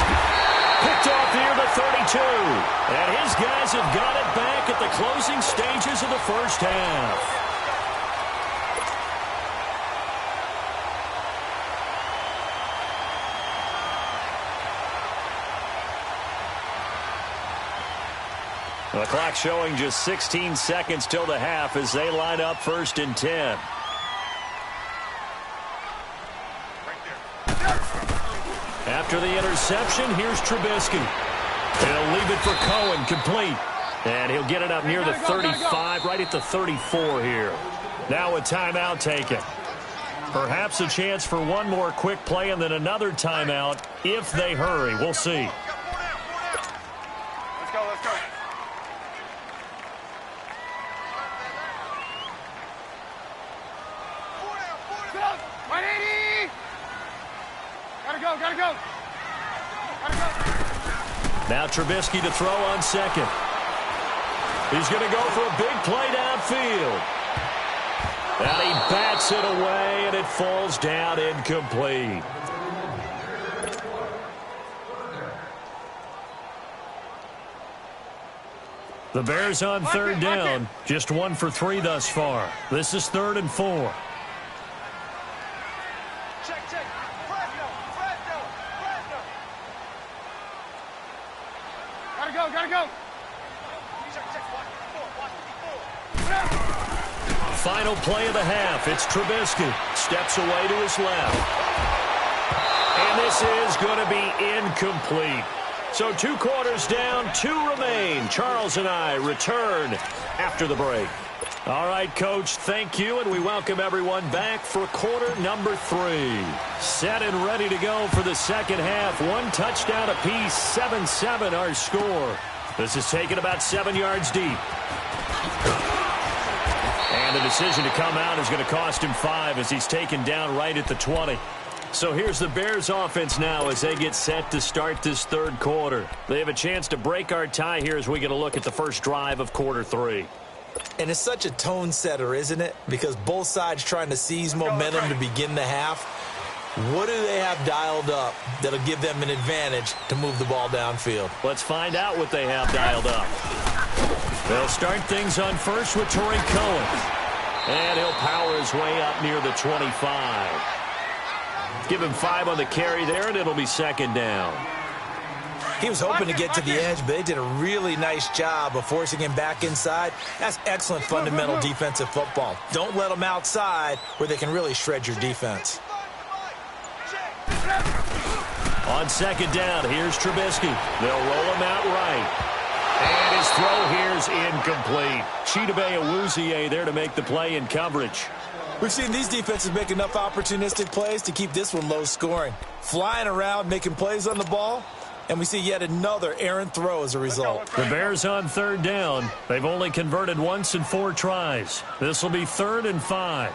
Picked off near the 32. And his guys have got it back at the closing stages of the first half. The clock showing just 16 seconds till the half as they line up 1st and 10. After the interception, here's Trubisky. He'll leave it for Cohen, complete. And he'll get it up near the 35, right at the 34 here. Now a timeout taken. Perhaps a chance for one more quick play and then another timeout if they hurry. We'll see. Let's go. Gotta go. Now Trubisky to throw on 2nd. He's going to go for a big play downfield. And he bats it away, and it falls down incomplete. The Bears on third down, just 1 for 3 thus far. This is 3rd and 4. Check. Fresno. Gotta go. Final play of the half. It's Trubisky. Steps away to his left. And this is going to be incomplete. So 2 quarters down, 2 remain. Charles and I return after the break. All right, Coach, thank you, and we welcome everyone back for quarter number 3. Set and ready to go for the second half. 1 touchdown apiece, 7-7 our score. This is taken about 7 yards deep. And the decision to come out is going to cost him 5 as he's taken down right at the 20. So here's the Bears offense now as they get set to start this third quarter. They have a chance to break our tie here as we get a look at the first drive of quarter 3. And it's such a tone setter, isn't it? Because both sides trying to seize momentum to begin the half. What do they have dialed up that'll give them an advantage to move the ball downfield? Let's find out what they have dialed up. They'll start things on first with Torrey Cohen. And he'll power his way up near the 25. Give him 5 on the carry there, and it'll be second down. He was hoping to get to the edge, but they did a really nice job of forcing him back inside. That's excellent fundamental defensive football. Don't let them outside where they can really shred your defense. On second down, here's Trubisky. They'll roll him out right. And his throw here's incomplete. Chidobe Awuzie there to make the play in coverage. We've seen these defenses make enough opportunistic plays to keep this one low scoring. Flying around, making plays on the ball, and we see yet another errant throw as a result. The Bears on third down. They've only converted once in 4 tries. This will be 3rd and 5.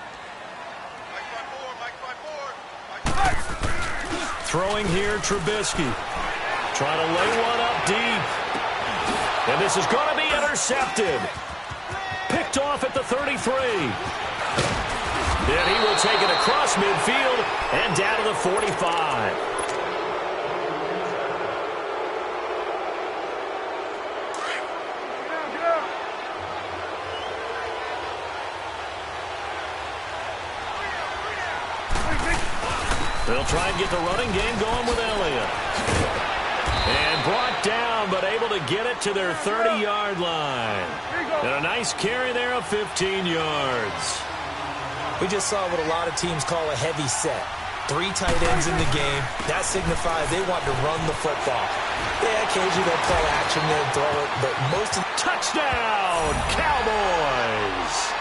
Throwing here, Trubisky. Trying to lay one up deep. And this is going to be intercepted. Picked off at the 33. And he will take it across midfield and down to the 45. They'll try and get the running game going with Elliott. And brought down, but able to get it to their 30-yard line. And a nice carry there of 15 yards. We just saw what a lot of teams call a heavy set. 3 tight ends in the game. That signifies they want to run the football. Yeah, occasionally they'll play action and throw it, but most of the touchdown, Cowboys!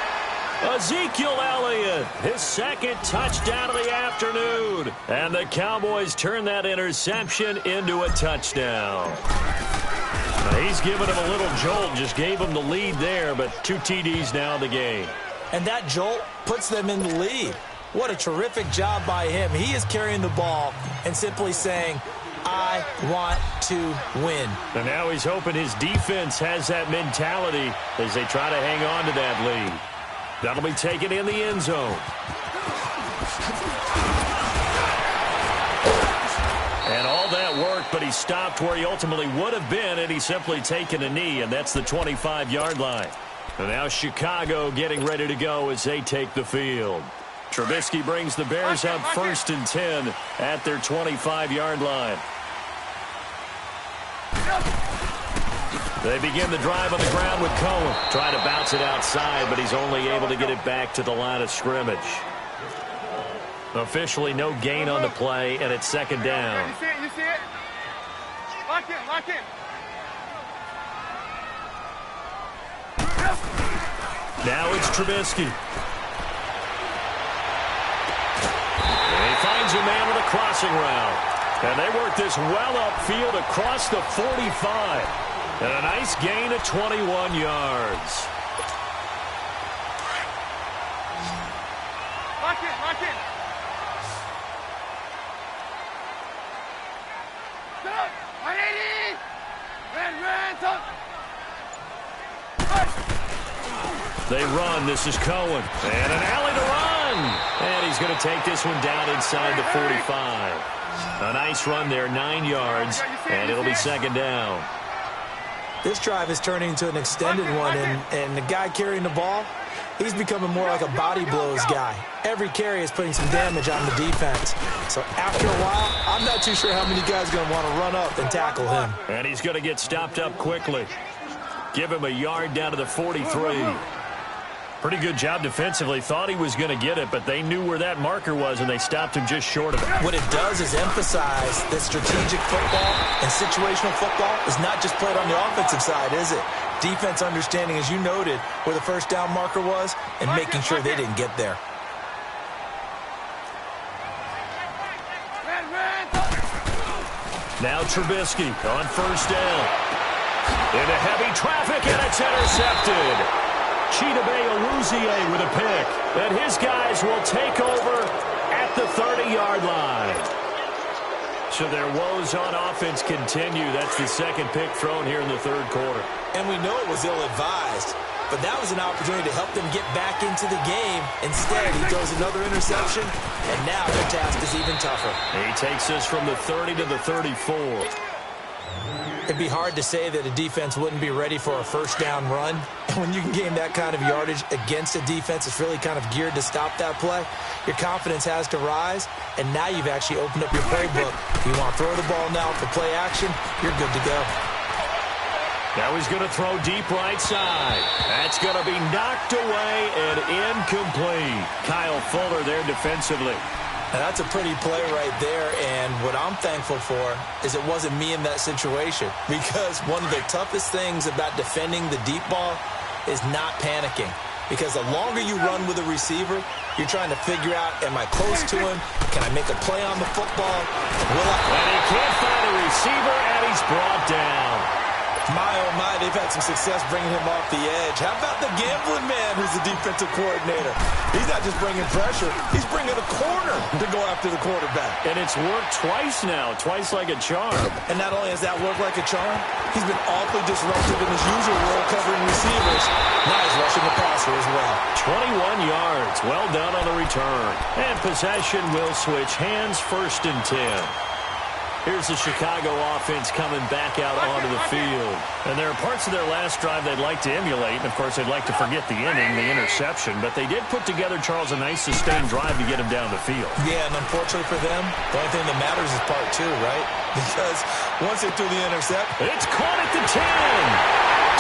Ezekiel Elliott, his 2nd touchdown of the afternoon. And the Cowboys turn that interception into a touchdown. Now he's given him a little jolt, just gave him the lead there, but 2 TDs now in the game. And that jolt puts them in the lead. What a terrific job by him. He is carrying the ball and simply saying, I want to win. And now he's hoping his defense has that mentality as they try to hang on to that lead. That'll be taken in the end zone. And all that worked, but he stopped where he ultimately would have been, and he's simply taken a knee, and that's the 25-yard line. And now Chicago getting ready to go as they take the field. Trubisky brings the Bears up 1st and 10 at their 25-yard line. They begin the drive on the ground with Cohen. Trying to bounce it outside, but he's only able to get it back to the line of scrimmage. Officially no gain on the play, and it's 2nd down. You see it? You see it? Lock in, lock in. Now it's Trubisky. And he finds a man with a crossing route. And they work this well upfield across the 45. And a nice gain of 21 yards. Lock in, lock in. Set up. 180. Red, top. They run. This is Cohen. And an alley to run. And he's going to take this one down inside the 45. A nice run there, 9 yards, and it'll be second down. This drive is turning into an extended one, and the guy carrying the ball, he's becoming more like a body blows guy. Every carry is putting some damage on the defense. So after a while, I'm not too sure how many guys are going to want to run up and tackle him. And he's going to get stopped up quickly. Give him a yard down to the 43. Pretty good job defensively. Thought he was going to get it, but they knew where that marker was, and they stopped him just short of it. What it does is emphasize that strategic football and situational football is not just played on the offensive side, is it? Defense understanding, as you noted, where the first down marker was and making sure they didn't get there. Now Trubisky on first down. Into heavy traffic, and it's intercepted. Chidobe Awuzie with a pick. And his guys will take over at the 30-yard line. So their woes on offense continue. That's the second pick thrown here in the third quarter. And we know it was ill-advised, but that was an opportunity to help them get back into the game. Instead, he throws another interception, and now their task is even tougher. He takes us from the 30 to the 34. It'd be hard to say that a defense wouldn't be ready for a first down run. And when you can gain that kind of yardage against a defense that's really kind of geared to stop that play, your confidence has to rise, and now you've actually opened up your playbook. If you want to throw the ball now for play action, you're good to go. Now he's going to throw deep right side. That's going to be knocked away and incomplete. Kyle Fuller there defensively. And that's a pretty play right there, and what I'm thankful for is it wasn't me in that situation, because one of the toughest things about defending the deep ball is not panicking, because the longer you run with a receiver, you're trying to figure out, am I close to him? Can I make a play on the football? And he can't find a receiver, and he's brought down. My, oh my, they've had some success bringing him off the edge. How about the gambling man who's the defensive coordinator? He's not just bringing pressure, he's bringing a corner to go after the quarterback. And it's worked twice now, twice like a charm. And not only has that worked like a charm, he's been awfully disruptive in his usual role covering receivers. Now he's rushing the passer as well. 21 yards, well done on the return. And possession will switch hands, 1st and 10. Here's the Chicago offense coming back out onto the field. And there are parts of their last drive they'd like to emulate. And, of course, they'd like to forget the inning, the interception. But they did put together, Charles, a nice sustained drive to get him down the field. Yeah, and unfortunately for them, the only thing that matters is part 2, right? Because once they threw the intercept, it's caught at the 10.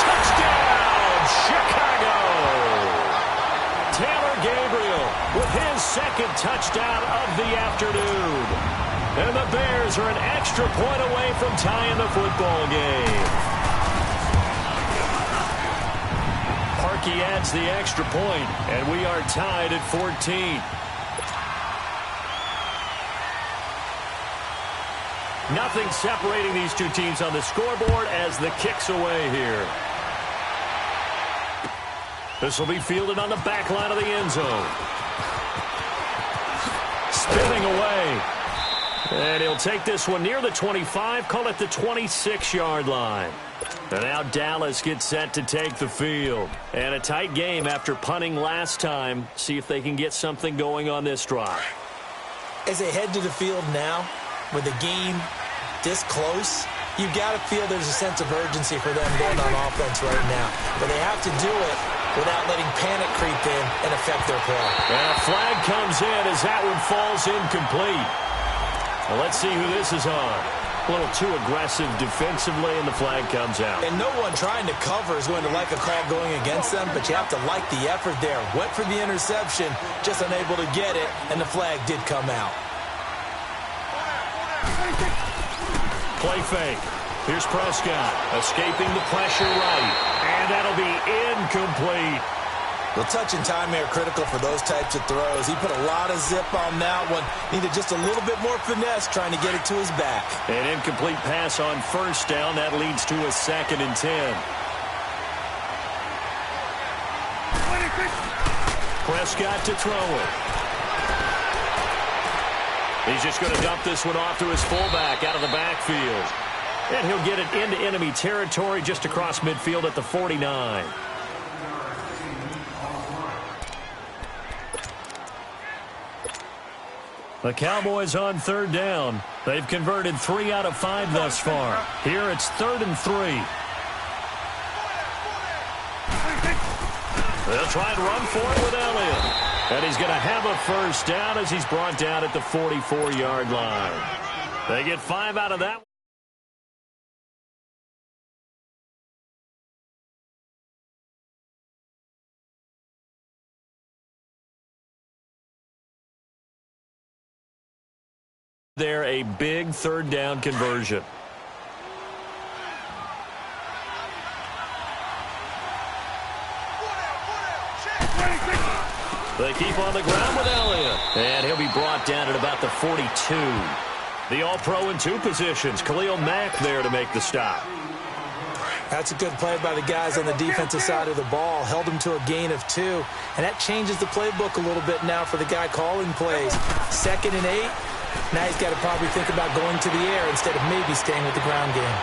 Touchdown, Chicago. Taylor Gabriel with his second touchdown of the afternoon. And the Bears are an extra point away from tying the football game. Parkey adds the extra point, and we are tied at 14. Nothing separating these two teams on the scoreboard as the kick's away here. This will be fielded on the back line of the end zone. Spinning away. And he'll take this one near the 25, call it the 26-yard line. And now Dallas gets set to take the field. And a tight game after punting last time. See if they can get something going on this drive. As they head to the field now, with the game this close, you've got to feel there's a sense of urgency for them going on offense right now. But they have to do it without letting panic creep in and affect their play. And a flag comes in as that one falls incomplete. Well, let's see who this is on. A little too aggressive defensively, and the flag comes out. And no one trying to cover is going to like a call going against them, but you have to like the effort there. Went for the interception, just unable to get it, and the flag did come out. Play fake. Here's Prescott, escaping the pressure right, and that'll be incomplete. Well, touch and time are critical for those types of throws. He put a lot of zip on that one. Needed just a little bit more finesse trying to get it to his back. An incomplete pass on first down. That leads to a 2nd and 10. Prescott to throw it. He's just going to dump this one off to his fullback out of the backfield. And he'll get it into enemy territory just across midfield at the 49. The Cowboys on 3rd down. They've converted 3 out of 5 thus far. Here it's 3rd and 3. They'll try and run for it with Elliott. And he's going to have a first down as he's brought down at the 44-yard line. They get 5 out of that. There, a big 3rd down conversion. They keep on the ground with Elliott. And he'll be brought down at about the 42. The All-Pro in 2 positions. Khalil Mack there to make the stop. That's a good play by the guys on the defensive side of the ball. Held them to a gain of 2. And that changes the playbook a little bit now for the guy calling plays. 2nd and 8. Now he's got to probably think about going to the air instead of maybe staying with the ground game.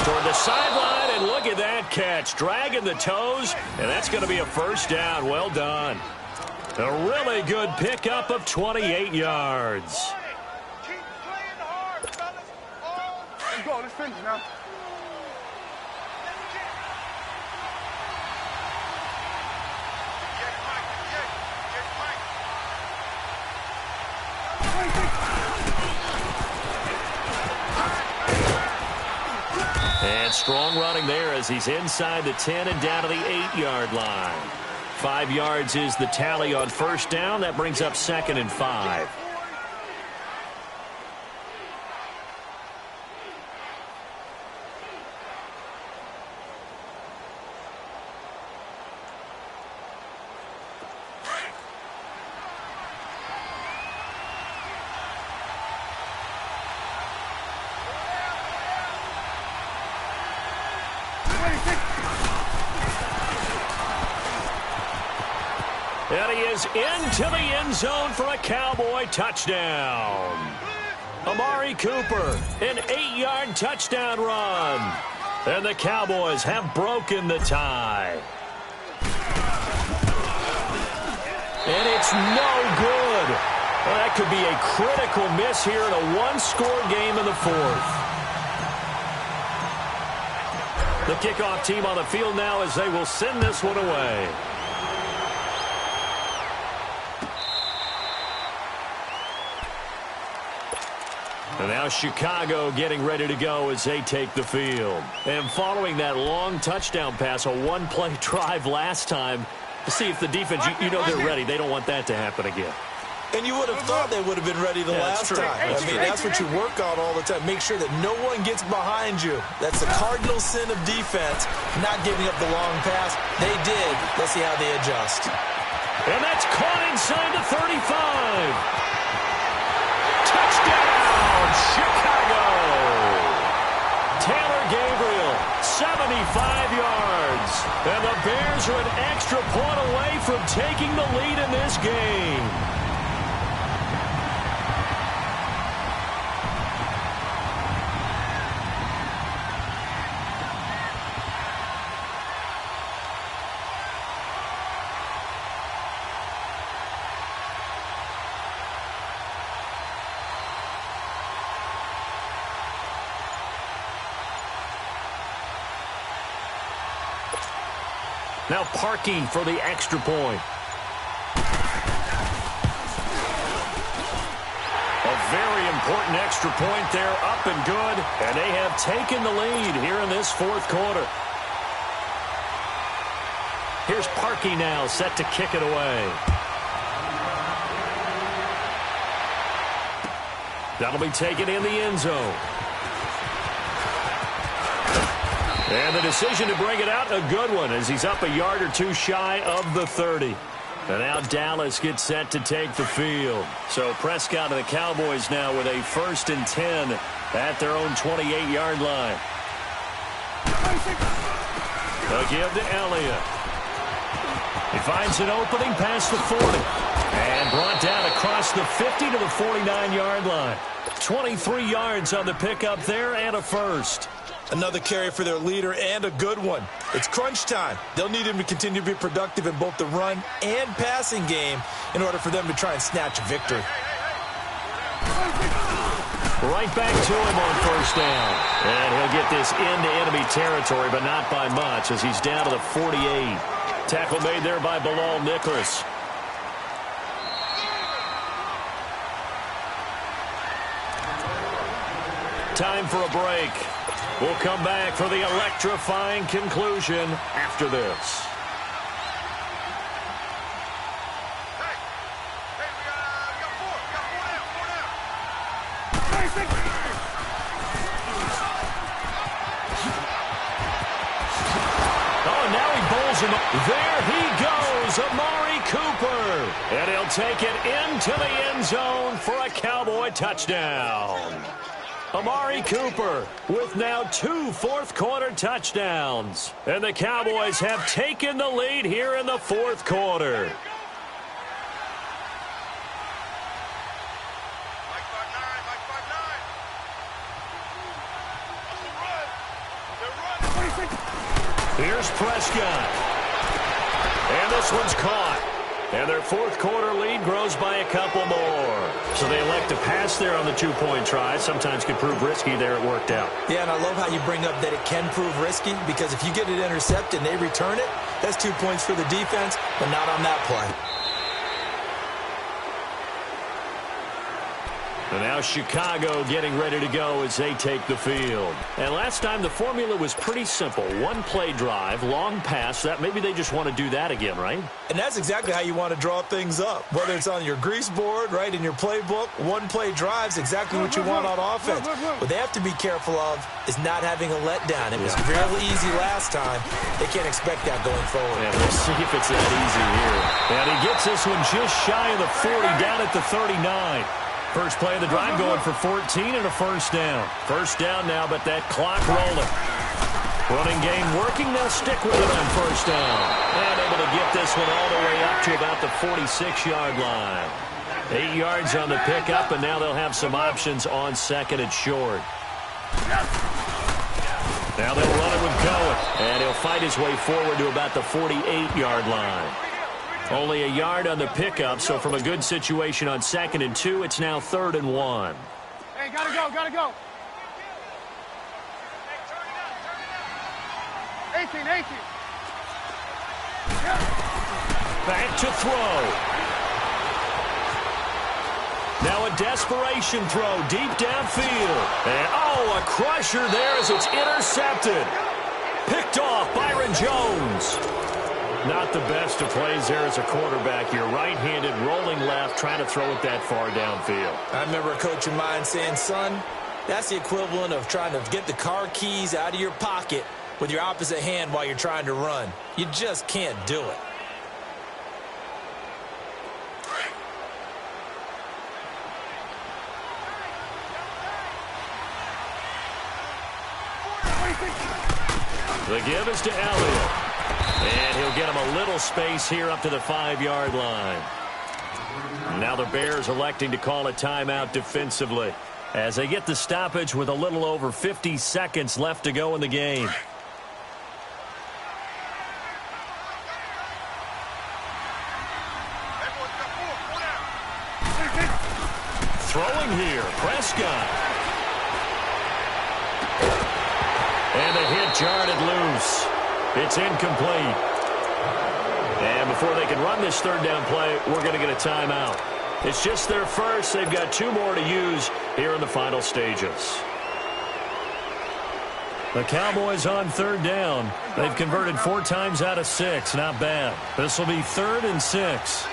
Toward the sideline, and look at that catch. Dragging the toes, and that's going to be a first down. Well done. A really good pickup of 28 yards. Keep playing hard, fellas. Let's go. Let's finish now. And strong running there as he's inside the 10 and down to the 8-yard line. 5 yards is the tally on first down. That brings up 2nd and 5. And he is into the end zone for a Cowboy touchdown. Amari Cooper, an 8-yard touchdown run. And the Cowboys have broken the tie. And it's no good. Well, that could be a critical miss here in a one-score game in the 4th. The kickoff team on the field now as they will send this one away. And now Chicago getting ready to go as they take the field. And following that long touchdown pass, a one-play drive last time, to see if the defense, you know they're ready. They don't want that to happen again. And you would have thought they would have been ready the last time. I mean, that's what you work on all the time. Make sure that no one gets behind you. That's the cardinal sin of defense, not giving up the long pass. They did. Let's see how they adjust. And that's caught inside the 35. Touchdown, Chicago. Taylor Gabriel, 75 yards. And the Bears are an extra point away from taking the lead in this game. Now Parkey for the extra point. A very important extra point there, up and good. And they have taken the lead here in this 4th quarter. Here's Parkey now, set to kick it away. That'll be taken in the end zone. And the decision to bring it out, a good one, as he's up a yard or 2 shy of the 30. And now Dallas gets set to take the field. So Prescott and the Cowboys now with a 1st and 10 at their own 28-yard line. They'll give to Elliott. He finds an opening past the 40. And brought down across the 50 to the 49-yard line. 23 yards on the pickup there and a first. Another carry for their leader and a good one. It's crunch time. They'll need him to continue to be productive in both the run and passing game in order for them to try and snatch a victory. Right back to him on first down. And he'll get this into enemy territory, but not by much as he's down to the 48. Tackle made there by Bilal Nichols. Time for a break. We'll come back for the electrifying conclusion after this. There he goes, Amari Cooper. And he'll take it into the end zone for a Cowboy touchdown. Amari Cooper with now 2 fourth-quarter touchdowns. And the Cowboys have taken the lead here in the fourth quarter. Here's Prescott. And this one's caught. And their fourth-quarter lead grows by a couple more. So they elect to pass there on the two-point try. Sometimes can prove risky. There it worked out. Yeah, and I love how you bring up that it can prove risky, because if you get it intercepted and they return it, that's 2 points for the defense, but not on that play. And now Chicago getting ready to go as they take the field. And last time the formula was pretty simple. One-play drive, long pass. That maybe they just want to do that again, right? And that's exactly how you want to draw things up. Whether it's on your grease board, right, in your playbook, one-play drive's exactly what you want on offense. What they have to be careful of is not having a letdown. It was real easy last time. They can't expect that going forward. Yeah, we'll see if it's that easy here. And he gets this one just shy of the 40, down at the 39. First play of the drive going for 14 and a first down. First down now, but that clock rolling. Running game working. They'll stick with it on first down. And able to get this one all the way up to about the 46-yard line. 8 yards on the pickup, and now they'll have some options on second and short. Now they'll run it with Cohen. And he'll fight his way forward to about the 48-yard line. Only a yard on the pickup, so from a good situation on 2nd and 2, it's now 3rd and 1. Hey, gotta go, gotta go. 18. Back to throw. Now a desperation throw deep downfield. And, a crusher there as it's intercepted. Picked off Byron Jones. Not the best of plays there as a quarterback. You're right-handed, rolling left, trying to throw it that far downfield. I remember a coach of mine saying, son, that's the equivalent of trying to get the car keys out of your pocket with your opposite hand while you're trying to run. You just can't do it. The give is to Elliott. And he'll get him a little space here up to the 5-yard line. Now the Bears electing to call a timeout defensively as they get the stoppage with a little over 50 seconds left to go in the game. Throwing here, Prescott. And the hit jarred it loose. It's incomplete. And before they can run this third down play, we're going to get a timeout. It's just their first. They've got 2 more to use here in the final stages. The Cowboys on 3rd down. They've converted 4 times out of 6. Not bad. This will be 3rd and 6.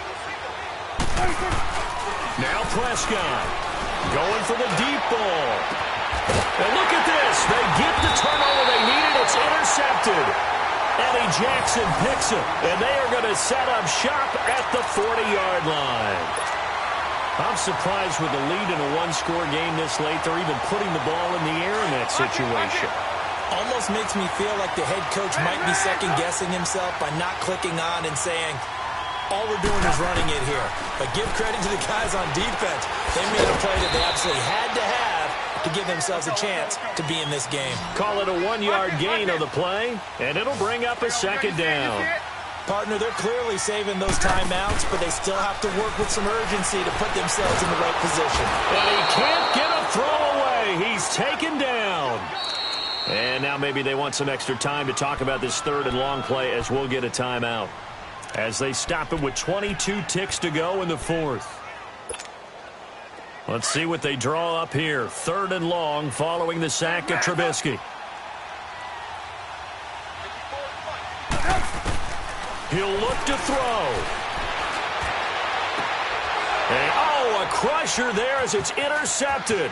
Now Prescott going for the deep ball. And look at this. They get the turnover they needed. It's intercepted. Eddie Jackson picks it. And they are going to set up shop at the 40-yard line. I'm surprised with the lead in a one-score game this late. They're even putting the ball in the air in that situation. Almost makes me feel like the head coach might be second-guessing himself by not clicking on and saying, all we're doing is running it here. But give credit to the guys on defense. They made a play that they absolutely had to have to give themselves a chance to be in this game. Call it a 1-yard gain on the play, and it'll bring up a second down. Partner, they're clearly saving those timeouts, but they still have to work with some urgency to put themselves in the right position. And he can't get a throw away. He's taken down. And now maybe they want some extra time to talk about this third and long play as we'll get a timeout. As they stop it with 22 ticks to go in the fourth. Let's see what they draw up here. Third and long following the sack of Trubisky. He'll look to throw. And, a crusher there as it's intercepted.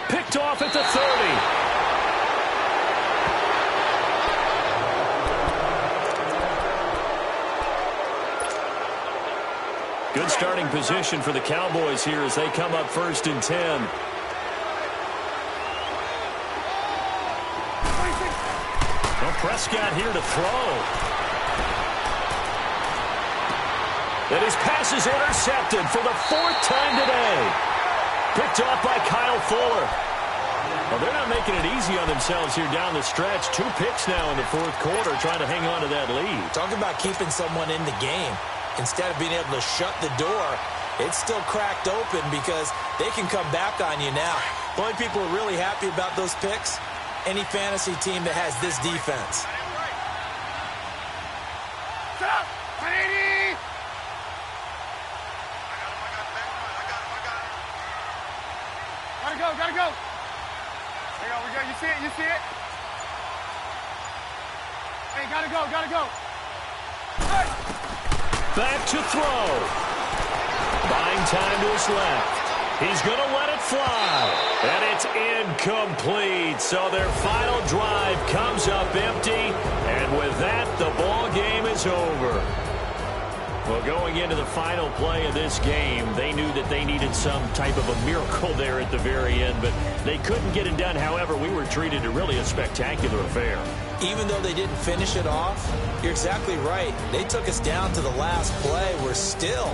Picked off at the 30. Good starting position for the Cowboys here as they come up 1st and 10. Well, Prescott here to throw. And his pass is intercepted for the 4th time today. Picked off by Kyle Fuller. Well, they're not making it easy on themselves here down the stretch. 2 picks now in the 4th quarter trying to hang on to that lead. Talk about keeping someone in the game. Instead of being able to shut the door, it's still cracked open because they can come back on you now. The only people who are really happy about those picks, any fantasy team that has this defense. Gotta go. There we go. You see it? Hey, gotta go. Hey! Back to throw. Buying time to his left. He's going to let it fly. And it's incomplete. So their final drive comes up empty. And with that, the ball game is over. Well, going into the final play of this game, they knew that they needed some type of a miracle there at the very end, but they couldn't get it done. However, we were treated to really a spectacular affair. Even though they didn't finish it off, you're exactly right. They took us down to the last play. We're still,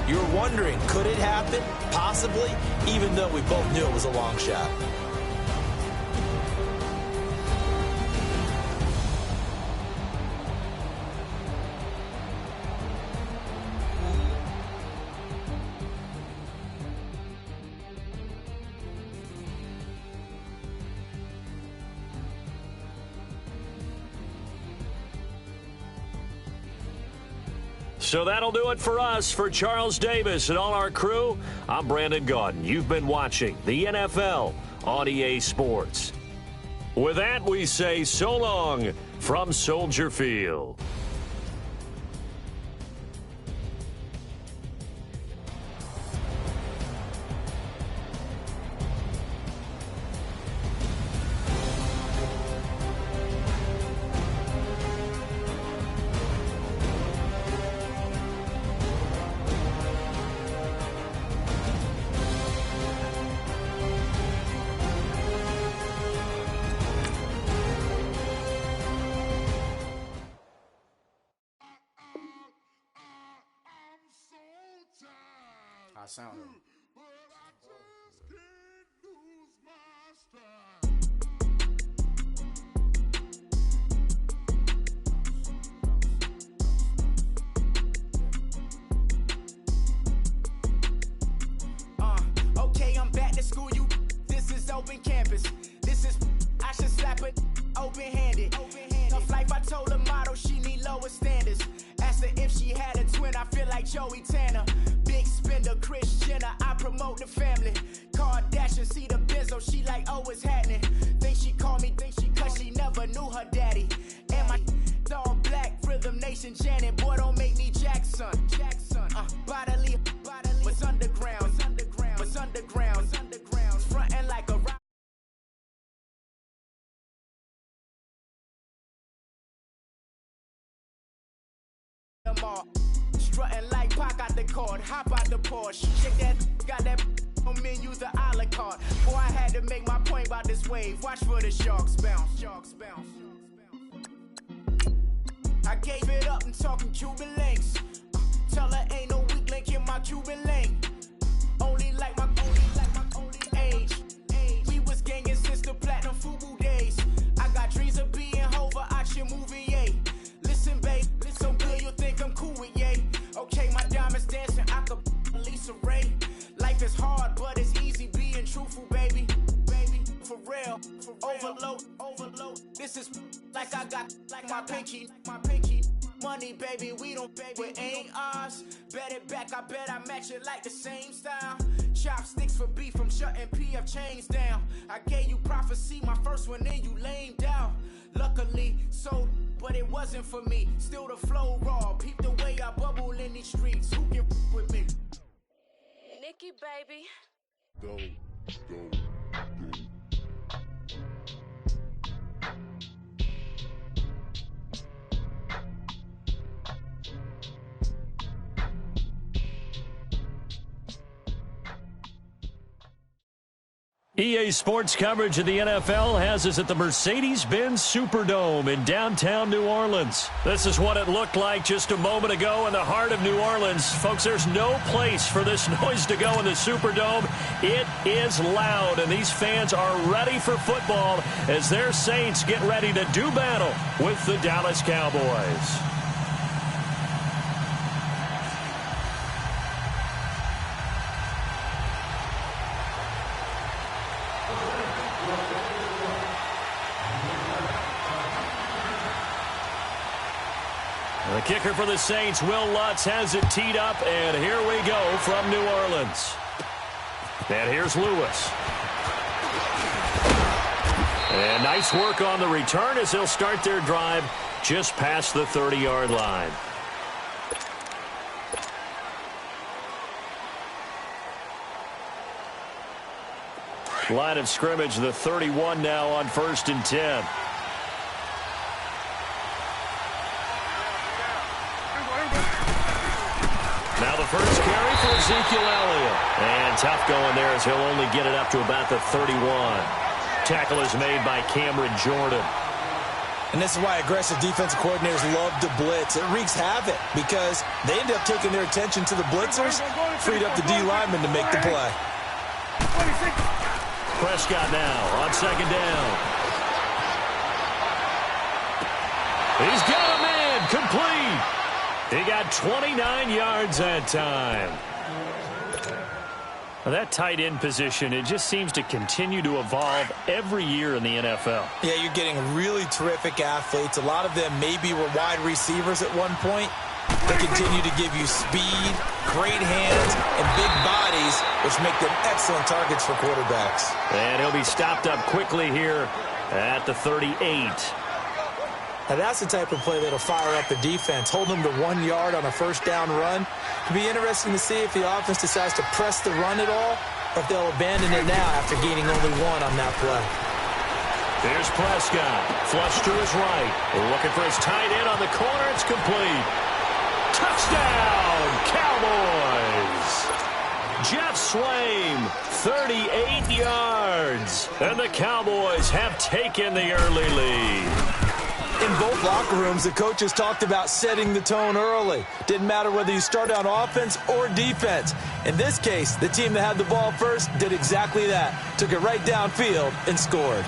you're wondering, could it happen? Possibly, even though we both knew it was a long shot. So that'll do it for us. For Charles Davis and all our crew, I'm Brandon Gaudin. You've been watching the NFL on EA Sports. With that, we say so long from Soldier Field. I sound it. Okay, I'm back to school, you. This is open campus. This is, I should slap it open-handed. Tough life, I told her motto, she need lower standards. Asked her if she had a twin, I feel like Joey Tanner. Big spender, Kris Jenner, I promote the family. Kardashian, see the Benzo, she like, oh, it's happening. Think she called me, cause she never knew her daddy. And my all black, Rhythm Nation, Janet, boy, don't make me Jackson. Bodily, was underground, frontin' like a rock. Strutting like Pac out the cord, hop out the Porsche. Shake that, got that on menus, the a la carte. Boy, I had to make my point about this wave. Watch for the sharks bounce. I gave it up and talking Cuban links. Tell her ain't no weak link in my Cuban link. Only like my age. We was gangin' since the platinum FUBU days. I got dreams of being Hova, I should movie, yeah. Listen, babe, so good you real. Overload. This is like I got my pinky. Money, baby, we don't it ain't ours. Bet it back, I bet I match it like the same style. Chopsticks for beef, I'm shutting PF chains down. I gave you prophecy, my first one, then you lamed down. Luckily, sold, but it wasn't for me. Still the flow raw, peep the way I bubble in these streets. Who can with me? Nikki, baby. Go. EA Sports coverage of the NFL has us at the Mercedes-Benz Superdome in downtown New Orleans. This is what it looked like just a moment ago in the heart of New Orleans. Folks, there's no place for this noise to go in the Superdome. It is loud, and these fans are ready for football as their Saints get ready to do battle with the Dallas Cowboys. The kicker for the Saints, Will Lutz, has it teed up, and here we go from New Orleans. And here's Lewis. And nice work on the return as they'll start their drive just past the 30-yard line. Line of scrimmage, the 31 now on 1st and 10. Now the first carry for Ezekiel Elliott. And tough going there as he'll only get it up to about the 31. Tackle is made by Cameron Jordan. And this is why aggressive defensive coordinators love to blitz. It wreaks havoc because they end up taking their attention to the blitzers, freed up the D lineman to make the play. Prescott now on 2nd down. He's got a man, complete. He got 29 yards that time. Well, that tight end position, it just seems to continue to evolve every year in the NFL. Yeah, you're getting really terrific athletes. A lot of them maybe were wide receivers at one point. They continue to give you speed, great hands, and big bodies, which make them excellent targets for quarterbacks. And he'll be stopped up quickly here at the 38. Now that's the type of play that'll fire up the defense. Hold them to 1 yard on a first down run. It'll be interesting to see if the offense decides to press the run at all, or if they'll abandon it now after gaining only 1 on that play. There's Prescott. Flush to his right. Looking for his tight end on the corner. It's complete. Touchdown, Cowboys. Jeff Swaim, 38 yards. And the Cowboys have taken the early lead. In both locker rooms, the coaches talked about setting the tone early. Didn't matter whether you start on offense or defense. In this case, the team that had the ball first did exactly that. Took it right downfield and scored.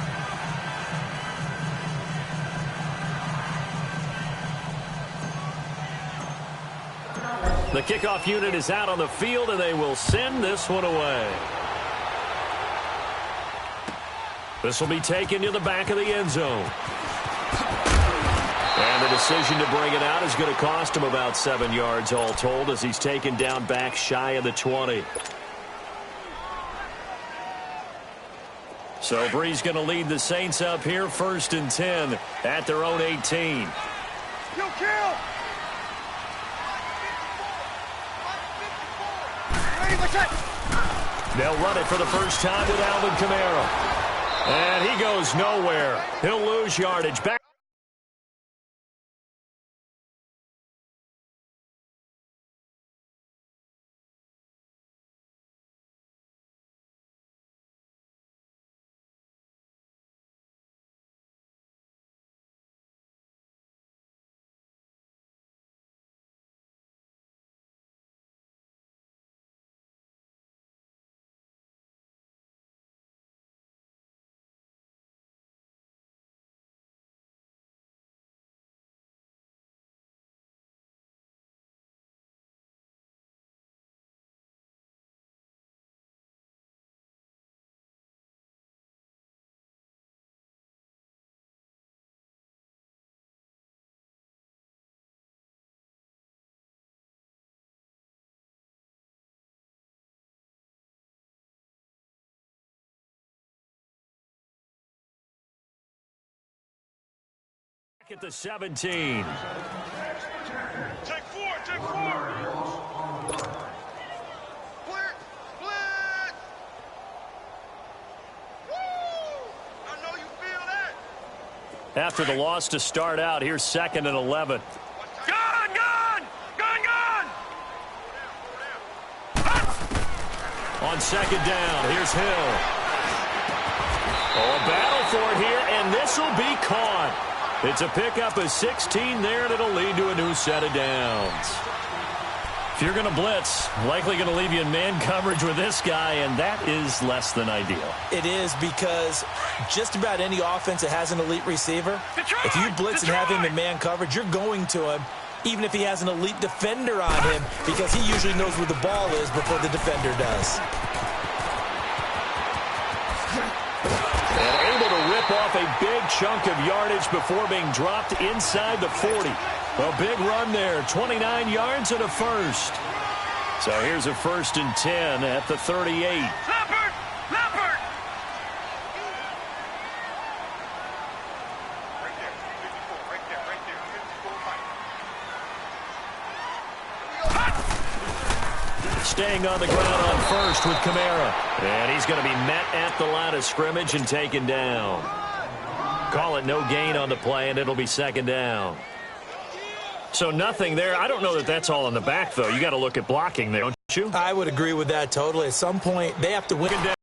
The kickoff unit is out on the field, and they will send this one away. This will be taken to the back of the end zone. And the decision to bring it out is going to cost him about 7 yards all told as he's taken down back shy of the 20. So Bree's going to lead the Saints up here 1st and 10 at their own 18. Kill! They'll run it for the first time with Alvin Kamara. And he goes nowhere. He'll lose yardage back. At the 17. Take four, take four. Split, split. Woo! I know you feel that. After the loss to start out, here's 2nd and 11. Gun, gun, gun, gun. On 2nd down, here's Hill. Oh, a battle for it here, and this will be caught. It's a pickup of 16 there, and it'll lead to a new set of downs. If you're going to blitz, likely going to leave you in man coverage with this guy, and that is less than ideal. It is, because just about any offense that has an elite receiver, if you blitz and have him in man coverage, you're going to him, even if he has an elite defender on him, because he usually knows where the ball is before the defender does. And able to rip off a big chunk of yardage before being dropped inside the 40. A big run there, 29 yards and a first. So here's a 1st and 10 at the 38. Leopard, leopard. Right there, 54, right there, 54 fight. Staying on the ground on 1st with Kamara. And he's going to be met at the line of scrimmage and taken down. Call it no gain on the play, and it'll be 2nd down. So nothing there. I don't know that that's all in the back, though. You got to look at blocking there, don't you? I would agree with that totally. At some point, they have to win. Down.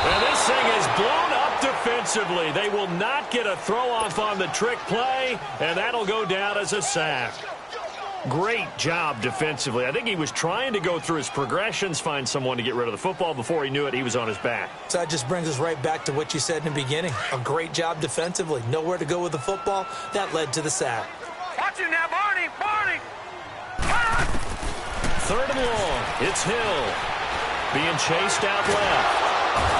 And this thing is blown up defensively. They will not get a throw-off on the trick play, and that'll go down as a sack. Great job defensively. I think he was trying to go through his progressions, find someone to get rid of the football. Before he knew it, he was on his back. So that just brings us right back to what you said in the beginning. A great job defensively. Nowhere to go with the football. That led to the sack. Watch it now, Barney, Barney. 3rd and long. It's Hill being chased out left.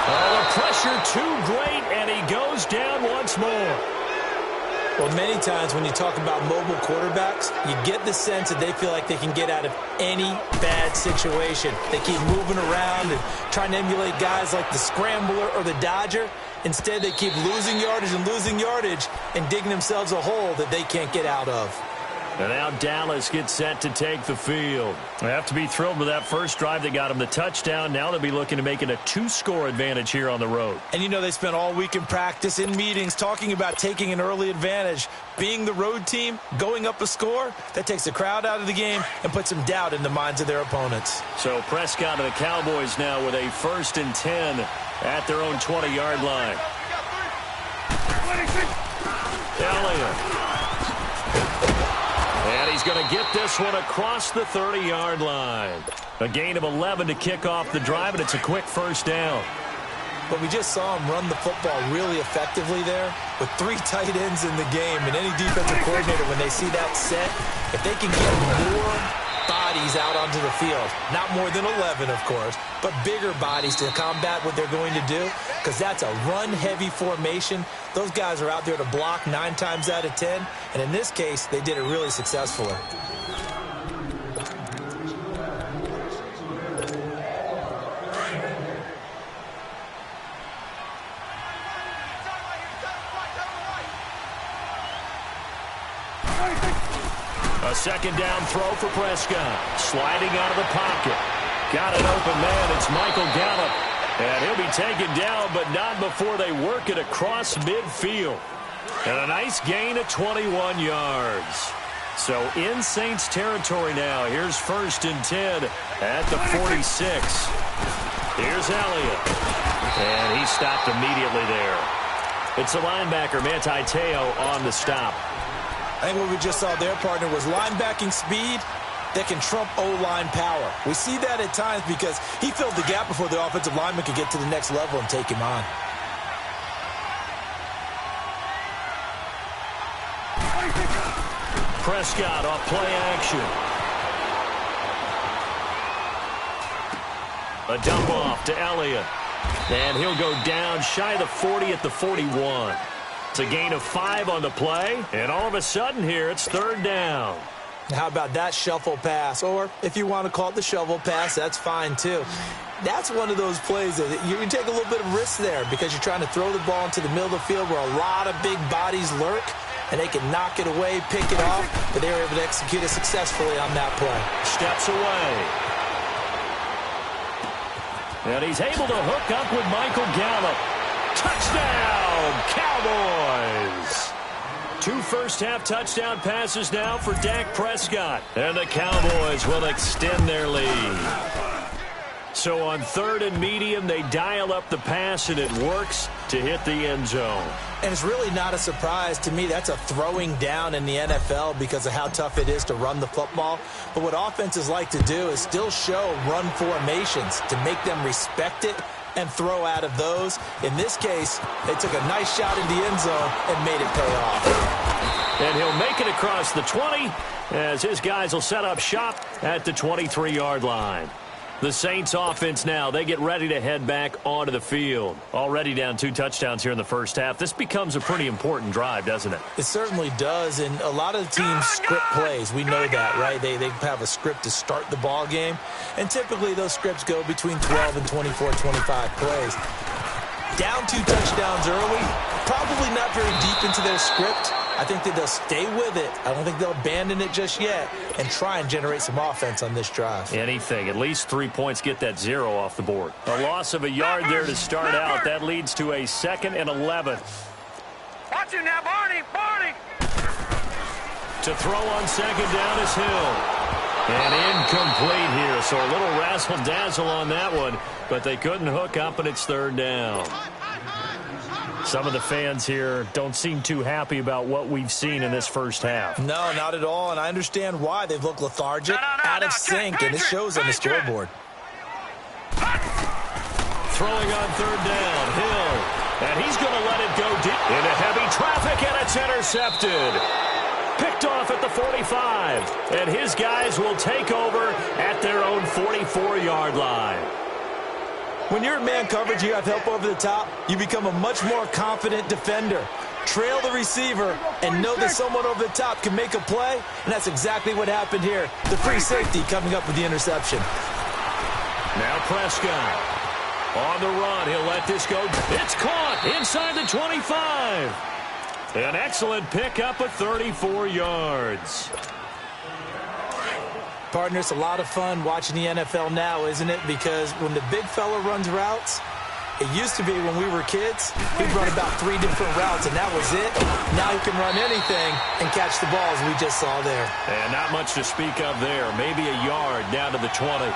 Oh, the pressure too great, and he goes down once more. Well, many times when you talk about mobile quarterbacks, you get the sense that they feel like they can get out of any bad situation. They keep moving around and trying to emulate guys like the Scrambler or the Dodger. Instead, they keep losing yardage and digging themselves a hole that they can't get out of. And now Dallas gets set to take the field. They have to be thrilled with that first drive that got them the touchdown. Now they'll be looking to make it a 2-score advantage here on the road. And you know they spent all week in practice, in meetings, talking about taking an early advantage. Being the road team, going up a score, that takes the crowd out of the game and puts some doubt in the minds of their opponents. So Prescott and the Cowboys now with a 1st and 10 at their own 20-yard line. Elliott. And he's going to get this one across the 30-yard line. A gain of 11 to kick off the drive, and it's a quick 1st down. But we just saw him run the football really effectively there with 3 tight ends in the game. And any defensive coordinator, when they see that set, if they can get more bodies out onto the field, not more than 11, of course, but bigger bodies to combat what they're going to do, because that's a run-heavy formation. Those guys are out there to block 9 times out of 10, and in this case, they did it really successfully. A 2nd down throw for Prescott. Sliding out of the pocket. Got an open man. It's Michael Gallup. And he'll be taken down, but not before they work it across midfield. And a nice gain of 21 yards. So in Saints territory now. Here's 1st and 10 at the 46. Here's Elliott. And he stopped immediately there. It's a linebacker, Manti Te'o, on the stop. I think what we just saw their partner was linebacking speed that can trump O-line power. We see that at times because he filled the gap before the offensive lineman could get to the next level and take him on. Prescott off play action. A dump off to Elliott. And he'll go down shy of the 40 at the 41. It's a gain of 5 on the play. And all of a sudden here, it's 3rd down. How about that shuffle pass? Or if you want to call it the shovel pass, that's fine too. That's one of those plays that you can take a little bit of risk there because you're trying to throw the ball into the middle of the field where a lot of big bodies lurk, and they can knock it away, pick it off, but they were able to execute it successfully on that play. Steps away. And he's able to hook up with Michael Gallup. Touchdown, Cowboys! 2 first-half touchdown passes now for Dak Prescott. And the Cowboys will extend their lead. So on 3rd and medium, they dial up the pass, and it works to hit the end zone. And it's really not a surprise to me. That's a throwing down in the NFL because of how tough it is to run the football. But what offenses like to do is still show run formations to make them respect it and throw out of those. In this case, they took a nice shot in the end zone and made it pay off. And he'll make it across the 20 as his guys will set up shop at the 23-yard line. The Saints offense now, they get ready to head back onto the field. Already down 2 touchdowns here in the first half. This becomes a pretty important drive, doesn't it? It certainly does, and a lot of the teams script plays. We know that, right? They have a script to start the ball game, and typically those scripts go between 12 and 24, 25 plays. Down 2 touchdowns early, probably not very deep into their script. I think that they'll stay with it. I don't think they'll abandon it just yet and try and generate some offense on this drive. Anything. At least 3 points, get that 0 off the board. A loss of a yard there to start out. That leads to a 2nd and 11. Watch you now, Barney! Barney! To throw on 2nd down is Hill. And incomplete here, so a little razzle-dazzle on that one, but they couldn't hook up, and it's 3rd down. Some of the fans here don't seem too happy about what we've seen in this first half. No, not at all, and I understand why. They've looked lethargic, out of sync, and it shows on the scoreboard. Throwing on 3rd down, Hill, and he's going to let it go deep into heavy traffic, and it's intercepted. Picked off at the 45, and his guys will take over at their own 44-yard line. When you're in man coverage, you have help over the top, you become a much more confident defender. Trail the receiver and know that someone over the top can make a play, and that's exactly what happened here. The free safety coming up with the interception. Now Prescott on the run. He'll let this go. It's caught inside the 25. An excellent pickup of 34 yards. Partner, it's a lot of fun watching the NFL now, isn't it? Because when the big fella runs routes, it used to be when we were kids, he'd run about 3 different routes, and that was it. Now he can run anything and catch the balls we just saw there. And not much to speak of there. Maybe a yard down to the 20.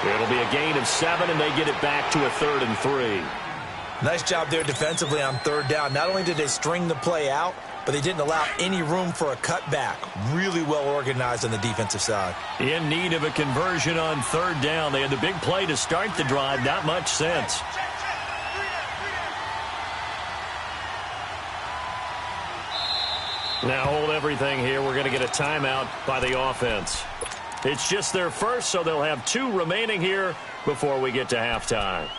It'll be a gain of 7, and they get it back to a 3rd and 3. Nice job there defensively on 3rd down. Not only did they string the play out, but they didn't allow any room for a cutback. Really well organized on the defensive side. In need of a conversion on 3rd down. They had the big play to start the drive. Not much sense. Now hold everything here. We're going to get a timeout by the offense. It's just their first, so they'll have 2 remaining here before we get to halftime.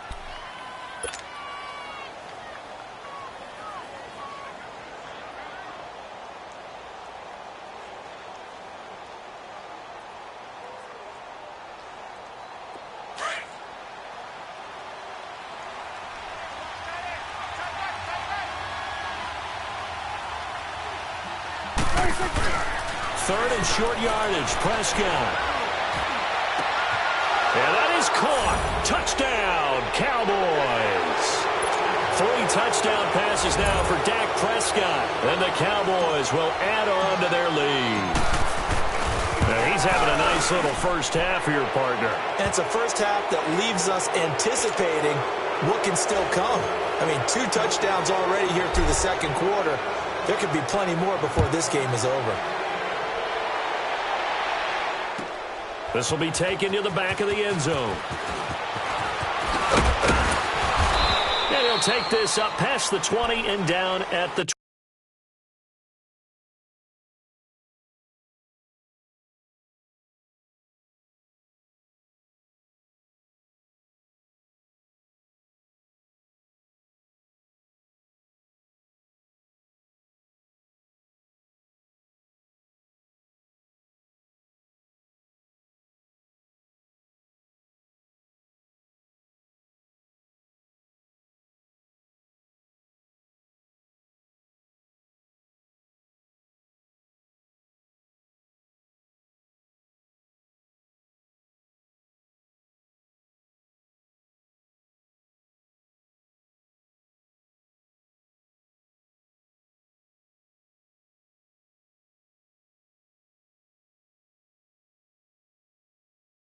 Third and short yardage, Prescott. And that is caught. Touchdown, Cowboys. 3 touchdown passes now for Dak Prescott. And the Cowboys will add on to their lead. Now he's having a nice little first half here, partner. And it's a first half that leaves us anticipating what can still come. I mean, 2 touchdowns already here through the second quarter. There could be plenty more before this game is over. This will be taken to the back of the end zone. And he'll take this up past the 20 and down at the 20.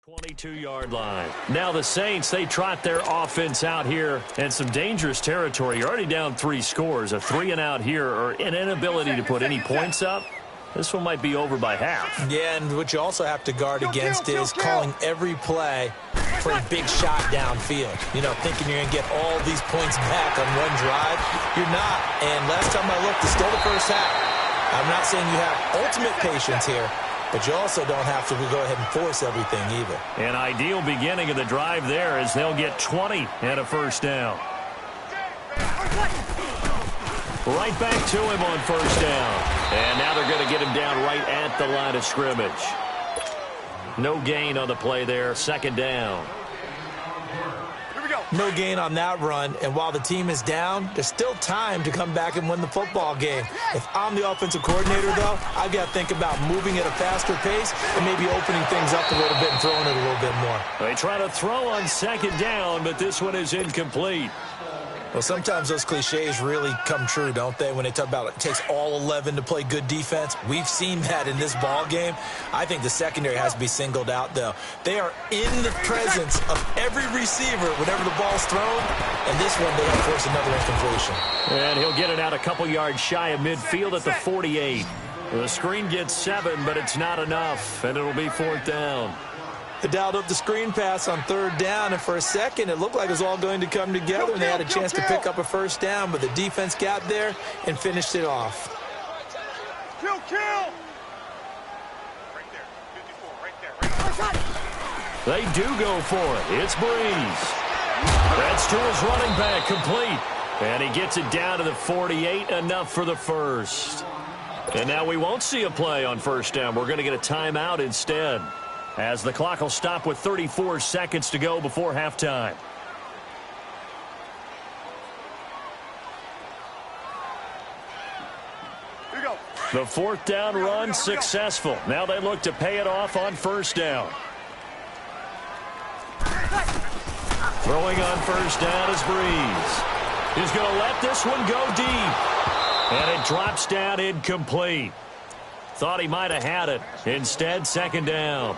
.22-yard line. Now the Saints, they trot their offense out here in some dangerous territory. You're already down 3 scores. A 3-and-out here or an inability to put any points up. This one might be over by half. Yeah, and what you also have to guard against is calling every play for a big shot downfield. You know, thinking you're going to get all these points back on one drive. You're not. And last time I looked, it's still the first half. I'm not saying you have ultimate patience here, but you also don't have to go ahead and force everything either. An ideal beginning of the drive there as they'll get 20 and a first down. Right back to him on first down. And now they're going to get him down right at the line of scrimmage. No gain on the play there. Second down. No gain on that run, and while the team is down, there's still time to come back and win the football game. If I'm the offensive coordinator, though, I've got to think about moving at a faster pace and maybe opening things up a little bit and throwing it a little bit more. They try to throw on second down, but this one is incomplete. Well, sometimes those cliches really come true, don't they, when they talk about it takes all 11 to play good defense. We've seen that in this ball game. I think the secondary has to be singled out, though. They are in the presence of every receiver whenever the ball's thrown, and this one they have forced another incompletion. And he'll get it out a couple yards shy of midfield at the 48. The screen gets 7, but it's not enough, and it'll be fourth down. They dialed up the screen pass on third down, and for a second it looked like it was all going to come together, and they had a chance to pick up a first down, but the defense got there and finished it off. Kill! Right there, 54, right there. They do go for it. It's Breeze. That's to his running back, complete. And he gets it down to the 48, enough for the first. And now we won't see a play on first down. We're going to get a timeout instead, as the clock will stop with 34 seconds to go before halftime. Here we go. The fourth down run successful. Now they look to pay it off on first down. Throwing on first down is Breeze. He's going to let this one go deep. And it drops down incomplete. Thought he might have had it. Instead, second down.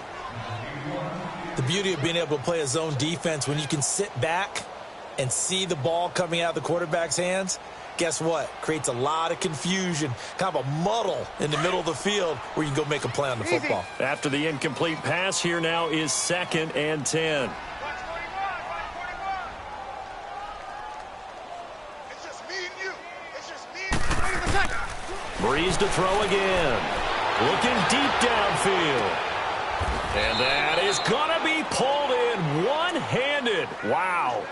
The beauty of being able to play a zone defense when you can sit back and see the ball coming out of the quarterback's hands, guess what? Creates a lot of confusion, kind of a muddle in the middle of the field where you can go make a play on the football. After the incomplete pass, here now is 2nd and 10. It's just me and you. It's just me and you. Breeze to throw again. Looking deep downfield. And that is going to be pulled in one-handed. Wow.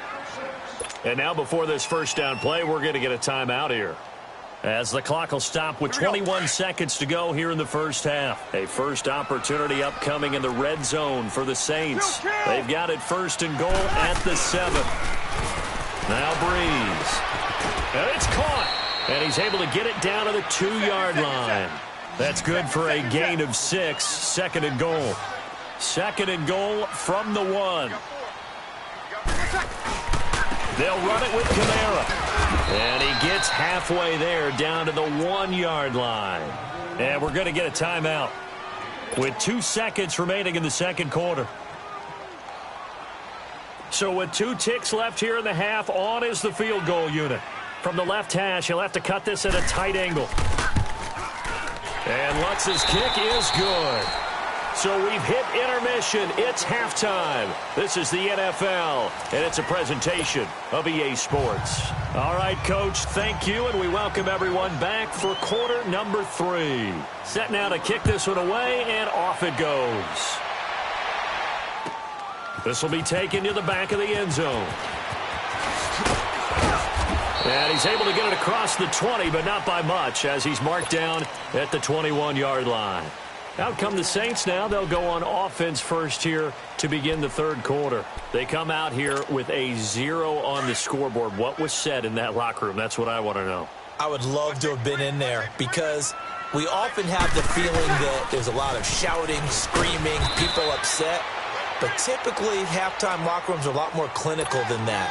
And now before this first down play, we're going to get a timeout here, as the clock will stop with 21 seconds to go here in the first half. A first opportunity upcoming in the red zone for the Saints. They've got it 1st and goal at the 7. Now Breeze. And it's caught. And he's able to get it down to the 2-yard line. That's good for a gain of 6. 2nd and goal. 2nd and goal from the 1. They'll run it with Kamara. And he gets halfway there, down to the 1-yard line. And we're going to get a timeout with 2 seconds remaining in the second quarter. So with 2 ticks left here in the half, on is the field goal unit. From the left hash, he'll have to cut this at a tight angle. And Lutz's kick is good. So we've hit intermission. It's halftime. This is the NFL, and it's a presentation of EA Sports. All right, Coach, thank you, and we welcome everyone back for quarter number 3. Set now to kick this one away, and off it goes. This will be taken to the back of the end zone. And he's able to get it across the 20, but not by much, as he's marked down at the 21-yard line. Out come the Saints now. They'll go on offense first here to begin the third quarter. They come out here with a 0 on the scoreboard. What was said in that locker room? That's what I want to know. I would love to have been in there because we often have the feeling that there's a lot of shouting, screaming, people upset. But typically, halftime locker rooms are a lot more clinical than that.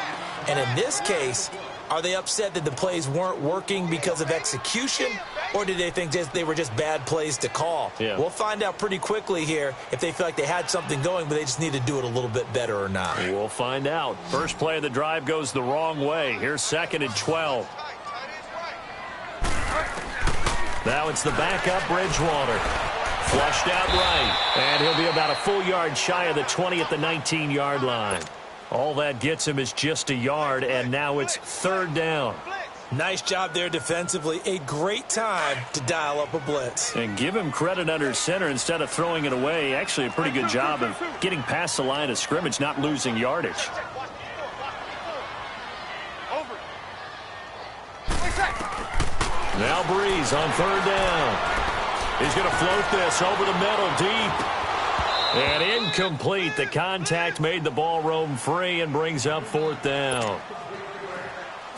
And in this case, are they upset that the plays weren't working because of execution, or did they think they were just bad plays to call? Yeah. We'll find out pretty quickly here if they feel like they had something going, but they just need to do it a little bit better or not. We'll find out. First play of the drive goes the wrong way. Here's 2nd and 12. Now it's the backup Bridgewater. Flushed out right, and he'll be about a full yard shy of the 20 at the 19-yard line. All that gets him is just a yard, and now it's 3rd down. Nice job there defensively. A great time to dial up a blitz. And give him credit under center instead of throwing it away. Actually a pretty good job of getting past the line of scrimmage, not losing yardage. Now Breeze on 3rd down. He's going to float this over the middle deep. And incomplete. The contact made the ball roam free and brings up 4th down.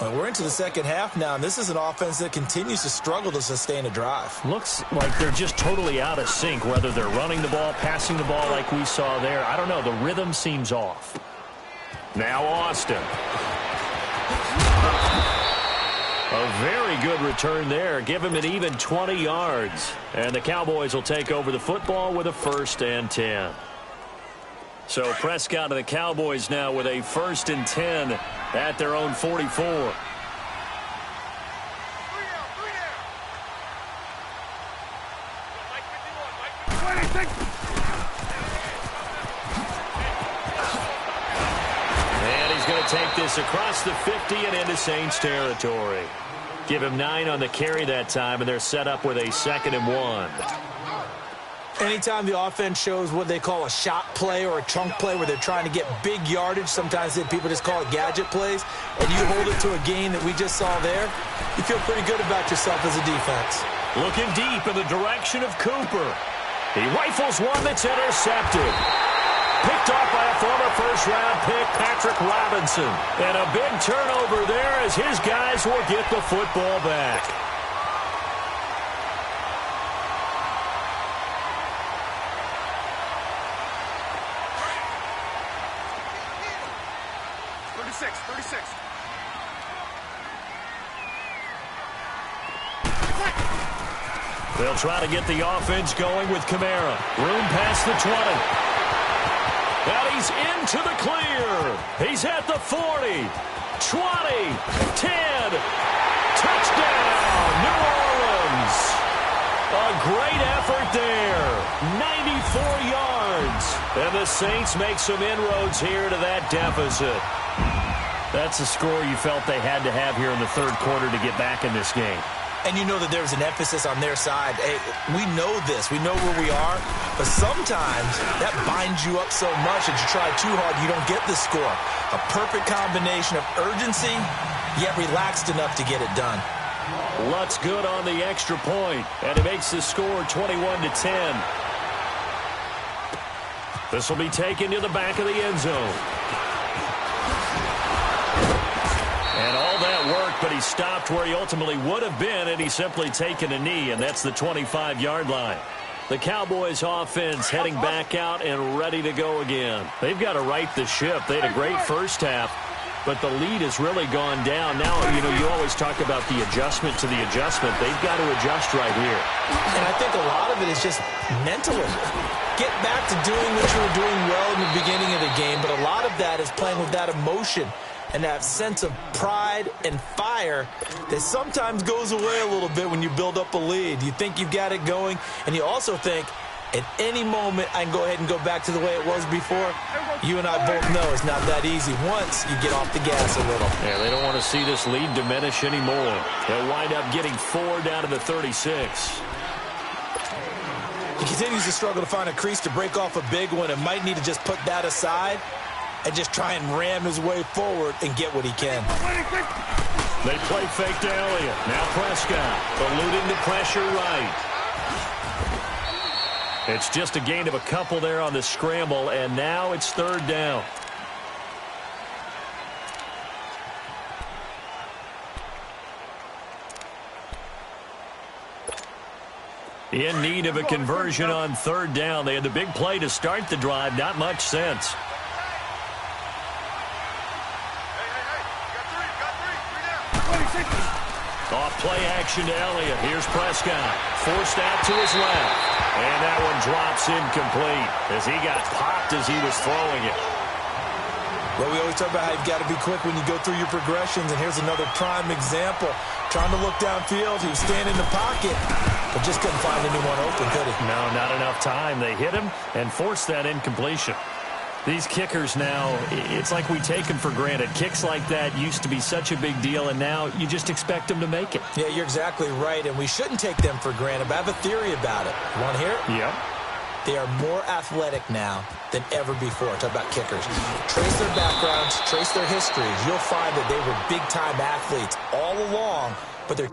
Well, we're into the second half now, and this is an offense that continues to struggle to sustain a drive. Looks like they're just totally out of sync, whether they're running the ball, passing the ball like we saw there. I don't know. The rhythm seems off. Now Austin. A very good return there. Give him an even 20 yards. And the Cowboys will take over the football with a 1st and 10. So Prescott and the Cowboys now with a 1st and 10 at their own 44. And he's going to take this across the 50 and into Saints territory. Give him 9 on the carry that time, and they're set up with a 2nd and 1. Anytime the offense shows what they call a shot play or a chunk play where they're trying to get big yardage, sometimes people just call it gadget plays, and you hold it to a gain that we just saw there, you feel pretty good about yourself as a defense. Looking deep in the direction of Cooper. He rifles one that's intercepted. Picked off by a former first-round pick, Patrick Robinson. And a big turnover there as his guys will get the football back. They'll try to get the offense going with Kamara. Room past the 20. And he's into the clear. He's at the 40, 20, 10. Touchdown, New Orleans. A great effort there. 94 yards. And the Saints make some inroads here to that deficit. That's a score you felt they had to have here in the third quarter to get back in this game. And you know that there's an emphasis on their side. Hey, we know this. We know where we are. But sometimes that binds you up so much that you try too hard, you don't get the score. A perfect combination of urgency, yet relaxed enough to get it done. Lutz good on the extra point, and it makes the score 21-10. This will be taken to the back of the end zone. And all that worked, but he stopped where he ultimately would have been, and he's simply taken a knee, and that's the 25-yard line. The Cowboys offense heading back out and ready to go again. They've got to right the ship. They had a great first half, but the lead has really gone down. Now, you always talk about the adjustment to the adjustment. They've got to adjust right here. And I think a lot of it is just mentally. Get back to doing what you were doing well in the beginning of the game, but a lot of that is playing with that emotion and that sense of pride and fire that sometimes goes away a little bit when you build up a lead. You think you've got it going, and you also think, At any moment, I can go ahead and go back to the way it was before. You and I both know it's not that easy once you get off the gas a little. Yeah, they don't want to see this lead diminish anymore. They'll wind up getting 4 down to the 36. He continues to struggle to find a crease to break off a big one and might need to just put that aside and just try and ram his way forward and get what he can. They play fake to Elliott. Now Prescott eluding the pressure right. It's just a gain of a couple there on the scramble, and now it's 3rd down. In need of a conversion on 3rd down. They had the big play to start the drive. Not much sense. Off play action to Elliott. Here's Prescott. Forced out to his left. And that one drops incomplete as he got popped as he was throwing it. Well, we always talk about how you've got to be quick when you go through your progressions, and here's another prime example. Trying to look downfield, he was standing in the pocket, but just couldn't find anyone open, could he? No, not enough time. They hit him and forced that incompletion. These kickers now, it's like we take them for granted. Kicks like that used to be such a big deal, and now you just expect them to make it. Yeah, you're exactly right, and we shouldn't take them for granted, but I have a theory about it. You want to hear it? Yep. They are more athletic now than ever before. Talk about kickers. Trace their backgrounds, trace their histories. You'll find that they were big-time athletes all along, but they're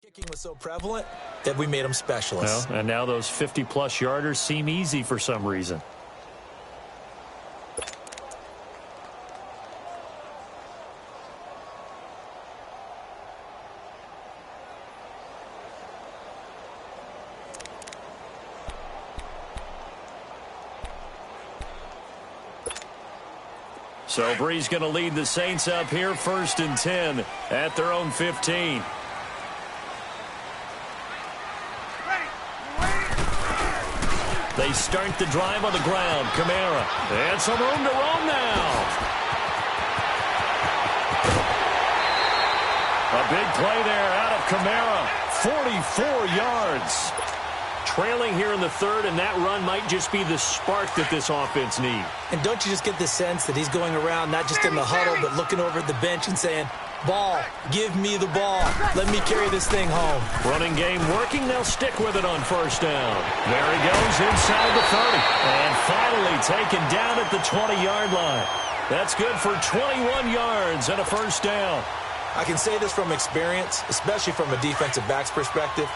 kicking was so prevalent that we made them specialists. Well, and now those 50-plus yarders seem easy for some reason. So Bree's going to lead the Saints up here 1st and 10 at their own 15. They start the drive on the ground. Kamara. And some room to roam now. A big play there out of Kamara. 44 yards. Trailing here in the 3rd, and that run might just be the spark that this offense needs. And don't you just get the sense that he's going around not just in the huddle, but looking over at the bench and saying, ball, give me the ball. Let me carry this thing home. Running game working. They'll stick with it on 1st down. There he goes inside the 30. And finally taken down at the 20-yard line. That's good for 21 yards and a 1st down. I can say this from experience, especially from a defensive back's perspective.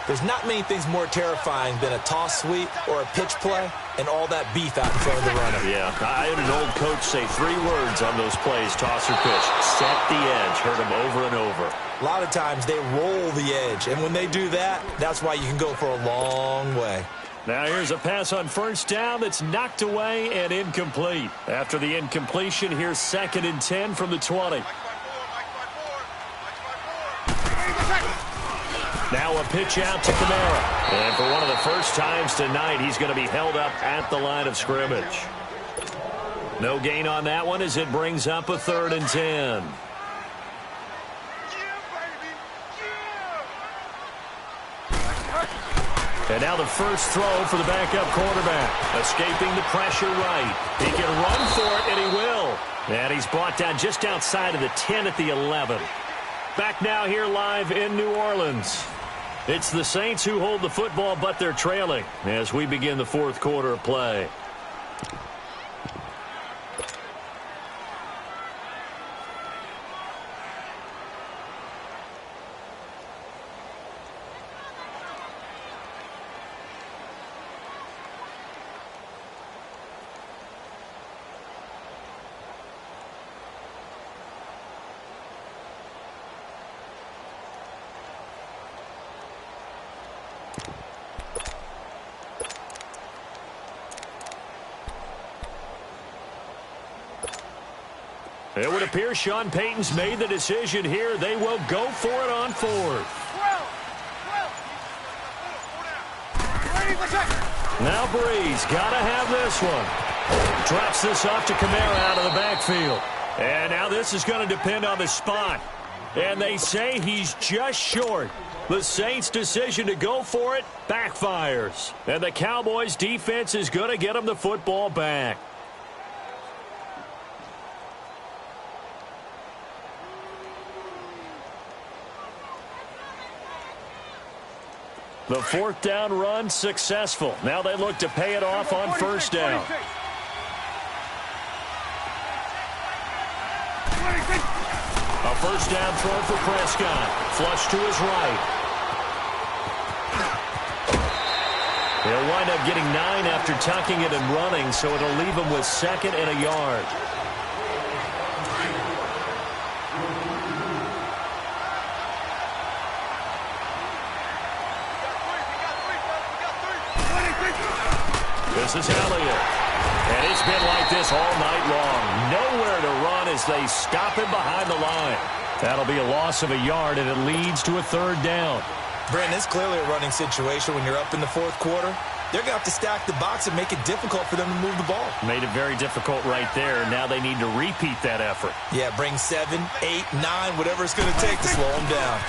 There's not many things more terrifying than a toss sweep or a pitch play and all that beef out in front of the runner. Yeah, I had an old coach say 3 words on those plays, toss or pitch. Set the edge. Heard him over and over. A lot of times they roll the edge, and when they do that, that's why you can go for a long way. Now here's a pass on 1st down that's knocked away and incomplete. After the incompletion, here's 2nd and 10 from the 20. Now a pitch out to Kamara. And for one of the first times tonight, he's going to be held up at the line of scrimmage. No gain on that one as it brings up a 3rd and 10. And now the first throw for the backup quarterback. Escaping the pressure right. He can run for it, and he will. And he's brought down just outside of the 10 at the 11. Back now here live in New Orleans. It's the Saints who hold the football, but they're trailing as we begin the fourth quarter of play. It would appear Sean Payton's made the decision here. They will go for it on fourth. Now Breeze got to have this one. Drops this off to Kamara out of the backfield. And now this is going to depend on the spot. And they say he's just short. The Saints' decision to go for it backfires. And the Cowboys' defense is going to get him the football back. The fourth down run successful. Now they look to pay it off on first down. A first down throw for Prescott. Flush to his right. He'll wind up getting 9 after tucking it and running, so it'll leave him with second and a yard. This is Elliott. And it's been like this all night long. Nowhere to run as they stop him behind the line. That'll be a loss of a yard, and it leads to a third down. Brandon, it's clearly a running situation when you're up in the fourth quarter. They're going to have to stack the box and make it difficult for them to move the ball. Made it very difficult right there. Now they need to repeat that effort. Yeah, bring 7, 8, 9, whatever it's going to take to slow them down.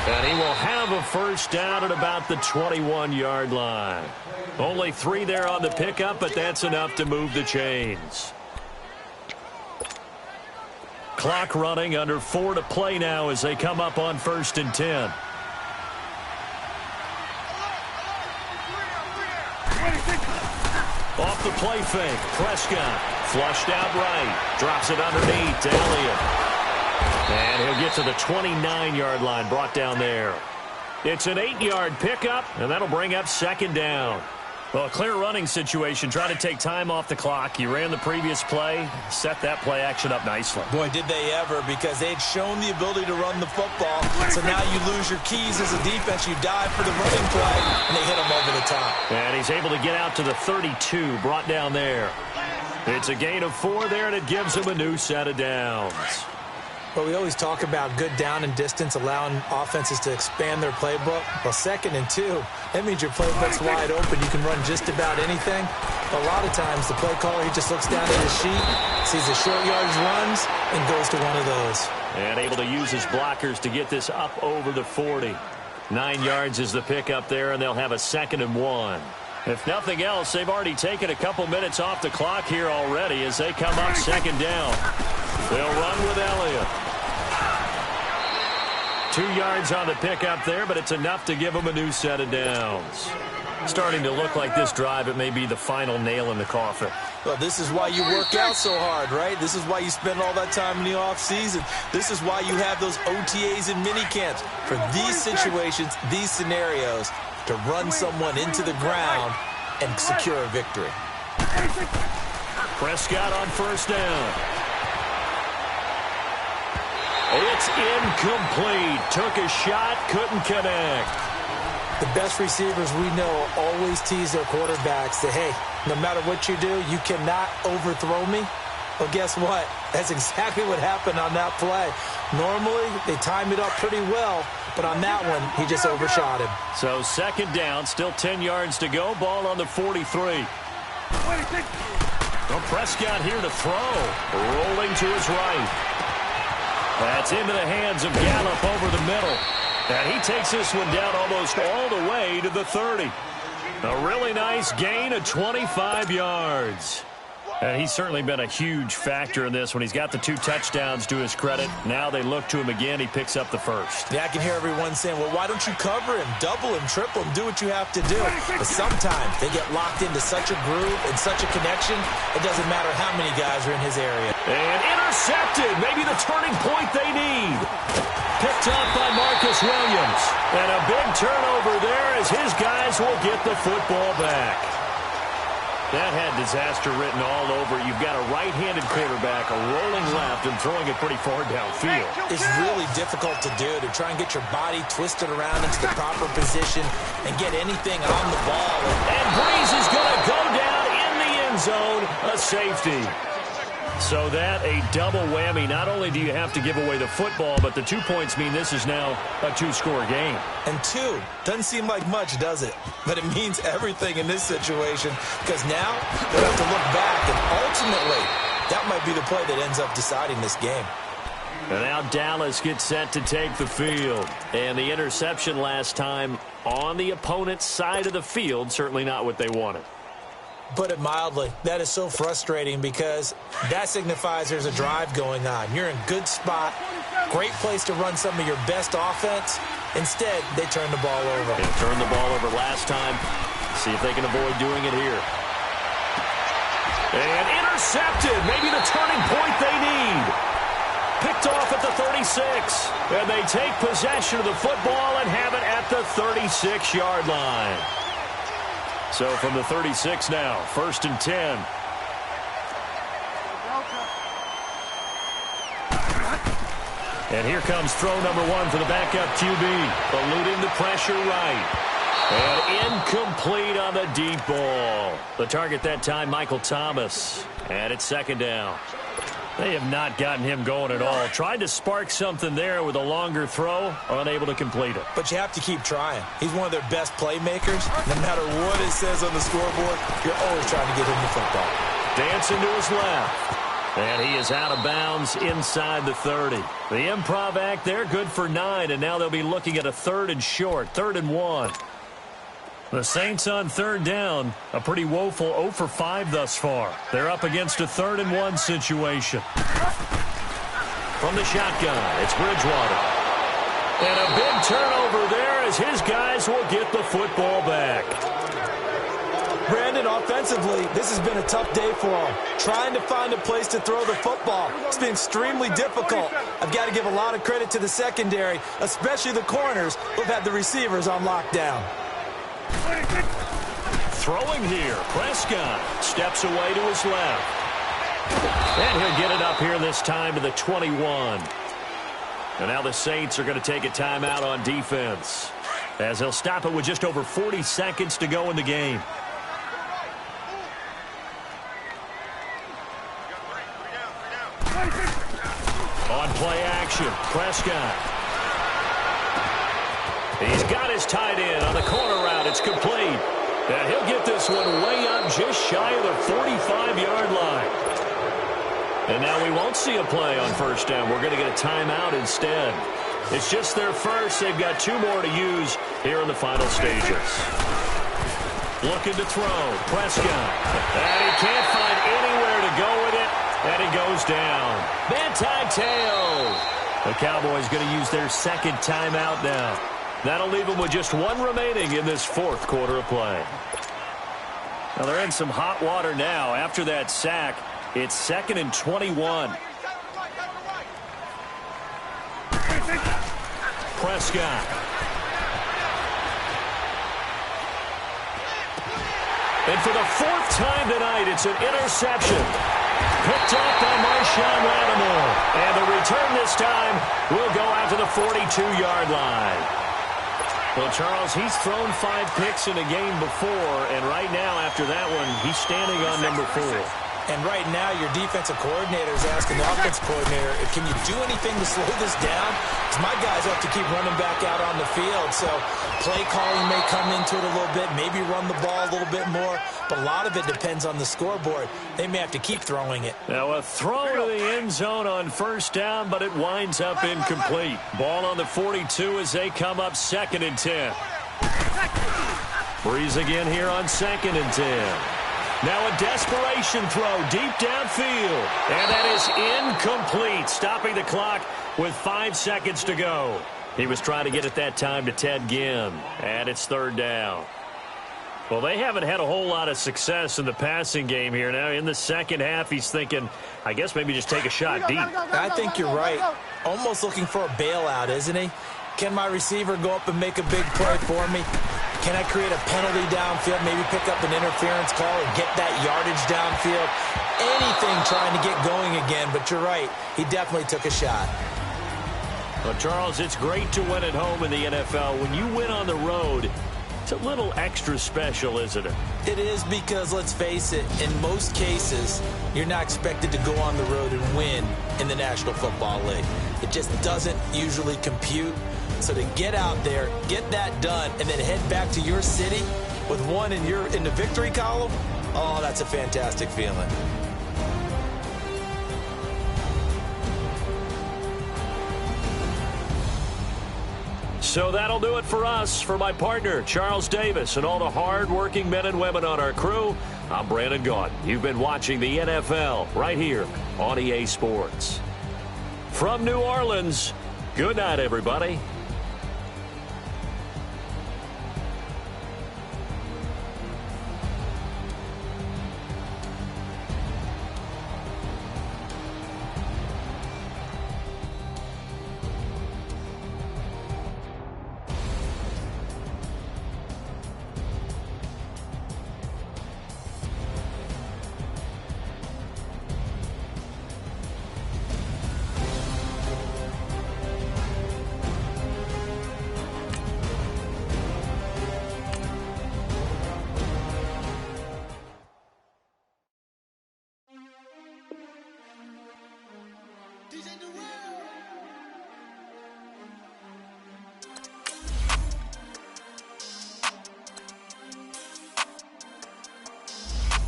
And he will have a first down at about the 21-yard line. Only 3 there on the pickup, but that's enough to move the chains. Clock running, under 4 to play now as they come up on 1st and 10. Off the play fake, Prescott flushed out right, drops it underneath to Elliott. And he'll get to the 29-yard line, brought down there. It's an 8-yard pickup, and that'll bring up second down. Well, a clear running situation, trying to take time off the clock. He ran the previous play, set that play action up nicely. Boy, did they ever, because they'd shown the ability to run the football. So now you lose your keys as a defense. You dive for the running play, and they hit him over the top. And he's able to get out to the 32, brought down there. It's a gain of 4 there, and it gives him a new set of downs. But we always talk about good down and distance, allowing offenses to expand their playbook. Well, 2nd and 2, that means your playbook's wide open. You can run just about anything. But a lot of times, the play caller, he just looks down at his sheet, sees the short yardage runs, and goes to one of those. And able to use his blockers to get this up over the 40. 9 yards is the pickup there, and they'll have a 2nd and 1. If nothing else, they've already taken a couple minutes off the clock here already as they come up 2nd down. They'll run with Elliott. 2 yards on the pickup there, but it's enough to give them a new set of downs. Starting to look like this drive, it may be the final nail in the coffin. Well, this is why you work out so hard, right? This is why you spend all that time in the offseason. This is why you have those OTAs and mini camps. For these situations, these scenarios, to run someone into the ground and secure a victory. Prescott on first down. It's incomplete. Took a shot, couldn't connect. The best receivers we know always tease their quarterbacks that, hey, no matter what you do, you cannot overthrow me. Well, guess what? That's exactly what happened on that play. Normally, they time it up pretty well, but on that one, he just overshot him. So 2nd down, still 10 yards to go. Ball on the 43. Well, Prescott here to throw. Rolling to his right. That's into the hands of Gallup over the middle. And he takes this one down almost all the way to the 30. A really nice gain of 25 yards. And he's certainly been a huge factor in this when he's got the 2 touchdowns to his credit. Now they look to him again. He picks up the first. Yeah, I can hear everyone saying, well, why don't you cover him, double him, triple him, do what you have to do. But sometimes they get locked into such a groove and such a connection, it doesn't matter how many guys are in his area. And intercepted. Maybe the turning point they need. Picked up by Marcus Williams. And a big turnover there as his guys will get the football back. That had disaster written all over. You've got a right-handed quarterback, a rolling left, and throwing it pretty far downfield. It's really difficult to do, to try and get your body twisted around into the proper position and get anything on the ball. And Breeze is going to go down in the end zone, a safety. So that a double whammy. Not only do you have to give away the football, but the 2 points mean this is now a 2-score game. And 2 doesn't seem like much, does it? But it means everything in this situation, because now they'll have to look back, and ultimately that might be the play that ends up deciding this game. And now Dallas gets set to take the field. And the interception last time on the opponent's side of the field, certainly not what they wanted. Put it mildly, that is so frustrating because that signifies there's a drive going on. You're in good spot, great place to run some of your best offense. Instead, they turn the ball over. They turned the ball over last time. See if they can avoid doing it here. And intercepted. Maybe the turning point they need. Picked off at the 36. And they take possession of the football and have it at the 36-yard line. So from the 36 now, 1st and 10. And here comes throw number 1 for the backup QB. Eluding the pressure right. And incomplete on the deep ball. The target that time, Michael Thomas. And it's 2nd down. They have not gotten him going at all. Tried to spark something there with a longer throw, unable to complete it. But you have to keep trying. He's one of their best playmakers. No matter what it says on the scoreboard, you're always trying to get him the football. Dancing to his left. And he is out of bounds inside the 30. The improv act there, good for 9, and now they'll be looking at a 3rd and short, 3rd and 1. The Saints on 3rd down, a pretty woeful 0 for 5 thus far. They're up against a 3rd and 1 situation. From the shotgun, it's Bridgewater. And a big turnover there as his guys will get the football back. Brandon, offensively, this has been a tough day for him. Trying to find a place to throw the football. It's been extremely difficult. I've got to give a lot of credit to the secondary, especially the corners who've had the receivers on lockdown. Throwing here, Prescott steps away to his left. And he'll get it up here this time to the 21. And now the Saints are going to take a timeout on defense, as they'll stop it with just over 40 seconds to go in the game. On play action, Prescott. He's got his tight end on the corner route. It's complete. And he'll get this one way up just shy of the 45-yard line. And now we won't see a play on 1st down. We're going to get a timeout instead. It's just their first. They've got 2 more to use here in the final stages. Looking to throw. Prescott. And he can't find anywhere to go with it. And he goes down. Manti-tail. The Cowboys going to use their 2nd timeout now. That'll leave them with just 1 remaining in this 4th quarter of play. Now they're in some hot water now. After that sack, it's 2nd and 21. Prescott. And for the 4th time tonight, it's an interception. Picked up by Marshawn Lattimore. And the return this time will go out to the 42-yard line. Well, Charles, he's thrown 5 picks in a game before, and right now, after that one, he's standing on number 4. And right now, your defensive coordinator is asking the offensive coordinator, can you do anything to slow this down? Because my guys have to keep running back out on the field. So play calling may come into it a little bit, maybe run the ball a little bit more. But a lot of it depends on the scoreboard. They may have to keep throwing it. Now a throw to the end zone on first down, but it winds up incomplete. Ball on the 42 as they come up 2nd and 10. Breeze again here on 2nd and 10. Now a desperation throw deep downfield. And that is incomplete, stopping the clock with 5 seconds to go. He was trying to get it that time to Ted Ginn. And it's 3rd down. Well, they haven't had a whole lot of success in the passing game here. Now in the second half, he's thinking, I guess maybe just take a shot deep. I think you're right. Almost looking for a bailout, isn't he? Can my receiver go up and make a big play for me? Can I create a penalty downfield, maybe pick up an interference call and get that yardage downfield? Anything trying to get going again, but you're right. He definitely took a shot. Well, Charles, it's great to win at home in the NFL. When you win on the road, it's a little extra special, isn't it? It is because, let's face it, in most cases, you're not expected to go on the road and win in the National Football League. It just doesn't usually compute. So to get out there, get that done, and then head back to your city with one in the victory column, oh, that's a fantastic feeling. So that'll do it for us. For my partner, Charles Davis, and all the hard-working men and women on our crew, I'm Brandon Gaudin. You've been watching the NFL right here on EA Sports. From New Orleans, good night, everybody.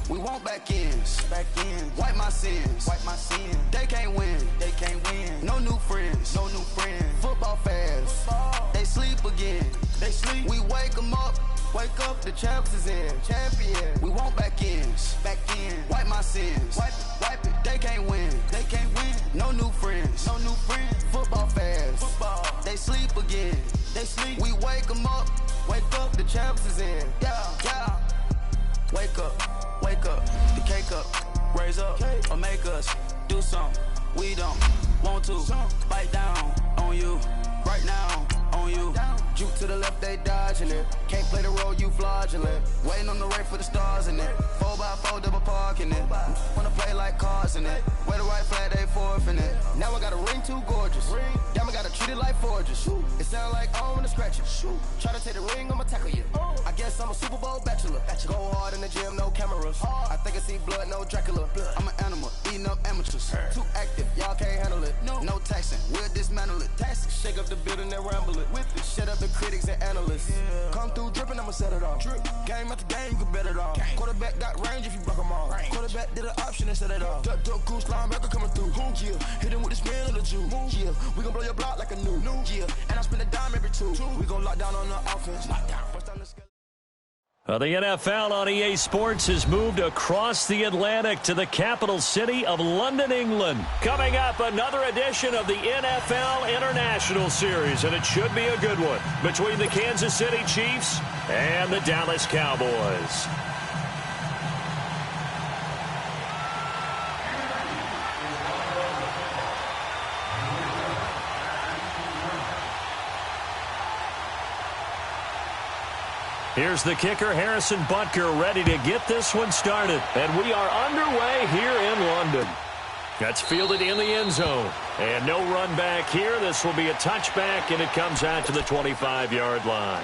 We want back ends. Wipe my sins. They can't win. No new friends. Football fans. They sleep again. We wake them up. Wake up, the champs is in. Champion. We want back ends. Wipe my sins. Wipe it. They can't win. No new friends. Football fans. They sleep again. We wake them up. Wake up, the champs is in. Yeah. Wake up, the cake up, raise up, or make us do something we don't want to. Bite down on you, right now on you. Juke to the left, they dodging it. Can't play the role, you fraudulent. Waiting on the race for the stars in it. 4x4 double parking it. Wanna play like cars in it. Wear the white flag, they forfeit it. Now I got a ring too gorgeous. Damn, I gotta treat it like forges. It sound like I wanna scratch it. Try to take the ring, I'ma tackle you. I guess I'm a Super Bowl bachelor. Go hard in the gym, no cameras. I think I see blood, no Dracula. I'm an animal, eating up amateurs. Too active, y'all can't handle it. No taxing, we'll dismantle it. Shake up the building and ramble it. Whip it, shut up the critics and analysts. Come through dripping, I'ma set it off. Game after game, you can bet it off. Quarterback got range if you broke them all. Quarterback did an option and set it off. Duck goose linebacker coming through. Yeah, hit him with the spin of the Jew. Yeah, we gon' blow your block like a new. Yeah, and I spend a dime every two. We gon' lock down on the offense. The NFL on EA Sports has moved across the Atlantic to the capital city of London, England. Coming up, another edition of the NFL International Series, and it should be a good one, between the Kansas City Chiefs and the Dallas Cowboys. Here's the kicker, Harrison Butker, ready to get this one started. And we are underway here in London. That's fielded in the end zone. And no run back here. This will be a touchback, and it comes out to the 25-yard line.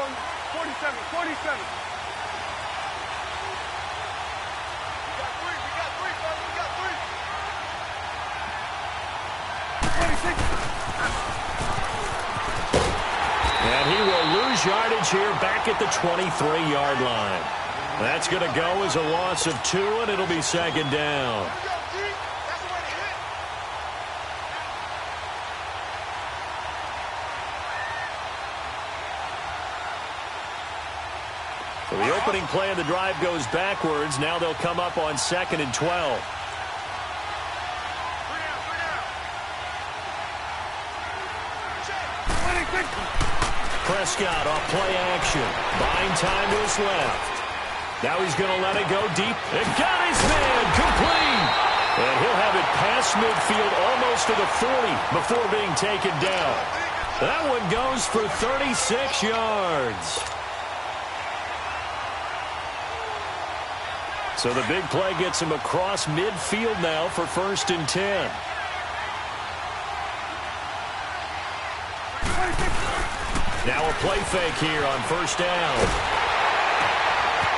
on 47, 47. We got three, fellas, we got three. 26. And he will lose yardage here back at the 23-yard line. That's going to go as a loss of 2, and it'll be second down. So the opening play of the drive goes backwards. Now they'll come up on 2nd and 12. Prescott off play action. Buying time to his left. Now he's going to let it go deep. And got his man complete. And he'll have it past midfield almost to the 40 before being taken down. That one goes for 36 yards. So the big play gets him across midfield now for 1st and 10. Now a play fake here on 1st down.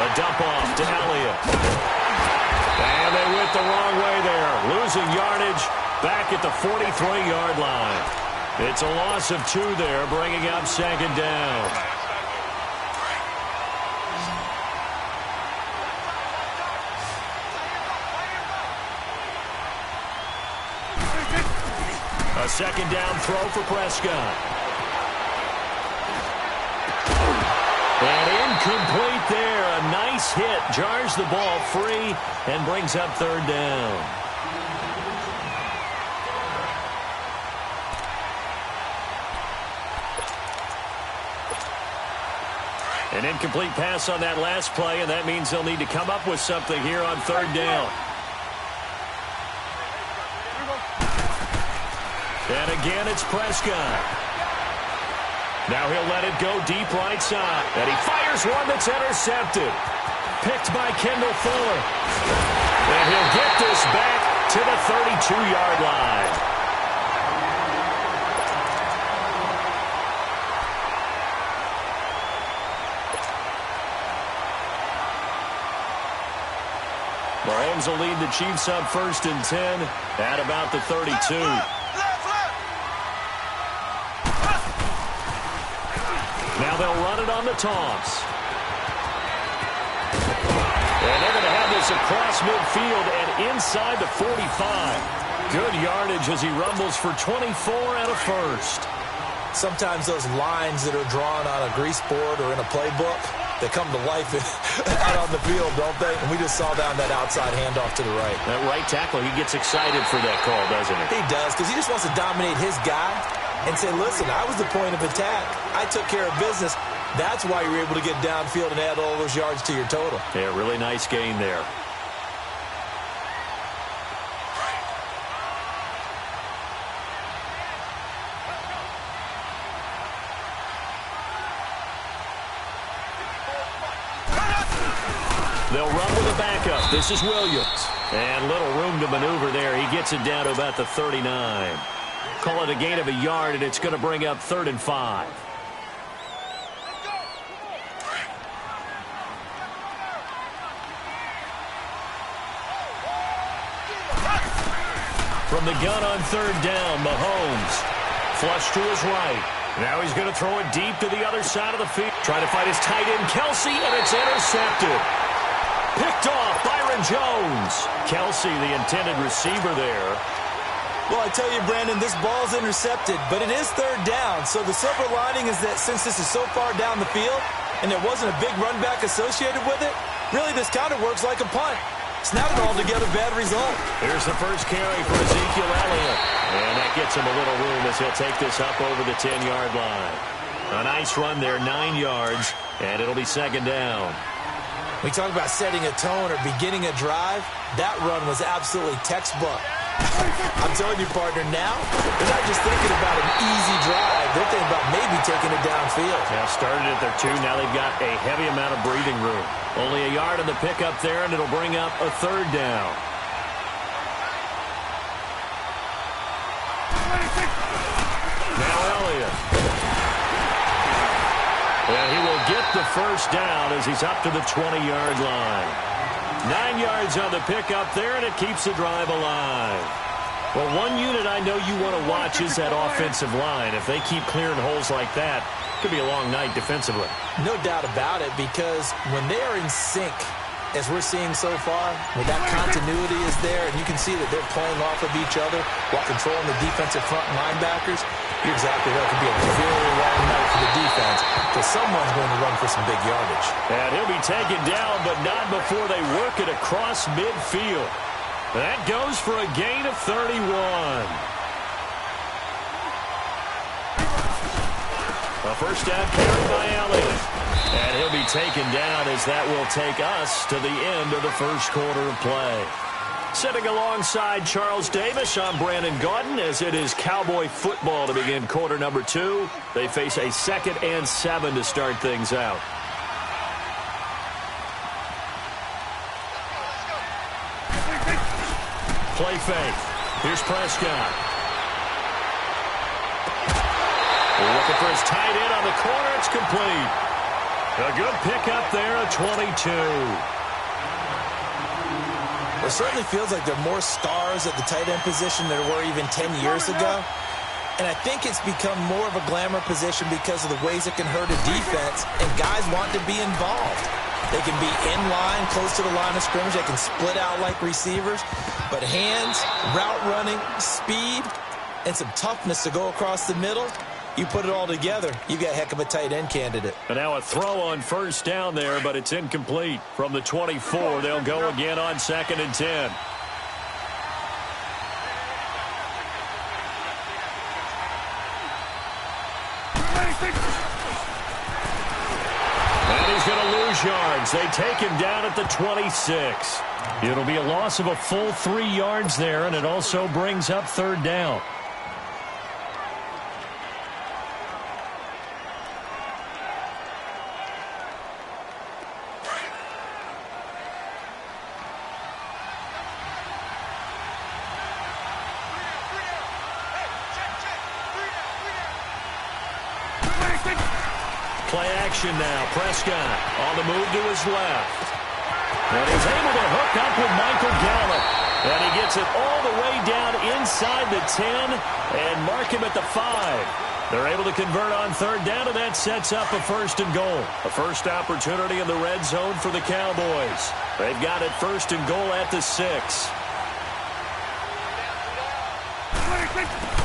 A dump off to Elliott. And they went the wrong way there. Losing yardage back at the 43-yard line. It's a loss of 2 there, bringing up 2nd down. A 2nd down throw for Prescott. And incomplete there. A nice hit. Jars the ball free and brings up 3rd down. An incomplete pass on that last play, and that means they'll need to come up with something here on 3rd down. And again, it's Prescott. Now he'll let it go deep right side. And he fires one that's intercepted. Picked by Kendall Fuller. And he'll get this back to the 32-yard line. Mahomes will lead the Chiefs up 1st and 10 at about the 32. Now they'll run it on the toss. And they're going to have this across midfield and inside the 45. Good yardage as he rumbles for 24 and a 1st. Sometimes those lines that are drawn on a grease board or in a playbook, they come to life out on the field, don't they? And we just saw down that outside handoff to the right. That right tackle, he gets excited for that call, doesn't he? He does, because he just wants to dominate his guy and say, listen, I was the point of attack. I took care of business. That's why you're able to get downfield and add all those yards to your total. Yeah, really nice gain there. They'll run with a backup. This is Williams. And little room to maneuver there. He gets it down to about the 39. Call it a gain of a yard, and it's going to bring up 3rd and 5. From the gun on 3rd down, Mahomes. Flush to his right. Now he's going to throw it deep to the other side of the field. Trying to find his tight end, Kelsey, and it's intercepted. Picked off, Byron Jones. Kelsey, the intended receiver there. Well, I tell you, Brandon, this ball's intercepted, but it is 3rd down. So the silver lining is that since this is so far down the field and there wasn't a big run back associated with it, really this kind of works like a punt. It's not an altogether bad result. Here's the first carry for Ezekiel Elliott. And that gets him a little room as he'll take this up over the 10-yard line. A nice run there, 9 yards, and it'll be 2nd down. We talk about setting a tone or beginning a drive. That run was absolutely textbook. I'm telling you, partner, now they're not just thinking about an easy drive. They're thinking about maybe taking it downfield. Now started at their 2. Now they've got a heavy amount of breathing room. Only a yard on the pickup there, and it'll bring up a 3rd down. Now Elliott. And he will will get the first down as he's up to the 20-yard line. 9 yards on the pickup there, and it keeps the drive alive. Well, one unit I know you want to watch is that offensive line. If they keep clearing holes like that, it could be a long night defensively. No doubt about it, because when they are in sync, as we're seeing so far, where that continuity is there, and you can see that they're playing off of each other while controlling the defensive front linebackers, you're exactly right. It could be a very long night for the defense because someone's going to run for some big yardage. And he'll be taken down, but not before they work it across midfield. That goes for a gain of 31. A first down carry by Elliott. And he'll be taken down as that will take us to the end of the first quarter of play. Sitting alongside Charles Davis, I'm Brandon Gaudin as it is Cowboy football to begin quarter number 2. They face a 2nd and 7 to start things out. Play fake. Here's Prescott. We're looking for his tight end on the corner. It's complete. A good pickup there, a 22. It certainly feels like there are more stars at the tight end position than there were even 10 years ago. And I think it's become more of a glamour position because of the ways it can hurt a defense, and guys want to be involved. They can be in line, close to the line of scrimmage. They can split out like receivers. But hands, route running, speed, and some toughness to go across the middle, you put it all together, you got a heck of a tight end candidate. And now a throw on first down there, but it's incomplete. From the 24, they'll go again on 2nd and 10. And he's going to lose yards. They take him down at the 26. It'll be a loss of a full 3 yards there, and it also brings up 3rd down. Play action now. Prescott on the move to his left. And he's able to hook up with Michael Gallup. And he gets it all the way down inside the 10 and mark him at the 5. They're able to convert on 3rd down, and that sets up a 1st and goal. A first opportunity in the red zone for the Cowboys. They've got it 1st and goal at the 6.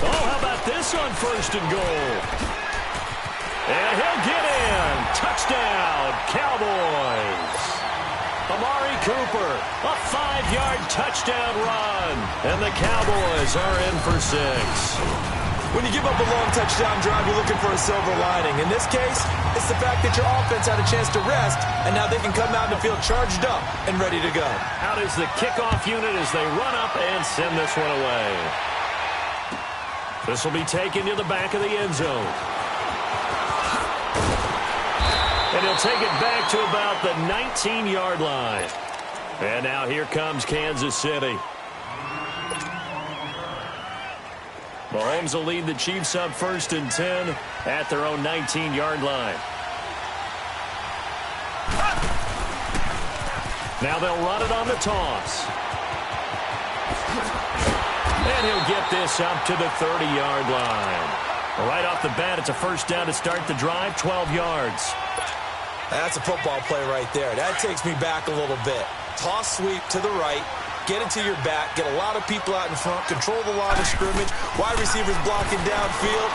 Oh, how about this on 1st and goal? And he'll get in. Touchdown, Cowboys. Amari Cooper, a 5-yard touchdown run. And the Cowboys are in for 6. When you give up a long touchdown drive, you're looking for a silver lining. In this case, it's the fact that your offense had a chance to rest, and now they can come out and feel charged up and ready to go. Out is the kickoff unit as they run up and send this one away. This will be taken to the back of the end zone. And he'll take it back to about the 19-yard line. And now here comes Kansas City. Mahomes will lead the Chiefs up 1st and 10 at their own 19-yard line. Now they'll run it on the toss. And he'll get this up to the 30-yard line. Right off the bat, it's a first down to start the drive, 12 yards. That's a football play right there. That takes me back a little bit. Toss sweep to the right, get it to your back, get a lot of people out in front, control the line of scrimmage, wide receivers blocking downfield.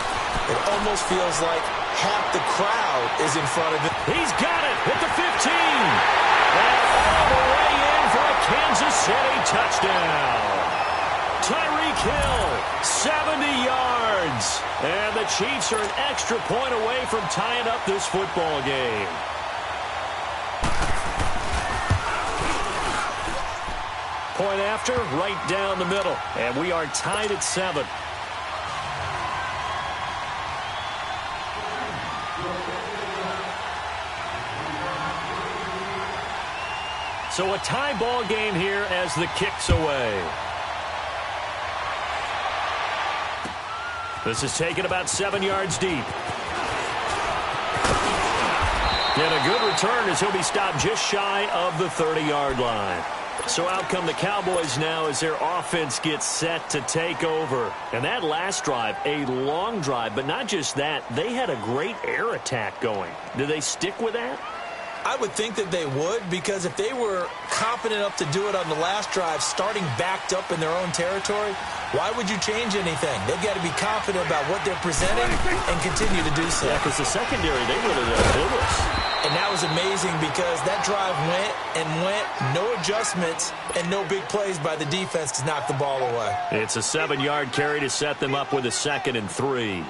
It almost feels like half the crowd is in front of him. He's got it at the 15. And all the way in for a Kansas City touchdown. Tyreek Hill, 70 yards. And the Chiefs are an extra point away from tying up this football game. Point after, right down the middle. And we are tied at 7. So a tie ball game here as the kick's away. This is taken about 7 yards deep. And a good return as he'll be stopped just shy of the 30-yard line. So out come the Cowboys now as their offense gets set to take over. And that last drive, a long drive, but not just that. They had a great air attack going. Do they stick with that? I would think that they would, because if they were confident enough to do it on the last drive, starting backed up in their own territory, why would you change anything? They've got to be confident about what they're presenting and continue to do so. Yeah, because the secondary, they really let clueless. And that was amazing because that drive went and went, no adjustments, and no big plays by the defense to knock the ball away. It's a 7-yard carry to set them up with a 2nd and 3.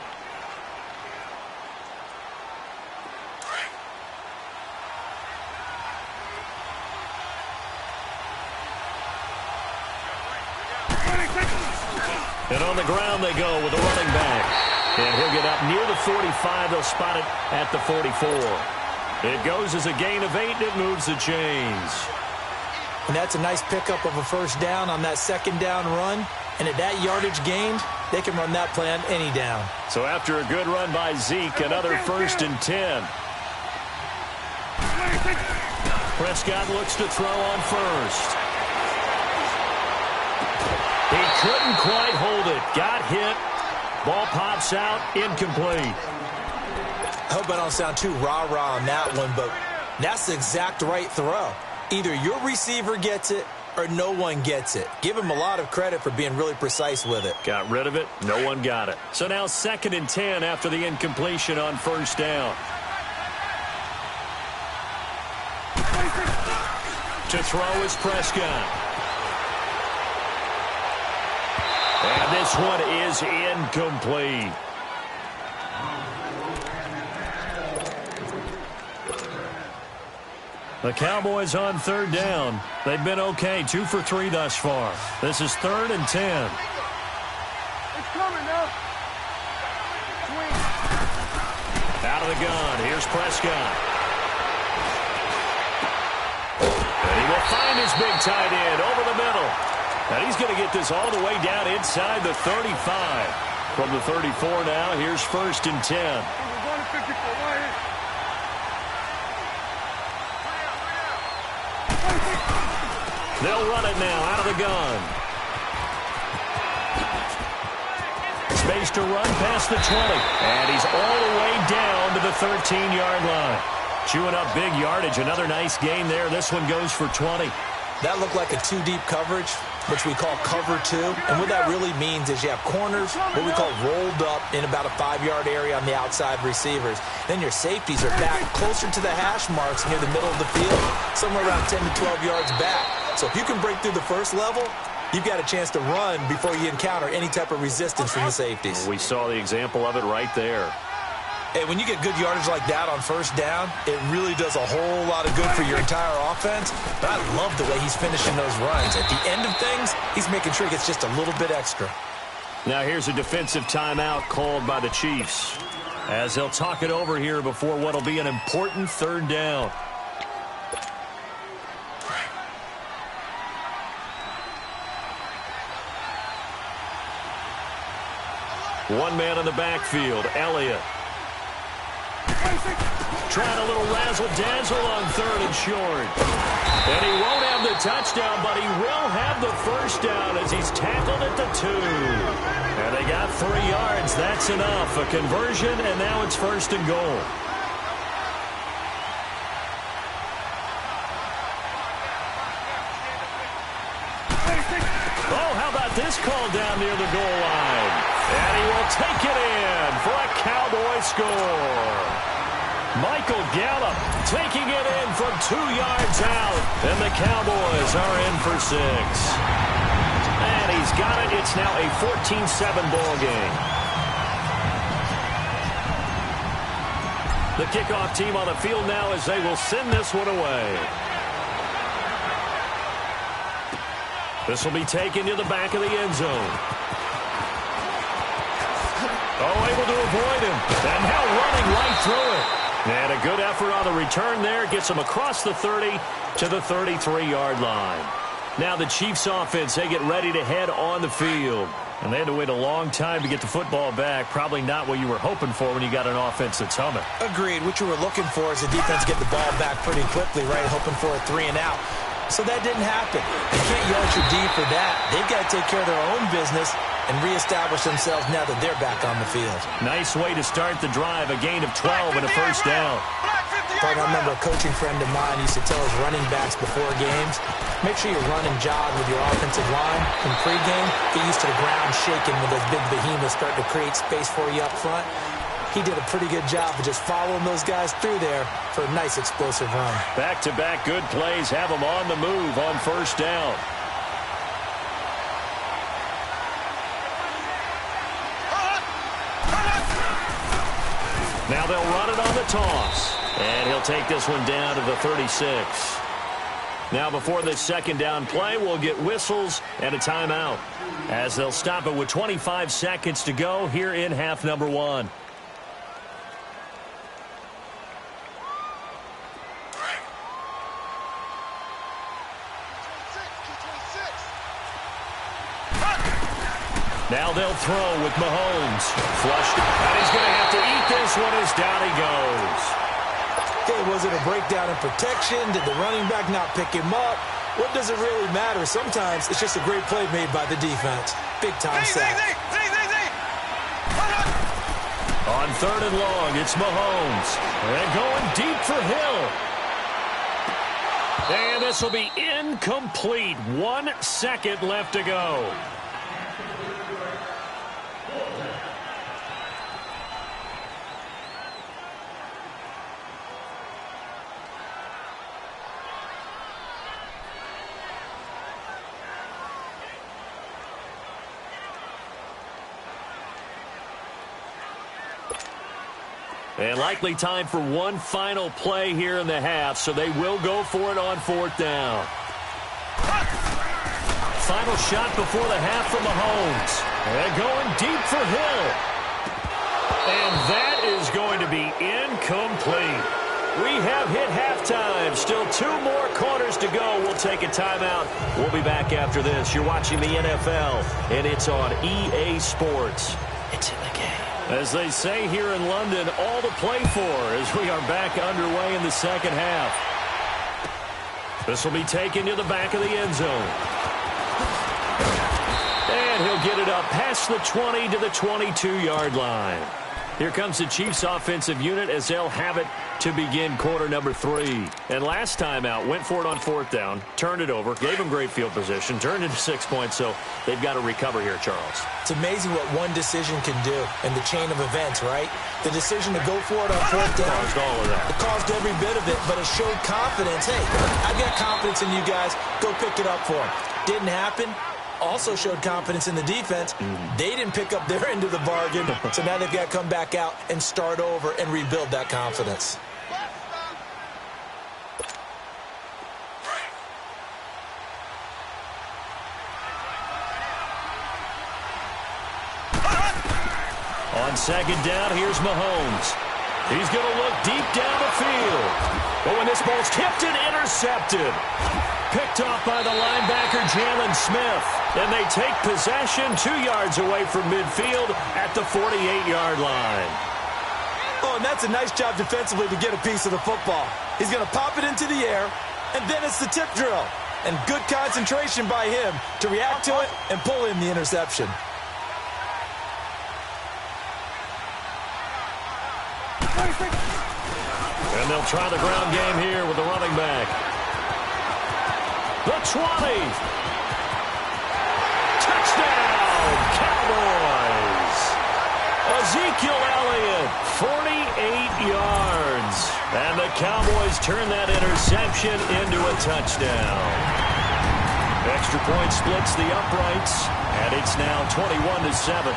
And on the ground they go with a running back. And he'll get up near the 45. They'll spot it at the 44. It goes as a gain of 8, and it moves the chains. And that's a nice pickup of a first down on that second down run. And at that yardage gained, they can run that play on any down. So after a good run by Zeke, another 1st and 10. Prescott looks to throw on first. He couldn't quite hold it. Got hit. Ball pops out. Incomplete. I hope I don't sound too rah-rah on that one, but that's the exact right throw. Either your receiver gets it or no one gets it. Give him a lot of credit for being really precise with it. Got rid of it. No one got it. So now 2nd and 10 after the incompletion on first down. To throw is Prescott. And this one is incomplete. The Cowboys on 3rd down. They've been okay, 2 for 3 thus far. This is 3rd and 10. It's coming now. Out of the gun. Here's Prescott. And he will find his big tight end over the middle. And he's going to get this all the way down inside the 35. From the 34 now, here's 1st and 10. They'll run it now out of the gun. Space to run past the 20. And he's all the way down to the 13-yard line. Chewing up big yardage. Another nice gain there. This one goes for 20. That looked like a 2-deep coverage, which we call cover 2. And what that really means is you have corners, what we call rolled up in about a 5-yard area on the outside receivers. Then your safeties are back closer to the hash marks near the middle of the field, somewhere around 10 to 12 yards back. So if you can break through the first level, you've got a chance to run before you encounter any type of resistance from the safeties. We saw the example of it right there. Hey, when you get good yardage like that on first down, it really does a whole lot of good for your entire offense. But I love the way he's finishing those runs. At the end of things, he's making sure he gets just a little bit extra. Now here's a defensive timeout called by the Chiefs, as they'll talk it over here before what'll be an important 3rd down. One man in the backfield, Elliott. Trying a little razzle-dazzle on 3rd and short. And he won't have the touchdown, but he will have the first down as he's tackled at the 2. And they got 3 yards. That's enough. A conversion, and now it's 1st and goal. Oh, how about this call down near the goal line? And he will take it in for a Cowboy score. Michael Gallup taking it in from 2 yards out. And the Cowboys are in for 6. And he's got it. It's now a 14-7 ball game. The kickoff team on the field now as they will send this one away. This will be taken to the back of the end zone. Oh, able to avoid him. And now running right through it. And a good effort on the return there. Gets him across the 30 to the 33-yard line. Now the Chiefs offense, they get ready to head on the field. And they had to wait a long time to get the football back. Probably not what you were hoping for when you got an offense that's humming. Agreed. What you were looking for is the defense get the ball back pretty quickly, right? Hoping for a 3-and-out. So that didn't happen. You can't yell at your D for that. They've got to take care of their own business and reestablish themselves now that they're back on the field. Nice way to start the drive. A gain of 12 and a first down. But I remember a coaching friend of mine used to tell his running backs before games, make sure you run and jog with your offensive line. In pregame, get used to the ground shaking when those big behemoths start to create space for you up front. He did a pretty good job of just following those guys through there for a nice explosive run. Back-to-back good plays have them on the move on first down. Now they'll run it on the toss. And he'll take this one down to the 36. Now before this second down play, we'll get whistles and a timeout, as they'll stop it with 25 seconds to go here in half number 1. Now they'll throw with Mahomes. Flushed. And he's going to have to eat this one as down he goes. Okay, was it a breakdown in protection? Did the running back not pick him up? What does it really matter? Sometimes it's just a great play made by the defense. Big-time sack. On 3rd and long, it's Mahomes. And going deep for Hill. And this will be incomplete. 1 second left to go. And likely time for one final play here in the half, so they will go for it on 4th down. Final shot before the half from Mahomes. And going deep for Hill. And that is going to be incomplete. We have hit halftime. Still 2 more quarters to go. We'll take a timeout. We'll be back after this. You're watching the NFL, and it's on EA Sports. It's in the game. As they say here in London, all to play for as we are back underway in the second half. This will be taken to the back of the end zone. And he'll get it up past the 20 to the 22-yard line. Here comes the Chiefs offensive unit as they'll have it to begin quarter number 3. And last time out, went for it on 4th down, turned it over, gave them great field position, turned into 6 points, so they've got to recover here, Charles. It's amazing what one decision can do in the chain of events, right? The decision to go for it on 4th down. Caused all of that. It caused every bit of it, but it showed confidence. Hey, I've got confidence in you guys. Go pick it up for them. Didn't happen. Also showed confidence in the defense. They didn't pick up their end of the bargain, so now they've got to come back out and start over and rebuild that confidence. On second down, here's Mahomes. He's going to look deep down the field. But when this ball's tipped and intercepted. Picked off by the linebacker, Jalen Smith. And they take possession 2 yards away from midfield at the 48-yard line. Oh, and that's a nice job defensively to get a piece of the football. He's going to pop it into the air, and then it's the tip drill. And good concentration by him to react to it and pull in the interception. And they'll try the ground game here with the running back. The 20. Touchdown, Cowboys. Ezekiel Elliott, 48 yards. And the Cowboys turn that interception into a touchdown. Extra point splits the uprights, and it's now 21-7.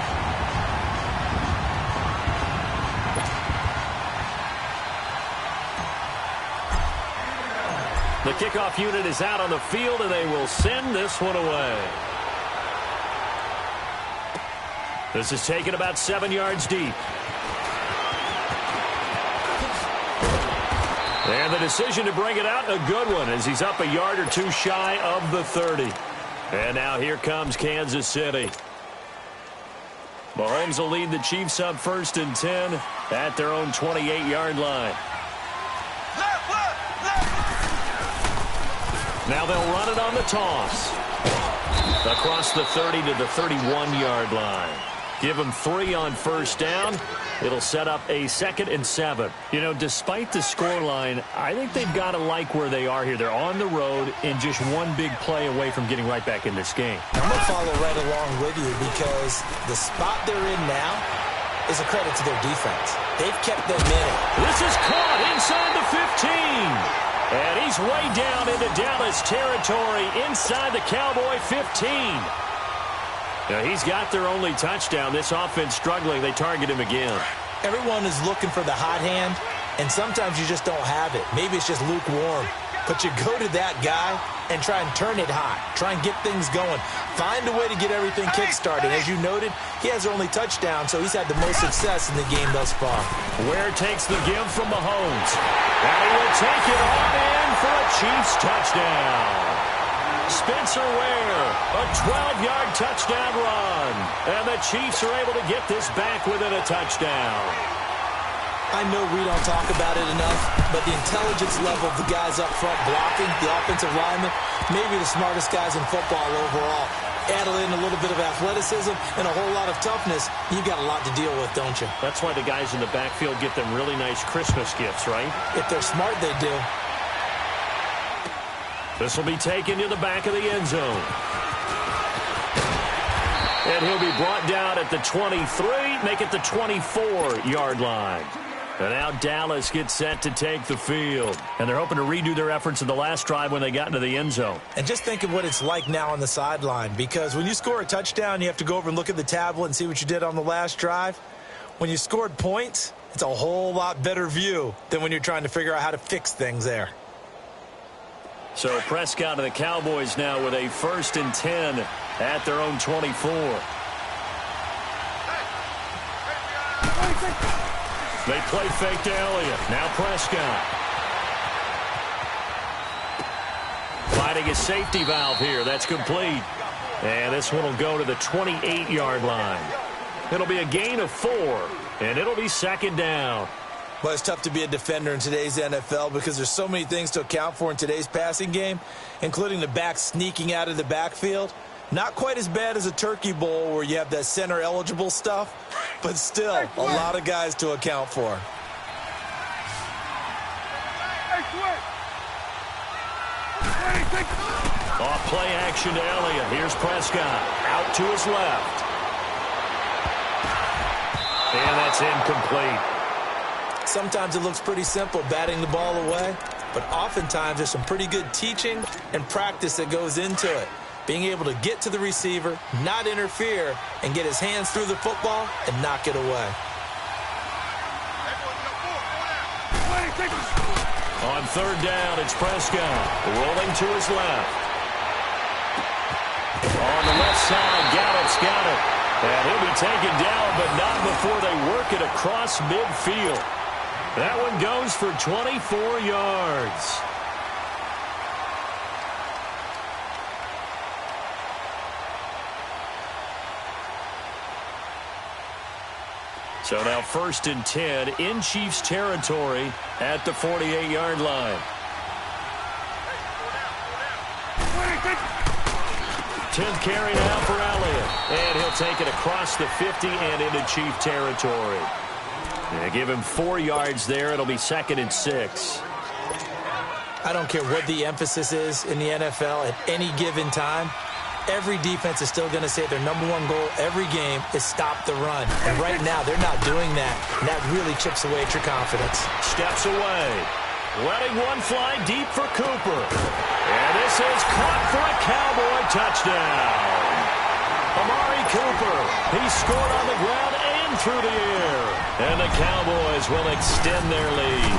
The kickoff unit is out on the field, and they will send this one away. This is taken about 7 yards deep. And the decision to bring it out, a good one, as he's up a yard or two shy of the 30. And now here comes Kansas City. Mahomes will lead the Chiefs up 1st and 10 at their own 28-yard line. Now they'll run it on the toss. Across the 30 to the 31-yard line. Give them 3 on 1st down. It'll set up a 2nd and 7. You know, despite the scoreline, I think they've got to like where they are here. They're on the road and just one big play away from getting right back in this game. I'm going to follow right along with you because the spot they're in now is a credit to their defense. They've kept them in it. This is caught inside the 15. And he's way down into Dallas territory inside the Cowboy 15. Now, he's got their only touchdown. This offense struggling. They target him again. Everyone is looking for the hot hand, and sometimes you just don't have it. Maybe it's just lukewarm. But you go to that guy and try and turn it hot. Try and get things going. Find a way to get everything kick-started. As you noted, he has their only touchdown, so he's had the most success in the game thus far. Ware takes the give from Mahomes. And he will take it on in for a Chiefs touchdown. Spencer Ware, a 12-yard touchdown run. And the Chiefs are able to get this back within a touchdown. I know we don't talk about it enough, but the intelligence level of the guys up front blocking, the offensive linemen, maybe the smartest guys in football overall. Add in a little bit of athleticism and a whole lot of toughness, you've got a lot to deal with, don't you? That's why the guys in the backfield get them really nice Christmas gifts, right? If they're smart, they do. This will be taken to the back of the end zone. And he'll be brought down at the 23, make it the 24-yard line. And now Dallas gets set to take the field. And they're hoping to redo their efforts in the last drive when they got into the end zone. And just think of what it's like now on the sideline. Because when you score a touchdown, you have to go over and look at the tablet and see what you did on the last drive. When you scored points, it's a whole lot better view than when you're trying to figure out how to fix things there. So Prescott and the Cowboys now with a 1st and 10 at their own 24. They play fake to Elliott. Now Prescott. Finding a safety valve here. That's complete. And this one will go to the 28-yard line. It'll be a gain of 4, and it'll be 2nd down. Well, it's tough to be a defender in today's NFL because there's so many things to account for in today's passing game, including the back sneaking out of the backfield. Not quite as bad as a turkey bowl where you have that center-eligible stuff, but still a lot of guys to account for. Off play action to Elliott. Here's Prescott. Out to his left. And that's incomplete. Sometimes it looks pretty simple, batting the ball away, but oftentimes there's some pretty good teaching and practice that goes into it. Being able to get to the receiver, not interfere, and get his hands through the football and knock it away. On 3rd down, it's Prescott rolling to his left. On the left side, Gallup's got it. And he'll be taken down, but not before they work it across midfield. That one goes for 24 yards. So now 1st and 10 in Chiefs territory at the 48-yard line. 10th carry now for Elliott. And he'll take it across the 50 and into Chief territory. And give him 4 yards there. It'll be 2nd and 6. I don't care what the emphasis is in the NFL at any given time. Every defense is still going to say their #1 goal every game is stop the run. And right now, they're not doing that. And that really chips away at your confidence. Steps away. Letting one fly deep for Cooper. And this is caught for a Cowboy touchdown. Amari Cooper. He scored on the ground and through the air. And the Cowboys will extend their lead.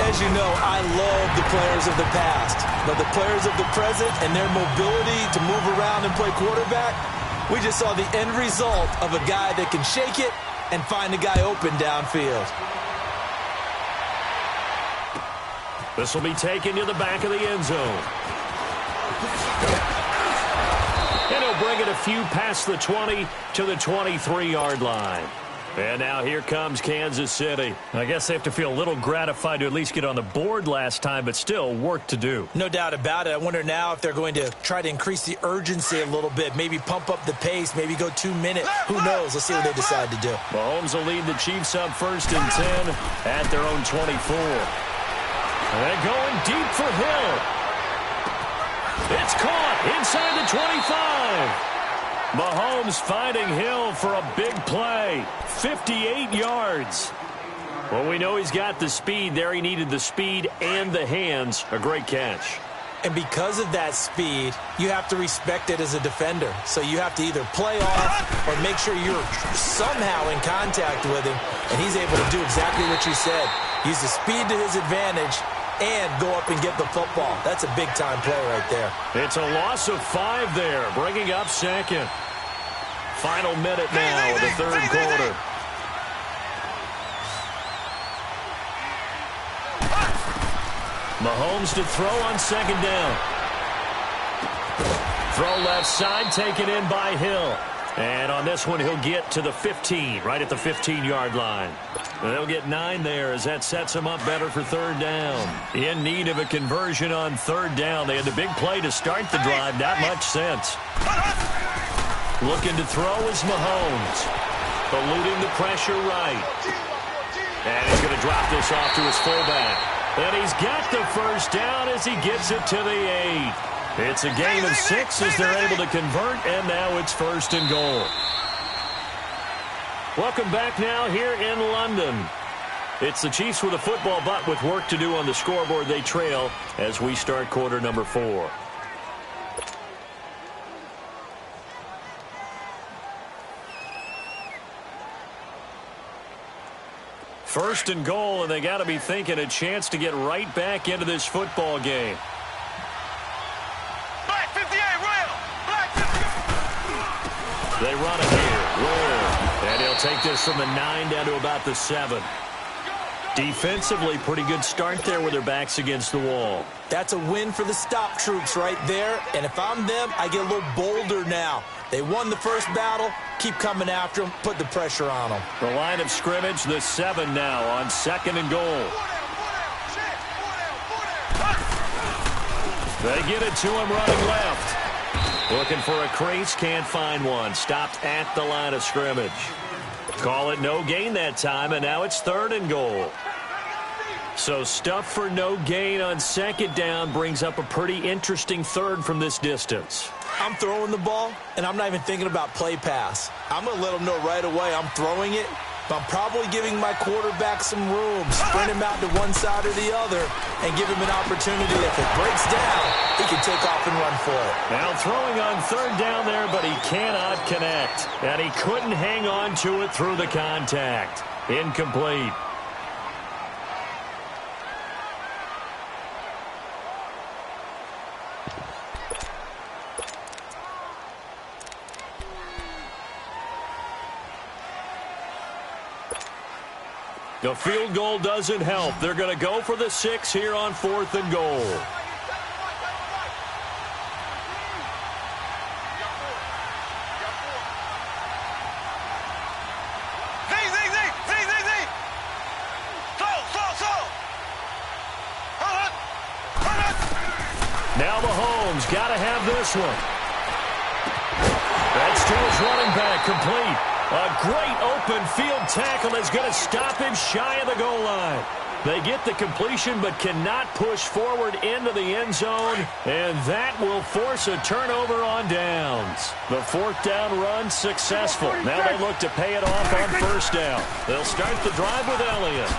As you know, I love the players of the past, but the players of the present and their mobility to move around and play quarterback, we just saw the end result of a guy that can shake it and find a guy open downfield. This will be taken to the back of the end zone. And he'll bring it a few past the 20 to the 23-yard line. And now here comes Kansas City. I guess they have to feel a little gratified to at least get on the board last time, but still work to do. No doubt about it. I wonder now if they're going to try to increase the urgency a little bit, maybe pump up the pace, maybe go 2 minutes. Who knows? Let's see what they decide to do. Mahomes will lead the Chiefs up 1st and 10 at their own 24. And they're going deep for Hill. It's caught inside the 25. Mahomes finding Hill for a big play. 58 yards. Well, we know he's got the speed there. He needed the speed and the hands. A great catch. And because of that speed, you have to respect it as a defender. So you have to either play off or make sure you're somehow in contact with him. And he's able to do exactly what you said. Use the speed to his advantage and go up and get the football. That's a big-time play right there. It's a loss of 5 there, bringing up 2nd. Final minute now of the 3rd quarter. Mahomes to throw on 2nd down. Throw left side, taken in by Hill. And on this one, he'll get to the 15, right at the 15-yard line. And they'll get 9 there as that sets them up better for 3rd down. In need of a conversion on 3rd down. They had the big play to start the drive. Not much sense. Looking to throw is Mahomes. Eluding the pressure right. And he's going to drop this off to his fullback. And he's got the 1st down as he gets it to the 8. It's a gain of 6 as they're able to convert, and now it's 1st and goal. Welcome back now here in London. It's the Chiefs with a football, but with work to do on the scoreboard. They trail as we start quarter number 4. First and goal, and they got to be thinking a chance to get right back into this football game. Black 58, Royal! Black 58! They run it here. Royal. And he'll take this from the 9 down to about the 7. Defensively, pretty good start there with their backs against the wall. That's a win for the stop troops right there. And if I'm them, I get a little bolder now. They won the first battle. Keep coming after them. Put the pressure on them. The line of scrimmage, the 7 now on 2nd and goal. They get it to him running left. Looking for a crease, can't find one. Stopped at the line of scrimmage. Call it no gain that time, and now it's 3rd and goal. So stuff for no gain on 2nd down brings up a pretty interesting 3rd from this distance. I'm throwing the ball, and I'm not even thinking about play pass. I'm going to let them know right away I'm throwing it, but I'm probably giving my quarterback some room. Sprint him out to one side or the other and give him an opportunity. If it breaks down, he can take off and run for it. Now throwing on 3rd down there, but he cannot connect. And he couldn't hang on to it through the contact. Incomplete. The field goal doesn't help. They're going to go for the 6 here on 4th and goal. Now Mahomes got to have this one. That's to his running back, complete. A great open field tackle is going to stop him shy of the goal line. They get the completion but cannot push forward into the end zone, and that will force a turnover on downs. The 4th down run successful. Now they look to pay it off on 1st down. They'll start the drive with Elliott.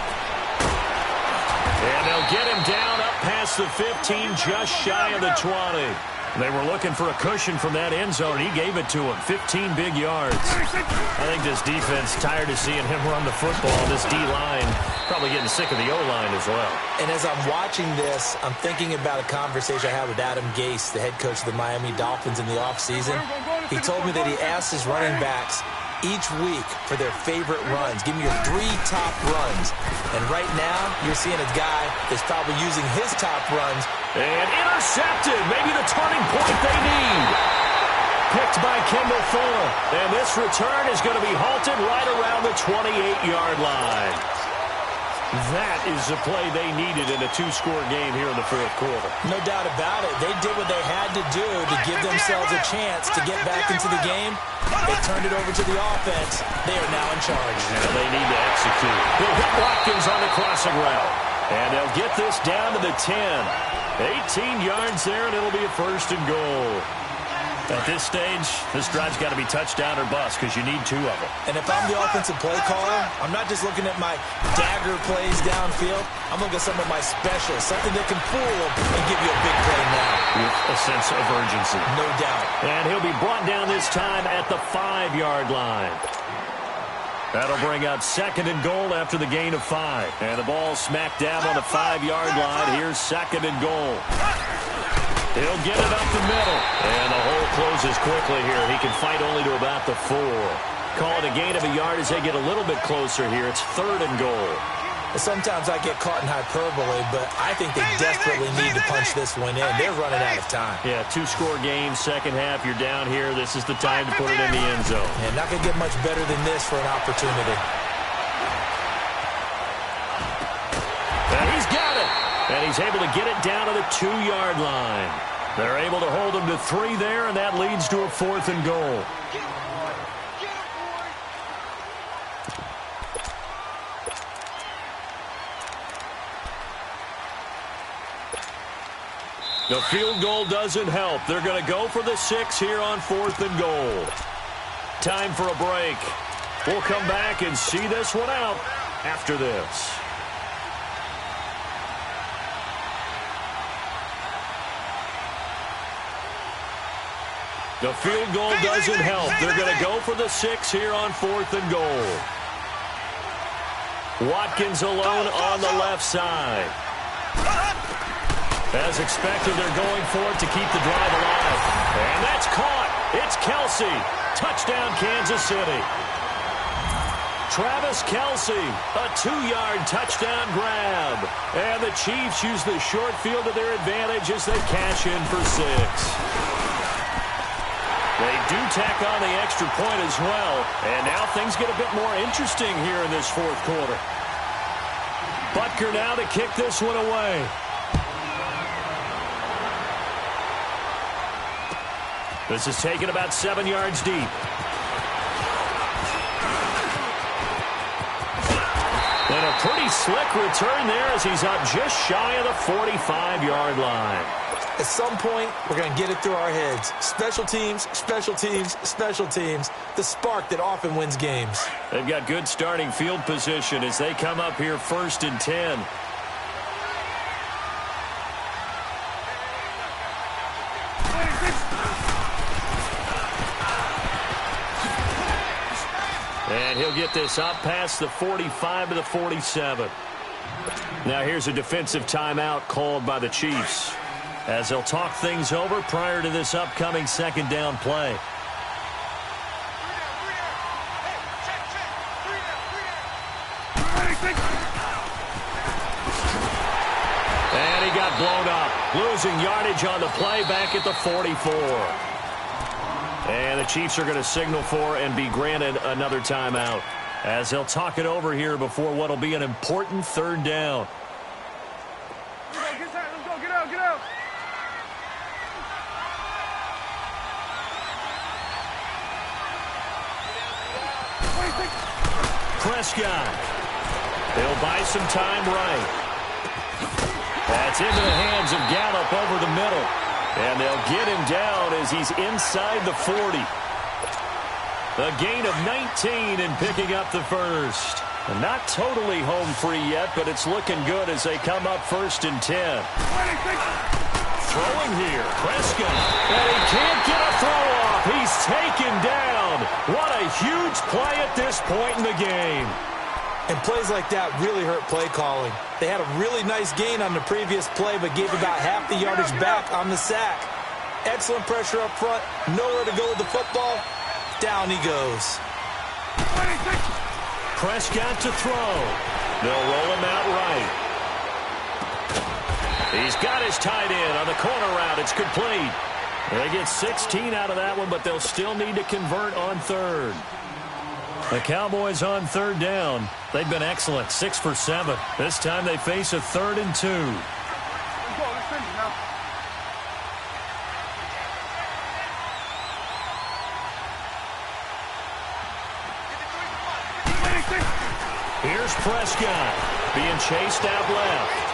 And they'll get him down up past the 15, just shy of the 20. They were looking for a cushion from that end zone. He gave it to him. 15 big yards. I think this defense tired of seeing him run the football. This D-line probably getting sick of the O-line as well. And as I'm watching this, I'm thinking about a conversation I had with Adam Gase, the head coach of the Miami Dolphins in the offseason. He told me that he asked his running backs each week for their favorite runs. Give me your 3 top runs. And right now, you're seeing a guy that's probably using his top runs. And intercepted. Maybe the turning point they need. picked by Kendall Fuller. And this return is going to be halted right around the 28-yard line. That is the play they needed in a two-score game here in the fourth quarter. No doubt about it. They did what they had to do to give themselves a chance to get back into the game. They turned it over to the offense. They are now in charge. And they need to execute. They'll hit Watkins on the crossing route. And they'll get this down to the 10. 18 yards there, and it'll be a first and goal. At this stage, this drive's got to be touchdown or bust because you need two of them. And if I'm the offensive play caller, I'm not just looking at my dagger plays downfield. I'm looking at some of my specials, something that can fool them and give you a big play now. With a sense of urgency. No doubt. And he'll be brought down this time at the 5-yard line. That'll bring up second and goal after the gain of 5. And the ball smack dab on the 5-yard line. Here's second and goal. He'll get it up the middle. And the hole closes quickly here. He can fight only to about the 4. Call it a gain of a yard as they get a little bit closer here. It's third and goal. Sometimes I get caught in hyperbole, but I think they desperately need to punch this one in. They're running out of time. Yeah, two-score game, second half. You're down here. This is the time to put it in the end zone. And not going to get much better than this for an opportunity. And he's got it. And he's able to get it down to the 2-yard line. They're able to hold him to 3 there, and that leads to a fourth and goal. The field goal doesn't help. They're going to go for the 6 here on fourth and goal. Time for a break. We'll come back and see this one out after this. The field goal doesn't help. They're going to go for the 6 here on fourth and goal. Watkins alone on the left side. As expected, they're going for it to keep the drive alive. And that's caught. It's Kelsey. Touchdown, Kansas City. Travis Kelsey, a 2-yard touchdown grab. And the Chiefs use the short field to their advantage as they cash in for 6. They do tack on the extra point as well. And now things get a bit more interesting here in this fourth quarter. Butker now to kick this one away. This is taken about 7 yards deep. And a pretty slick return there as he's up just shy of the 45-yard line. At some point, we're going to get it through our heads. Special teams, special teams, special teams. The spark that often wins games. They've got good starting field position as they come up here first and 10. And he'll get this up past the 45 to the 47. Now here's a defensive timeout called by the Chiefs as they'll talk things over prior to this upcoming second down play. And he got blown up, losing yardage on the play back at the 44. And the Chiefs are going to signal for and be granted another timeout as they'll talk it over here before what will be an important third down. Let's go, get out, get out. Prescott. They'll buy some time right. That's into the hands of Gallup over the middle. And they'll get him down as he's inside the 40. A gain of 19 and picking up the first. And not totally home free yet, but it's looking good as they come up first and 10. Throwing here, Prescott. And he can't get a throw off. He's taken down. What a huge play at this point in the game. And plays like that really hurt play calling. They had a really nice gain on the previous play, but gave about half the yardage back on the sack. Excellent pressure up front. Nowhere to go with the football. Down he goes. Prescott to throw. They'll roll him out right. He's got his tight end on the corner route. It's complete. They get 16 out of that one, but they'll still need to convert on third. The Cowboys on third down. They've been excellent, 6 for 7. This time they face a 3rd and 2. Here's Prescott being chased out left.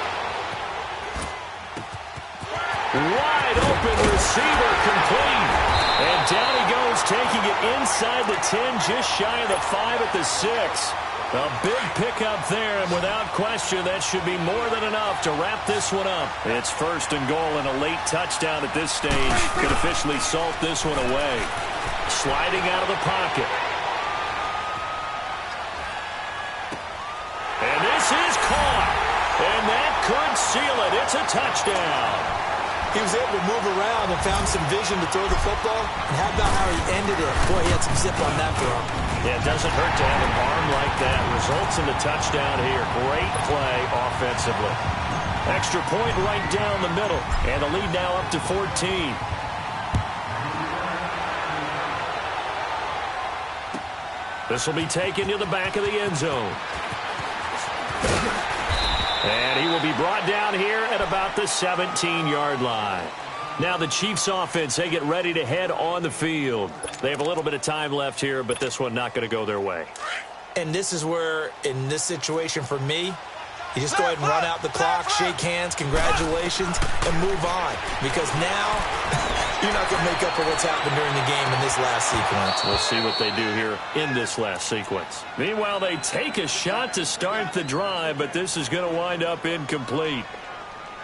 Wide open receiver complete. And down he goes, taking it inside the 10, just shy of the 5 at the 6. A big pickup there, and without question, that should be more than enough to wrap this one up. It's 1st and goal, and a late touchdown at this stage could officially salt this one away. Sliding out of the pocket. And this is caught. And that could seal it. It's a touchdown. He was able to move around and found some vision to throw the football. And how about how he ended it? Boy, he had some zip on that throw. Yeah, it doesn't hurt to have an arm like that. Results in the touchdown here. Great play offensively. Extra point right down the middle. And the lead now up to 14. This will be taken to the back of the end zone. And he will be brought down here at about the 17-yard line. Now the Chiefs offense, they get ready to head on the field. They have a little bit of time left here, but this one not going to go their way. And this is where, in this situation for me, you just go ahead and run out the clock, shake hands, congratulations, and move on. Because now you're not going to make up for what's happened during the game in this last sequence. We'll see what they do here in this last sequence. Meanwhile, they take a shot to start the drive, but this is going to wind up incomplete.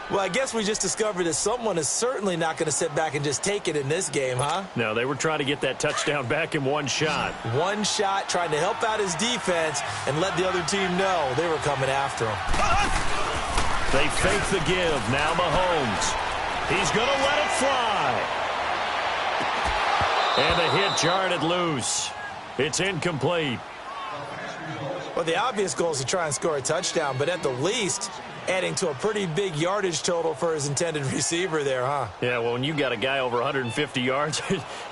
Well, I guess we just discovered that someone is certainly not going to sit back and just take it in this game, huh? No, they were trying to get that touchdown back in one shot. One shot, trying to help out his defense and let the other team know they were coming after him. They fake the give. Now Mahomes. He's going to let it fly. And the hit jarred it loose. It's incomplete. Well, the obvious goal is to try and score a touchdown, but at the least, adding to a pretty big yardage total for his intended receiver there, huh? Yeah, well, when you got a guy over 150 yards,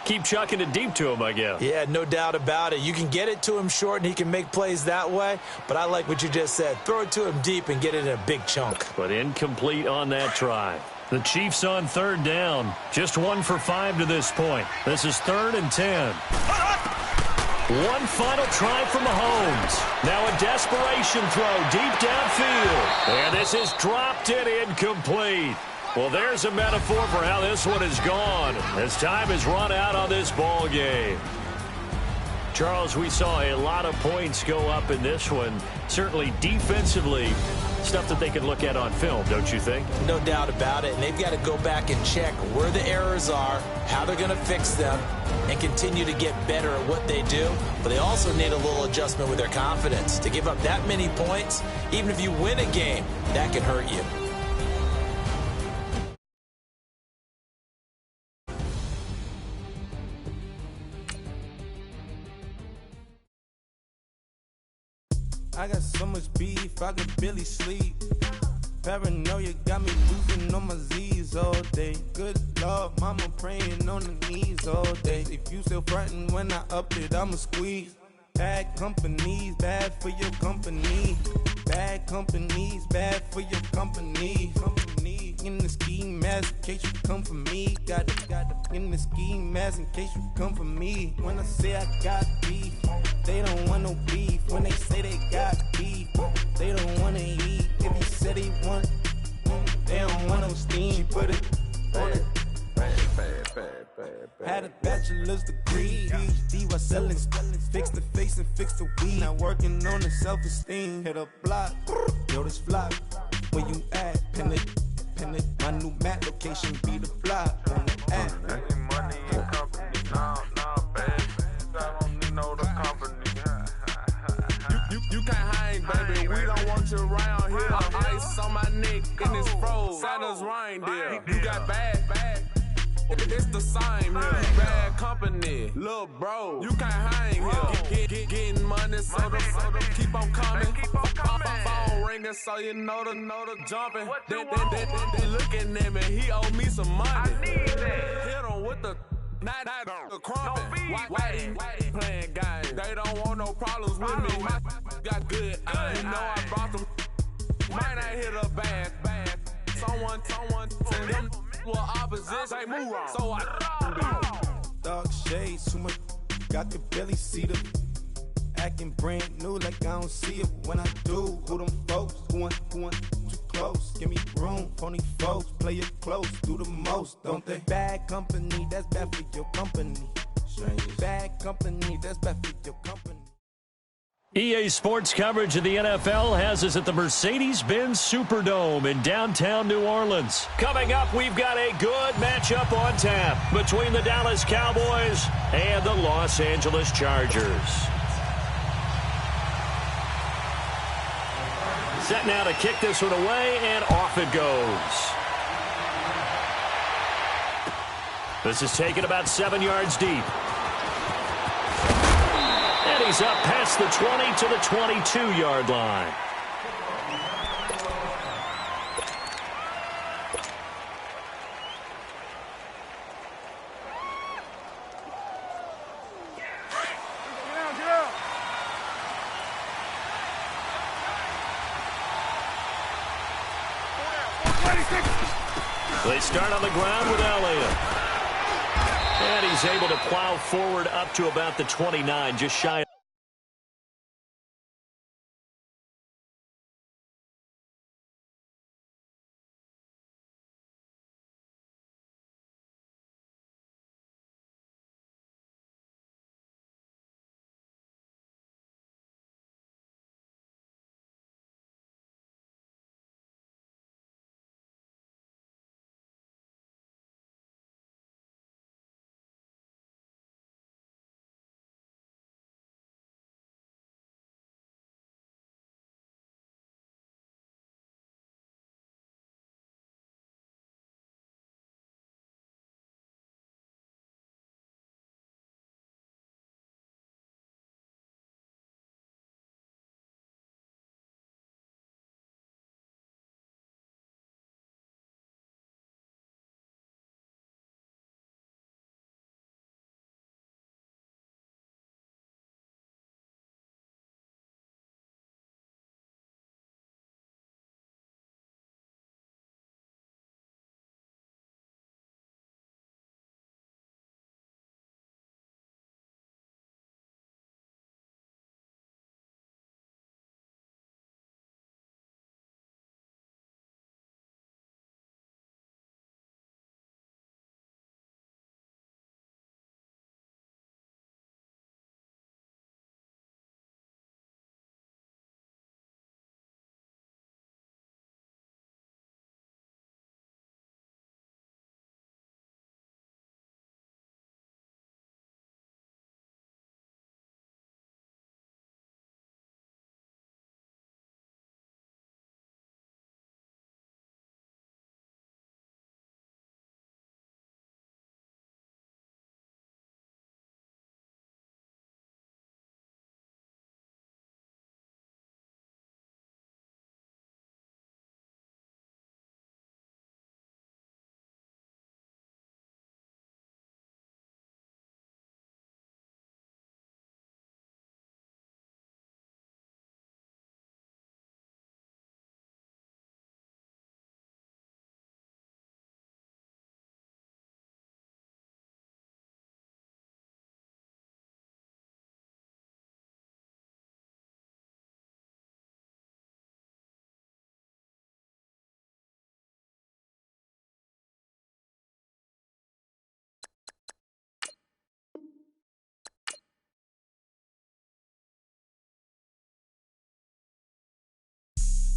keep chucking it deep to him, I guess. Yeah, no doubt about it. You can get it to him short, and he can make plays that way, but I like what you just said. Throw it to him deep and get it in a big chunk. But incomplete on that try. The Chiefs on third down. Just 1 for 5 to this point. This is 3rd and 10. One final try for Mahomes. Now a desperation throw deep downfield. And this is dropped in incomplete. Well, there's a metaphor for how this one is gone as time has run out on this ball game. Charles, we saw a lot of points go up in this one. Certainly defensively, stuff that they can look at on film, don't you think? No doubt about it. And they've got to go back and check where the errors are, how they're going to fix them, and continue to get better at what they do. But they also need a little adjustment with their confidence. To give up that many points, even if you win a game, that can hurt you. I got so much beef, I could barely sleep. Paranoia got me losing on my Z's all day. Good Lord, mama praying on the knees all day. If you still frontin' when I up it, I'ma squeeze. Bad companies, bad for your company. Bad companies, bad for your company. In the ski mask in case you come for me. Got it in the ski mask in case you come for me. When I say I got beef, they don't want no beef. When they say they got beef, they don't want to eat. If you said they want, they don't want no steam. She put it on it. Had a bachelor's degree, PhD while selling. Fix the face and fix the weed. Now working on the self-esteem. Hit a block, yo, this flock. Where you at? Pin it. My new map location be the fly on the app. Money and company, nah, baby. I don't need no company. You can't hang, baby. We don't want you around here. Ice on my neck in this froze. Santa's reindeer. You got bad. It's the same here. Bad company, little bro. You can't hang here. Getting money, so keep on coming. Phone ringing, so you know the jumping. They looking at me. He owe me some money. I need that. them with the not the crumpin'. Why they playing games? They don't want no problems with me. My got good aim. You know I brought them. Might not hit a bad. Someone send them with opposition. Say move on. So I Dark shades, too much. Got the belly see them. Acting brand new like I don't see it when I do. Who them folks? Who want too close? Give me room, phony folks. Play it close, do the most, don't they? Bad company, that's bad for your company. Strangers. Bad company, that's bad for your company. EA Sports coverage of the NFL has us at the Mercedes-Benz Superdome in downtown New Orleans. Coming up, we've got a good matchup on tap between the Dallas Cowboys and the Los Angeles Chargers. Set now to kick this one away, and off it goes. This is taken about 7 yards deep. And he's up past the 20 to the 22-yard line. They start on the ground with Elliott. And he's able to plow forward up to about the 29, just shy.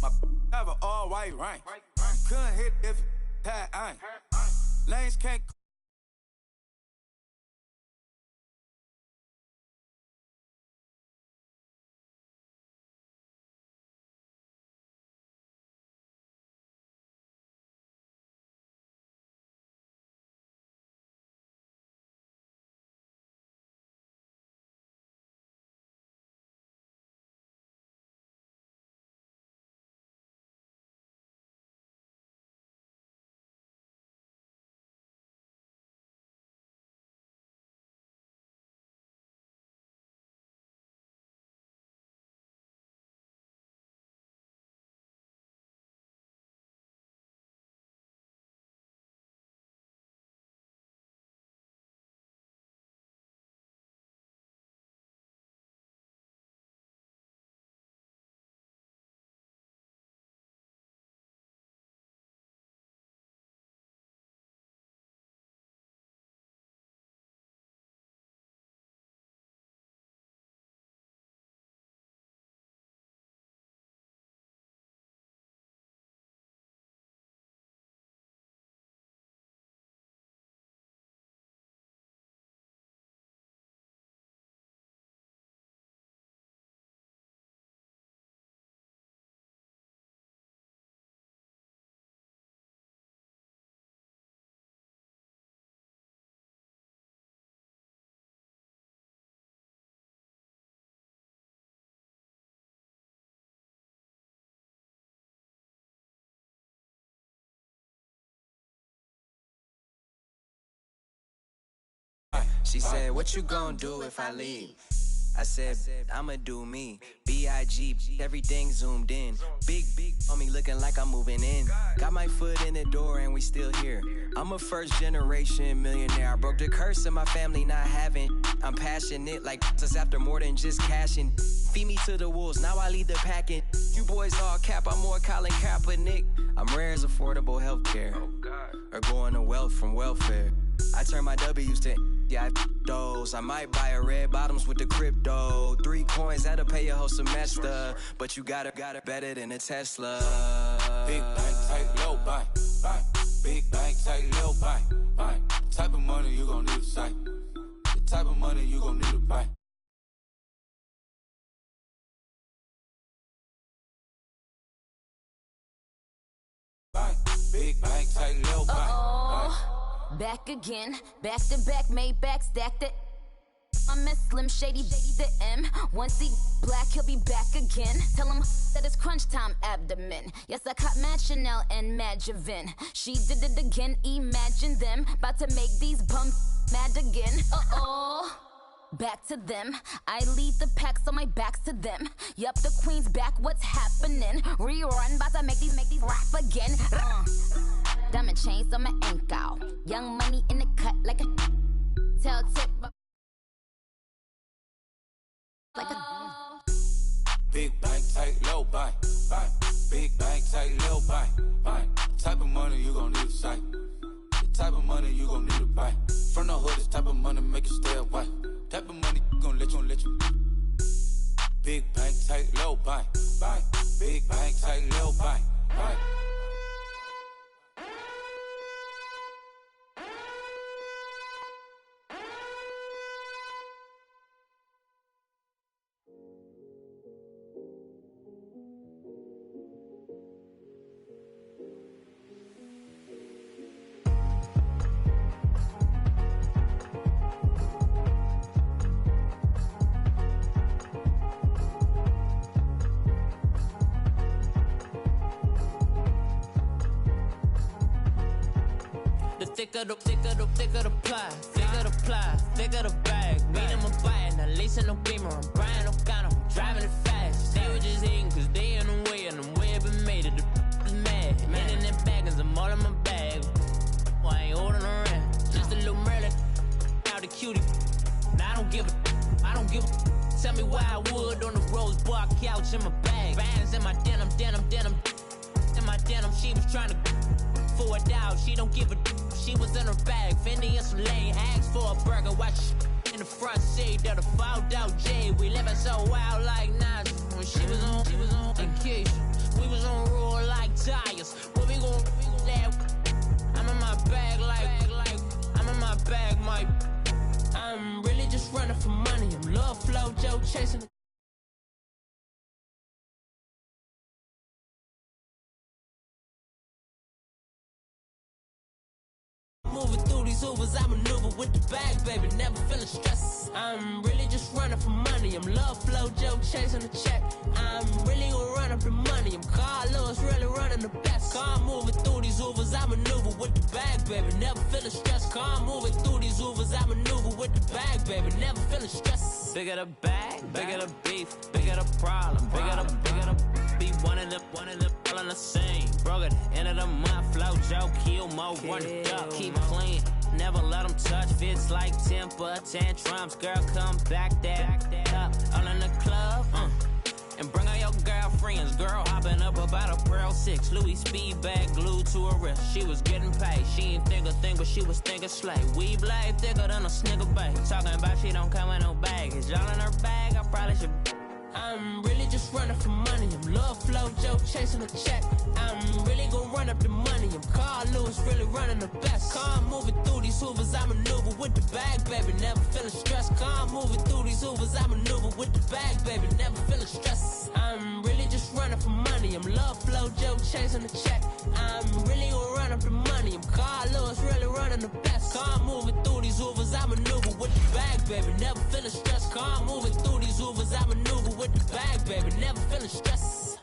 My have an all white rank. Couldn't hit if it had ain't. Lanes can't She said, what you gonna do if I leave? I said, I'ma do me. B.I.G. Everything zoomed in. Big on me looking like I'm moving in. Got my foot in the door and we still here. I'm a first generation millionaire. I broke the curse of my family not having. I'm passionate like us after more than just cashing. Feed me to the wolves, now I lead the packing. You boys all cap, I'm more Colin Kaepernick. I'm rare as affordable healthcare. Or going to wealth from welfare. I turn my W's to those. I might buy a red bottoms with the crypto. 3 coins, that'll pay your whole semester. But you got it better than a Tesla. Big bank, tight, low buy. Big bank, tight, low buy. Type of money you gon' need to sight. The type of money you gon' need to buy. Big bank, tight, low buy. Back again, back to back, made back, stacked it. I'm a Slim Shady, the M. Once he black, he'll be back again. Tell him that it's crunch time abdomen. Yes, I caught Mad Chanel and Mad Javin. She did it again, imagine them. About to make these bums mad again. Back to them. I lead the pack, so my back's to them. Yup, the queen's back, what's happening? Rerun, about to make these rap again. Diamond chains on my ankle. Young money in the cut like a tell tip. Like a big bank, tight, low buy. Big bank, tight, low buy. Type of money you gon' need to sight. The type of money you gon' need to buy. From the hood, this type of money make you stay away. Type of money gon' let you. Big bank, tight, low buy. Big bank, tight, low buy. Thicker the pie, thicker the bag. Meet him a bite, now lacing no beamer. I'm Brian O'Connor, driving it fast. They were just hating cause they in the way, and the way it been made it, the is mad. And in them baggins, I'm all in my bag. I ain't holding around, just a little Merlin, out the cutie. Now I don't give a. Tell me why I would on the rose bar couch in my bag. Bands in my denim. In my denim, she was trying to for a doubt, she don't give a. She was in her bag, Fendi and some lane hags for a burger. Watch in the front seat of the fouled out J. We living so wild like Nas. When she was on vacation, we was on roll like tires. What we gon' laugh? I'm in my bag like I'm in my bag, Mike. I'm really just running for money. I'm love flow, Joe chasing the moving through these Ubers, I maneuver with the bag, baby, never feeling stressed. I'm really just running for money. I'm love flow, Joe chasing the check. I'm really gonna run up the money. I'm Carlos, really running the best. Car moving through these Ubers, I maneuver with the bag, baby, never feeling stressed. Car moving through these Ubers, I maneuver with the bag, baby, never feeling stressed. Bigger the bag, bigger the beef, bigger the problem, bigger the be one of the all in the same. Broke at the end of the month, flow, Joe, kill, mo, run it up, keep clean. Never let them touch, fits like temper tantrums. Girl, come back that up, all in the club, and bring out your girlfriends. Girl hopping up about a Pearl 6, Louis speed bag glued to her wrist. She was getting paid, she ain't think a thing, but she was thinking slay. We blade thicker than a snigger bag. Talking about she don't come with no baggage. All in her bag, I probably should. I'm really just running for money. I'm love flow, Joe chasing a check. I'm really gonna run up the money. I'm Carl Lewis, really running the best. Car moving through these Hoovers, I maneuver with the bag, baby, never feeling stressed. Car moving through these Hoovers, I maneuver with the bag, baby, never feeling stressed. I'm really just running for money. I'm love flow, Joe chasing a check. I'm really gonna run up the money. I'm Carl Lewis, really running the best. Car moving through these Hoovers, I maneuver with the bag, baby, never feeling stressed. Car moving through these Hoovers, I maneuver with the bag, baby, never feeling stressed.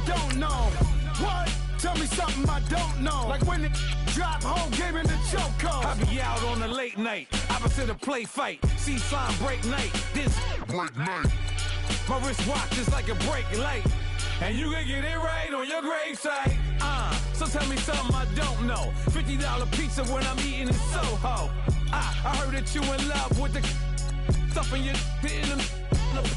Don't know what? Tell me something I don't know. Like when it drop home, game in the chokehold. I be out on a late night, opposite a play fight. See sign break night, this break night. My wristwatch is like a brake light, and you can get it right on your gravesite. So tell me something I don't know. $50 pizza when I'm eating in Soho. I heard that you in love with the stuff in your in the.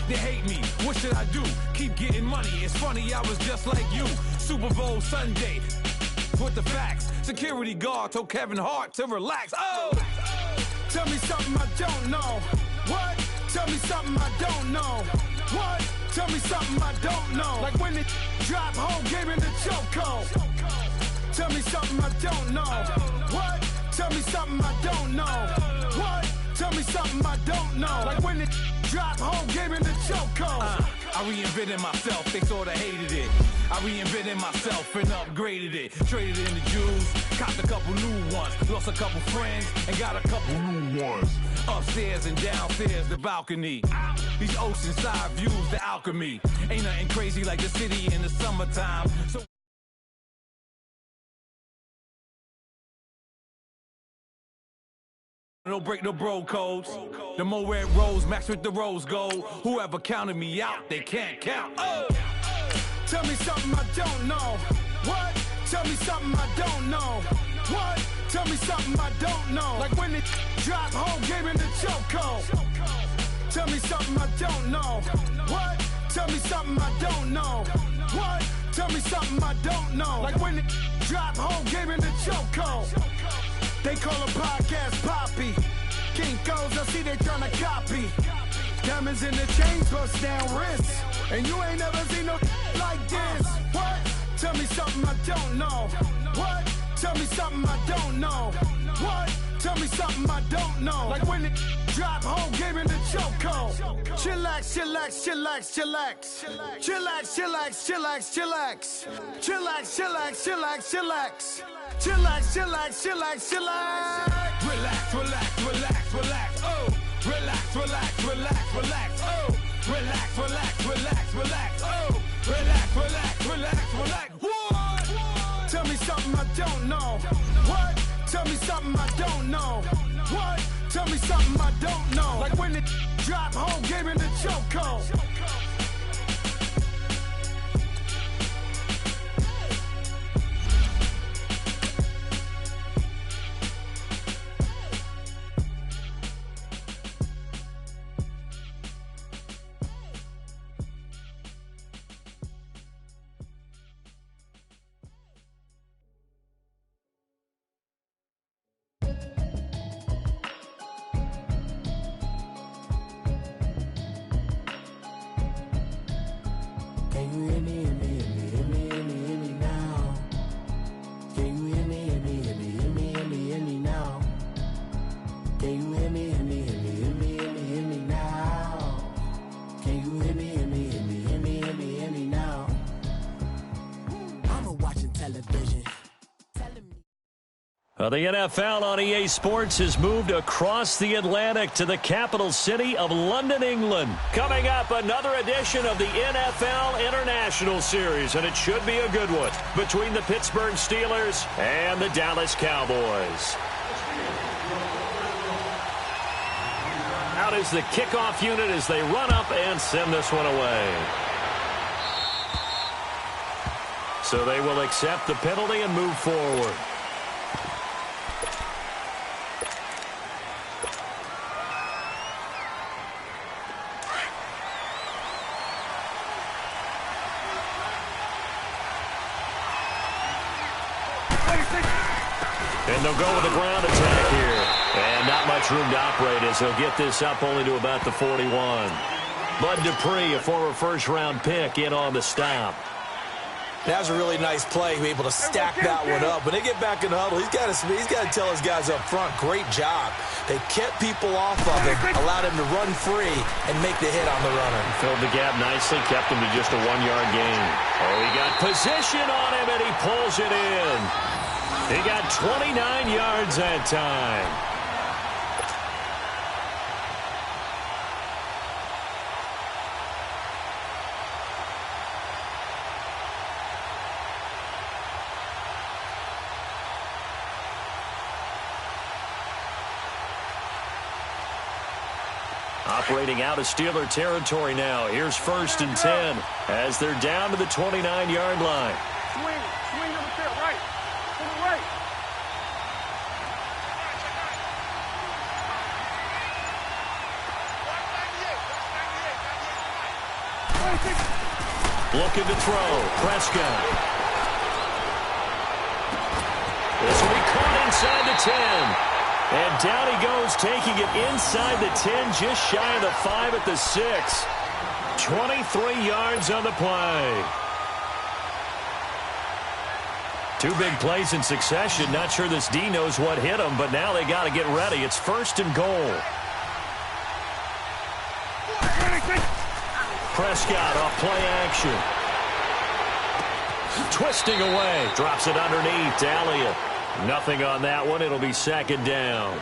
They hate me. What should I do? Keep getting money. It's funny, I was just like you. Super Bowl Sunday. With the facts. Security guard told Kevin Hart to relax. Oh! Tell me something I don't know. What? Tell me something I don't know. What? Tell me something I don't know. Like when it drop home, game in the chokehold. Tell me something I don't know. What? Tell me something I don't know. What? Tell me something I don't know. Like when it drop home, game in the chokehold. I reinvented myself, they sorta hated it. I reinvented myself and upgraded it. Traded in the Jews, copped a couple new ones. Lost a couple friends and got a couple new ones. Upstairs and downstairs, the balcony. These oceanside views, the alchemy. Ain't nothing crazy like the city in the summertime. So don't break the bro codes. The more red rose match with the rose gold. Whoever counted me out, they can't count. Oh! Tell me something I don't know. What? Tell me something I don't know. What? Tell me something I don't know. Like when it drop home, game in the chokehold. Tell me something I don't know. What? Tell me something I don't know. What? Tell me something I don't know. Like when it drop home, game in the chokehold. They call a podcast Poppy. Kinkos, I see they tryna copy. Diamonds in the chains, bust down wrists. And you ain't never seen no like this. What? Tell me something I don't know. What? Tell me something I don't know. What? Tell me something I don't know. Like when it drop home, game in the chokehold. Chillax, chillax, chillax, chillax. Chillax, chillax, chillax, chillax. Chillax, chillax, chillax, chillax. Chillax, chillax, chillax, chillax. Relax, relax, relax, relax. Oh, relax, relax, relax, relax. Oh, relax, relax, relax, relax. Oh, relax, relax, relax, relax. What? Tell me something I don't know. What? Tell me something I don't know. What? Tell me something I don't know. Like when it drop home, game in the chokehold. Can you hear me, hear me, hear me, hear me, hear me, hear me now? Can you hear me, hear me, hear me, hear me, hear me, hear me now? Can you hear me, hear me, hear me, hear me, hear me, hear me now? Can you hear me, hear me, hear me, hear me, hear me, hear me now? I'm watching television. The NFL on EA Sports has moved across the Atlantic to the capital city of London, England. Coming up, another edition of the NFL International Series, and it should be a good one, between the Pittsburgh Steelers and the Dallas Cowboys. Out is the kickoff unit as they run up and send this one away. So they will accept the penalty and move forward. And they'll go with a ground attack here. And not much room to operate as they'll get this up only to about the 41. Bud Dupree, a former first-round pick, in on the stop. That was a really nice play, able to stack that one up. When they get back in the huddle, he's got to tell his guys up front, great job. They kept people off of him, allowed him to run free and make the hit on the runner. Filled the gap nicely, kept him to just a 1-yard gain. Oh, he got position on him, and he pulls it in. He got 29 yards that time. Operating out of Steeler territory now. Here's 1st and 10 as they're down to the 29-yard line. Swing to the right. To the right. Looking to throw. Prescott. This will be caught inside the 10. And down he goes, taking it inside the 10, just shy of the 5 at the 6. 23 yards on the play. 2 big plays in succession. Not sure this D knows what hit him, but now they got to get ready. It's 1st and goal. Prescott off play action. Twisting away. Drops it underneath to Elliott. Nothing on that one. It'll be 2nd down.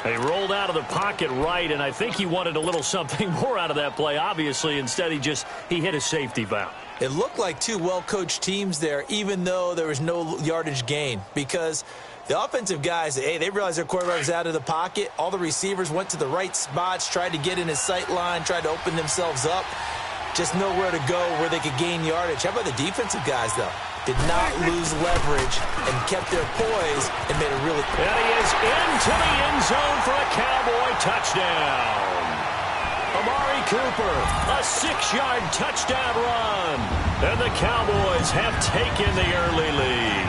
They rolled out of the pocket right, and I think he wanted a little something more out of that play, obviously. Instead, he hit a safety valve. It looked like 2 well-coached teams there, even though there was no yardage gain, because the offensive guys, hey, they realized their quarterback was out of the pocket. All the receivers went to the right spots, tried to get in his sight line, tried to open themselves up. Just nowhere to go where they could gain yardage. How about the defensive guys, though? Did not lose leverage and kept their poise and made a really... And he is into the end zone for a Cowboy touchdown. Amari Cooper, a 6-yard touchdown run. And the Cowboys have taken the early lead.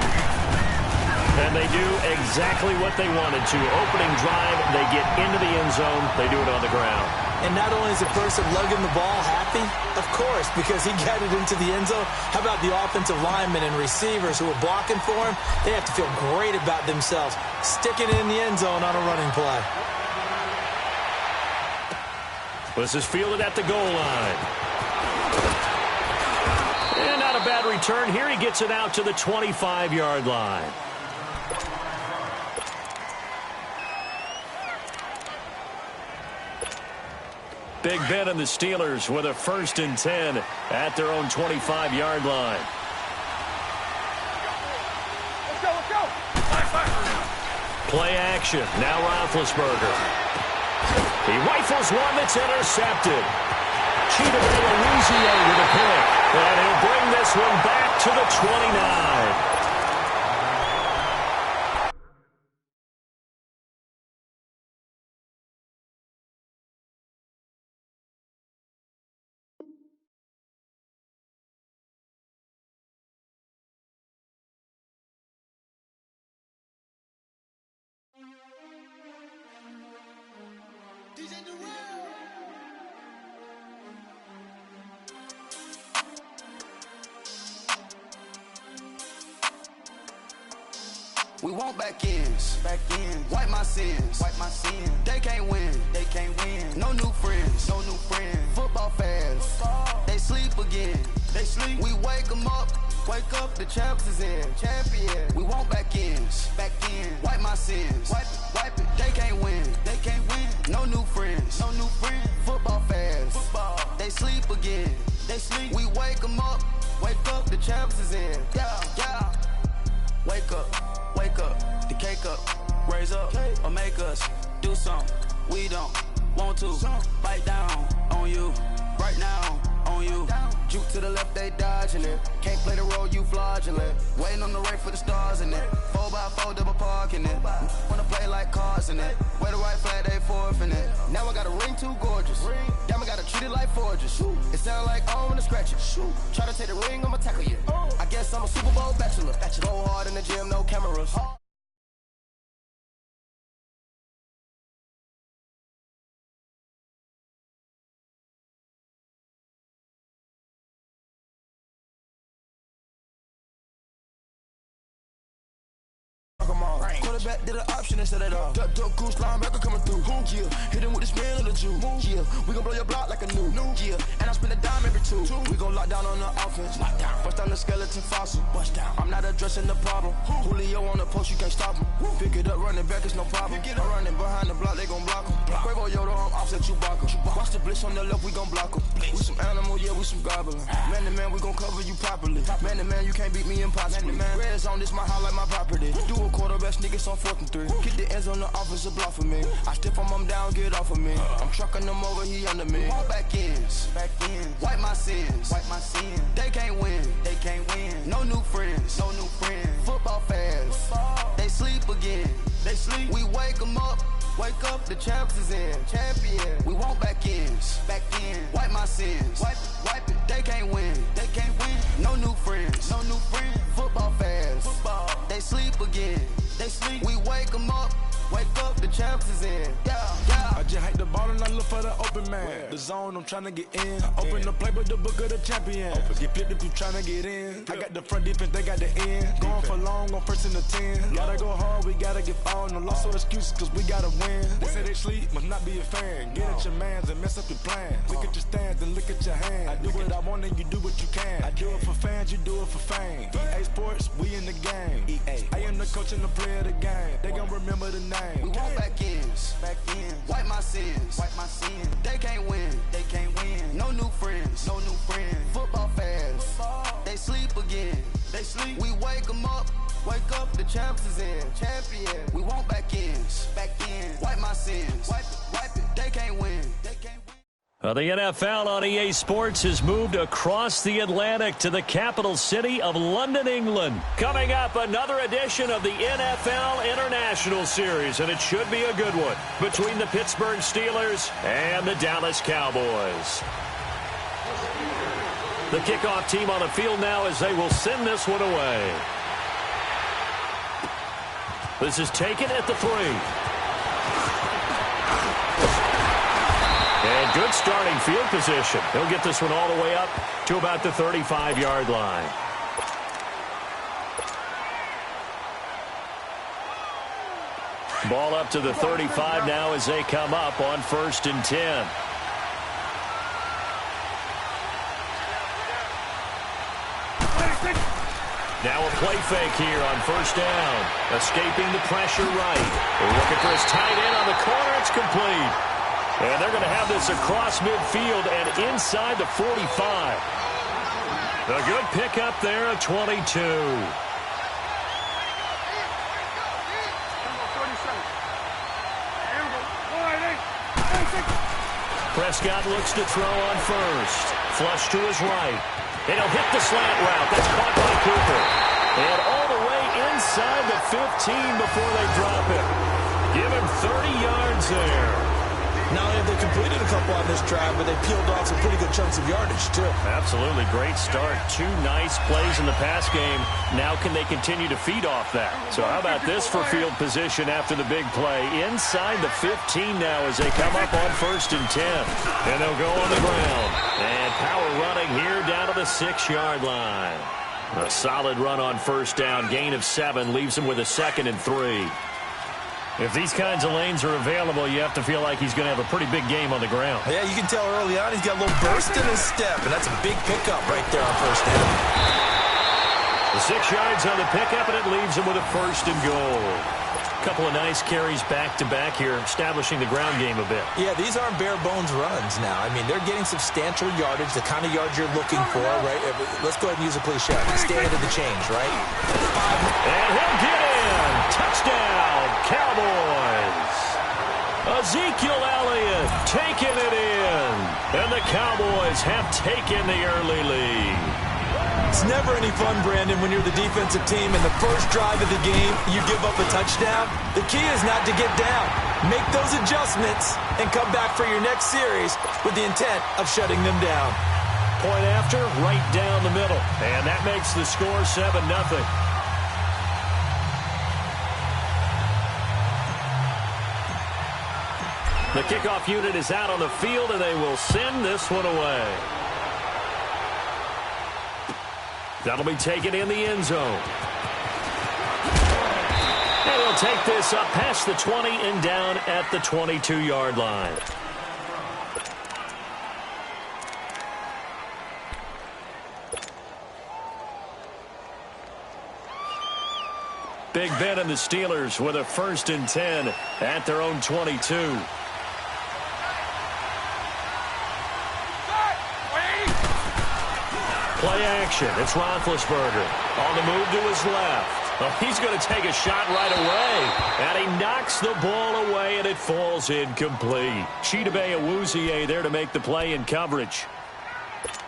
And they do exactly what they wanted to. Opening drive, they get into the end zone. They do it on the ground. And not only is the person lugging the ball happy, of course, because he got it into the end zone. How about the offensive linemen and receivers who are blocking for him? They have to feel great about themselves, sticking it in the end zone on a running play. This is fielded at the goal line. And not a bad return. Here he gets it out to the 25-yard line. Big Ben and the Steelers with a 1st and 10 at their own 25-yard line. Let's go. Play action. Now Roethlisberger. He rifles one that's intercepted. Cheetah Louisier with a pick. And he'll bring this one back to the 29. We want back ends. Wipe my sins. They can't win. No new friends. Football fans. They sleep again. We wake them up. Wake up, the champs is in. Champion. We want back ends. Wipe my sins. Wipe it. They can't win. No new friends. Football fans. They sleep again. We wake them up. Wake up, the champs is in. Yeah. Wake up, the cake up, raise up, or make us do something we don't want to. Bite down on you, right now on you. Juke to the left, they dodging it. Can't play the role, you fraudulent. Waiting on the race for the stars in it. 4x4 double parking it. Wanna play like cars in it. Where the right flag, they forfeit it. Now I got a ring too gorgeous. Damn, I gotta treat it like forges. It sound like I wanna scratch it. Try to take the ring, I'ma tackle you. I guess I'm a Super Bowl bachelor. Go hard in the gym, no cameras. back, did an option instead of all. Duck, goose, linebacker coming through. Yeah, hit him with the spin of the Jew. Yeah, we gon' blow your block like a new. Yeah, and I spend a dime every two. We gon' lock down on the offense. Bust down the skeleton fossil. Bust down. I'm not addressing the problem. Julio on the post, you can't stop him. Pick it up, running back, it's no problem. I'm running behind the block, they gon' block him. Quavo Yoda, I'm offset Chewbacca. Watch the blitz on the left, we gon' block him. We some animal, yeah, we some gobbler. Man to man, we gon' cover you properly. Man to man, you can't beat me impossibly. Red zone, this my highlight, my property. Do a quarterback sneak, it's on 4th and 3. Kick the ends on the offensive block for me. I step on him down, get off of me. I'm trucking them over, he under me. Back ends, wipe my sins, They can't win, No new friends, Football fans, they sleep again. We wake them up. Wake up, the champs is in. Champion. We want back ends. Wipe my sins. Wipe it. They can't win. No new friends. Football fans. They sleep again. We wake them up. Wake up, the champs is in. Yeah. I just hate the ball and I look for the open man. The zone, I'm tryna get in. Open the playbook, the book of the champion. Get flipped if you tryna get in. I got the front defense, they got the end. Going for long, on 1st and 10. Gotta go hard, we gotta get all. No loss or excuses, cause we gotta win. They say they sleep, must not be a fan. Get at your mans and mess up your plans. Look at your stands and look at your hands. I do what I want and you do what you can. I do it for fans, you do it for fame. EA Sports, we in the game. I am the coach and the player of the game. They gon' remember the name. We want back ends. Wipe my sins. They can't win. No new friends. Football fans. They sleep again. We wake them up. Wake up, the champs is in. Champion. We want back ends. Wipe my sins. Wipe it. They can't win. The NFL on EA Sports has moved across the Atlantic to the capital city of London, England. Coming up, another edition of the NFL International Series, and it should be a good one, between the Pittsburgh Steelers and the Dallas Cowboys. The kickoff team on the field now as they will send this one away. This is taken at the 3. And good starting field position. He'll get this one all the way up to about the 35-yard line. Ball up to the 35 now as they come up on 1st and 10. Now a play fake here on 1st down. Escaping the pressure right. They're looking for his tight end on the corner. It's complete. And they're going to have this across midfield and inside the 45. A good pickup there at 22. Prescott looks to throw on 1st. Flush to his right. And he'll hit the slant route. That's caught by Cooper. And all the way inside the 15 before they drop it. Give him 30 yards there. Not only have they completed a couple on this drive, but they peeled off some pretty good chunks of yardage, too. Absolutely. Great start. 2 nice plays in the pass game. Now can they continue to feed off that? So how about this for field position after the big play? Inside the 15 now as they come up on 1st and 10. And they'll go on the ground. And power running here down to the 6-yard line. A solid run on 1st down. Gain of 7 leaves them with a 2nd and 3. If these kinds of lanes are available, you have to feel like he's going to have a pretty big game on the ground. Yeah, you can tell early on he's got a little burst in his step, and that's a big pickup right there on 1st down. The 6 yards on the pickup, and it leaves him with a 1st and goal. A couple of nice carries back-to-back here, establishing the ground game a bit. Yeah, these aren't bare-bones runs now. I mean, they're getting substantial yardage, the kind of yards you're looking for, right? Let's go ahead and use a cliche. Stay ahead of the change, right? And he'll get in. Touchdown, Cowboys. Ezekiel Elliott taking it in. And the Cowboys have taken the early lead. It's never any fun, Brandon, when you're the defensive team and the first drive of the game, you give up a touchdown. The key is not to get down. Make those adjustments and come back for your next series with the intent of shutting them down. Point after, right down the middle. And that makes the score 7-0. The kickoff unit is out on the field, and they will send this one away. That'll be taken in the end zone. And he'll take this up past the 20 and down at the 22-yard line. Big Ben and the Steelers with a 1st and 10 at their own 22. Play action. It's Roethlisberger on the move to his left. Oh, he's going to take a shot right away. And he knocks the ball away, and it falls incomplete. Chidobe Awuzie there to make the play in coverage.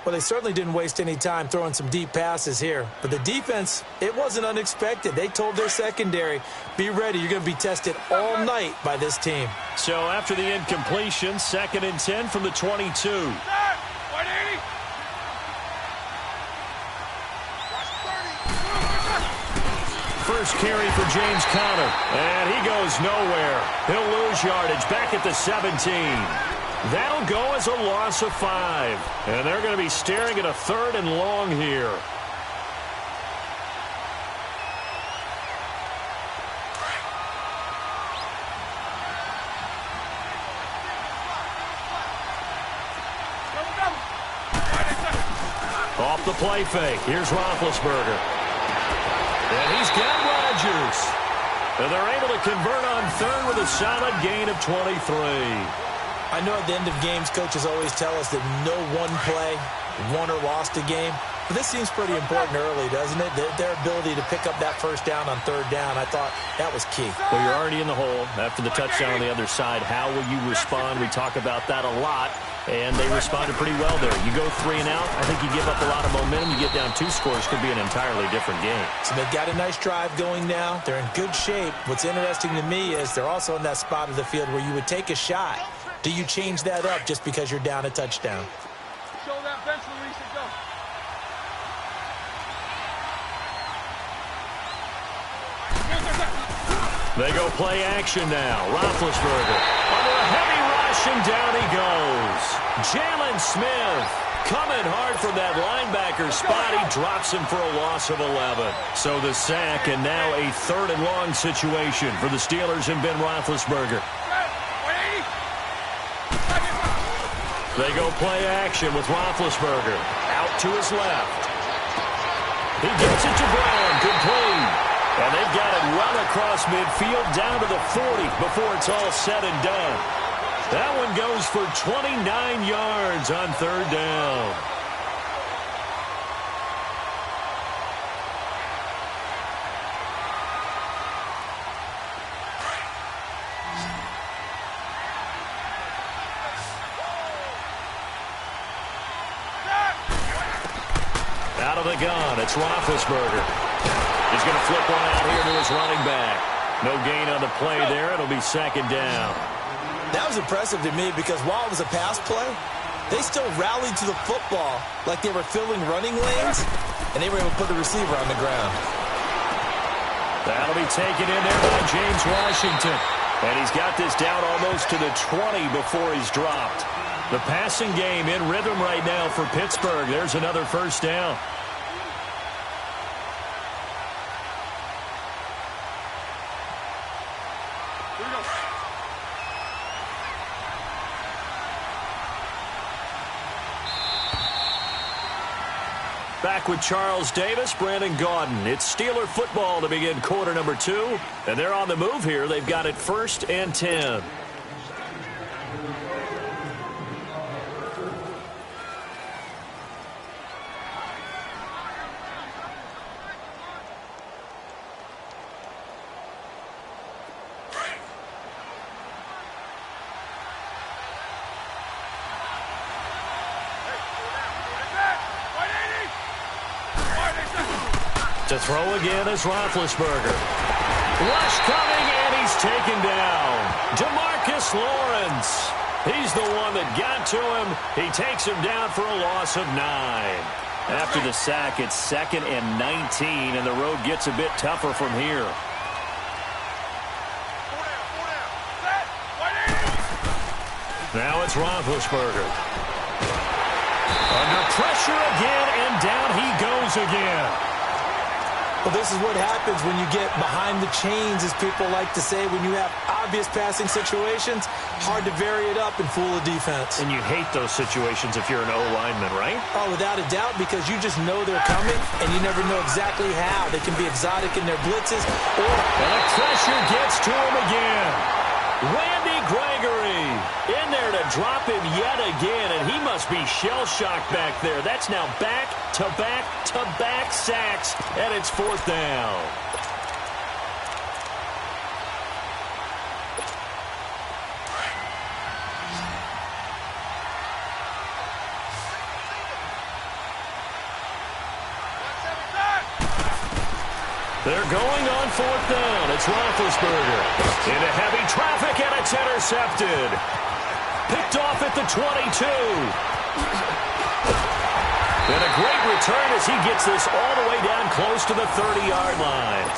Well, they certainly didn't waste any time throwing some deep passes here. But the defense, it wasn't unexpected. They told their secondary, be ready. You're going to be tested all night by this team. So after the incompletion, 2nd and 10 from the 22. First carry for James Conner, and he goes nowhere. He'll lose yardage back at the 17. That'll go as a loss of 5. And they're going to be staring at a 3rd and long here. Off the play fake. Here's Roethlisberger. And he's got Rodgers. And they're able to convert on 3rd with a solid gain of 23. I know at the end of games, coaches always tell us that no one play won or lost a game. But this seems pretty important early, doesn't it? Their ability to pick up that 1st down on 3rd down, I thought that was key. Well, you're already in the hole after the touchdown on the other side. How will you respond? We talk about that a lot, and they responded pretty well there. You go 3 and out, I think you give up a lot of momentum. You get down 2 scores, could be an entirely different game. So they've got a nice drive going now. They're in good shape. What's interesting to me is they're also in that spot of the field where you would take a shot. Do you change that up just because you're down a touchdown? Show that bench release and go. They go play action now. Roethlisberger under a heavy rush, and down he goes. Jalen Smith coming hard from that linebacker spot. He drops him for a loss of 11. So the sack, and now a 3rd and long situation for the Steelers and Ben Roethlisberger. They go play action with Roethlisberger out to his left. He gets it to Brown, complete. And they've got it well across midfield down to the 40 before it's all said and done. That one goes for 29 yards on 3rd down. Out of the gun, it's Roethlisberger. He's going to flip one out here to his running back. No gain on the play there. It'll be 2nd down. That was impressive to me because while it was a pass play, they still rallied to the football like they were filling running lanes, and they were able to put the receiver on the ground. That'll be taken in there by James Washington. And he's got this down almost to the 20 before he's dropped. The passing game in rhythm right now for Pittsburgh. There's another 1st down. Back with Charles Davis, Brandon Gaudin. It's Steeler football to begin quarter number 2. And they're on the move here. They've got it 1st and 10. To throw again is Roethlisberger. Rush coming, and he's taken down. DeMarcus Lawrence. He's the one that got to him. He takes him down for a loss of 9. After the sack, it's 2nd and 19, and the road gets a bit tougher from here. Now it's Roethlisberger. Under pressure again, and down he goes again. Well, this is what happens when you get behind the chains, as people like to say. When you have obvious passing situations, hard to vary it up and fool a defense. And you hate those situations if you're an O-lineman, right? Oh, without a doubt, because you just know they're coming, and you never know exactly how. They can be exotic in their blitzes. And the pressure gets to him again. Randy Gregory in there to drop him yet again, and he must be shell-shocked back there. That's now back-to-back-to-back sacks, and it's 4th down. They're going on 4th down. It's Roethlisberger into heavy traffic, and it's intercepted. Picked off at the 22. And a great return as he gets this all the way down close to the 30-yard line.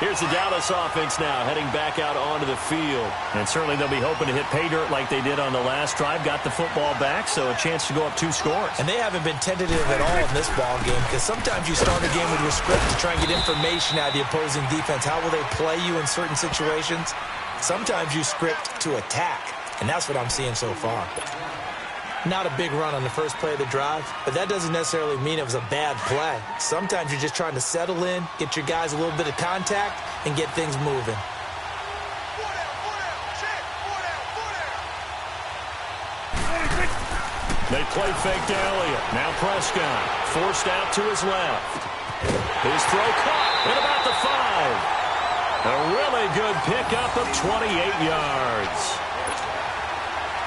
Here's the Dallas offense now, heading back out onto the field. And certainly they'll be hoping to hit pay dirt like they did on the last drive. Got the football back, so a chance to go up 2 scores. And they haven't been tentative at all in this ball game, because sometimes you start a game with your script to try and get information out of the opposing defense. How will they play you in certain situations? Sometimes you script to attack, and that's what I'm seeing so far. Not a big run on the first play of the drive, but that doesn't necessarily mean it was a bad play. Sometimes you're just trying to settle in, get your guys a little bit of contact, and get things moving. They play fake to Elliott. Now Prescott forced out to his left. His throw caught at about the 5. A really good pickup of 28 yards.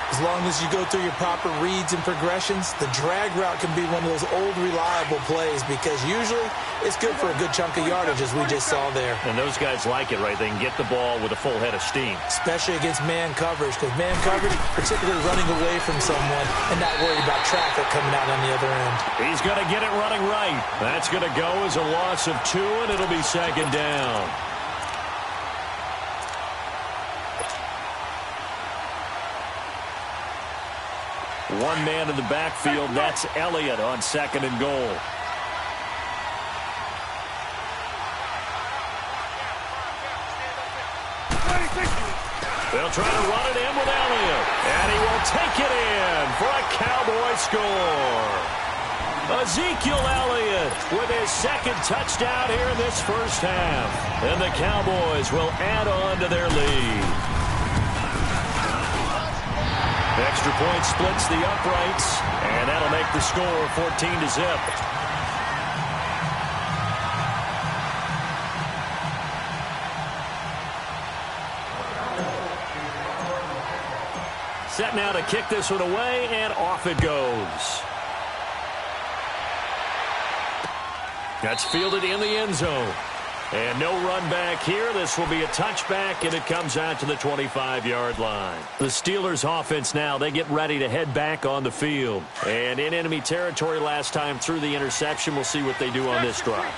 As long as you go through your proper reads and progressions, the drag route can be one of those old reliable plays, because usually it's good for a good chunk of yardage, as we just saw there. And those guys like it, right? They can get the ball with a full head of steam. Especially against man coverage, because man coverage, particularly running away from someone and not worried about traffic coming out on the other end. He's going to get it running right. That's going to go as a loss of 2, and it'll be 2nd down. One man in the backfield, that's Elliott on 2nd and goal. They'll try to run it in with Elliott, and he will take it in for a Cowboy score. Ezekiel Elliott with his 2nd touchdown here in this first half, and the Cowboys will add on to their lead. Extra point splits the uprights, and that'll make the score 14-0. Set now to kick this one away, and off it goes. That's fielded in the end zone. And no run back here. This will be a touchback, and it comes out to the 25-yard line. The Steelers offense now, they get ready to head back on the field. And in enemy territory last time through the interception. We'll see what they do on this drive.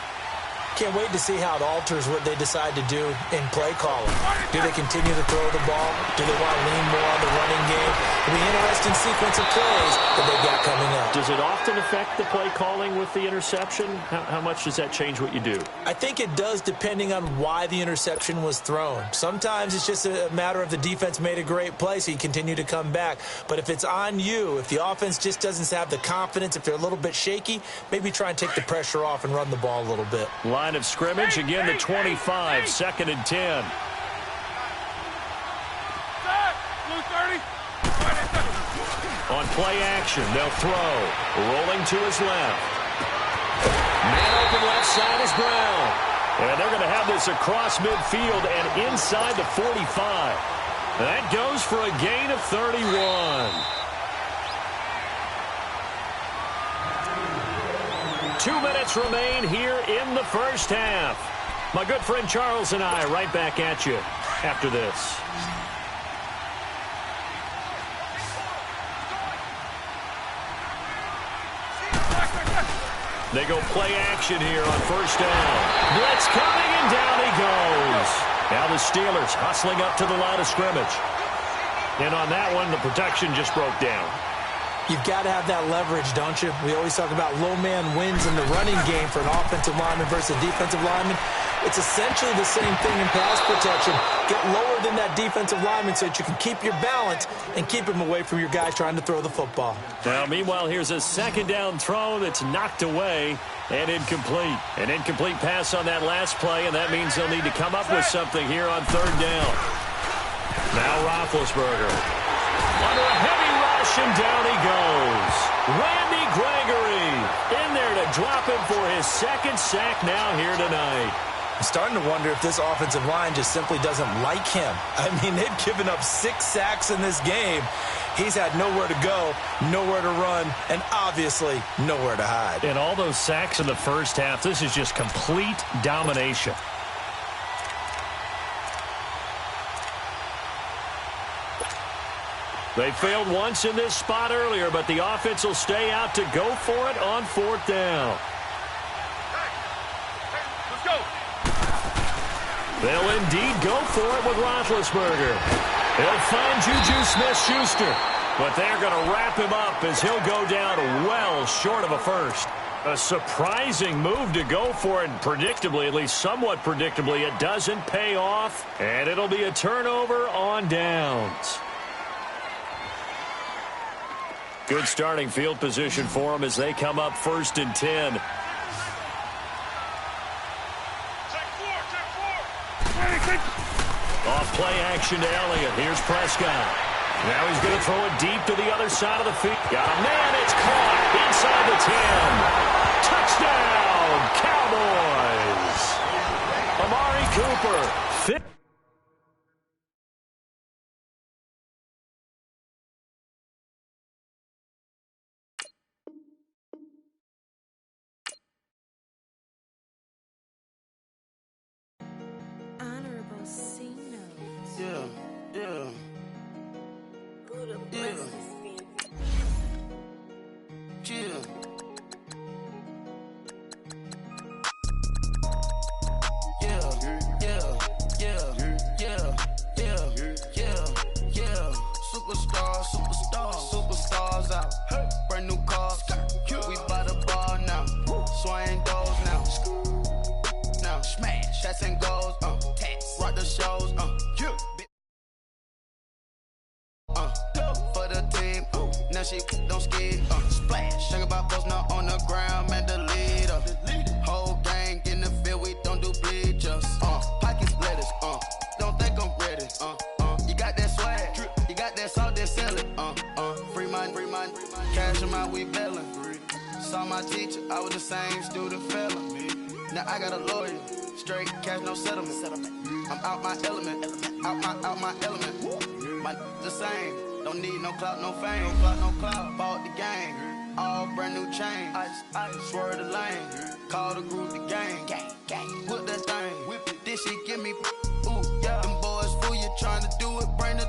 Can't wait to see how it alters what they decide to do in play calling. Do they continue to throw the ball? Do they want to lean more on the running game? It'll be an interesting sequence of plays that they've got coming up. Does it often affect the play calling with the interception? How much does that change what you do? I think it does, depending on why the interception was thrown. Sometimes it's just a matter of the defense made a great play, so you continue to come back. But if it's on you, if the offense just doesn't have the confidence, if they're a little bit shaky, maybe try and take the pressure off and run the ball a little bit. Line of scrimmage, again the 25, 2nd and 10. On play action, they'll throw. Rolling to his left. Man open left side is Brown. And they're going to have this across midfield and inside the 45. That goes for a gain of 31. 2 minutes remain here in the first half. My good friend Charles and I right back at you after this. They go play action here on first down. Blitz coming, and down he goes. Now the Steelers hustling up to the line of scrimmage. And on that one, the protection just broke down. You've got to have that leverage, don't you? We always talk about low man wins in the running game for an offensive lineman versus a defensive lineman. It's essentially the same thing in pass protection. Get lower than that defensive lineman so that you can keep your balance and keep him away from your guy trying to throw the football. Now, meanwhile, here's a second down throw that's knocked away and incomplete. An incomplete pass on that last play, and that means they'll need to come up with something here on third down. Now Roethlisberger. Under a heavy rush, and down he goes. Randy Gregory in there to drop him for his second sack now here tonight. I'm starting to wonder if this offensive line just simply doesn't like him. I mean, they've given up 6 sacks in this game. He's had nowhere to go, nowhere to run, and obviously nowhere to hide. And all those sacks in the first half, this is just complete domination. They failed once in this spot earlier, but the offense will stay out to go for it on fourth down. Let's go. They'll indeed go for it with Roethlisberger. He'll find Juju Smith-Schuster, but they're going to wrap him up as he'll go down well short of a first. A surprising move to go for it, and predictably, at least somewhat predictably, it doesn't pay off, and it'll be a turnover on downs. Good starting field position for them as they come up 1st and 10. Off play action to Elliott. Here's Prescott. Now he's going to throw it deep to the other side of the field. Got a man. It's caught inside the 10. Touchdown, Cowboys. Amari Cooper. Superstars out. Brand new cars. We by the bar now. Swing doors now. Now smash. Shots and goals. Rock the shows. For the team. Now she don't skid. Splash. Think about post now on the ground. Man, the leader. Whole gang in the field. We don't do bleachers. Pockets lettuce. Don't think I'm ready. You got that swag. You got that salt that sell it. Free mind. Cash them out, we bailin'. Saw my teacher, I was the same student fella. Now I got a lawyer. Straight cash, no settlement. I'm out my element. Out my element. My the same. Don't need no clout, no fame. No clout. Bought the game. All brand new chain. I swerve the lane. Call the group the gang. Whip that thing. Whip it. This shit give me. Ooh, yeah. Them boys fool you trying to do it. Bring the.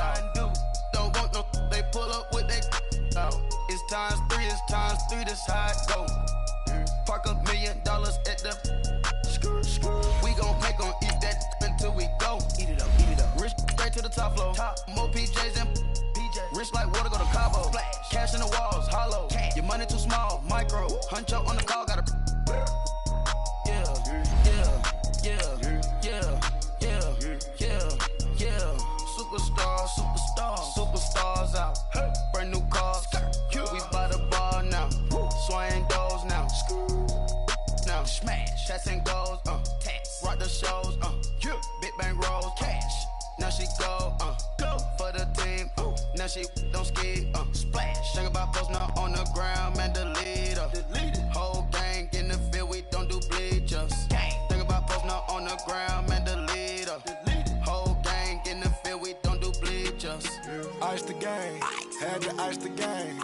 I do. Don't want no. They pull up with they. It's times 3. This how it go. Park $1 million at the. We gon' make 'em eat that until we go. Eat it up. Rich straight to the top floor. More PJs and rich like water, go to Cabo. Splash. Cash in the walls, hollow. Your money too small, micro. Huncho on the call, got a. Yeah. Superstars out. Brand new cars. We by the bar now. Swing doors now. Now smash. Shots and goals. Rock the shows. Big bang rolls. Cash. Now she go for the team. Now she don't skid. Splash. Think about post now on the ground. Man, the leader. Whole gang in the field. We don't do bleachers. Think about post now on the ground. Man, the leader. Whole gang in the field. We don't do bleachers. Ice the game. Had to ice the game.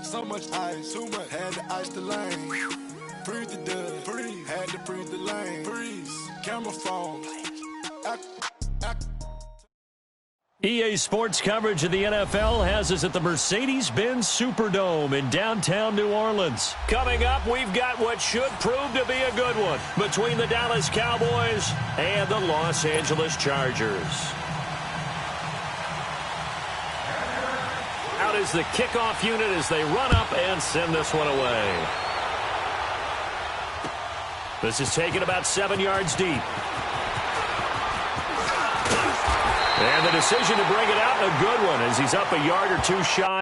So much ice. Too much. Had to ice the lane. Freeze the dub. Freeze. Had to freeze the lane. Freeze. Camera phone. EA Sports coverage of the NFL has us at the Mercedes-Benz Superdome in downtown New Orleans. Coming up, we've got what should prove to be a good one between the Dallas Cowboys and the Los Angeles Chargers. Out is the kickoff unit as they run up and send this one away. This is taken about 7 yards deep. And the decision to bring it out, a good one, as he's up a yard or two shy.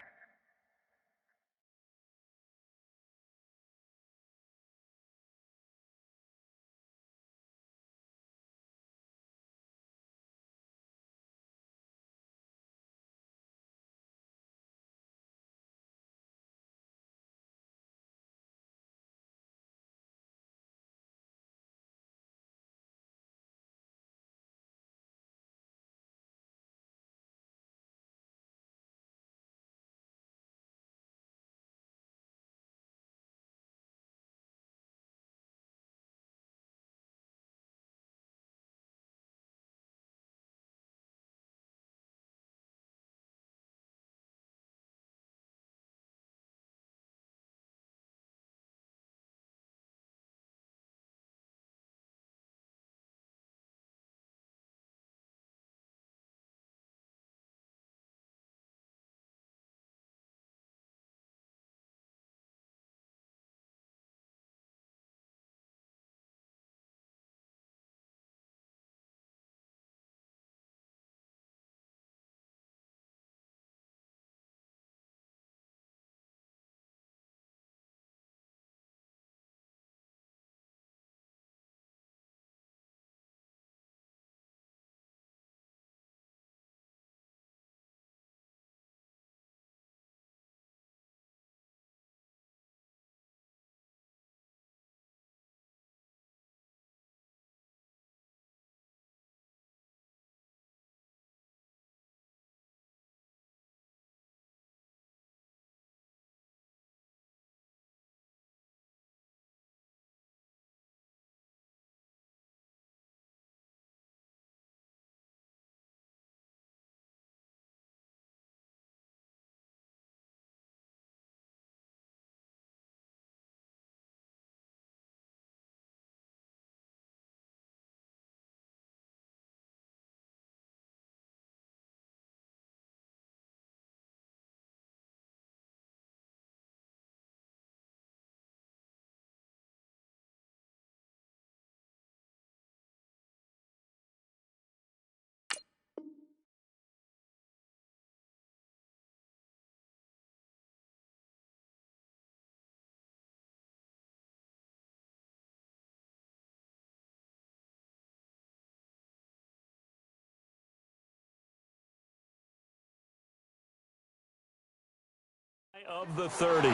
Of the 30.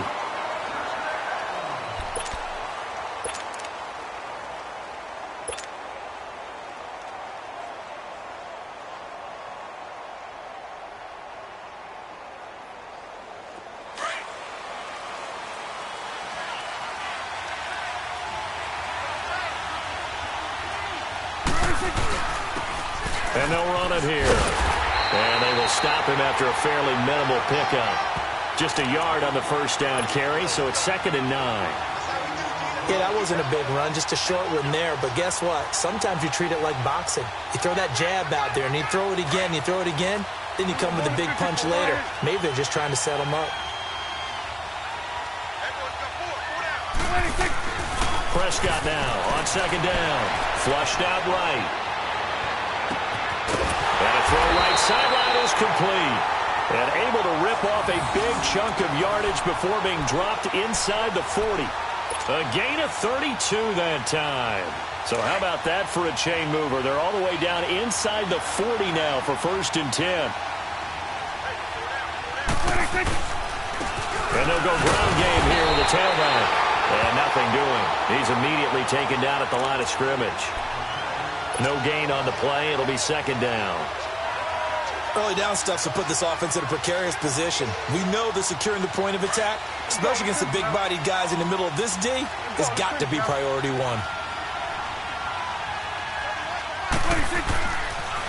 And they'll run it here. And they will stop him after a fairly minimal pickup. Just a yard on the first down carry, so it's 2nd and 9. Yeah, that wasn't a big run, just a short one there. But guess what? Sometimes you treat it like boxing. You throw that jab out there, and you throw it again, then you come with a big punch later. Maybe they're just trying to set him up. Prescott now on 2nd down. Flushed out right. And a throw right sideline is complete. And able to rip off a big chunk of yardage before being dropped inside the 40. A gain of 32 that time. So how about that for a chain mover? They're all the way down inside the 40 now for 1st and 10. And they'll go ground game here with the tailback. And nothing doing. He's immediately taken down at the line of scrimmage. No gain on the play. It'll be 2nd down. Early down stuff to put this offense in a precarious position. We know that securing the point of attack, especially against the big-bodied guys in the middle of this D, has got to be priority one.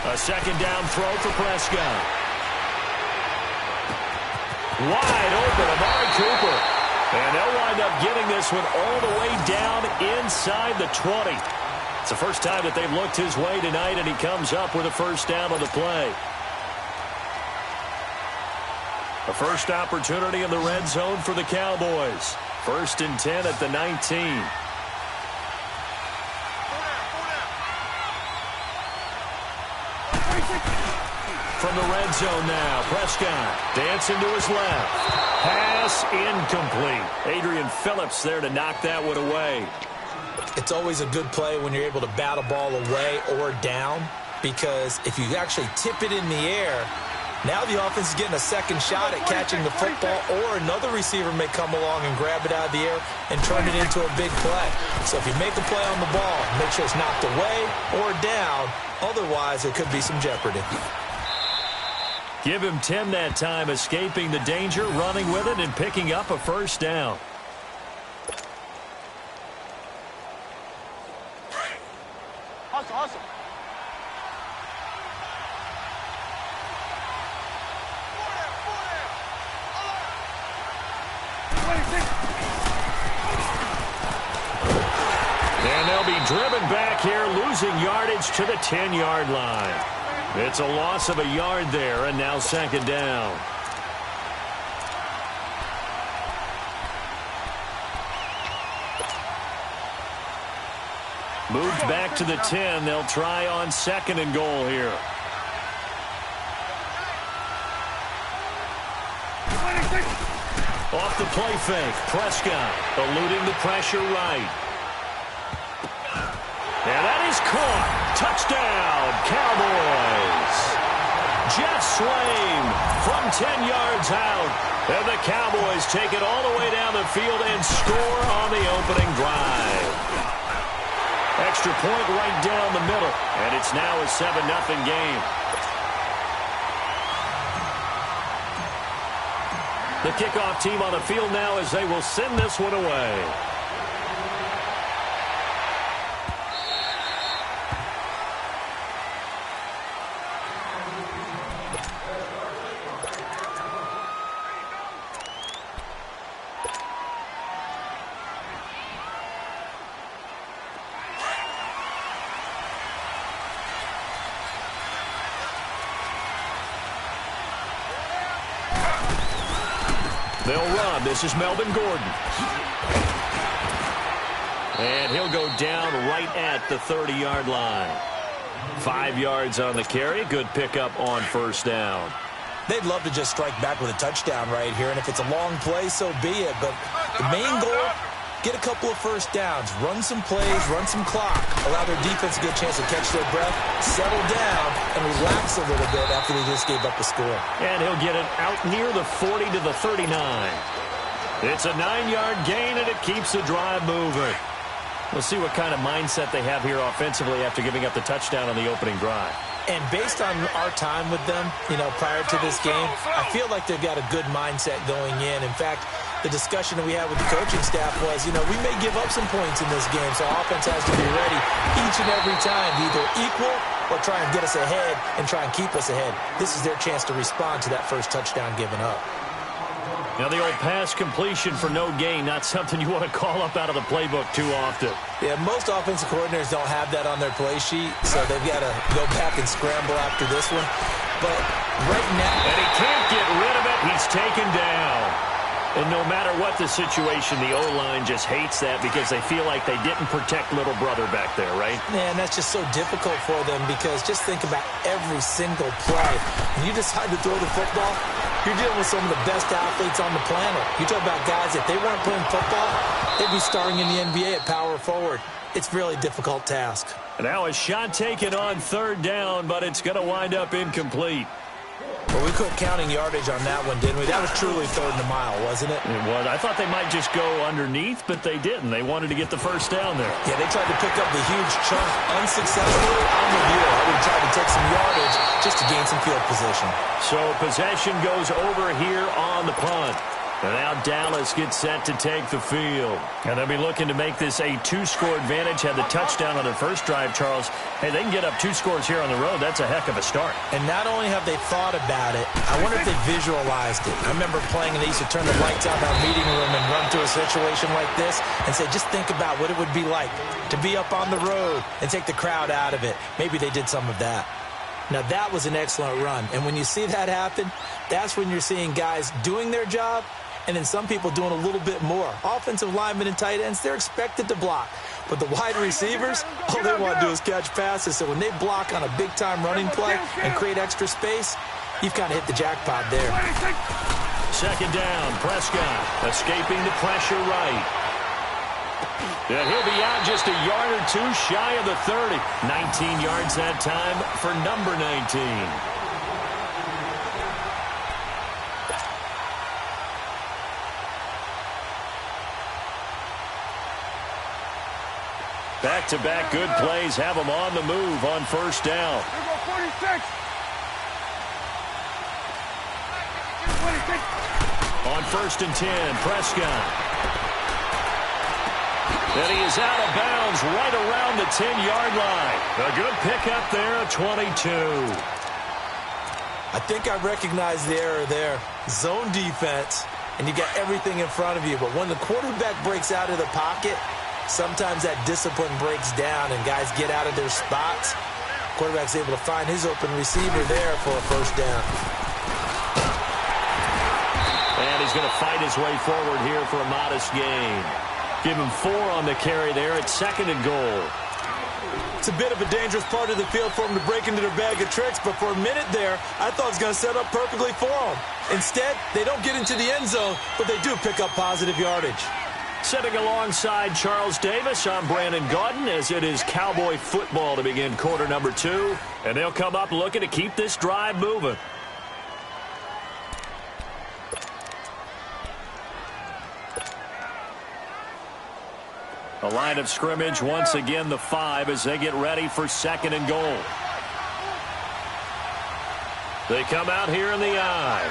A 2nd down throw for Prescott. Wide open, Amari Cooper. And they'll wind up getting this one all the way down inside the 20. It's the first time that they've looked his way tonight, and he comes up with a 1st down on the play. A first opportunity in the red zone for the Cowboys. 1st and 10 at the 19. From the red zone now, Prescott dancing to his left. Pass incomplete. Adrian Phillips there to knock that one away. It's always a good play when you're able to bat a ball away or down, because if you actually tip it in the air, now the offense is getting a second shot at catching the football, or another receiver may come along and grab it out of the air and turn it into a big play. So if you make a play on the ball, make sure it's knocked away or down. Otherwise, there could be some jeopardy. Give him 10 that time, escaping the danger, running with it, and picking up a first down. Awesome. And they'll be driven back here, losing yardage to the 10-yard line. It's a loss of a yard there, and now 2nd down. Moved back to the 10. They'll try on 2nd and goal here. Off the play fake, Prescott eluding the pressure right. And that is caught. Touchdown, Cowboys. Jeff Swain from 10 yards out. And the Cowboys take it all the way down the field and score on the opening drive. Extra point right down the middle. And it's now a 7-0 game. The kickoff team on the field now as they will send this one away. They'll run. This is Melvin Gordon. And he'll go down right at the 30-yard line. 5 yards on the carry. Good pickup on 1st down. They'd love to just strike back with a touchdown right here, and if it's a long play, so be it. But the main goal, get a couple of 1st downs, run some plays, run some clock, allow their defense to get a chance to catch their breath, settle down, and relax a little bit after they just gave up a score. And he'll get it out near the 40 to the 39. It's a 9-yard gain, and it keeps the drive moving. We'll see what kind of mindset they have here offensively after giving up the touchdown on the opening drive. And based on our time with them, prior to this game, I feel like they've got a good mindset going in. In fact, the discussion that we had with the coaching staff was, we may give up some points in this game, so offense has to be ready each and every time to either equal or try and get us ahead and try and keep us ahead. This is their chance to respond to that first touchdown given up. Now, the old pass completion for no gain, not something you want to call up out of the playbook too often. Yeah, most offensive coordinators don't have that on their play sheet, so they've got to go back and scramble after this one. But right now... And he can't get rid of it. He's taken down. And no matter what the situation, the O-line just hates that because they feel like they didn't protect little brother back there, right? Yeah, and that's just so difficult for them because just think about every single play. When you decide to throw the football, you're dealing with some of the best athletes on the planet. You talk about guys, if they weren't playing football, they'd be starting in the NBA at power forward. It's a really difficult task. Now a shot taken on 3rd down, but it's going to wind up incomplete. Well, we quit counting yardage on that one, didn't we? That was truly 3rd and a mile, wasn't it? It was. I thought they might just go underneath, but they didn't. They wanted to get the 1st down there. Yeah, they tried to pick up the huge chunk unsuccessfully. I'm with you. I would have tried to take some yardage just to gain some field position. So possession goes over here on the punt. And now Dallas gets set to take the field. And they'll be looking to make this a 2-score advantage. Had the touchdown on their first drive, Charles. Hey, they can get up 2 scores here on the road. That's a heck of a start. And not only have they thought about it, I wonder if they visualized it. I remember playing, and they used to turn the lights out in our meeting room and run through a situation like this and say, just think about what it would be like to be up on the road and take the crowd out of it. Maybe they did some of that. Now, that was an excellent run. And when you see that happen, that's when you're seeing guys doing their job and then some people doing a little bit more. Offensive linemen and tight ends, they're expected to block. But the wide receivers, all they want to do is catch passes. So when they block on a big-time running play and create extra space, you've kind of hit the jackpot there. Second down, Prescott escaping the pressure right. And he'll be out just a yard or two shy of the 30. 19 yards that time for number 19. Back-to-back good plays have them on the move on first down. On first and 10, Prescott. And he is out of bounds right around the 10-yard line. A good pickup there, 22. I think I recognize the error there. Zone defense, and you got everything in front of you. But when the quarterback breaks out of the pocket, sometimes that discipline breaks down and guys get out of their spots. Quarterback's able to find his open receiver there for a first down. And he's going to fight his way forward here for a modest gain. Give him 4 on the carry there at second and goal. It's a bit of a dangerous part of the field for him to break into their bag of tricks, but for a minute there, I thought it was going to set up perfectly for him. Instead, they don't get into the end zone, but they do pick up positive yardage. Sitting alongside Charles Davis, I'm Brandon Gaudin, as it is Cowboy football to begin quarter number 2. And they'll come up looking to keep this drive moving. A line of scrimmage, once again the 5 as they get ready for second and goal. They come out here in the eye.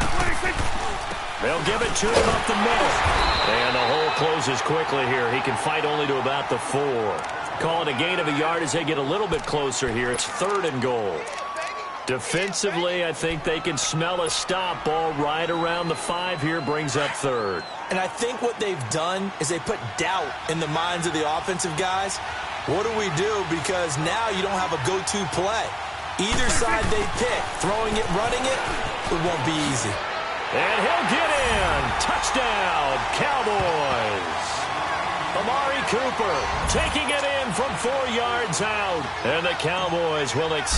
They'll give it to him up the middle. And the hole closes quickly here. He can fight only to about the 4. Call it a gain of a yard as they get a little bit closer here. It's third and goal. Defensively, I think they can smell a stop. Ball right around the 5 here, brings up third. And I think what they've done is they put doubt in the minds of the offensive guys. What do we do? Because now you don't have a go-to play. Either side they pick, throwing it, running it, it won't be easy. And he'll get in. Touchdown, Cowboys. Amari Cooper taking it in from 4 yards out. And the Cowboys will